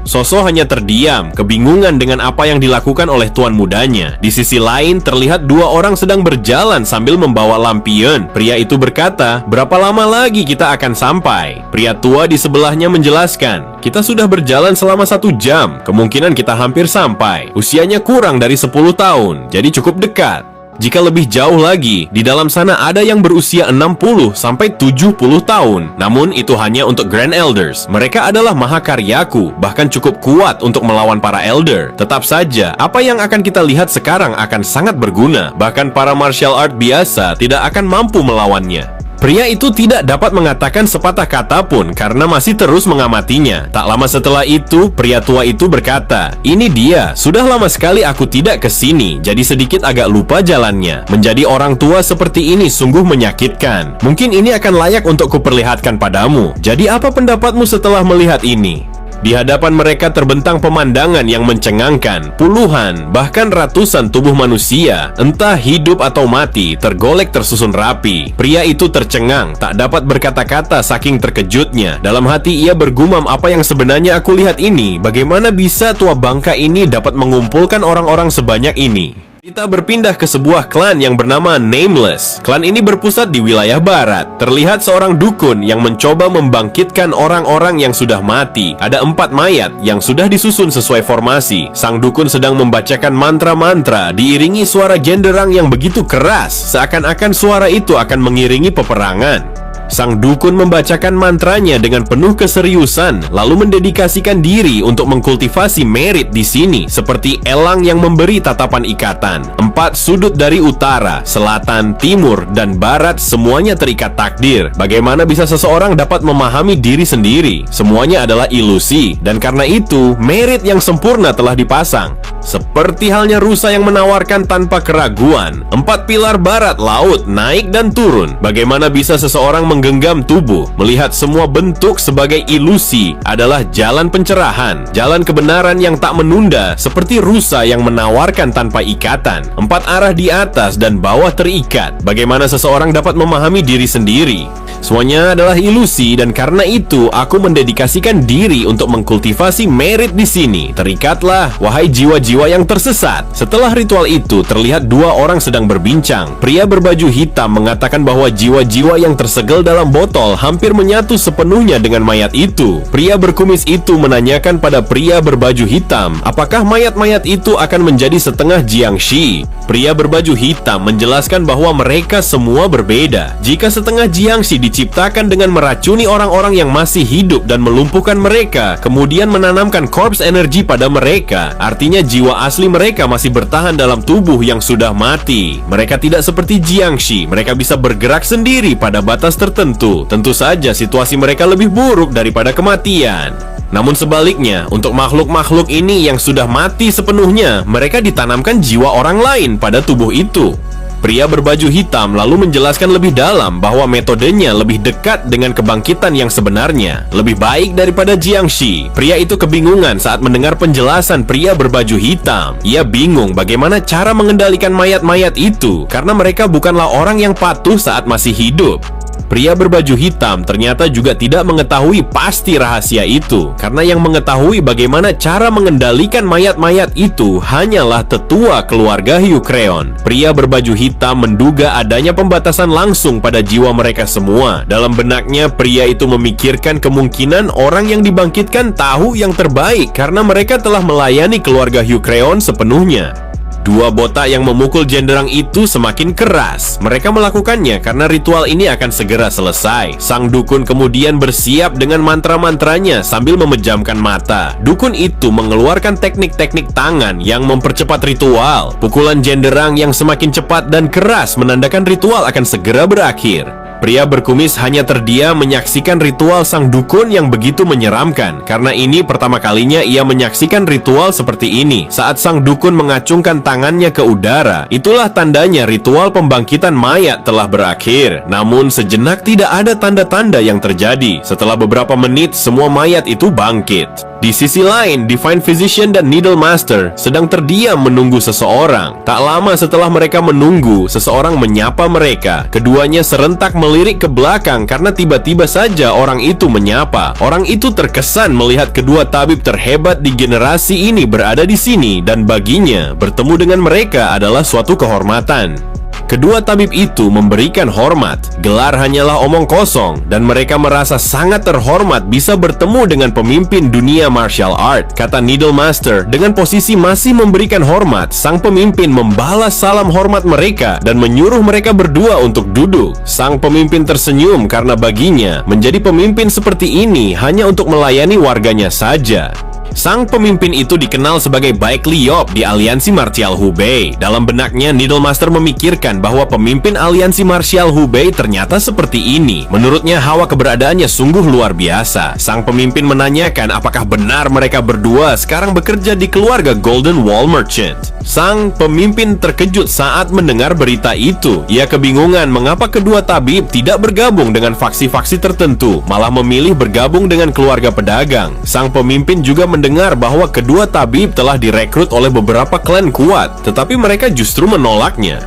Soso hanya terdiam, kebingungan dengan apa yang dilakukan oleh tuan mudanya. Di sisi lain, terlihat dua orang sedang berjalan sambil membawa lampion. Pria itu berkata, "Berapa lama lagi kita akan sampai?" Pria tua di sebelahnya menjelaskan, "Kita sudah berjalan selama 1 jam. Kemungkinan kita hampir sampai. Usianya kurang dari 10 tahun, jadi cukup dekat. Jika lebih jauh lagi, di dalam sana ada yang berusia 60 sampai 70 tahun. Namun itu hanya untuk Grand Elders. Mereka adalah mahakaryaku, bahkan cukup kuat untuk melawan para Elder. Tetap saja, apa yang akan kita lihat sekarang akan sangat berguna. Bahkan para martial art biasa tidak akan mampu melawannya." Pria itu tidak dapat mengatakan sepatah kata pun karena masih terus mengamatinya. Tak lama setelah itu, pria tua itu berkata, "Ini dia, sudah lama sekali aku tidak ke sini, jadi sedikit agak lupa jalannya. Menjadi orang tua seperti ini sungguh menyakitkan. Mungkin ini akan layak untuk kuperlihatkan padamu. Jadi apa pendapatmu setelah melihat ini?" Di hadapan mereka terbentang pemandangan yang mencengangkan. Puluhan, bahkan ratusan tubuh manusia, entah hidup atau mati, tergolek tersusun rapi. Pria itu tercengang, tak dapat berkata-kata saking terkejutnya. Dalam hati ia bergumam, apa yang sebenarnya aku lihat ini? Bagaimana bisa tua bangka ini dapat mengumpulkan orang-orang sebanyak ini? Kita berpindah ke sebuah klan yang bernama Nameless. Klan ini berpusat di wilayah barat. Terlihat seorang dukun yang mencoba membangkitkan orang-orang yang sudah mati. Ada 4 mayat yang sudah disusun sesuai formasi. Sang dukun sedang membacakan mantra-mantra diiringi suara genderang yang begitu keras, seakan-akan suara itu akan mengiringi peperangan. Sang dukun membacakan mantranya dengan penuh keseriusan, lalu mendedikasikan diri untuk mengkultivasi merit di sini, seperti elang yang memberi tatapan ikatan. 4 sudut dari utara, selatan, timur, dan barat semuanya terikat takdir. Bagaimana bisa seseorang dapat memahami diri sendiri? Semuanya adalah ilusi, dan karena itu, merit yang sempurna telah dipasang. Seperti halnya rusa yang menawarkan tanpa keraguan. 4 pilar barat laut naik dan turun. Bagaimana bisa seseorang menggenggam tubuh, melihat semua bentuk sebagai ilusi adalah jalan pencerahan, jalan kebenaran yang tak menunda, seperti rusa yang menawarkan tanpa ikatan. 4 arah di atas dan bawah terikat. Bagaimana seseorang dapat memahami diri sendiri? Semuanya adalah ilusi, dan karena itu aku mendedikasikan diri untuk mengkultivasi merit di sini. Terikatlah, wahai jiwa-jiwa yang tersesat. Setelah ritual itu, terlihat 2 orang sedang berbincang. Pria berbaju hitam mengatakan bahwa jiwa-jiwa yang tersegel dalam botol hampir menyatu sepenuhnya dengan mayat itu. Pria berkumis itu menanyakan pada pria berbaju hitam, apakah mayat-mayat itu akan menjadi setengah Jiangshi? Pria berbaju hitam menjelaskan bahwa mereka semua berbeda. Jika setengah Jiangshi diciptakan dengan meracuni orang-orang yang masih hidup dan melumpuhkan mereka, kemudian menanamkan corpse energy pada mereka, artinya jiwa asli mereka masih bertahan dalam tubuh yang sudah mati. Mereka tidak seperti Jiangshi, mereka bisa bergerak sendiri pada batas tertentu. Tentu saja situasi mereka lebih buruk daripada kematian. Namun sebaliknya, untuk makhluk-makhluk ini yang sudah mati sepenuhnya, mereka ditanamkan jiwa orang lain pada tubuh itu. Pria berbaju hitam lalu menjelaskan lebih dalam bahwa metodenya lebih dekat dengan kebangkitan yang sebenarnya, lebih baik daripada Jiangshi. Pria itu kebingungan saat mendengar penjelasan pria berbaju hitam. Ia bingung bagaimana cara mengendalikan mayat-mayat itu, karena mereka bukanlah orang yang patuh saat masih hidup. Pria berbaju hitam ternyata juga tidak mengetahui pasti rahasia itu, karena yang mengetahui bagaimana cara mengendalikan mayat-mayat itu hanyalah tetua keluarga Hyukreon. Pria berbaju hitam menduga adanya pembatasan langsung pada jiwa mereka semua. Dalam benaknya, pria itu memikirkan kemungkinan orang yang dibangkitkan tahu yang terbaik karena mereka telah melayani keluarga Hyukreon sepenuhnya. Dua botak yang memukul jenderang itu semakin keras. Mereka melakukannya karena ritual ini akan segera selesai. Sang dukun kemudian bersiap dengan mantra-mantranya sambil memejamkan mata. Dukun itu mengeluarkan teknik-teknik tangan yang mempercepat ritual. Pukulan jenderang yang semakin cepat dan keras menandakan ritual akan segera berakhir. Pria berkumis hanya terdiam menyaksikan ritual sang dukun yang begitu menyeramkan. Karena ini pertama kalinya ia menyaksikan ritual seperti ini. Saat sang dukun mengacungkan tangannya ke udara, itulah tandanya ritual pembangkitan mayat telah berakhir. Namun sejenak tidak ada tanda-tanda yang terjadi. Setelah beberapa menit, semua mayat itu bangkit. Di sisi lain, Divine Physician dan Needle Master sedang terdiam menunggu seseorang. Tak lama setelah mereka menunggu, seseorang menyapa mereka. Keduanya serentak melirik ke belakang karena tiba-tiba saja orang itu menyapa. Orang itu terkesan melihat kedua tabib terhebat di generasi ini berada di sini, dan baginya bertemu dengan mereka adalah suatu kehormatan. Kedua tabib itu memberikan hormat. Gelar hanyalah omong kosong, dan mereka merasa sangat terhormat bisa bertemu dengan pemimpin dunia martial art. Kata Needle Master, dengan posisi masih memberikan hormat, sang pemimpin membalas salam hormat mereka dan menyuruh mereka berdua untuk duduk. Sang pemimpin tersenyum karena baginya menjadi pemimpin seperti ini hanya untuk melayani warganya saja. Sang pemimpin itu dikenal sebagai Baek Liop di aliansi martial Hubei. Dalam benaknya, Needle Master memikirkan bahwa pemimpin aliansi martial Hubei ternyata seperti ini. Menurutnya, hawa keberadaannya sungguh luar biasa. Sang pemimpin menanyakan apakah benar mereka berdua sekarang bekerja di keluarga Golden Wall Merchant. Sang pemimpin terkejut saat mendengar berita itu. Ia kebingungan mengapa kedua tabib tidak bergabung dengan faksi-faksi tertentu, malah memilih bergabung dengan keluarga pedagang. Sang pemimpin juga mendengar bahwa kedua tabib telah direkrut oleh beberapa klan kuat, tetapi mereka justru menolaknya.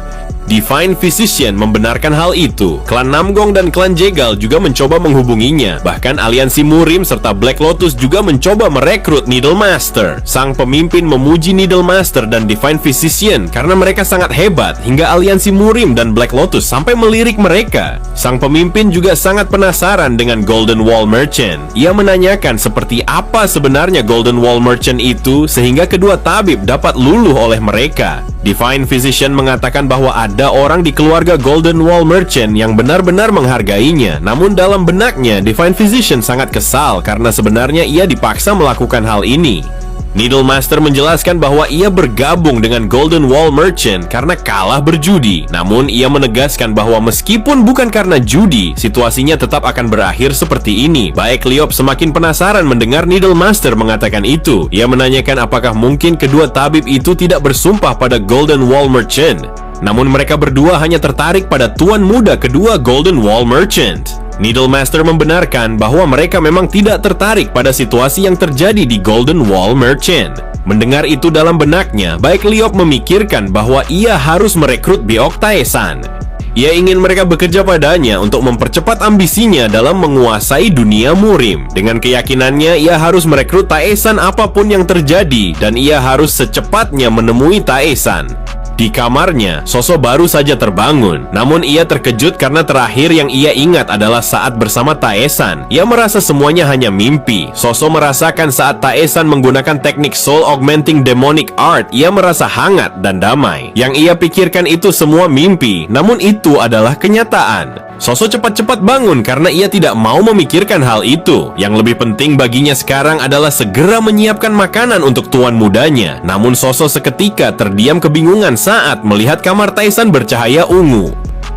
Divine Physician membenarkan hal itu. Klan Namgong dan klan Jegal juga mencoba menghubunginya. Bahkan aliansi Murim serta Black Lotus juga mencoba merekrut Needle Master. Sang pemimpin memuji Needle Master dan Divine Physician karena mereka sangat hebat, hingga aliansi Murim dan Black Lotus sampai melirik mereka. Sang pemimpin juga sangat penasaran dengan Golden Wall Merchant. Ia menanyakan seperti apa sebenarnya Golden Wall Merchant itu sehingga kedua tabib dapat luluh oleh mereka. Divine Physician mengatakan bahwa ada orang di keluarga Golden Wall Merchant yang benar-benar menghargainya. Namun dalam benaknya, Divine Physician sangat kesal karena sebenarnya ia dipaksa melakukan hal ini. Needle Master menjelaskan bahwa ia bergabung dengan Golden Wall Merchant karena kalah berjudi. Namun ia menegaskan bahwa meskipun bukan karena judi, situasinya tetap akan berakhir seperti ini. Baek Liop semakin penasaran mendengar Needle Master mengatakan itu. Ia menanyakan apakah mungkin kedua tabib itu tidak bersumpah pada Golden Wall Merchant. Namun mereka berdua hanya tertarik pada tuan muda kedua Golden Wall Merchant. Needle Master membenarkan bahwa mereka memang tidak tertarik pada situasi yang terjadi di Golden Wall Merchant. Mendengar itu dalam benaknya, Baek Liop memikirkan bahwa ia harus merekrut Beok Taesan. Ia ingin mereka bekerja padanya untuk mempercepat ambisinya dalam menguasai dunia Murim. Dengan keyakinannya, ia harus merekrut Taesan apapun yang terjadi, dan ia harus secepatnya menemui Taesan. Di kamarnya, Soso baru saja terbangun. Namun ia terkejut karena terakhir yang ia ingat adalah saat bersama Taesan. Ia merasa semuanya hanya mimpi. Soso merasakan saat Taesan menggunakan teknik Soul Augmenting Demonic Art, ia merasa hangat dan damai. Yang ia pikirkan itu semua mimpi, namun itu adalah kenyataan. Soso cepat-cepat bangun karena ia tidak mau memikirkan hal itu. Yang lebih penting baginya sekarang adalah segera menyiapkan makanan untuk tuan mudanya. Namun Soso seketika terdiam kebingungan saat melihat kamar Taesan bercahaya ungu.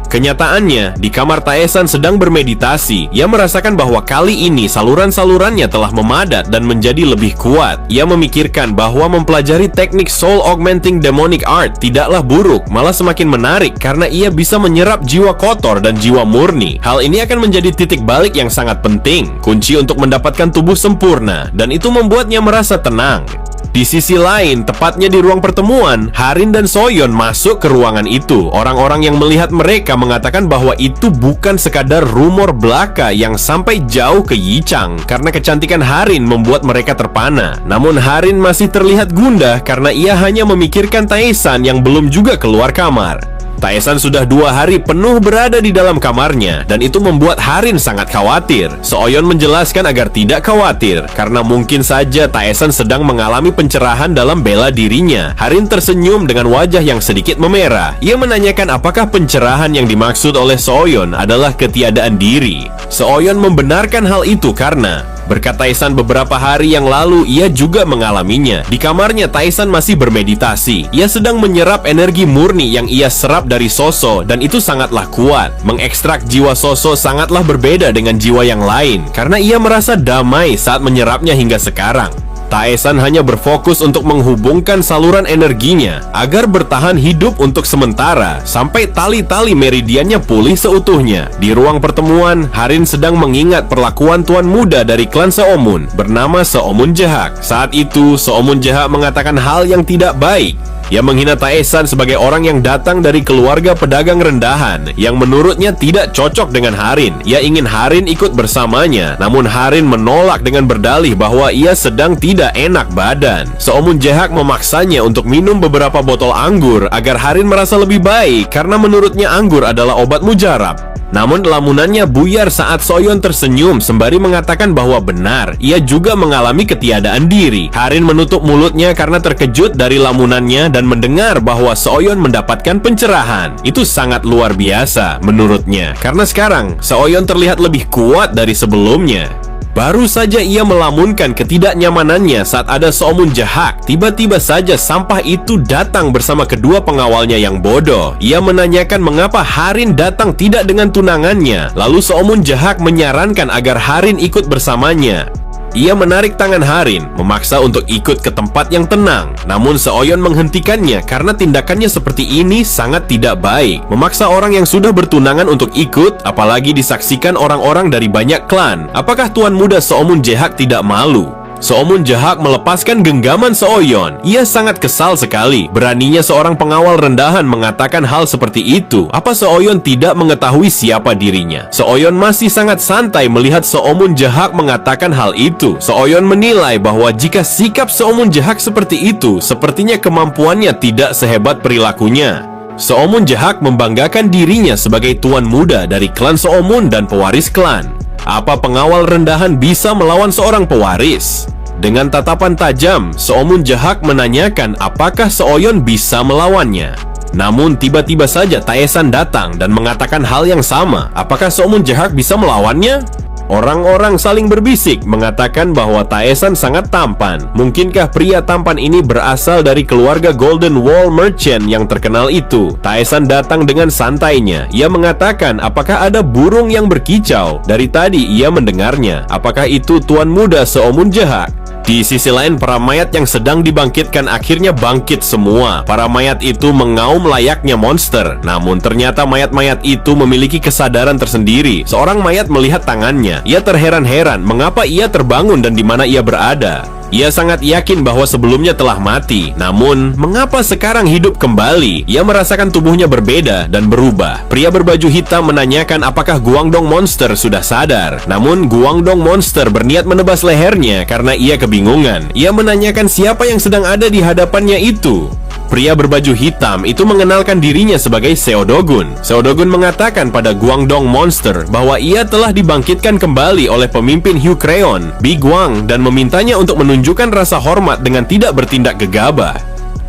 Kenyataannya, di kamar Taesan sedang bermeditasi. Ia merasakan bahwa kali ini saluran-salurannya telah memadat dan menjadi lebih kuat. Ia memikirkan bahwa mempelajari teknik Soul Augmenting Demonic Art tidaklah buruk, malah semakin menarik karena ia bisa menyerap jiwa kotor dan jiwa murni. Hal ini akan menjadi titik balik yang sangat penting, kunci untuk mendapatkan tubuh sempurna, dan itu membuatnya merasa tenang. Di sisi lain, tepatnya di ruang pertemuan, Harin dan Soyeon masuk ke ruangan itu. Orang-orang yang melihat mereka mengatakan bahwa itu bukan sekadar rumor belaka yang sampai jauh ke Yichang, karena kecantikan Harin membuat mereka terpana. Namun Harin masih terlihat gundah karena ia hanya memikirkan Taesan yang belum juga keluar kamar. Taesan sudah 2 hari penuh berada di dalam kamarnya, dan itu membuat Harin sangat khawatir. Seoyeon menjelaskan agar tidak khawatir, karena mungkin saja Taesan sedang mengalami pencerahan dalam bela dirinya. Harin tersenyum dengan wajah yang sedikit memerah. Ia menanyakan apakah pencerahan yang dimaksud oleh Seoyeon adalah ketiadaan diri. Seoyeon membenarkan hal itu karena berkat Taesan beberapa hari yang lalu, ia juga mengalaminya. Di kamarnya, Taesan masih bermeditasi. Ia sedang menyerap energi murni yang ia serap dari Soso, dan itu sangatlah kuat. Mengekstrak jiwa Soso sangatlah berbeda dengan jiwa yang lain, karena ia merasa damai saat menyerapnya hingga sekarang. Taesan hanya berfokus untuk menghubungkan saluran energinya agar bertahan hidup untuk sementara sampai tali-tali meridiannya pulih seutuhnya. Di ruang pertemuan, Harin sedang mengingat perlakuan tuan muda dari klan Seomun bernama Seomun Jehak. Saat itu, Seomun Jehak mengatakan hal yang tidak baik. Ia menghina Taesan sebagai orang yang datang dari keluarga pedagang rendahan yang menurutnya tidak cocok dengan Harin. Ia ingin Harin ikut bersamanya, namun Harin menolak dengan berdalih bahwa ia sedang tidak enak badan. Seomun Jehak memaksanya untuk minum beberapa botol anggur agar Harin merasa lebih baik karena menurutnya anggur adalah obat mujarab. Namun lamunannya buyar saat Seoyeon tersenyum sembari mengatakan bahwa benar, ia juga mengalami ketiadaan diri. Harin menutup mulutnya karena terkejut dari lamunannya dan mendengar bahwa Seoyeon mendapatkan pencerahan. Itu sangat luar biasa menurutnya, karena sekarang Seoyeon terlihat lebih kuat dari sebelumnya. Baru saja ia melamunkan ketidaknyamanannya saat ada Seomun Jehak. Tiba-tiba saja sampah itu datang bersama kedua pengawalnya yang bodoh. Ia menanyakan mengapa Harin datang tidak dengan tunangannya. Lalu Seomun Jehak menyarankan agar Harin ikut bersamanya. Ia menarik tangan Harin, memaksa untuk ikut ke tempat yang tenang. Namun Seoyeon menghentikannya karena tindakannya seperti ini sangat tidak baik. Memaksa orang yang sudah bertunangan untuk ikut, apalagi disaksikan orang-orang dari banyak klan. Apakah tuan muda Seomun Jehak tidak malu? Seomun Jehak melepaskan genggaman Seoyeon. Ia sangat kesal sekali. Beraninya seorang pengawal rendahan mengatakan hal seperti itu. Apa Seoyeon tidak mengetahui siapa dirinya? Seoyeon masih sangat santai melihat Seomun Jehak mengatakan hal itu. Seoyeon menilai bahwa jika sikap Seomun Jehak seperti itu, sepertinya kemampuannya tidak sehebat perilakunya. Seomun Jehak membanggakan dirinya sebagai tuan muda dari klan Seomun dan pewaris klan. Apa pengawal rendahan bisa melawan seorang pewaris? Dengan tatapan tajam, Seomun Jehak menanyakan apakah Seoyeon bisa melawannya. Namun tiba-tiba saja Taesan datang dan mengatakan hal yang sama. Apakah Seomun Jehak bisa melawannya? Orang-orang saling berbisik mengatakan bahwa Taesan sangat tampan. Mungkinkah pria tampan ini berasal dari keluarga Golden Wall Merchant yang terkenal itu? Taesan datang dengan santainya. Ia mengatakan apakah ada burung yang berkicau. Dari tadi ia mendengarnya. Apakah itu tuan muda Seomun Jehak? Di sisi lain, para mayat yang sedang dibangkitkan akhirnya bangkit semua. Para mayat itu mengaum layaknya monster. Namun ternyata mayat-mayat itu memiliki kesadaran tersendiri. Seorang mayat melihat tangannya. Ia terheran-heran mengapa ia terbangun dan di mana ia berada. Ia sangat yakin bahwa sebelumnya telah mati. Namun, mengapa sekarang hidup kembali? Ia merasakan tubuhnya berbeda dan berubah. Pria berbaju hitam menanyakan apakah Guangdong Monster sudah sadar. Namun, Guangdong Monster berniat menebas lehernya karena ia kebingungan. Ia menanyakan siapa yang sedang ada di hadapannya itu. Pria berbaju hitam itu mengenalkan dirinya sebagai Seodogun. Seodogun mengatakan pada Guangdong Monster bahwa ia telah dibangkitkan kembali oleh pemimpin Hyukreon, Biguang, dan memintanya untuk menunjukkan rasa hormat dengan tidak bertindak gegabah.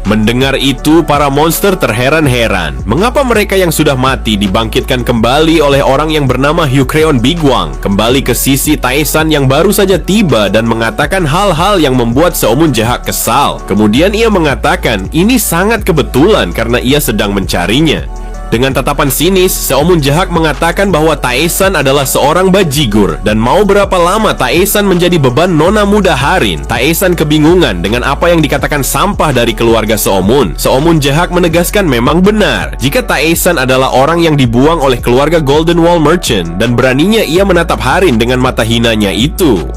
Mendengar itu, para monster terheran-heran. Mengapa mereka yang sudah mati dibangkitkan kembali oleh orang yang bernama Hyukreon Biguang? Kembali ke sisi Taesan yang baru saja tiba dan mengatakan hal-hal yang membuat Seomun Jehak kesal. Kemudian ia mengatakan ini sangat kebetulan karena ia sedang mencarinya. Dengan tatapan sinis, Seomun Jehak mengatakan bahwa Taesan adalah seorang bajigur dan mau berapa lama Taesan menjadi beban nona muda Harin. Taesan kebingungan dengan apa yang dikatakan sampah dari keluarga Seomun. Seomun Jehak menegaskan memang benar jika Taesan adalah orang yang dibuang oleh keluarga Golden Wall Merchant dan beraninya ia menatap Harin dengan mata hinanya itu.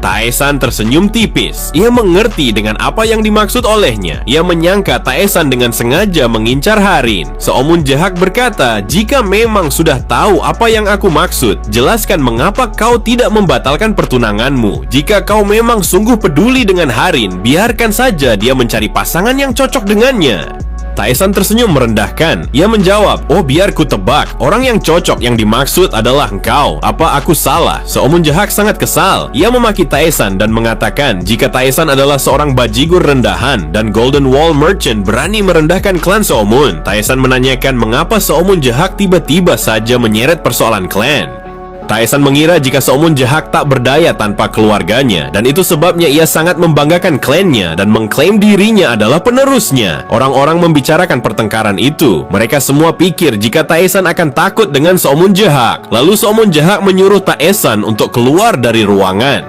Taesan tersenyum tipis. Ia mengerti dengan apa yang dimaksud olehnya. Ia menyangka Taesan dengan sengaja mengincar Harin. Seomun Jehak berkata, jika memang sudah tahu apa yang aku maksud, jelaskan mengapa kau tidak membatalkan pertunanganmu. Jika kau memang sungguh peduli dengan Harin, biarkan saja dia mencari pasangan yang cocok dengannya. Taesan tersenyum merendahkan. Ia menjawab, "Oh, biar ku tebak. Orang yang cocok yang dimaksud adalah engkau. Apa aku salah?" Seomun Jahak sangat kesal. Ia memaki Taesan dan mengatakan jika Taesan adalah seorang bajigur rendahan dan Golden Wall Merchant berani merendahkan klan Seomun. Taesan menanyakan mengapa Seomun Jahak tiba-tiba saja menyeret persoalan klan. Taesan mengira jika Seomun Jahak tak berdaya tanpa keluarganya, dan itu sebabnya ia sangat membanggakan klannya dan mengklaim dirinya adalah penerusnya. Orang-orang membicarakan pertengkaran itu. Mereka semua pikir jika Taesan akan takut dengan Seomun Jahak. Lalu Seomun Jahak menyuruh Taesan untuk keluar dari ruangan.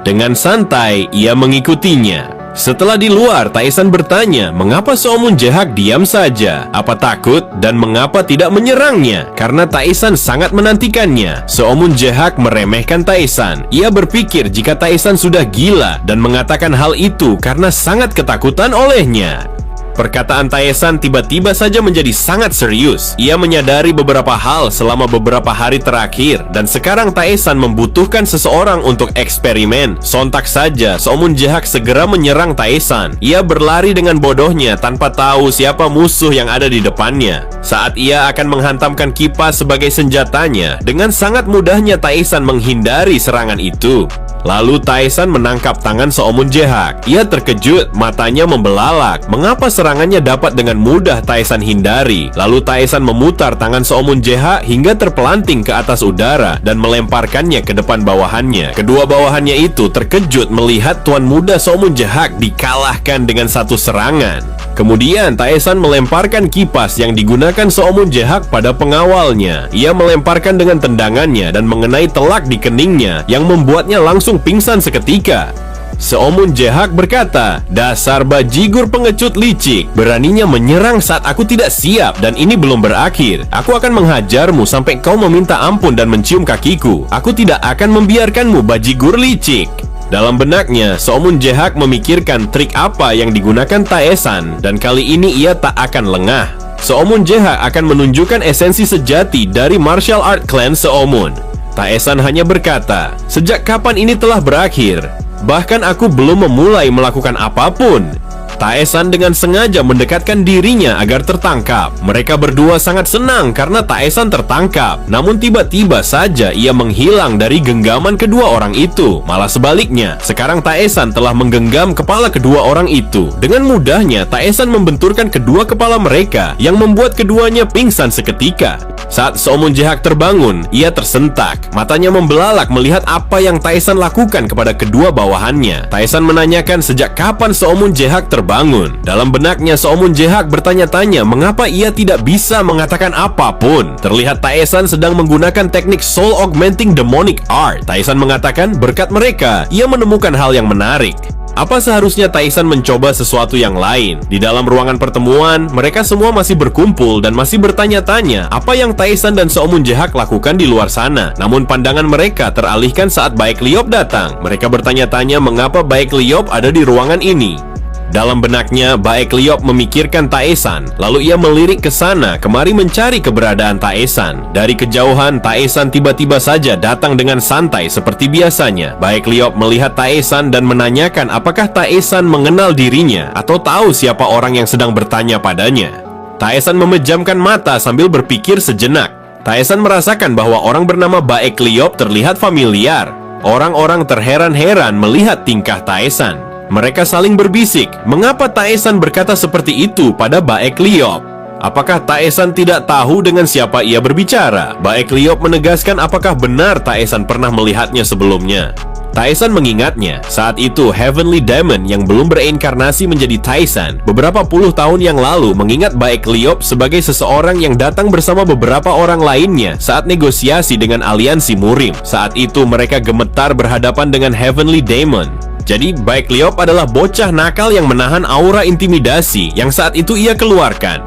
Dengan santai, ia mengikutinya. Setelah di luar, Taesan bertanya mengapa Seomun Jahak diam saja, apa takut, dan mengapa tidak menyerangnya, karena Taesan sangat menantikannya. Seomun Jahak meremehkan Taesan. Ia berpikir jika Taesan sudah gila dan mengatakan hal itu karena sangat ketakutan olehnya. Perkataan Taesan tiba-tiba saja menjadi sangat serius. Ia menyadari beberapa hal selama beberapa hari terakhir, dan sekarang Taesan membutuhkan seseorang untuk eksperimen. Sontak saja, Seomun Jahak segera menyerang Taesan. Ia berlari dengan bodohnya tanpa tahu siapa musuh yang ada di depannya. Saat ia akan menghantamkan kipas sebagai senjatanya, dengan sangat mudahnya Taesan menghindari serangan itu. Lalu Taesan menangkap tangan Seomun Jahak. Ia terkejut, matanya membelalak. Mengapa serangannya dapat dengan mudah Taesan hindari? Lalu Taesan memutar tangan Seomun Jahak hingga terpelanting ke atas udara dan melemparkannya ke depan bawahannya. Kedua bawahannya itu terkejut melihat tuan muda Seomun Jahak dikalahkan dengan satu serangan. Kemudian Taesan melemparkan kipas yang digunakan Seomun Jahak pada pengawalnya. Ia melemparkan dengan tendangannya dan mengenai telak di keningnya yang membuatnya langsung pingsan seketika. Seomun Jahak berkata, "Dasar bajigur pengecut licik, beraninya menyerang saat aku tidak siap, dan ini belum berakhir. Aku akan menghajarmu sampai kau meminta ampun dan mencium kakiku. Aku tidak akan membiarkanmu, bajigur licik." Dalam benaknya, Seomun Jahak memikirkan trik apa yang digunakan Taesan, dan kali ini ia tak akan lengah. Seomun Jahak akan menunjukkan esensi sejati dari martial art clan Seomun. Taesan hanya berkata, "Sejak kapan ini telah berakhir? Bahkan aku belum memulai melakukan apapun." Taesan dengan sengaja mendekatkan dirinya agar tertangkap. Mereka berdua sangat senang karena Taesan tertangkap. Namun tiba-tiba saja ia menghilang dari genggaman kedua orang itu. Malah sebaliknya, sekarang Taesan telah menggenggam kepala kedua orang itu. Dengan mudahnya, Taesan membenturkan kedua kepala mereka yang membuat keduanya pingsan seketika. Saat Seomun Jahak terbangun, ia tersentak. Matanya membelalak melihat apa yang Taesan lakukan kepada kedua bawahannya. Taesan menanyakan sejak kapan Seomun Jahak terbangun. Dalam benaknya, Seomun Jahak bertanya-tanya mengapa ia tidak bisa mengatakan apapun. Terlihat Taesan sedang menggunakan teknik Soul Augmenting Demonic Art. Taesan mengatakan berkat mereka, ia menemukan hal yang menarik. Apa seharusnya Taesan mencoba sesuatu yang lain? Di dalam ruangan pertemuan, mereka semua masih berkumpul dan masih bertanya-tanya apa yang Taesan dan Seomun Jahak lakukan di luar sana. Namun pandangan mereka teralihkan saat Baek Liop datang. Mereka bertanya-tanya mengapa Baek Liop ada di ruangan ini. Dalam benaknya, Baek Liop memikirkan Taesan. Lalu ia melirik ke sana kemari mencari keberadaan Taesan. Dari kejauhan, Taesan tiba-tiba saja datang dengan santai seperti biasanya. Baek Liop melihat Taesan dan menanyakan apakah Taesan mengenal dirinya atau tahu siapa orang yang sedang bertanya padanya. Taesan memejamkan mata sambil berpikir sejenak. Taesan merasakan bahwa orang bernama Baek Liop terlihat familiar. Orang-orang terheran-heran melihat tingkah Taesan. Mereka saling berbisik, mengapa Taesan berkata seperti itu pada Baek Liop? Apakah Taesan tidak tahu dengan siapa ia berbicara? Baek Liop menegaskan apakah benar Taesan pernah melihatnya sebelumnya. Taesan mengingatnya, saat itu Heavenly Demon yang belum bereinkarnasi menjadi Taesan beberapa puluh tahun yang lalu mengingat Baek Liop sebagai seseorang yang datang bersama beberapa orang lainnya saat negosiasi dengan aliansi Murim. Saat itu mereka gemetar berhadapan dengan Heavenly Demon. Jadi Baek Liop adalah bocah nakal yang menahan aura intimidasi yang saat itu ia keluarkan.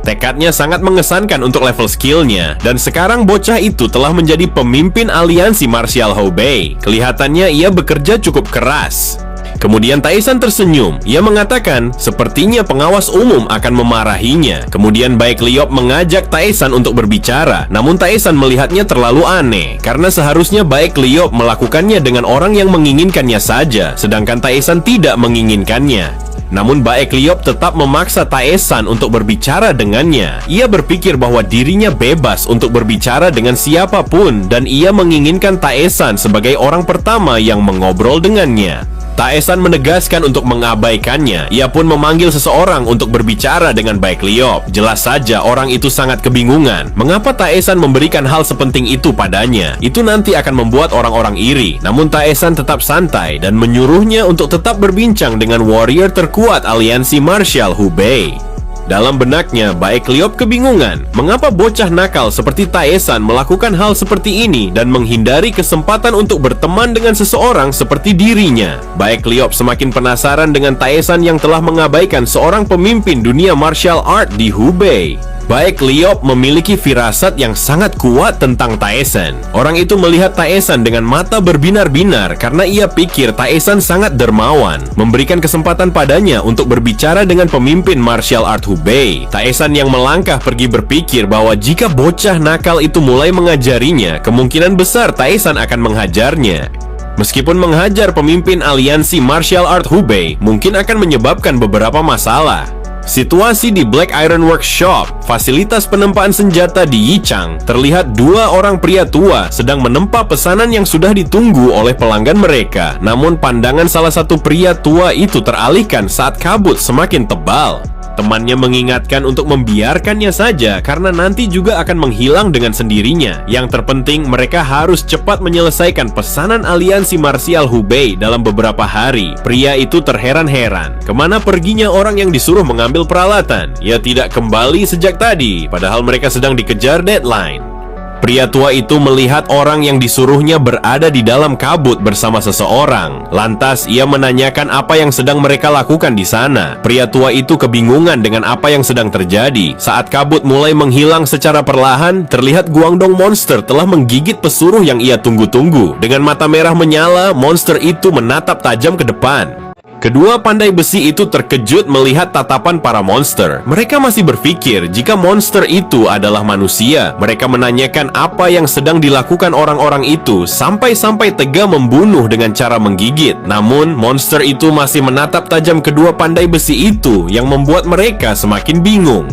Tekadnya sangat mengesankan untuk level skillnya, dan sekarang bocah itu telah menjadi pemimpin aliansi martial Houbei. Kelihatannya ia bekerja cukup keras. Kemudian Taesan tersenyum. Ia mengatakan, sepertinya pengawas umum akan memarahinya. Kemudian Baek Liop mengajak Taesan untuk berbicara. Namun Taesan melihatnya terlalu aneh, karena seharusnya Baek Liop melakukannya dengan orang yang menginginkannya saja, sedangkan Taesan tidak menginginkannya. Namun Baek Liop tetap memaksa Tae-san untuk berbicara dengannya. Ia berpikir bahwa dirinya bebas untuk berbicara dengan siapapun dan ia menginginkan Tae-san sebagai orang pertama yang mengobrol dengannya. Tae-san menegaskan untuk mengabaikannya. Ia pun memanggil seseorang untuk berbicara dengan Baek Liop. Jelas saja orang itu sangat kebingungan. Mengapa Tae-san memberikan hal sepenting itu padanya? Itu nanti akan membuat orang-orang iri. Namun Tae-san tetap santai dan menyuruhnya untuk tetap berbincang dengan warrior terkuat aliansi martial Hubei. Dalam benaknya, Baek Liop kebingungan. Mengapa bocah nakal seperti Tae-san melakukan hal seperti ini dan menghindari kesempatan untuk berteman dengan seseorang seperti dirinya? Baek Liop semakin penasaran dengan Tae-san yang telah mengabaikan seorang pemimpin dunia martial art di Hubei. Baek Liop memiliki firasat yang sangat kuat tentang Tae-san. Orang itu melihat Tae-san dengan mata berbinar-binar karena ia pikir Tae-san sangat dermawan, memberikan kesempatan padanya untuk berbicara dengan pemimpin martial art Hubei. Tae-san yang melangkah pergi berpikir bahwa jika bocah nakal itu mulai mengajarinya, kemungkinan besar Tae-san akan menghajarnya. Meskipun menghajar pemimpin aliansi martial art Hubei mungkin akan menyebabkan beberapa masalah. Situasi di Black Iron Workshop, fasilitas penempaan senjata di Yichang, terlihat dua orang pria tua sedang menempa pesanan yang sudah ditunggu oleh pelanggan mereka. Namun pandangan salah satu pria tua itu teralihkan saat kabut semakin tebal. Temannya mengingatkan untuk membiarkannya saja karena nanti juga akan menghilang dengan sendirinya. Yang terpenting mereka harus cepat menyelesaikan pesanan aliansi martial Hubei dalam beberapa hari. Pria itu terheran-heran. Kemana perginya orang yang disuruh mengambil peralatan? Ia tidak kembali sejak tadi, padahal mereka sedang dikejar deadline. Pria tua itu melihat orang yang disuruhnya berada di dalam kabut bersama seseorang. Lantas ia menanyakan apa yang sedang mereka lakukan di sana. Pria tua itu kebingungan dengan apa yang sedang terjadi. Saat kabut mulai menghilang secara perlahan, terlihat Guangdong monster telah menggigit pesuruh yang ia tunggu-tunggu. Dengan mata merah menyala, monster itu menatap tajam ke depan. Kedua pandai besi itu terkejut melihat tatapan para monster. Mereka masih berpikir jika monster itu adalah manusia. Mereka menanyakan apa yang sedang dilakukan orang-orang itu sampai-sampai tega membunuh dengan cara menggigit. Namun monster itu masih menatap tajam kedua pandai besi itu yang membuat mereka semakin bingung.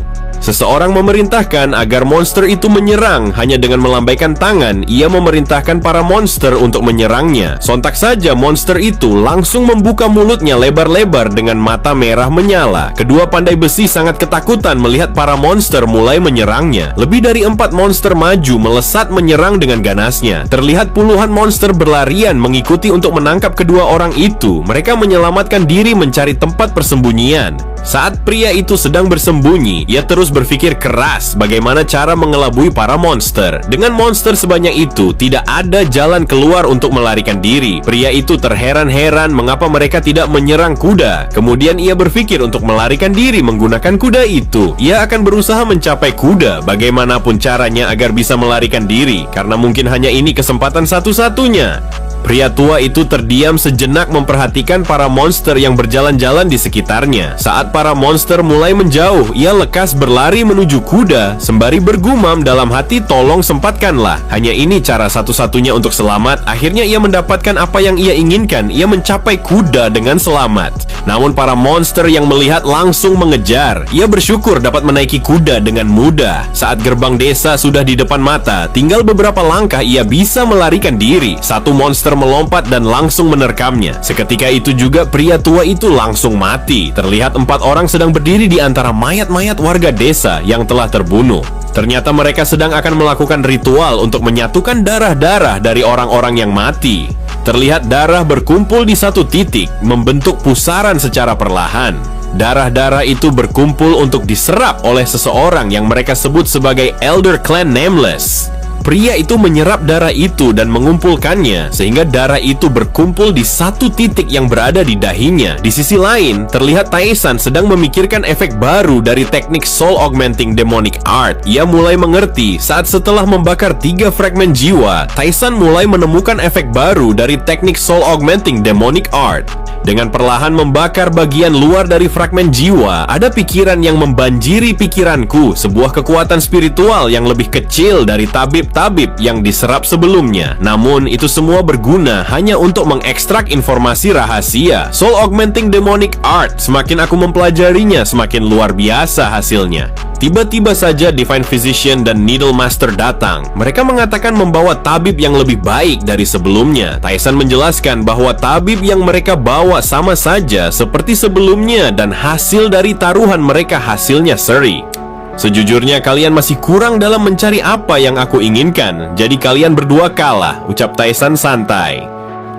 Seseorang memerintahkan agar monster itu menyerang. Hanya dengan melambaikan tangan, ia memerintahkan para monster untuk menyerangnya. Sontak saja monster itu langsung membuka mulutnya lebar-lebar dengan mata merah menyala. Kedua pandai besi sangat ketakutan melihat para monster mulai menyerangnya. Lebih dari 4 monster maju melesat menyerang dengan ganasnya. Terlihat puluhan monster berlarian mengikuti untuk menangkap kedua orang itu. Mereka menyelamatkan diri mencari tempat persembunyian. Saat pria itu sedang bersembunyi, ia terus berpikir keras bagaimana cara mengelabui para monster. Dengan monster sebanyak itu, tidak ada jalan keluar untuk melarikan diri. Pria itu terheran-heran mengapa mereka tidak menyerang kuda. Kemudian ia berpikir untuk melarikan diri menggunakan kuda itu. Ia akan berusaha mencapai kuda bagaimanapun caranya agar bisa melarikan diri, karena mungkin hanya ini kesempatan satu-satunya. Pria tua itu terdiam sejenak memperhatikan para monster yang berjalan-jalan di sekitarnya. Saat para monster mulai menjauh, ia lekas berlari menuju kuda sembari bergumam dalam hati, tolong sempatkanlah. Hanya ini cara satu-satunya untuk selamat. Akhirnya ia mendapatkan apa yang ia inginkan. Ia mencapai kuda dengan selamat. Namun para monster yang melihat langsung mengejar. Ia bersyukur dapat menaiki kuda dengan mudah. Saat gerbang desa sudah di depan mata, tinggal beberapa langkah ia bisa melarikan diri. Satu monster melompat dan langsung menerkamnya. Seketika itu juga pria tua itu langsung mati. Terlihat 4 orang sedang berdiri di antara mayat-mayat warga desa yang telah terbunuh. Ternyata mereka sedang akan melakukan ritual untuk menyatukan darah-darah dari orang-orang yang mati. Terlihat darah berkumpul di satu titik, membentuk pusaran secara perlahan. Darah-darah itu berkumpul untuk diserap oleh seseorang yang mereka sebut sebagai Elder Clan Nameless. Pria itu menyerap darah itu dan mengumpulkannya sehingga darah itu berkumpul di satu titik yang berada di dahinya. Di sisi lain, terlihat Tae-san sedang memikirkan efek baru dari teknik Soul Augmenting Demonic Art. Ia mulai mengerti saat setelah membakar 3 fragmen jiwa, Tae-san mulai menemukan efek baru dari teknik Soul Augmenting Demonic Art. Dengan perlahan membakar bagian luar dari fragmen jiwa, ada pikiran yang membanjiri pikiranku, sebuah kekuatan spiritual yang lebih kecil dari tabib-tabib yang diserap sebelumnya. Namun, itu semua berguna hanya untuk mengekstrak informasi rahasia. Soul Augmenting Demonic Art, semakin aku mempelajarinya, semakin luar biasa hasilnya. Tiba-tiba saja Divine Physician dan Needle Master datang. Mereka mengatakan membawa tabib yang lebih baik dari sebelumnya. Tyson menjelaskan bahwa tabib yang mereka bawa sama saja seperti sebelumnya dan hasil dari taruhan mereka hasilnya seri. Sejujurnya kalian masih kurang dalam mencari apa yang aku inginkan. Jadi kalian berdua kalah, ucap Tyson santai.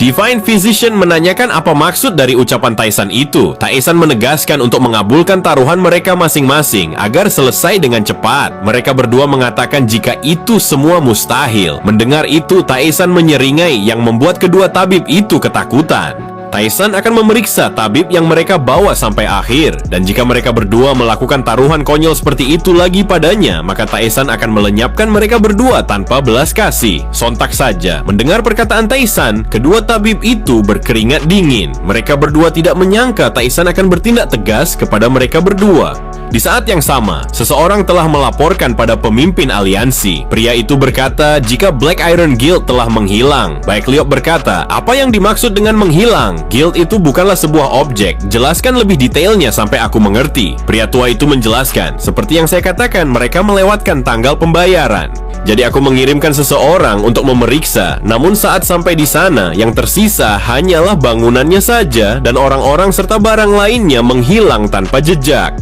Divine Physician menanyakan apa maksud dari ucapan Tyson itu. Tyson menegaskan untuk mengabulkan taruhan mereka masing-masing agar selesai dengan cepat. Mereka berdua mengatakan jika itu semua mustahil. Mendengar itu, Tyson menyeringai yang membuat kedua tabib itu ketakutan. Tyson akan memeriksa tabib yang mereka bawa sampai akhir. Dan jika mereka berdua melakukan taruhan konyol seperti itu lagi padanya, maka Tyson akan melenyapkan mereka berdua tanpa belas kasih. Sontak saja, mendengar perkataan Tyson, kedua tabib itu berkeringat dingin. Mereka berdua tidak menyangka Tyson akan bertindak tegas kepada mereka berdua. Di saat yang sama, seseorang telah melaporkan pada pemimpin aliansi. Pria itu berkata jika Black Iron Guild telah menghilang. Baik Liop berkata, apa yang dimaksud dengan menghilang? Guild itu bukanlah sebuah objek. Jelaskan lebih detailnya sampai aku mengerti. Pria tua itu menjelaskan, seperti yang saya katakan, mereka melewatkan tanggal pembayaran. Jadi aku mengirimkan seseorang untuk memeriksa. Namun saat sampai di sana, yang tersisa hanyalah bangunannya saja dan orang-orang serta barang lainnya menghilang tanpa jejak.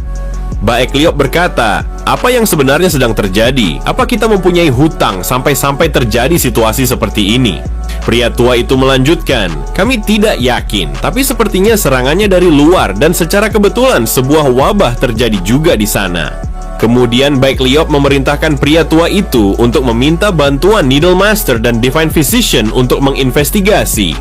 Baek Liop berkata, apa yang sebenarnya sedang terjadi? Apa kita mempunyai hutang sampai-sampai terjadi situasi seperti ini? Pria tua itu melanjutkan, kami tidak yakin, tapi sepertinya serangannya dari luar dan secara kebetulan sebuah wabah terjadi juga di sana. Kemudian Baek Liop memerintahkan pria tua itu untuk meminta bantuan Needle Master dan Divine Physician untuk menginvestigasi.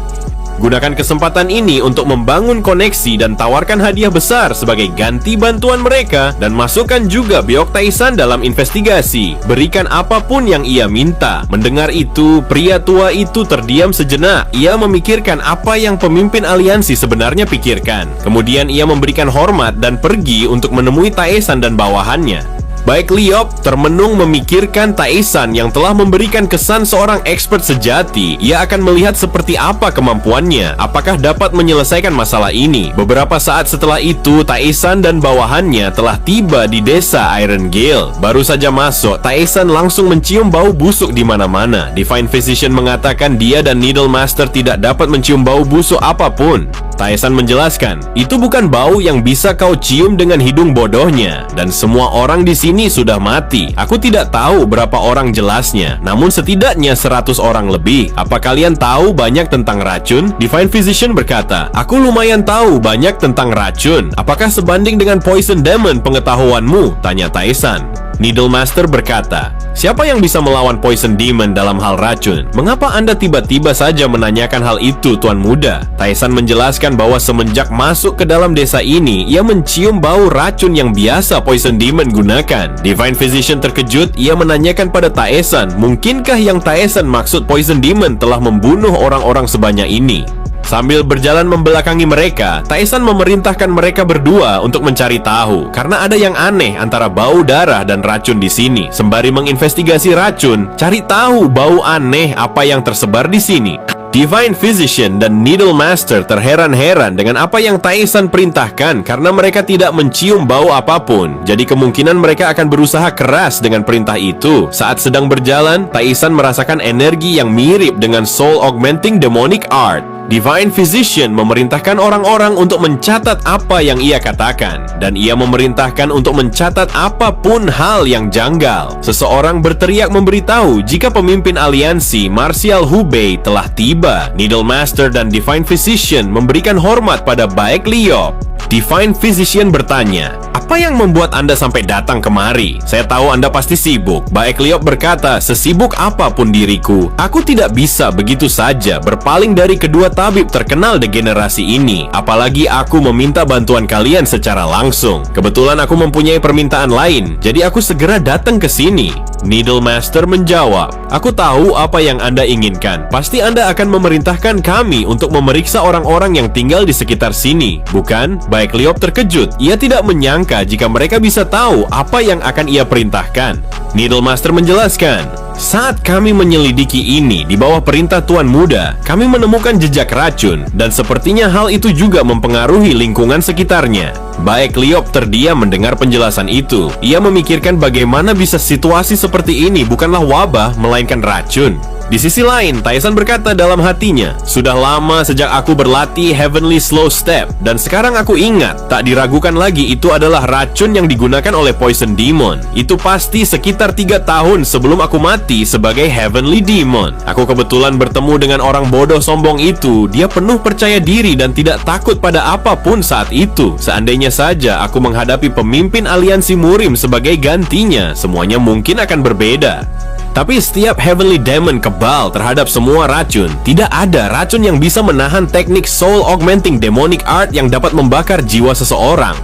Gunakan kesempatan ini untuk membangun koneksi dan tawarkan hadiah besar sebagai ganti bantuan mereka dan masukkan juga Beok Tyson dalam investigasi. Berikan apapun yang ia minta. Mendengar itu, pria tua itu terdiam sejenak. Ia memikirkan apa yang pemimpin aliansi sebenarnya pikirkan. Kemudian ia memberikan hormat dan pergi untuk menemui Tyson dan bawahannya. Baik Liop termenung memikirkan Tyson yang telah memberikan kesan seorang expert sejati. Ia akan melihat seperti apa kemampuannya, apakah dapat menyelesaikan masalah ini. Beberapa saat setelah itu, Tyson dan bawahannya telah tiba di desa Iron Gale. Baru saja masuk, Tyson langsung mencium bau busuk di mana-mana. Divine Physician mengatakan dia dan Needle Master tidak dapat mencium bau busuk apapun. Tyson menjelaskan, itu bukan bau yang bisa kau cium dengan hidung bodohnya. Dan semua orang di sini sudah mati. Aku tidak tahu berapa orang jelasnya, namun setidaknya 100 orang lebih. Apa kalian tahu banyak tentang racun? Divine Physician berkata, aku lumayan tahu banyak tentang racun. Apakah sebanding dengan Poison Demon pengetahuanmu? Tanya Tyson. Needle Master berkata, siapa yang bisa melawan Poison Demon dalam hal racun? Mengapa Anda tiba-tiba saja menanyakan hal itu, Tuan Muda? Tyson menjelaskan bahwa semenjak masuk ke dalam desa ini, ia mencium bau racun yang biasa Poison Demon gunakan. Divine Physician terkejut, ia menanyakan pada Tyson, mungkinkah yang Tyson maksud Poison Demon telah membunuh orang-orang sebanyak ini? Sambil berjalan membelakangi mereka, Tyson memerintahkan mereka berdua untuk mencari tahu karena ada yang aneh antara bau darah dan racun di sini. Sembari menginvestigasi racun, cari tahu bau aneh apa yang tersebar di sini. Divine Physician dan Needle Master terheran-heran dengan apa yang Tyson perintahkan karena mereka tidak mencium bau apapun. Jadi kemungkinan mereka akan berusaha keras dengan perintah itu. Saat sedang berjalan, Tyson merasakan energi yang mirip dengan Soul Augmenting Demonic Art. Divine Physician memerintahkan orang-orang untuk mencatat apa yang ia katakan, dan ia memerintahkan untuk mencatat apapun hal yang janggal. Seseorang berteriak memberitahu jika pemimpin aliansi Martial Hubei telah tiba. Needle Master dan Divine Physician memberikan hormat pada Baek Liop. Divine Physician bertanya, apa yang membuat Anda sampai datang kemari? Saya tahu Anda pasti sibuk. Baek Liop berkata, sesibuk apapun diriku, aku tidak bisa begitu saja berpaling dari kedua para tabib terkenal di generasi ini. Apalagi aku meminta bantuan kalian secara langsung. Kebetulan aku mempunyai permintaan lain, jadi aku segera datang ke sini. Needle Master menjawab, "Aku tahu apa yang Anda inginkan. Pasti Anda akan memerintahkan kami untuk memeriksa orang-orang yang tinggal di sekitar sini, bukan?" Baik Liop terkejut. Ia tidak menyangka jika mereka bisa tahu apa yang akan ia perintahkan. Needle Master menjelaskan, "Saat kami menyelidiki ini di bawah perintah Tuan Muda, kami menemukan jejak racun, dan sepertinya hal itu juga mempengaruhi lingkungan sekitarnya." Baik Liop terdiam mendengar penjelasan itu. Ia memikirkan bagaimana bisa situasi seperti ini bukanlah wabah, melainkan racun. Di sisi lain, Tyson berkata dalam hatinya, "Sudah lama sejak aku berlatih Heavenly Slow Step, dan sekarang aku ingat, tak diragukan lagi itu adalah racun yang digunakan oleh Poison Demon. Itu pasti sekitar 3 tahun sebelum aku mati sebagai Heavenly Demon. Aku kebetulan bertemu dengan orang bodoh sombong itu. Dia penuh percaya diri dan tidak takut pada apapun saat itu. Seandainya saja aku menghadapi pemimpin aliansi Murim sebagai gantinya, semuanya mungkin akan berbeda." Tapi setiap Heavenly Demon kebal terhadap semua racun. Tidak ada racun yang bisa menahan teknik Soul Augmenting Demonic Art yang dapat membakar jiwa seseorang.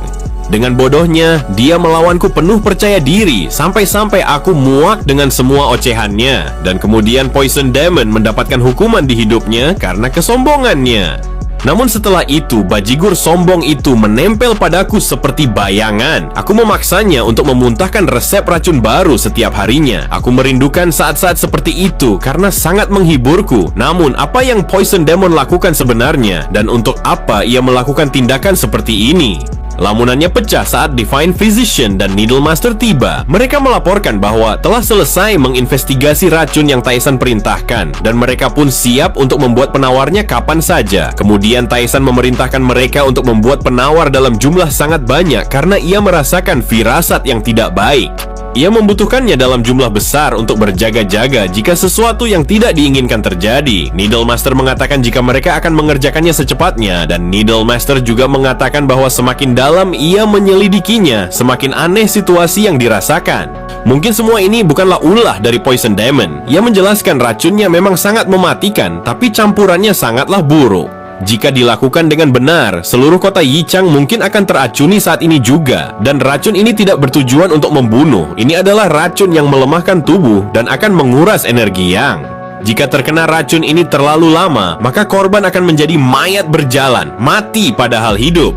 Dengan bodohnya, dia melawanku penuh percaya diri, sampai-sampai aku muak dengan semua ocehannya. Dan kemudian Poison Demon mendapatkan hukuman di hidupnya karena kesombongannya. Namun setelah itu, bajigur sombong itu menempel padaku seperti bayangan. Aku memaksanya untuk memuntahkan resep racun baru setiap harinya. Aku merindukan saat-saat seperti itu karena sangat menghiburku. Namun, apa yang Poison Demon lakukan sebenarnya? Dan untuk apa ia melakukan tindakan seperti ini? Lamunannya pecah saat Divine Physician dan Needle Master tiba. Mereka melaporkan bahwa telah selesai menginvestigasi racun yang Tyson perintahkan, dan mereka pun siap untuk membuat penawarnya kapan saja. Kemudian Tyson memerintahkan mereka untuk membuat penawar dalam jumlah sangat banyak karena ia merasakan firasat yang tidak baik. Ia membutuhkannya dalam jumlah besar untuk berjaga-jaga jika sesuatu yang tidak diinginkan terjadi. Needle Master mengatakan jika mereka akan mengerjakannya secepatnya, dan Needle Master juga mengatakan bahwa semakin dalam ia menyelidikinya, semakin aneh situasi yang dirasakan. Mungkin semua ini bukanlah ulah dari Poison Demon. Ia menjelaskan racunnya memang sangat mematikan, tapi campurannya sangatlah buruk. Jika dilakukan dengan benar, seluruh kota Yichang mungkin akan teracuni saat ini juga. Dan racun ini tidak bertujuan untuk membunuh. Ini adalah racun yang melemahkan tubuh dan akan menguras energi yang. Jika terkena racun ini terlalu lama, maka korban akan menjadi mayat berjalan, mati padahal hidup.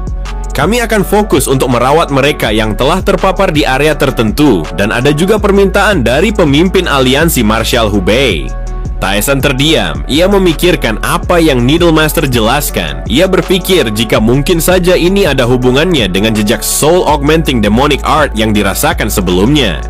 Kami akan fokus untuk merawat mereka yang telah terpapar di area tertentu. Dan ada juga permintaan dari pemimpin aliansi Marshal Hubei. Tyson terdiam. Ia memikirkan apa yang Needle Master jelaskan. Ia berpikir jika mungkin saja ini ada hubungannya dengan jejak Soul Augmenting Demonic Art yang dirasakan sebelumnya.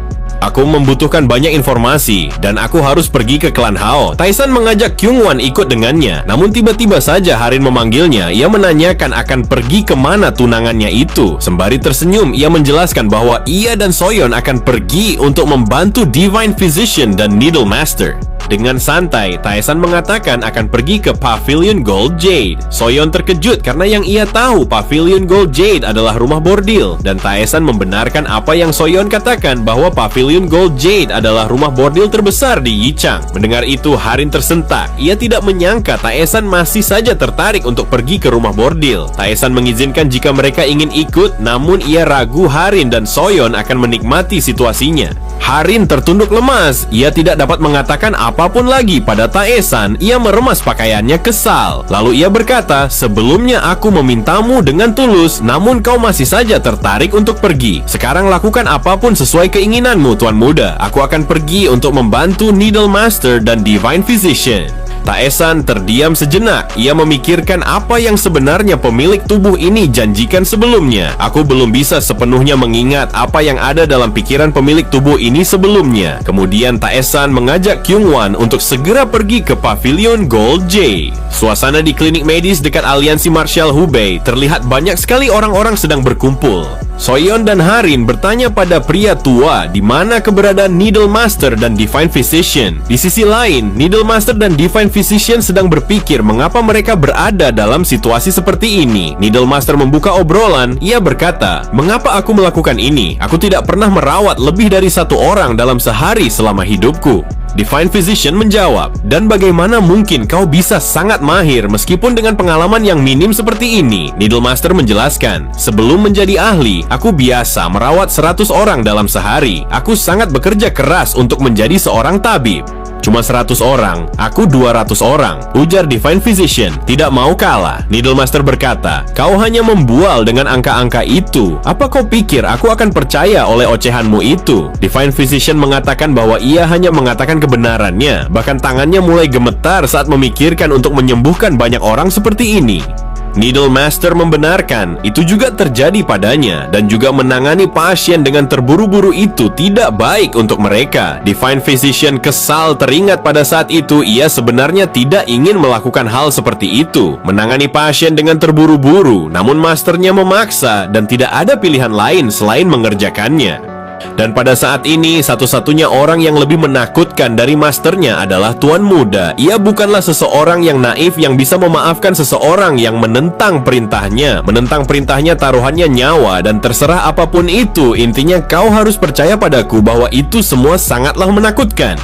Aku membutuhkan banyak informasi, dan aku harus pergi ke klan Hao. Tyson mengajak Kyungwon ikut dengannya. Namun tiba-tiba saja Harin memanggilnya. Ia menanyakan akan pergi kemana tunangannya itu. Sembari tersenyum, ia menjelaskan bahwa ia dan Soyeon akan pergi untuk membantu Divine Physician dan Needle Master. Dengan santai, Tyson mengatakan akan pergi ke Pavilion Gold Jade. Soyeon terkejut karena yang ia tahu Pavilion Gold Jade adalah rumah bordil, dan Tyson membenarkan apa yang Soyeon katakan bahwa Pavilion Gold Jade adalah rumah bordil terbesar di Yichang. Mendengar itu, Harin tersentak. Ia tidak menyangka Tyson masih saja tertarik untuk pergi ke rumah bordil. Tyson mengizinkan jika mereka ingin ikut, namun ia ragu Harin dan Soyeon akan menikmati situasinya. Harin tertunduk lemas. Ia tidak dapat mengatakan apapun lagi pada Taesan. Ia meremas pakaiannya kesal. Lalu ia berkata, "Sebelumnya aku memintamu dengan tulus, namun kau masih saja tertarik untuk pergi. Sekarang lakukan apapun sesuai keinginanmu, Tuan Muda. Aku akan pergi untuk membantu Needle Master dan Divine Physician." Taesan terdiam sejenak. Ia memikirkan apa yang sebenarnya pemilik tubuh ini janjikan sebelumnya. Aku belum bisa sepenuhnya mengingat apa yang ada dalam pikiran pemilik tubuh ini sebelumnya. Kemudian Taesan mengajak Kyungwon untuk segera pergi ke Pavilion Gold Jade. Suasana di klinik medis dekat aliansi Marshal Hubei terlihat banyak sekali orang-orang sedang berkumpul. Soyeon dan Harin bertanya pada pria tua di mana keberadaan Needle Master dan Divine Physician. Di sisi lain, Needle Master dan Divine Physician sedang berpikir mengapa mereka berada dalam situasi seperti ini. Needle Master membuka obrolan. Ia berkata, "Mengapa aku melakukan ini? Aku tidak pernah merawat lebih dari 1 orang dalam sehari selama hidupku." Divine Physician menjawab, "Dan bagaimana mungkin kau bisa sangat mahir meskipun dengan pengalaman yang minim seperti ini?" Needle Master menjelaskan, "Sebelum menjadi ahli, aku biasa merawat 100 orang dalam sehari. Aku sangat bekerja keras untuk menjadi seorang tabib." "Cuma 100 orang, aku 200 orang," ujar Divine Physician, tidak mau kalah. Needle Master berkata, "Kau hanya membual dengan angka-angka itu. Apa kau pikir aku akan percaya oleh ocehanmu itu?" Divine Physician mengatakan bahwa ia hanya mengatakan kebenarannya, bahkan tangannya mulai gemetar saat memikirkan untuk menyembuhkan banyak orang seperti ini. Needle Master membenarkan itu juga terjadi padanya, dan juga menangani pasien dengan terburu-buru itu tidak baik untuk mereka. Divine Physician kesal teringat pada saat itu ia sebenarnya tidak ingin melakukan hal seperti itu, menangani pasien dengan terburu-buru, namun masternya memaksa dan tidak ada pilihan lain selain mengerjakannya. Dan pada saat ini, satu-satunya orang yang lebih menakutkan dari masternya adalah Tuan Muda. Ia bukanlah seseorang yang naif yang bisa memaafkan seseorang yang menentang perintahnya. Menentang perintahnya taruhannya nyawa, dan terserah apapun itu, intinya kau harus percaya padaku bahwa itu semua sangatlah menakutkan.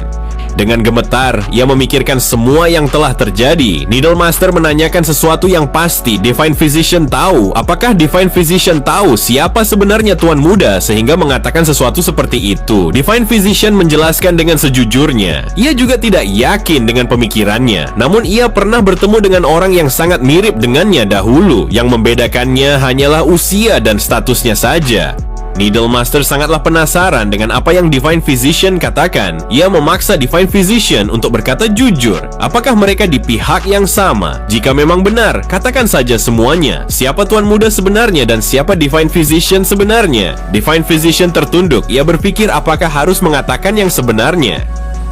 Dengan gemetar, ia memikirkan semua yang telah terjadi. Needle Master menanyakan sesuatu yang pasti Divine Physician tahu. Apakah Divine Physician tahu siapa sebenarnya Tuan Muda sehingga mengatakan sesuatu seperti itu? Divine Physician menjelaskan dengan sejujurnya. Ia juga tidak yakin dengan pemikirannya. Namun ia pernah bertemu dengan orang yang sangat mirip dengannya dahulu. Yang membedakannya hanyalah usia dan statusnya saja. Needle Master sangatlah penasaran dengan apa yang Divine Physician katakan. Ia memaksa Divine Physician untuk berkata jujur. Apakah mereka di pihak yang sama? Jika memang benar, katakan saja semuanya. Siapa Tuan Muda sebenarnya dan siapa Divine Physician sebenarnya? Divine Physician tertunduk. Ia berpikir apakah harus mengatakan yang sebenarnya.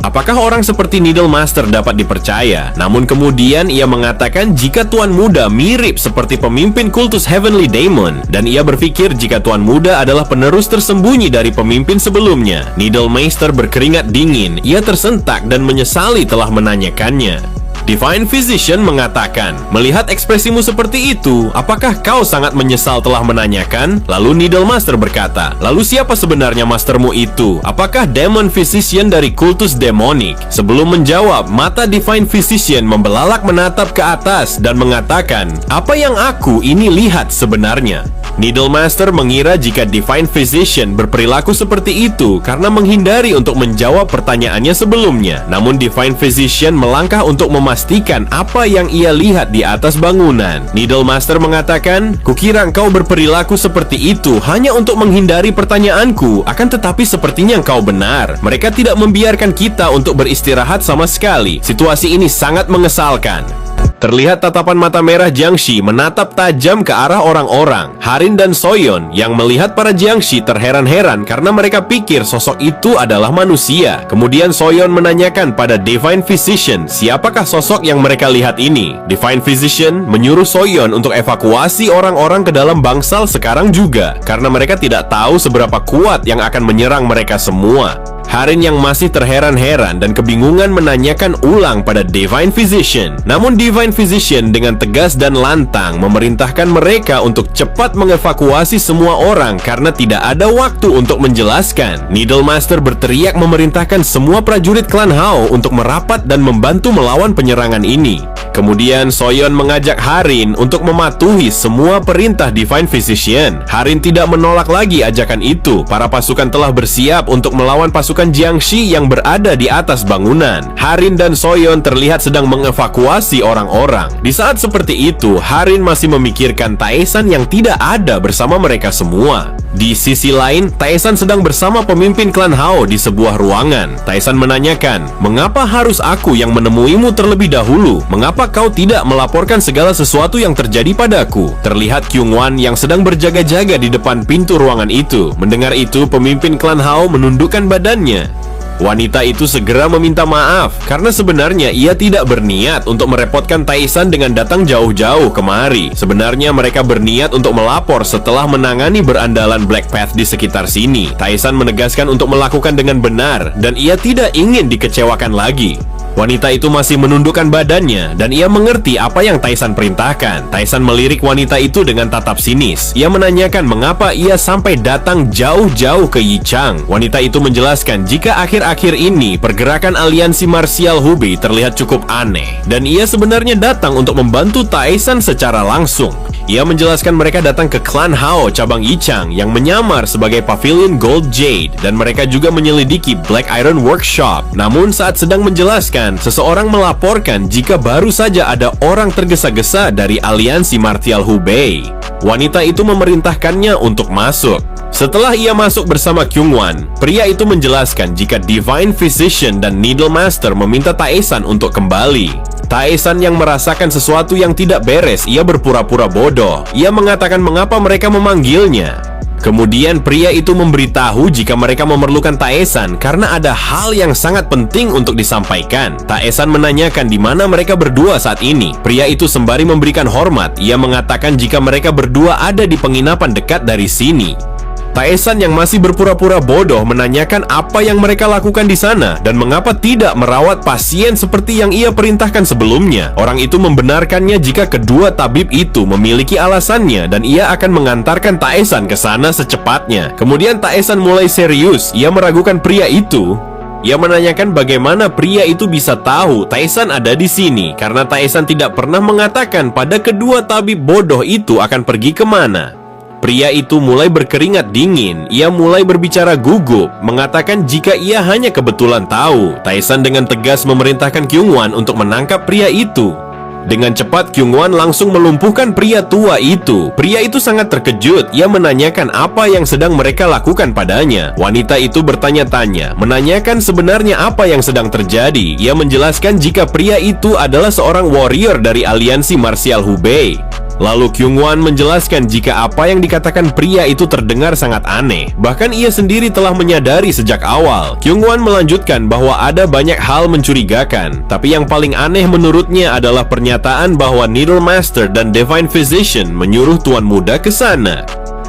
Apakah orang seperti Needle Master dapat dipercaya? Namun kemudian ia mengatakan jika Tuan Muda mirip seperti pemimpin kultus Heavenly Daemon, dan ia berpikir jika Tuan Muda adalah penerus tersembunyi dari pemimpin sebelumnya. Needle Master berkeringat dingin. Ia tersentak dan menyesali telah menanyakannya. Divine Physician mengatakan, "Melihat ekspresimu seperti itu, apakah kau sangat menyesal telah menanyakan?" Lalu Needle Master berkata, "Lalu siapa sebenarnya mastermu itu? Apakah Demon Physician dari kultus demonik?" Sebelum menjawab, mata Divine Physician membelalak menatap ke atas dan mengatakan, "Apa yang aku ini lihat sebenarnya?" Needle Master mengira jika Divine Physician berperilaku seperti itu karena menghindari untuk menjawab pertanyaannya sebelumnya. Namun Divine Physician melangkah untuk memastikan apa yang ia lihat di atas bangunan. Needle Master mengatakan, "Kukira engkau berperilaku seperti itu hanya untuk menghindari pertanyaanku, akan tetapi sepertinya engkau benar. Mereka tidak membiarkan kita untuk beristirahat sama sekali. Situasi ini sangat mengesalkan." Terlihat tatapan mata merah Jiangshi menatap tajam ke arah orang-orang. Harin dan Soyeon yang melihat para Jiangshi terheran-heran karena mereka pikir sosok itu adalah manusia. Kemudian Soyeon menanyakan pada Divine Physician siapakah sosok yang mereka lihat ini. Divine Physician menyuruh Soyeon untuk evakuasi orang-orang ke dalam bangsal sekarang juga, karena mereka tidak tahu seberapa kuat yang akan menyerang mereka semua. Harin yang masih terheran-heran dan kebingungan menanyakan ulang pada Divine Physician. Namun Divine Physician dengan tegas dan lantang memerintahkan mereka untuk cepat mengevakuasi semua orang karena tidak ada waktu untuk menjelaskan. Needle Master berteriak memerintahkan semua prajurit klan Hao untuk merapat dan membantu melawan penyerangan ini. Kemudian Soyeon mengajak Harin untuk mematuhi semua perintah Divine Physician. Harin tidak menolak lagi ajakan itu. Para pasukan telah bersiap untuk melawan pasukan Jiangshi yang berada di atas bangunan. Harin dan Soyeon terlihat sedang mengevakuasi orang-orang. Di saat seperti itu, Harin masih memikirkan Taesan yang tidak ada bersama mereka semua. Di sisi lain, Taesan sedang bersama pemimpin klan Hao di sebuah ruangan. Taesan menanyakan, "Mengapa harus aku yang menemuimu terlebih dahulu? Mengapa kau tidak melaporkan segala sesuatu yang terjadi padaku?" Terlihat Kyungwan yang sedang berjaga-jaga di depan pintu ruangan itu. Mendengar itu, pemimpin klan Hao menundukkan badannya. Wanita itu segera meminta maaf karena sebenarnya ia tidak berniat untuk merepotkan Taesan dengan datang jauh-jauh kemari. Sebenarnya mereka berniat untuk melapor setelah menangani berandalan Black Path di sekitar sini. Taesan menegaskan untuk melakukan dengan benar dan ia tidak ingin dikecewakan lagi. Wanita itu masih menundukkan badannya dan ia mengerti apa yang Taisan perintahkan. Taisan melirik wanita itu dengan tatap sinis. Ia menanyakan mengapa ia sampai datang jauh-jauh ke Yichang. Wanita itu menjelaskan jika akhir-akhir ini pergerakan aliansi marsial Hubei terlihat cukup aneh dan ia sebenarnya datang untuk membantu Taisan secara langsung. Ia menjelaskan mereka datang ke klan Hao cabang Yichang yang menyamar sebagai Pavilion Gold Jade dan mereka juga menyelidiki Black Iron Workshop. Namun saat sedang menjelaskan, seseorang melaporkan jika baru saja ada orang tergesa-gesa dari aliansi martial Hubei. Wanita itu memerintahkannya untuk masuk. Setelah ia masuk bersama Kyungwon, pria itu menjelaskan jika Divine Physician dan Needle Master meminta Taesan untuk kembali. Taesan yang merasakan sesuatu yang tidak beres, ia berpura-pura bodoh. Ia mengatakan mengapa mereka memanggilnya. Kemudian pria itu memberitahu jika mereka memerlukan Taesan karena ada hal yang sangat penting untuk disampaikan. Taesan menanyakan di mana mereka berdua saat ini. Pria itu sembari memberikan hormat, ia mengatakan jika mereka berdua ada di penginapan dekat dari sini. Taesan yang masih berpura-pura bodoh menanyakan apa yang mereka lakukan di sana dan mengapa tidak merawat pasien seperti yang ia perintahkan sebelumnya. Orang itu membenarkannya jika kedua tabib itu memiliki alasannya dan ia akan mengantarkan Taesan ke sana secepatnya. Kemudian Taesan mulai serius, ia meragukan pria itu. Ia menanyakan bagaimana pria itu bisa tahu Taesan ada di sini karena Taesan tidak pernah mengatakan pada kedua tabib bodoh itu akan pergi kemana. Pria itu mulai berkeringat dingin. Ia mulai berbicara gugup, mengatakan jika ia hanya kebetulan tahu. Taesan dengan tegas memerintahkan Kyungwon untuk menangkap pria itu. Dengan cepat Kyungwon langsung melumpuhkan pria tua itu. Pria itu sangat terkejut. Ia menanyakan apa yang sedang mereka lakukan padanya. Wanita itu bertanya-tanya, menanyakan sebenarnya apa yang sedang terjadi. Ia menjelaskan jika pria itu adalah seorang warrior dari aliansi marsial Hubei. Lalu Kyungwon menjelaskan jika apa yang dikatakan pria itu terdengar sangat aneh. Bahkan ia sendiri telah menyadari sejak awal. Kyungwon melanjutkan bahwa ada banyak hal mencurigakan. Tapi yang paling aneh menurutnya adalah pernyataan bahwa Needle Master dan Divine Physician menyuruh tuan muda ke sana.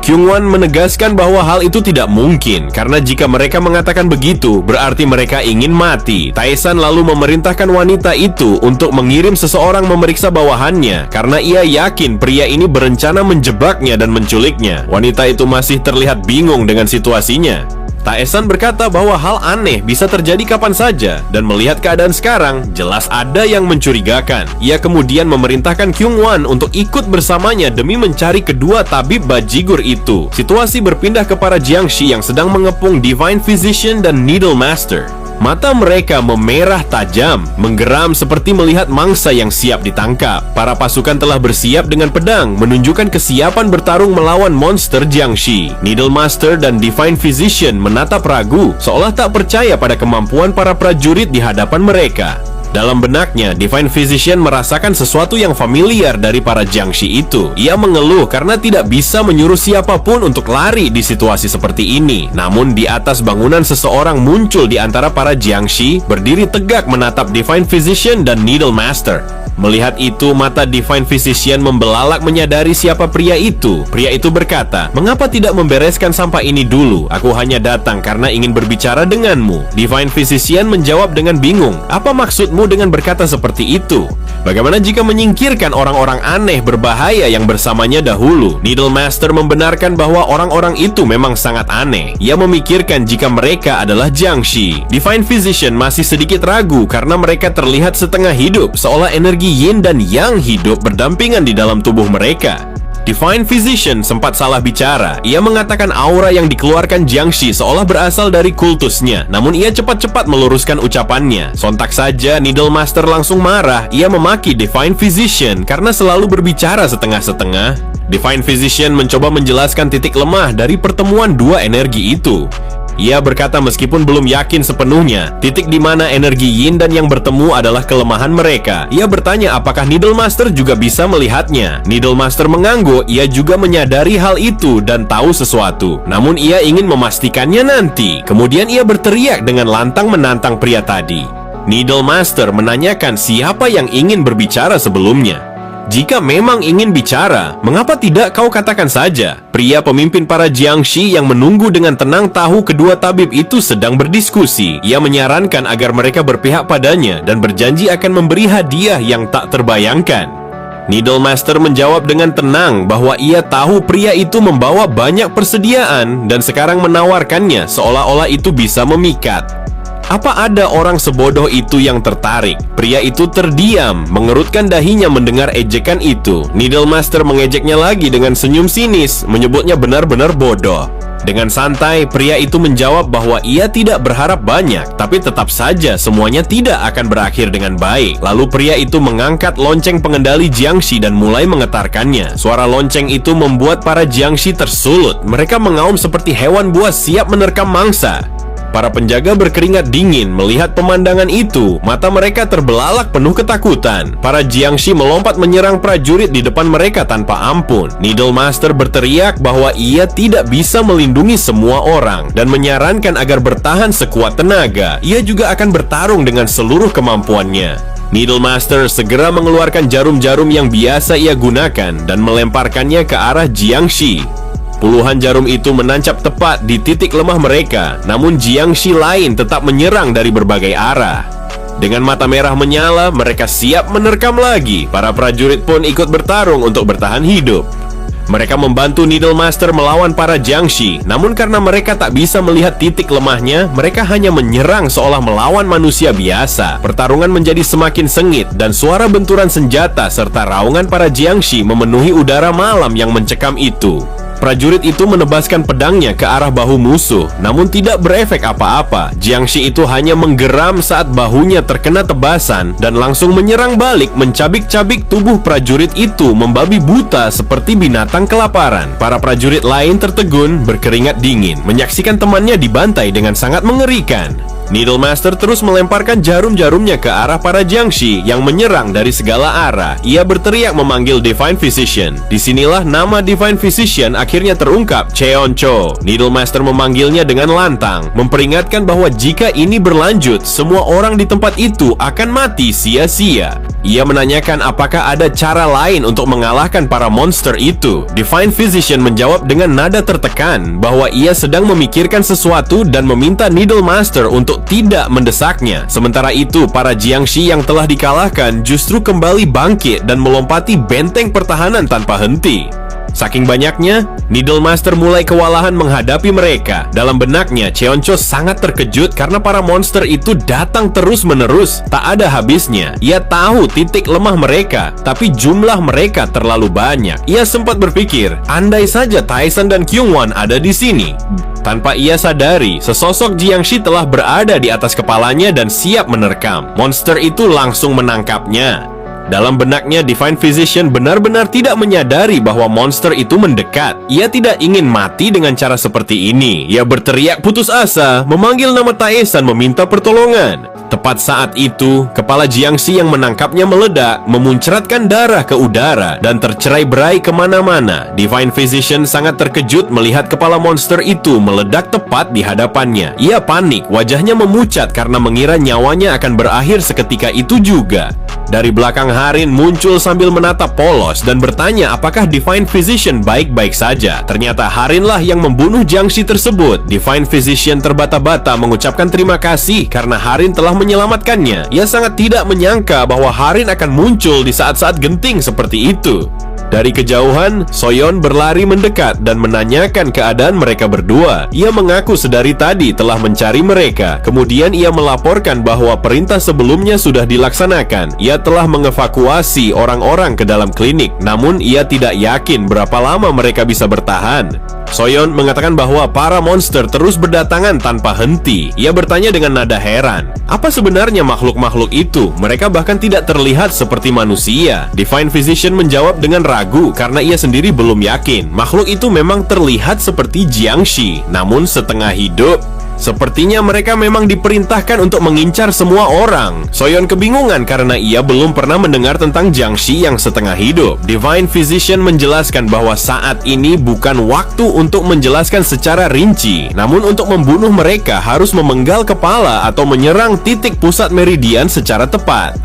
Kyungwon menegaskan bahwa hal itu tidak mungkin karena jika mereka mengatakan begitu berarti mereka ingin mati. Taesan lalu memerintahkan wanita itu untuk mengirim seseorang memeriksa bawahannya karena ia yakin pria ini berencana menjebaknya dan menculiknya. Wanita itu masih terlihat bingung dengan situasinya. Taesan berkata bahwa hal aneh bisa terjadi kapan saja dan melihat keadaan sekarang, jelas ada yang mencurigakan. Ia kemudian memerintahkan Kyungwon untuk ikut bersamanya demi mencari kedua tabib bajigur itu. Situasi berpindah ke para Jiangshi yang sedang mengepung Divine Physician dan Needle Master. Mata mereka memerah tajam, menggeram seperti melihat mangsa yang siap ditangkap. Para pasukan telah bersiap dengan pedang, menunjukkan kesiapan bertarung melawan monster Jiangshi. Needle Master dan Divine Physician menatap ragu, seolah tak percaya pada kemampuan para prajurit di hadapan mereka. Dalam benaknya, Divine Physician merasakan sesuatu yang familiar dari para Jiangshi itu. Ia mengeluh karena tidak bisa menyuruh siapapun untuk lari di situasi seperti ini. Namun di atas bangunan seseorang muncul di antara para Jiangshi, berdiri tegak menatap Divine Physician dan Needle Master. Melihat itu, mata Divine Physician membelalak menyadari siapa pria itu. Pria itu berkata, "Mengapa tidak membereskan sampah ini dulu? Aku hanya datang karena ingin berbicara denganmu." Divine Physician menjawab dengan bingung, "Apa maksudmu dengan berkata seperti itu? Bagaimana jika menyingkirkan orang-orang aneh berbahaya yang bersamanya dahulu?" Needle Master membenarkan bahwa orang-orang itu memang sangat aneh. Ia memikirkan jika mereka adalah Jiangshi. Divine Physician masih sedikit ragu karena mereka terlihat setengah hidup, seolah energi Yin dan Yang hidup berdampingan di dalam tubuh mereka. Divine Physician sempat salah bicara. Ia mengatakan aura yang dikeluarkan Jiangshi seolah berasal dari kultusnya. Namun ia cepat-cepat meluruskan ucapannya. Sontak saja Needle Master langsung marah. Ia memaki Divine Physician karena selalu berbicara setengah-setengah. Divine Physician mencoba menjelaskan titik lemah dari pertemuan dua energi itu. Ia berkata meskipun belum yakin sepenuhnya, titik di mana energi Yin dan Yang bertemu adalah kelemahan mereka. Ia bertanya apakah Needle Master juga bisa melihatnya. Needle Master mengangguk, ia juga menyadari hal itu dan tahu sesuatu. Namun ia ingin memastikannya nanti. Kemudian ia berteriak dengan lantang menantang pria tadi. Needle Master menanyakan siapa yang ingin berbicara sebelumnya. Jika memang ingin bicara, mengapa tidak kau katakan saja? Pria pemimpin para Jiangshi yang menunggu dengan tenang tahu kedua tabib itu sedang berdiskusi. Ia menyarankan agar mereka berpihak padanya dan berjanji akan memberi hadiah yang tak terbayangkan. Needle Master menjawab dengan tenang bahwa ia tahu pria itu membawa banyak persediaan dan sekarang menawarkannya seolah-olah itu bisa memikat. Apa ada orang sebodoh itu yang tertarik? Pria itu terdiam, mengerutkan dahinya mendengar ejekan itu. Needle Master mengejeknya lagi dengan senyum sinis, menyebutnya benar-benar bodoh. Dengan santai, pria itu menjawab bahwa ia tidak berharap banyak, tapi tetap saja semuanya tidak akan berakhir dengan baik. Lalu pria itu mengangkat lonceng pengendali Jiangshi dan mulai mengetarkannya. Suara lonceng itu membuat para Jiangshi tersulut. Mereka mengaum seperti hewan buas siap menerkam mangsa. Para penjaga berkeringat dingin melihat pemandangan itu. Mata mereka terbelalak penuh ketakutan. Para Jiangshi melompat menyerang prajurit di depan mereka tanpa ampun. Needle Master berteriak bahwa ia tidak bisa melindungi semua orang dan menyarankan agar bertahan sekuat tenaga. Ia juga akan bertarung dengan seluruh kemampuannya. Needle Master segera mengeluarkan jarum-jarum yang biasa ia gunakan dan melemparkannya ke arah Jiangshi. Puluhan jarum itu menancap tepat di titik lemah mereka, namun Jiangshi lain tetap menyerang dari berbagai arah. Dengan mata merah menyala, mereka siap menerkam lagi. Para prajurit pun ikut bertarung untuk bertahan hidup. Mereka membantu Needle Master melawan para Jiangshi, namun karena mereka tak bisa melihat titik lemahnya, mereka hanya menyerang seolah melawan manusia biasa. Pertarungan menjadi semakin sengit dan suara benturan senjata serta raungan para Jiangshi memenuhi udara malam yang mencekam itu. Prajurit itu menebaskan pedangnya ke arah bahu musuh, namun tidak berefek apa-apa. Jiangshi itu hanya menggeram saat bahunya terkena tebasan dan langsung menyerang balik, mencabik-cabik tubuh prajurit itu membabi buta seperti binatang kelaparan. Para prajurit lain tertegun, berkeringat dingin, menyaksikan temannya dibantai dengan sangat mengerikan. Needle Master terus melemparkan jarum-jarumnya ke arah para Jiangshi yang menyerang dari segala arah. Ia berteriak memanggil Divine Physician. Disinilah nama Divine Physician akhirnya terungkap, Cheoncho. Needle Master memanggilnya dengan lantang, memperingatkan bahwa jika ini berlanjut, semua orang di tempat itu akan mati sia-sia. Ia menanyakan apakah ada cara lain untuk mengalahkan para monster itu. Divine Physician menjawab dengan nada tertekan bahwa ia sedang memikirkan sesuatu dan meminta Needle Master untuk tidak mendesaknya. Sementara itu, para Jiangshi yang telah dikalahkan justru kembali bangkit dan melompati benteng pertahanan tanpa henti. Saking banyaknya, Needle Master mulai kewalahan menghadapi mereka. Dalam benaknya, Cheoncho sangat terkejut karena para monster itu datang terus-menerus, tak ada habisnya. Ia tahu titik lemah mereka, tapi jumlah mereka terlalu banyak. Ia sempat berpikir, andai saja Taishan dan Kyungwon ada di sini. Tanpa ia sadari, sesosok Jiangshi telah berada di atas kepalanya dan siap menerkam. Monster itu langsung menangkapnya. Dalam benaknya, Divine Physician benar-benar tidak menyadari bahwa monster itu mendekat. Ia tidak ingin mati dengan cara seperti ini. Ia berteriak putus asa, memanggil nama Taishan meminta pertolongan. Tepat saat itu, kepala Jiangshi yang menangkapnya meledak, memuncratkan darah ke udara, dan tercerai-berai kemana-mana. Divine Physician sangat terkejut melihat kepala monster itu meledak tepat di hadapannya. Ia panik, wajahnya memucat karena mengira nyawanya akan berakhir seketika itu juga. Dari belakang Harin muncul sambil menatap polos dan bertanya apakah Divine Physician baik-baik saja. Ternyata Harinlah yang membunuh Jiangshi tersebut. Divine Physician terbata-bata mengucapkan terima kasih karena Harin telah menyelamatkannya. Ia sangat tidak menyangka bahwa Harin akan muncul di saat-saat genting seperti itu. Dari kejauhan, Soyeon berlari mendekat dan menanyakan keadaan mereka berdua. Ia mengaku sedari tadi telah mencari mereka. Kemudian ia melaporkan bahwa perintah sebelumnya sudah dilaksanakan. Ia telah mengevakuasi orang-orang ke dalam klinik. Namun ia tidak yakin berapa lama mereka bisa bertahan. Soyeon mengatakan bahwa para monster terus berdatangan tanpa henti. Ia bertanya dengan nada heran, apa sebenarnya makhluk-makhluk itu? Mereka bahkan tidak terlihat seperti manusia. Divine Physician menjawab dengan ragu karena ia sendiri belum yakin. Makhluk itu memang terlihat seperti Jiangshi, namun setengah hidup. Sepertinya mereka memang diperintahkan untuk mengincar semua orang. Soyeon kebingungan karena ia belum pernah mendengar tentang Jiangshi yang setengah hidup. Divine Physician menjelaskan bahwa saat ini bukan waktu untuk menjelaskan secara rinci, namun untuk membunuh mereka harus memenggal kepala atau menyerang titik pusat meridian secara tepat.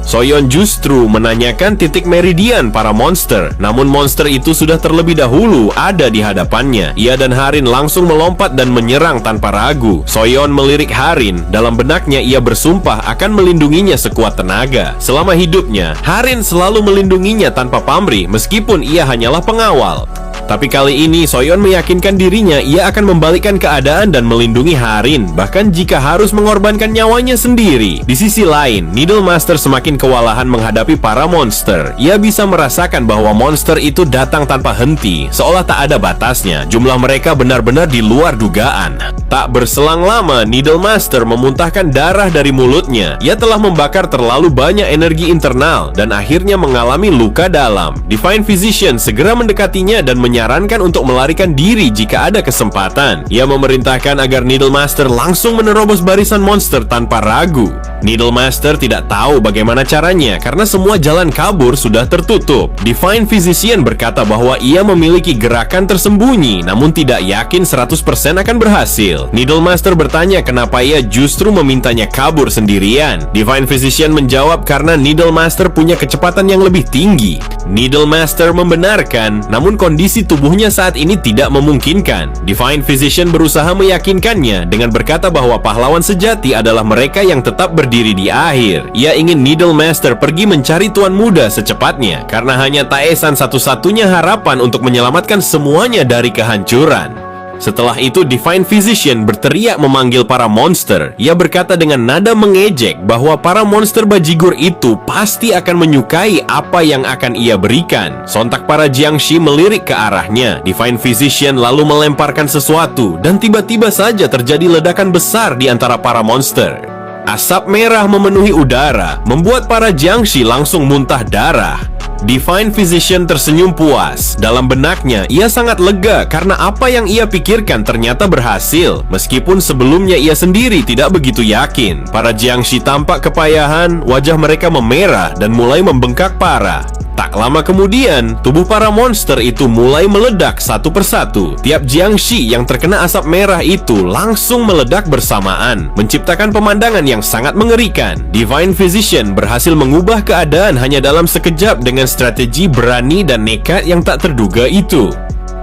Soyeon justru menanyakan titik meridian para monster. Namun monster itu sudah terlebih dahulu ada di hadapannya. Ia dan Harin langsung melompat dan menyerang tanpa ragu. Soyeon melirik Harin. Dalam benaknya ia bersumpah akan melindunginya sekuat tenaga. Selama hidupnya, Harin selalu melindunginya tanpa pamrih meskipun ia hanyalah pengawal. Tapi kali ini Soyeon meyakinkan dirinya ia akan membalikkan keadaan dan melindungi Harin, bahkan jika harus mengorbankan nyawanya sendiri. Di sisi lain, Needle Master semakin kewalahan menghadapi para monster. Ia bisa merasakan bahwa monster itu datang tanpa henti, seolah tak ada batasnya. Jumlah mereka benar-benar di luar dugaan. Tak berselang lama, Needle Master memuntahkan darah dari mulutnya. Ia telah membakar terlalu banyak energi internal dan akhirnya mengalami luka dalam. Divine Physician segera mendekatinya dan menyarankan untuk melarikan diri jika ada kesempatan. Ia memerintahkan agar Needle Master langsung menerobos barisan monster tanpa ragu. Needle Master tidak tahu bagaimana caranya karena semua jalan kabur sudah tertutup. Divine Physician berkata bahwa ia memiliki gerakan tersembunyi namun tidak yakin 100% akan berhasil. Needle Master bertanya kenapa ia justru memintanya kabur sendirian. Divine Physician menjawab karena Needle Master punya kecepatan yang lebih tinggi. Needle Master membenarkan, namun kondisi tubuhnya saat ini tidak memungkinkan. Divine Physician berusaha meyakinkannya dengan berkata bahwa pahlawan sejati adalah mereka yang tetap berdiri di akhir. Ia ingin Needle Master pergi mencari tuan muda secepatnya karena hanya Taesan satu-satunya harapan untuk menyelamatkan semuanya dari kehancuran. Setelah itu Divine Physician berteriak memanggil para monster. Ia berkata dengan nada mengejek bahwa para monster bajigur itu pasti akan menyukai apa yang akan ia berikan. Sontak para Jiangshi melirik ke arahnya. Divine Physician lalu melemparkan sesuatu dan tiba-tiba saja terjadi ledakan besar di antara para monster. Asap merah memenuhi udara, membuat para Jiangshi langsung muntah darah. Divine Physician tersenyum puas. Dalam benaknya, ia sangat lega karena apa yang ia pikirkan ternyata berhasil. Meskipun sebelumnya ia sendiri tidak begitu yakin. Para Jiangshi tampak kepayahan, wajah mereka memerah dan mulai membengkak parah. Tak lama kemudian, tubuh para monster itu mulai meledak satu persatu. Tiap Jiangshi yang terkena asap merah itu langsung meledak bersamaan, menciptakan pemandangan yang sangat mengerikan. Divine Physician berhasil mengubah keadaan hanya dalam sekejap dengan strategi berani dan nekat yang tak terduga itu.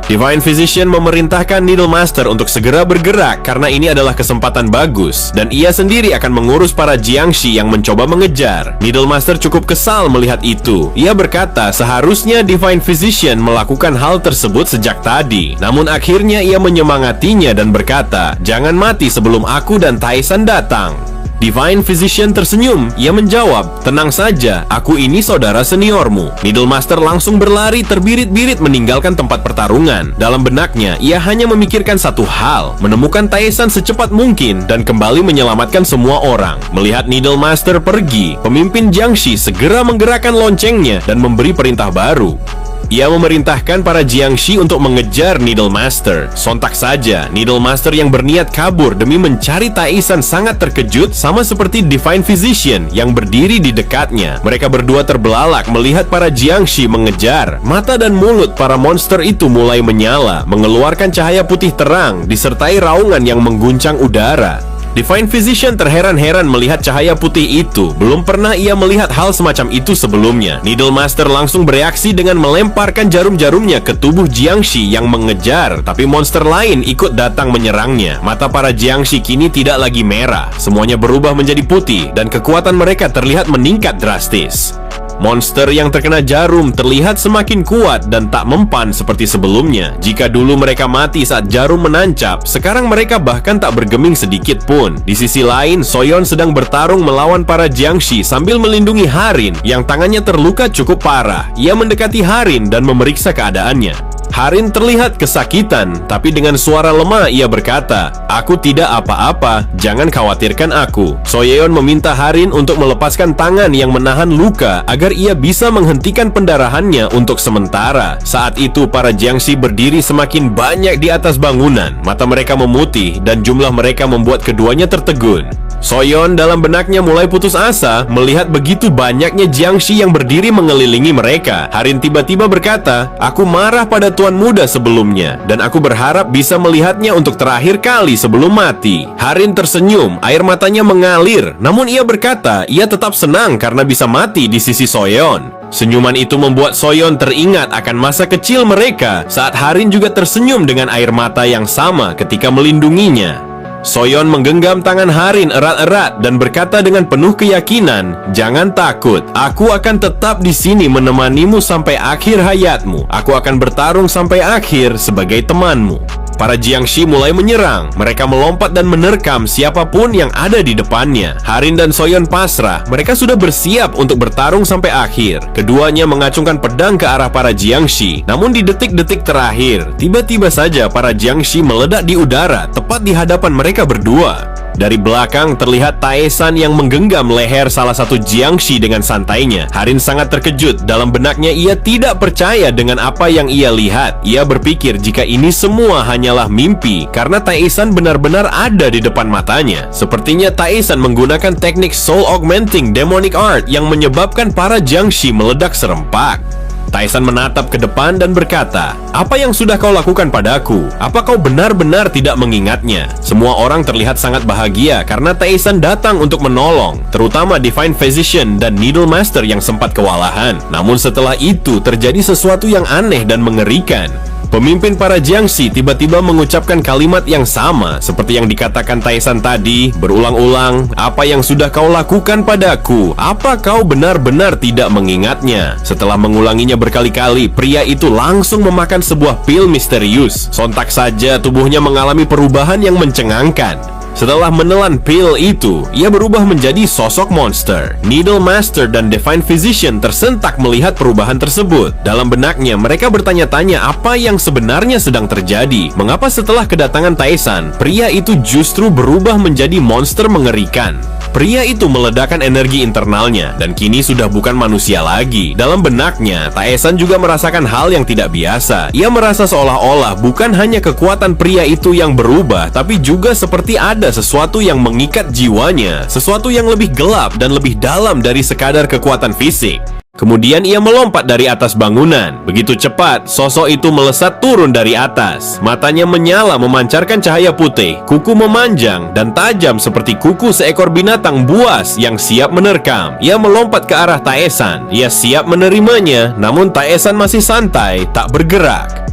Divine Physician memerintahkan Needle Master untuk segera bergerak karena ini adalah kesempatan bagus dan ia sendiri akan mengurus para Jiangshi yang mencoba mengejar. Needle Master cukup kesal melihat itu. Ia berkata seharusnya Divine Physician melakukan hal tersebut sejak tadi. Namun akhirnya ia menyemangatinya dan berkata, "Jangan mati sebelum aku dan Taesan datang." Divine Physician tersenyum. Ia menjawab, "Tenang saja, aku ini saudara seniormu." Needle Master langsung berlari terbirit-birit meninggalkan tempat pertarungan. Dalam benaknya, ia hanya memikirkan satu hal, menemukan Taesan secepat mungkin dan kembali menyelamatkan semua orang. Melihat Needle Master pergi, pemimpin Jiangshi segera menggerakkan loncengnya dan memberi perintah baru. Ia memerintahkan para Jiangshi untuk mengejar Needle Master. Sontak saja, Needle Master yang berniat kabur demi mencari Taesan sangat terkejut sama seperti Divine Physician yang berdiri di dekatnya. Mereka berdua terbelalak melihat para Jiangshi mengejar. Mata dan mulut para monster itu mulai menyala, mengeluarkan cahaya putih terang disertai raungan yang mengguncang udara. Divine Physician terheran-heran melihat cahaya putih itu. Belum pernah ia melihat hal semacam itu sebelumnya. Needle Master langsung bereaksi dengan melemparkan jarum-jarumnya ke tubuh Jiangshi yang mengejar. Tapi monster lain ikut datang menyerangnya. Mata para Jiangshi kini tidak lagi merah. Semuanya berubah menjadi putih dan kekuatan mereka terlihat meningkat drastis. Monster yang terkena jarum terlihat semakin kuat dan tak mempan seperti sebelumnya. Jika dulu mereka mati saat jarum menancap, sekarang mereka bahkan tak bergeming sedikit pun. Di sisi lain, Soyeon sedang bertarung melawan para Jiangshi sambil melindungi Harin yang tangannya terluka cukup parah. Ia mendekati Harin dan memeriksa keadaannya. Harin terlihat kesakitan, tapi dengan suara lemah ia berkata, "Aku tidak apa-apa, jangan khawatirkan aku." Soyeon meminta Harin untuk melepaskan tangan yang menahan luka agar ia bisa menghentikan pendarahannya untuk sementara. Saat itu para Jiangshi berdiri semakin banyak di atas bangunan. Mata mereka memutih dan jumlah mereka membuat keduanya tertegun. Soyeon dalam benaknya mulai putus asa melihat begitu banyaknya Jiangshi yang berdiri mengelilingi mereka. Harin tiba-tiba berkata, "Aku marah pada Tuan tuan muda sebelumnya, dan aku berharap bisa melihatnya untuk terakhir kali sebelum mati. Harin tersenyum, air matanya mengalir, namun ia berkata ia tetap senang karena bisa mati di sisi Soyeon. Senyuman itu membuat Soyeon teringat akan masa kecil mereka saat Harin juga tersenyum dengan air mata yang sama ketika melindunginya. Soyeon menggenggam tangan Harin erat-erat dan berkata dengan penuh keyakinan, "Jangan takut, aku akan tetap di sini menemanimu sampai akhir hayatmu. Aku akan bertarung sampai akhir sebagai temanmu." Para Jiangshi mulai menyerang. Mereka melompat dan menerkam siapapun yang ada di depannya. Harin dan Soyeon pasrah. Mereka sudah bersiap untuk bertarung sampai akhir. Keduanya mengacungkan pedang ke arah para Jiangshi. Namun di detik-detik terakhir, tiba-tiba saja para Jiangshi meledak di udara tepat di hadapan mereka berdua. Dari belakang terlihat Taesan yang menggenggam leher salah satu Jiangshi dengan santainya. Harin sangat terkejut. Dalam benaknya ia tidak percaya dengan apa yang ia lihat. Ia berpikir jika ini semua hanyalah mimpi karena Taesan benar-benar ada di depan matanya. Sepertinya Taesan menggunakan teknik Soul Augmenting Demonic Art yang menyebabkan para Jiangshi meledak serempak. Taesan menatap ke depan dan berkata, "Apa yang sudah kau lakukan padaku? Apa kau benar-benar tidak mengingatnya?" Semua orang terlihat sangat bahagia karena Taesan datang untuk menolong, terutama Divine Physician dan Needle Master yang sempat kewalahan. Namun setelah itu terjadi sesuatu yang aneh dan mengerikan. Pemimpin para Jiangshi tiba-tiba mengucapkan kalimat yang sama seperti yang dikatakan Taesan tadi, berulang-ulang, "Apa yang sudah kau lakukan padaku? Apa kau benar-benar tidak mengingatnya?" Setelah mengulanginya berkali-kali, pria itu langsung memakan sebuah pil misterius. Sontak saja tubuhnya mengalami perubahan yang mencengangkan. Setelah menelan pil itu, ia berubah menjadi sosok monster. Needle Master dan Divine Physician tersentak melihat perubahan tersebut. Dalam benaknya, mereka bertanya-tanya apa yang sebenarnya sedang terjadi. Mengapa setelah kedatangan Taesan, pria itu justru berubah menjadi monster mengerikan? Pria itu meledakkan energi internalnya dan kini sudah bukan manusia lagi. Dalam benaknya, Taesan juga merasakan hal yang tidak biasa. Ia merasa seolah-olah bukan hanya kekuatan pria itu yang berubah, tapi juga seperti ada sesuatu yang mengikat jiwanya, sesuatu yang lebih gelap dan lebih dalam dari sekadar kekuatan fisik. Kemudian ia melompat dari atas bangunan. Begitu cepat, sosok itu melesat turun dari atas. Matanya menyala memancarkan cahaya putih, kuku memanjang dan tajam seperti kuku seekor binatang buas yang siap menerkam. Ia melompat ke arah Taesan. Ia siap menerimanya, namun Taesan masih santai, tak bergerak.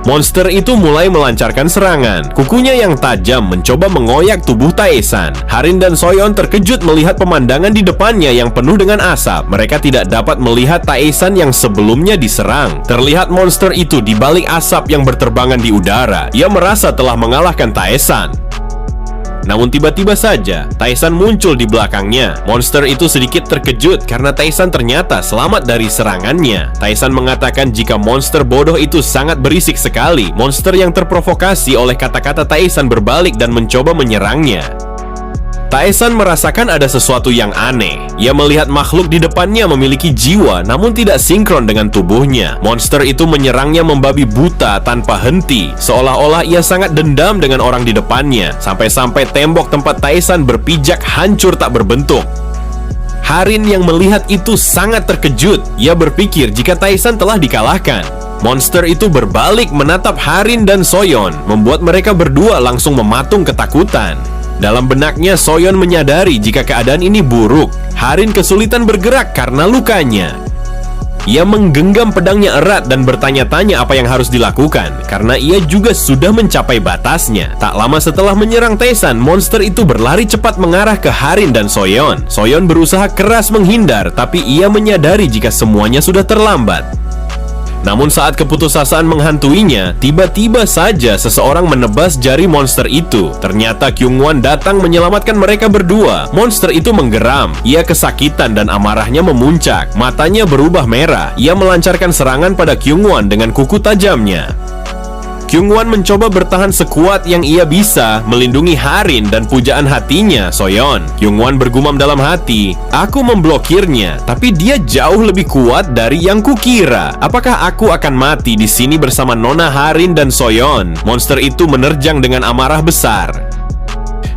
Monster itu mulai melancarkan serangan. Kukunya yang tajam mencoba mengoyak tubuh Taesan. Harin dan Soyeon terkejut melihat pemandangan di depannya yang penuh dengan asap. Mereka tidak dapat melihat Taesan yang sebelumnya diserang. Terlihat monster itu di balik asap yang berterbangan di udara. Ia merasa telah mengalahkan Taesan. Namun tiba-tiba saja, Taesan muncul di belakangnya. Monster itu sedikit terkejut karena Taesan ternyata selamat dari serangannya. Taesan mengatakan jika monster bodoh itu sangat berisik sekali. Monster yang terprovokasi oleh kata-kata Taesan berbalik dan mencoba menyerangnya. Taesan merasakan ada sesuatu yang aneh. Ia melihat makhluk di depannya memiliki jiwa namun tidak sinkron dengan tubuhnya. Monster itu menyerangnya membabi buta tanpa henti, seolah-olah ia sangat dendam dengan orang di depannya. Sampai-sampai tembok tempat Taesan berpijak hancur tak berbentuk. Harin yang melihat itu sangat terkejut. Ia berpikir jika Taesan telah dikalahkan. Monster itu berbalik menatap Harin dan Soyeon, membuat mereka berdua langsung mematung ketakutan. Dalam benaknya, Soyeon menyadari jika keadaan ini buruk. Harin kesulitan bergerak karena lukanya. Ia menggenggam pedangnya erat dan bertanya-tanya apa yang harus dilakukan, karena ia juga sudah mencapai batasnya. Tak lama setelah menyerang Taesan, monster itu berlari cepat mengarah ke Harin dan Soyeon. Soyeon berusaha keras menghindar, tapi ia menyadari jika semuanya sudah terlambat. Namun saat keputusasaan menghantuinya, tiba-tiba saja seseorang menebas jari monster itu. Ternyata Kyungwon datang menyelamatkan mereka berdua. Monster itu menggeram. Ia kesakitan dan amarahnya memuncak. Matanya berubah merah. Ia melancarkan serangan pada Kyungwon dengan kuku tajamnya. Kyungwon mencoba bertahan sekuat yang ia bisa, melindungi Harin dan pujaan hatinya, Soyeon. Kyungwon bergumam dalam hati, "Aku memblokirnya, tapi dia jauh lebih kuat dari yang kukira. Apakah aku akan mati di sini bersama Nona Harin dan Soyeon?" Monster itu menerjang dengan amarah besar.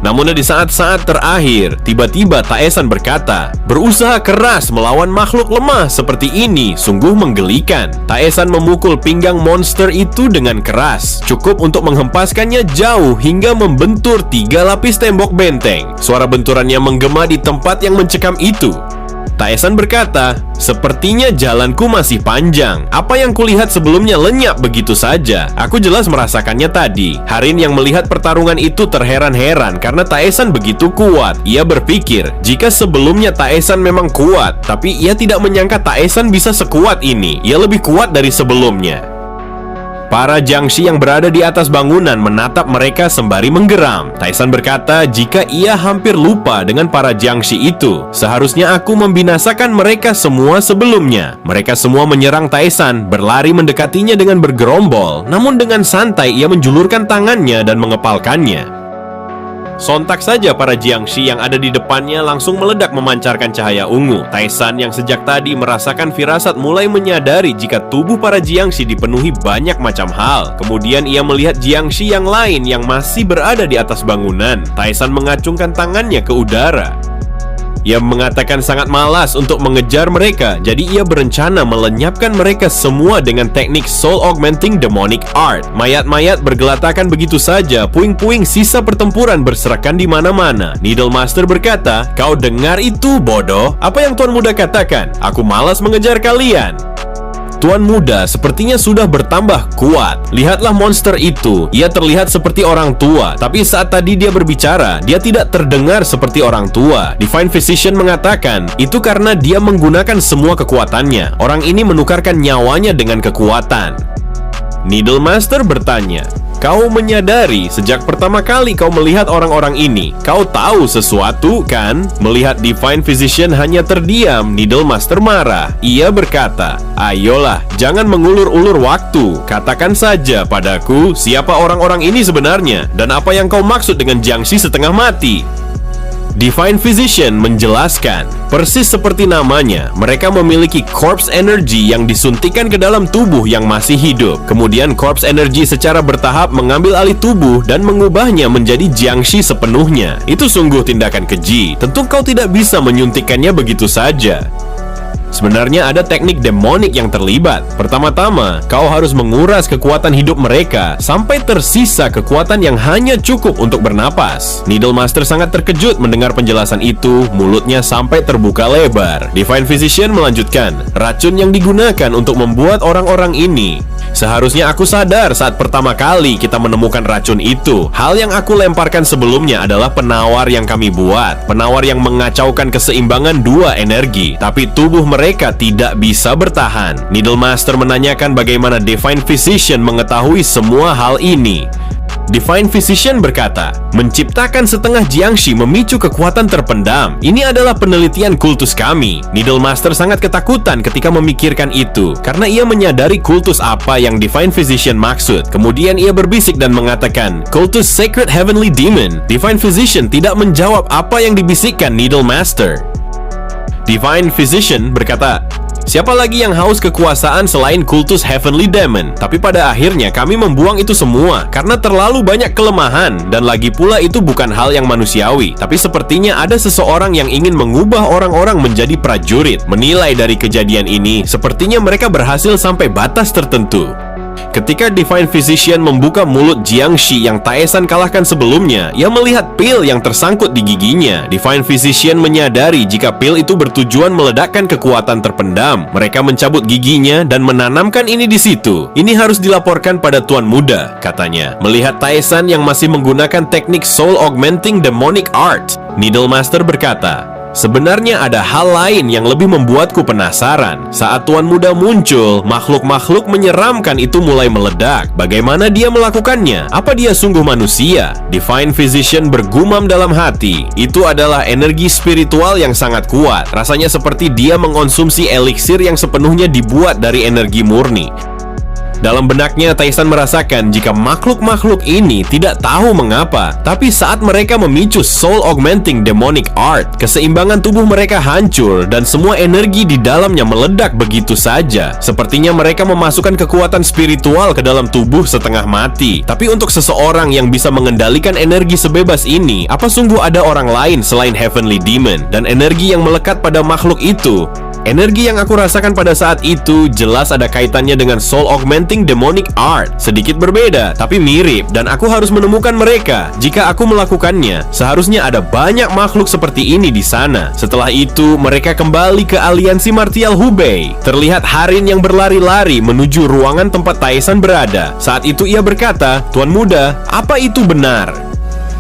Namun di saat-saat terakhir, tiba-tiba Taesan berkata, "Berusaha keras melawan makhluk lemah seperti ini sungguh menggelikan." Taesan memukul pinggang monster itu dengan keras, cukup untuk menghempaskannya jauh hingga membentur 3 lapis tembok benteng. Suara benturannya menggema di tempat yang mencekam itu. Taesan berkata, "Sepertinya jalanku masih panjang. Apa yang kulihat sebelumnya lenyap begitu saja. Aku jelas merasakannya tadi." Harin yang melihat pertarungan itu terheran-heran karena Taesan begitu kuat. Ia berpikir, jika sebelumnya Taesan memang kuat, tapi ia tidak menyangka Taesan bisa sekuat ini. Ia lebih kuat dari sebelumnya. Para Jiangshi yang berada di atas bangunan menatap mereka sembari menggeram. Taesan berkata jika ia hampir lupa dengan para Jiangshi itu. "Seharusnya aku membinasakan mereka semua sebelumnya." Mereka semua menyerang Taesan, berlari mendekatinya dengan bergerombol. Namun dengan santai ia menjulurkan tangannya dan mengepalkannya. Sontak saja para Jiangshi yang ada di depannya langsung meledak memancarkan cahaya ungu. Taesan yang sejak tadi merasakan firasat mulai menyadari jika tubuh para Jiangshi dipenuhi banyak macam hal. Kemudian ia melihat Jiangshi yang lain yang masih berada di atas bangunan. Taesan mengacungkan tangannya ke udara. Ia mengatakan sangat malas untuk mengejar mereka, jadi ia berencana melenyapkan mereka semua dengan teknik Soul Augmenting Demonic Art. Mayat-mayat bergelatakan begitu saja, puing-puing sisa pertempuran berserakan di mana-mana. Needle Master berkata, "Kau dengar itu, bodoh? Apa yang Tuan Muda katakan? Aku malas mengejar kalian." Tuan Muda sepertinya sudah bertambah kuat. Lihatlah monster itu. Ia terlihat seperti orang tua, tapi saat tadi dia berbicara, dia tidak terdengar seperti orang tua. Divine Physician mengatakan, itu karena dia menggunakan semua kekuatannya. Orang ini menukarkan nyawanya dengan kekuatan. Needle Master bertanya, "Kau menyadari sejak pertama kali kau melihat orang-orang ini, kau tahu sesuatu kan?" Melihat Divine Physician hanya terdiam, Needle Master marah. Ia berkata, "Ayolah, jangan mengulur-ulur waktu. Katakan saja padaku siapa orang-orang ini sebenarnya, dan apa yang kau maksud dengan Jiangshi setengah mati." Divine Physician menjelaskan, persis seperti namanya, mereka memiliki corpse energy yang disuntikan ke dalam tubuh yang masih hidup. Kemudian corpse energy secara bertahap mengambil alih tubuh dan mengubahnya menjadi Jiangshi sepenuhnya. Itu sungguh tindakan keji. Tentu kau tidak bisa menyuntikannya begitu saja. Sebenarnya ada teknik demonik yang terlibat. Pertama-tama, kau harus menguras kekuatan hidup mereka sampai tersisa kekuatan yang hanya cukup untuk bernapas. Needle Master sangat terkejut mendengar penjelasan itu, mulutnya sampai terbuka lebar. Divine Physician melanjutkan, racun yang digunakan untuk membuat orang-orang ini. Seharusnya aku sadar saat pertama kali kita menemukan racun itu. Hal yang aku lemparkan sebelumnya adalah penawar yang kami buat. Penawar yang mengacaukan keseimbangan dua energi. Tapi tubuh mereka tidak bisa bertahan. Needle Master menanyakan bagaimana Divine Physician mengetahui semua hal ini. Divine Physician berkata, menciptakan setengah Jiangshi memicu kekuatan terpendam. Ini adalah penelitian kultus kami. Needle Master sangat ketakutan ketika memikirkan itu, karena ia menyadari kultus apa yang Divine Physician maksud. Kemudian ia berbisik dan mengatakan, kultus Sacred Heavenly Demon. Divine Physician tidak menjawab apa yang dibisikkan Needle Master. Divine Physician berkata, siapa lagi yang haus kekuasaan selain kultus Heavenly Demon? Tapi pada akhirnya kami membuang itu semua karena terlalu banyak kelemahan. Dan lagi pula itu bukan hal yang manusiawi. Tapi sepertinya ada seseorang yang ingin mengubah orang-orang menjadi prajurit. Menilai dari kejadian ini, sepertinya mereka berhasil sampai batas tertentu. Ketika Divine Physician membuka mulut Jiangshi yang Taesan kalahkan sebelumnya, ia melihat pil yang tersangkut di giginya. Divine Physician menyadari jika pil itu bertujuan meledakkan kekuatan terpendam. Mereka mencabut giginya dan menanamkan ini di situ. Ini harus dilaporkan pada Tuan Muda, katanya. Melihat Taesan yang masih menggunakan teknik Soul Augmenting Demonic Art, Needle Master berkata, sebenarnya ada hal lain yang lebih membuatku penasaran. Saat Tuan Muda muncul, makhluk-makhluk menyeramkan itu mulai meledak. Bagaimana dia melakukannya? Apa dia sungguh manusia? Divine Physician bergumam dalam hati. Itu adalah energi spiritual yang sangat kuat. Rasanya seperti dia mengonsumsi eliksir yang sepenuhnya dibuat dari energi murni. Dalam benaknya, Taesan merasakan jika makhluk-makhluk ini tidak tahu mengapa, tapi saat mereka memicu Soul Augmenting Demonic Art, keseimbangan tubuh mereka hancur dan semua energi di dalamnya meledak begitu saja. Sepertinya mereka memasukkan kekuatan spiritual ke dalam tubuh setengah mati. Tapi untuk seseorang yang bisa mengendalikan energi sebebas ini, apa sungguh ada orang lain selain Heavenly Demon? Dan energi yang melekat pada makhluk itu, energi yang aku rasakan pada saat itu jelas ada kaitannya dengan Soul Augmenting Demonic Art. Sedikit berbeda, tapi mirip, dan aku harus menemukan mereka. Jika aku melakukannya, seharusnya ada banyak makhluk seperti ini di sana. Setelah itu, mereka kembali ke aliansi martial Hubei. Terlihat Harin yang berlari-lari menuju ruangan tempat Taesan berada. Saat itu ia berkata, "Tuan muda, apa itu benar?"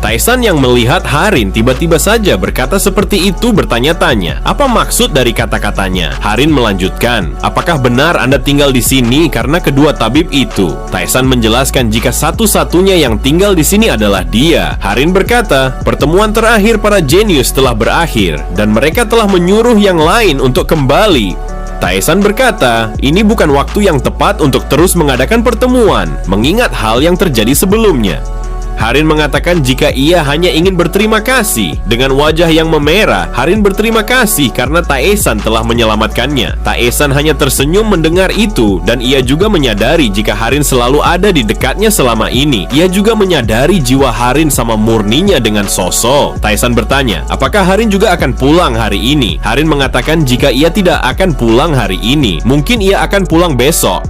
Taesan yang melihat Harin tiba-tiba saja berkata seperti itu bertanya-tanya, apa maksud dari kata-katanya? Harin melanjutkan, apakah benar Anda tinggal di sini karena kedua tabib itu? Taesan menjelaskan jika satu-satunya yang tinggal di sini adalah dia. Harin berkata, pertemuan terakhir para jenius telah berakhir dan mereka telah menyuruh yang lain untuk kembali. Taesan berkata, ini bukan waktu yang tepat untuk terus mengadakan pertemuan, mengingat hal yang terjadi sebelumnya. Harin mengatakan jika ia hanya ingin berterima kasih. Dengan wajah yang memerah, Harin berterima kasih karena Taesan telah menyelamatkannya. Taesan hanya tersenyum mendengar itu, dan ia juga menyadari jika Harin selalu ada di dekatnya selama ini. Ia juga menyadari jiwa Harin sama murninya dengan Soso. Taesan bertanya, apakah Harin juga akan pulang hari ini? Harin mengatakan jika ia tidak akan pulang hari ini, mungkin ia akan pulang besok.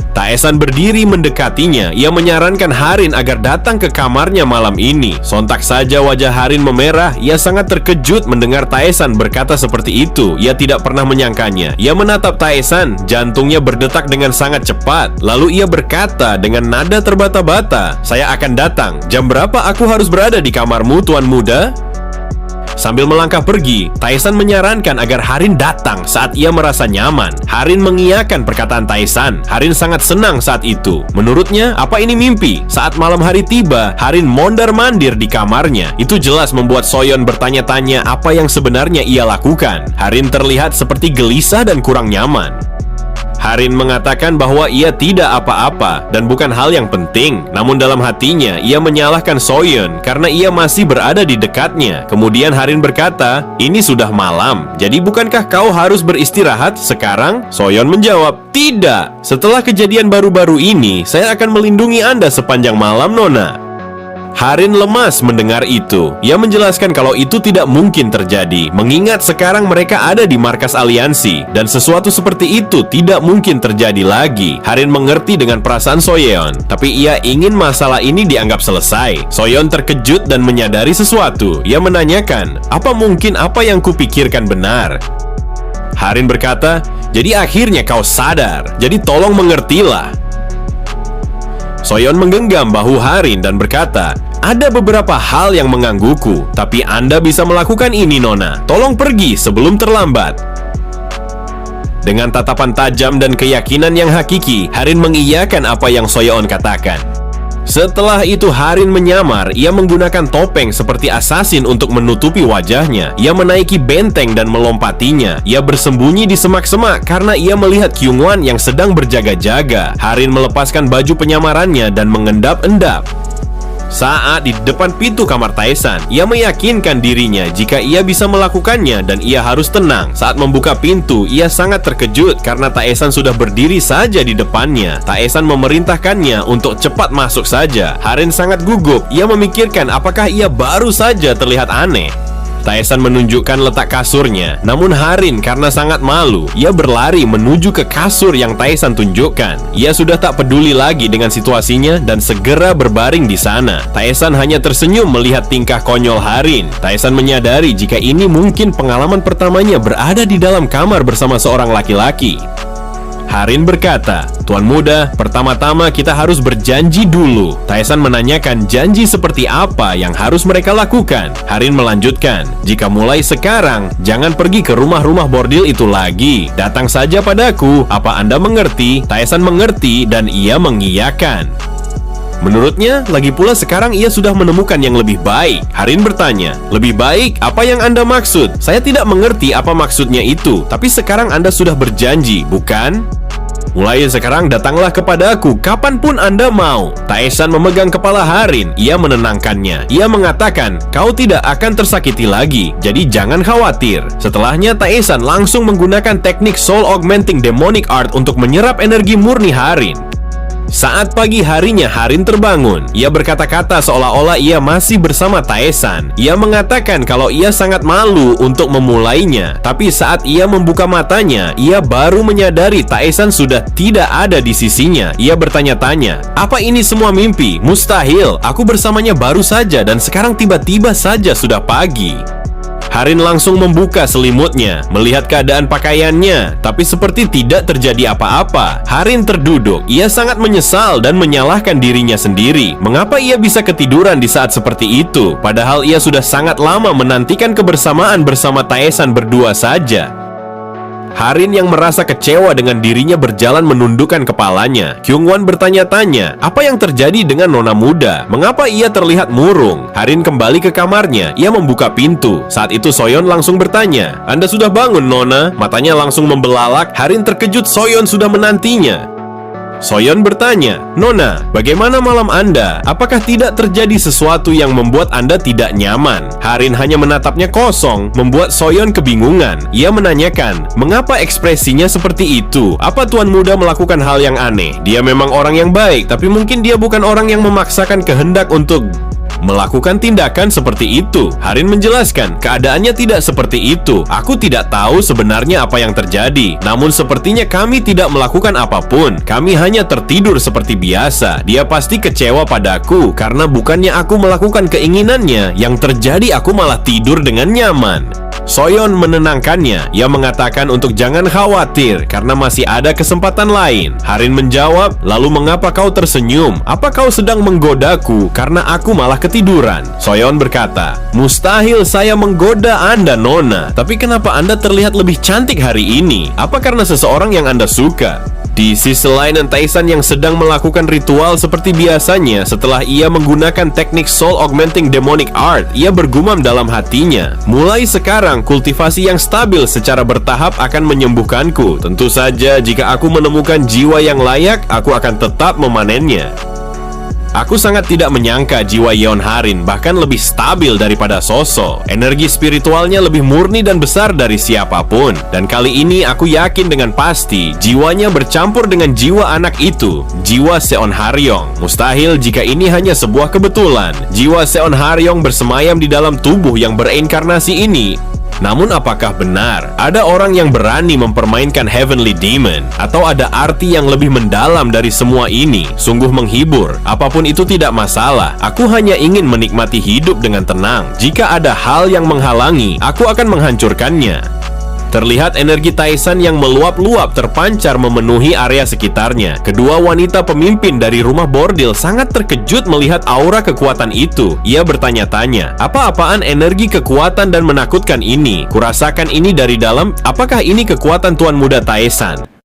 Taesan berdiri mendekatinya. Ia menyarankan Harin agar datang ke kamarnya malam ini. Sontak saja wajah Harin memerah. Ia sangat terkejut mendengar Taesan berkata seperti itu. Ia tidak pernah menyangkanya. Ia menatap Taesan, jantungnya berdetak dengan sangat cepat. Lalu ia berkata dengan nada terbata-bata, "Saya akan datang. Jam berapa aku harus berada di kamarmu, Tuan Muda?" Sambil melangkah pergi, Taesan menyarankan agar Harin datang saat ia merasa nyaman. Harin mengiyakan perkataan Taesan. Harin sangat senang saat itu. Menurutnya, apa ini mimpi? Saat malam hari tiba, Harin mondar-mandir di kamarnya. Itu jelas membuat Soyeon bertanya-tanya apa yang sebenarnya ia lakukan. Harin terlihat seperti gelisah dan kurang nyaman. Harin mengatakan bahwa ia tidak apa-apa dan bukan hal yang penting. Namun dalam hatinya, ia menyalahkan Soyeon karena ia masih berada di dekatnya. Kemudian Harin berkata, ini sudah malam, jadi bukankah kau harus beristirahat sekarang? Soyeon menjawab, tidak. Setelah kejadian baru-baru ini, saya akan melindungi Anda sepanjang malam, Nona. Harin lemas mendengar itu. Ia menjelaskan kalau itu tidak mungkin terjadi, mengingat sekarang mereka ada di markas aliansi, dan sesuatu seperti itu tidak mungkin terjadi lagi. Harin mengerti dengan perasaan Soyeon, tapi ia ingin masalah ini dianggap selesai. Soyeon terkejut dan menyadari sesuatu. Ia menanyakan, apa mungkin apa yang kupikirkan benar? Harin berkata, jadi akhirnya kau sadar, jadi tolong mengertilah. Soyeon menggenggam bahu Harin dan berkata, ada beberapa hal yang menggangguku, tapi Anda bisa melakukan ini, Nona. Tolong pergi sebelum terlambat. Dengan tatapan tajam dan keyakinan yang hakiki, Harin mengiyakan apa yang Soyeon katakan. Setelah itu Harin menyamar. Ia menggunakan topeng seperti assassin untuk menutupi wajahnya. Ia menaiki benteng dan melompatinya. Ia bersembunyi di semak-semak karena ia melihat Kyungwon yang sedang berjaga-jaga. Harin melepaskan baju penyamarannya dan mengendap-endap. Saat di depan pintu kamar Taesan, ia meyakinkan dirinya jika ia bisa melakukannya dan ia harus tenang. Saat membuka pintu, ia sangat terkejut karena Taesan sudah berdiri saja di depannya. Taesan memerintahkannya untuk cepat masuk saja. Harin sangat gugup. Ia memikirkan apakah ia baru saja terlihat aneh. Taesan menunjukkan letak kasurnya. Namun Harin karena sangat malu, ia berlari menuju ke kasur yang Taesan tunjukkan. Ia sudah tak peduli lagi dengan situasinya dan segera berbaring di sana. Taesan hanya tersenyum melihat tingkah konyol Harin. Taesan menyadari jika ini mungkin pengalaman pertamanya berada di dalam kamar bersama seorang laki-laki. Harin berkata, Tuan Muda, pertama-tama kita harus berjanji dulu. Taesan menanyakan janji seperti apa yang harus mereka lakukan. Harin melanjutkan, jika mulai sekarang, jangan pergi ke rumah-rumah bordil itu lagi. Datang saja padaku, apa Anda mengerti? Taesan mengerti dan ia mengiyakan. Menurutnya, lagi pula sekarang ia sudah menemukan yang lebih baik. Harin bertanya, lebih baik? Apa yang Anda maksud? Saya tidak mengerti apa maksudnya itu, tapi sekarang Anda sudah berjanji, bukan? Mulai sekarang datanglah kepadaku kapanpun Anda mau. Taesan memegang kepala Harin. Ia menenangkannya. Ia mengatakan, kau tidak akan tersakiti lagi, jadi jangan khawatir. Setelahnya Taesan langsung menggunakan teknik Soul Augmenting Demonic Art untuk menyerap energi murni Harin. Saat pagi harinya, Harin terbangun. Ia berkata-kata seolah-olah ia masih bersama Taesan. Ia mengatakan kalau ia sangat malu untuk memulainya. Tapi saat ia membuka matanya, ia baru menyadari Taesan sudah tidak ada di sisinya. Ia bertanya-tanya, apa ini semua mimpi? Mustahil, aku bersamanya baru saja dan sekarang tiba-tiba saja sudah pagi. Harin langsung membuka selimutnya, melihat keadaan pakaiannya, tapi seperti tidak terjadi apa-apa. Harin terduduk. Ia sangat menyesal dan menyalahkan dirinya sendiri. Mengapa ia bisa ketiduran di saat seperti itu? Padahal ia sudah sangat lama menantikan kebersamaan bersama Taesan berdua saja. Harin yang merasa kecewa dengan dirinya berjalan menundukkan kepalanya. Kyungwon bertanya-tanya, apa yang terjadi dengan nona muda? Mengapa ia terlihat murung? Harin kembali ke kamarnya. Ia membuka pintu. Saat itu Soyeon langsung bertanya, Anda sudah bangun, nona? Matanya langsung membelalak. Harin terkejut Soyeon sudah menantinya. Soyeon bertanya, Nona, bagaimana malam Anda? Apakah tidak terjadi sesuatu yang membuat Anda tidak nyaman? Harin hanya menatapnya kosong, membuat Soyeon kebingungan. Ia menanyakan, mengapa ekspresinya seperti itu? Apa tuan muda melakukan hal yang aneh? Dia memang orang yang baik, tapi mungkin dia bukan orang yang memaksakan kehendak untuk melakukan tindakan seperti itu. Harin menjelaskan, keadaannya tidak seperti itu. Aku tidak tahu sebenarnya apa yang terjadi. Namun sepertinya kami tidak melakukan apapun. Kami hanya tertidur seperti biasa. Dia pasti kecewa padaku karena bukannya aku melakukan keinginannya, yang terjadi aku malah tidur dengan nyaman. Soyeon menenangkannya. Ia mengatakan untuk jangan khawatir karena masih ada kesempatan lain. Harin menjawab, lalu mengapa kau tersenyum? Apa kau sedang menggodaku karena aku malah ketiduran? Soyeon berkata, mustahil saya menggoda Anda, Nona. Tapi kenapa Anda terlihat lebih cantik hari ini? Apa karena seseorang yang Anda suka? Di sisi lain, Taesan yang sedang melakukan ritual seperti biasanya. Setelah ia menggunakan teknik Soul Augmenting Demonic Art, ia bergumam dalam hatinya, mulai sekarang kultivasi yang stabil secara bertahap akan menyembuhkanku. Tentu saja jika aku menemukan jiwa yang layak, aku akan tetap memanennya. Aku sangat tidak menyangka jiwa Yeon Harin bahkan lebih stabil daripada Soso. Energi spiritualnya lebih murni dan besar dari siapapun. Dan kali ini aku yakin dengan pasti jiwanya bercampur dengan jiwa anak itu, jiwa Seon Haryong. Mustahil jika ini hanya sebuah kebetulan. Jiwa Seon Haryong bersemayam di dalam tubuh yang bereinkarnasi ini. Namun apakah benar ada orang yang berani mempermainkan Heavenly Demon? Atau ada arti yang lebih mendalam dari semua ini? Sungguh menghibur. Apapun itu tidak masalah. Aku hanya ingin menikmati hidup dengan tenang. Jika ada hal yang menghalangi, aku akan menghancurkannya. Terlihat energi Taesan yang meluap-luap terpancar memenuhi area sekitarnya. Kedua wanita pemimpin dari rumah bordil sangat terkejut melihat aura kekuatan itu. Ia bertanya-tanya, apa-apaan energi kekuatan dan menakutkan ini? Kurasakan ini dari dalam. Apakah ini kekuatan tuan muda Taesan?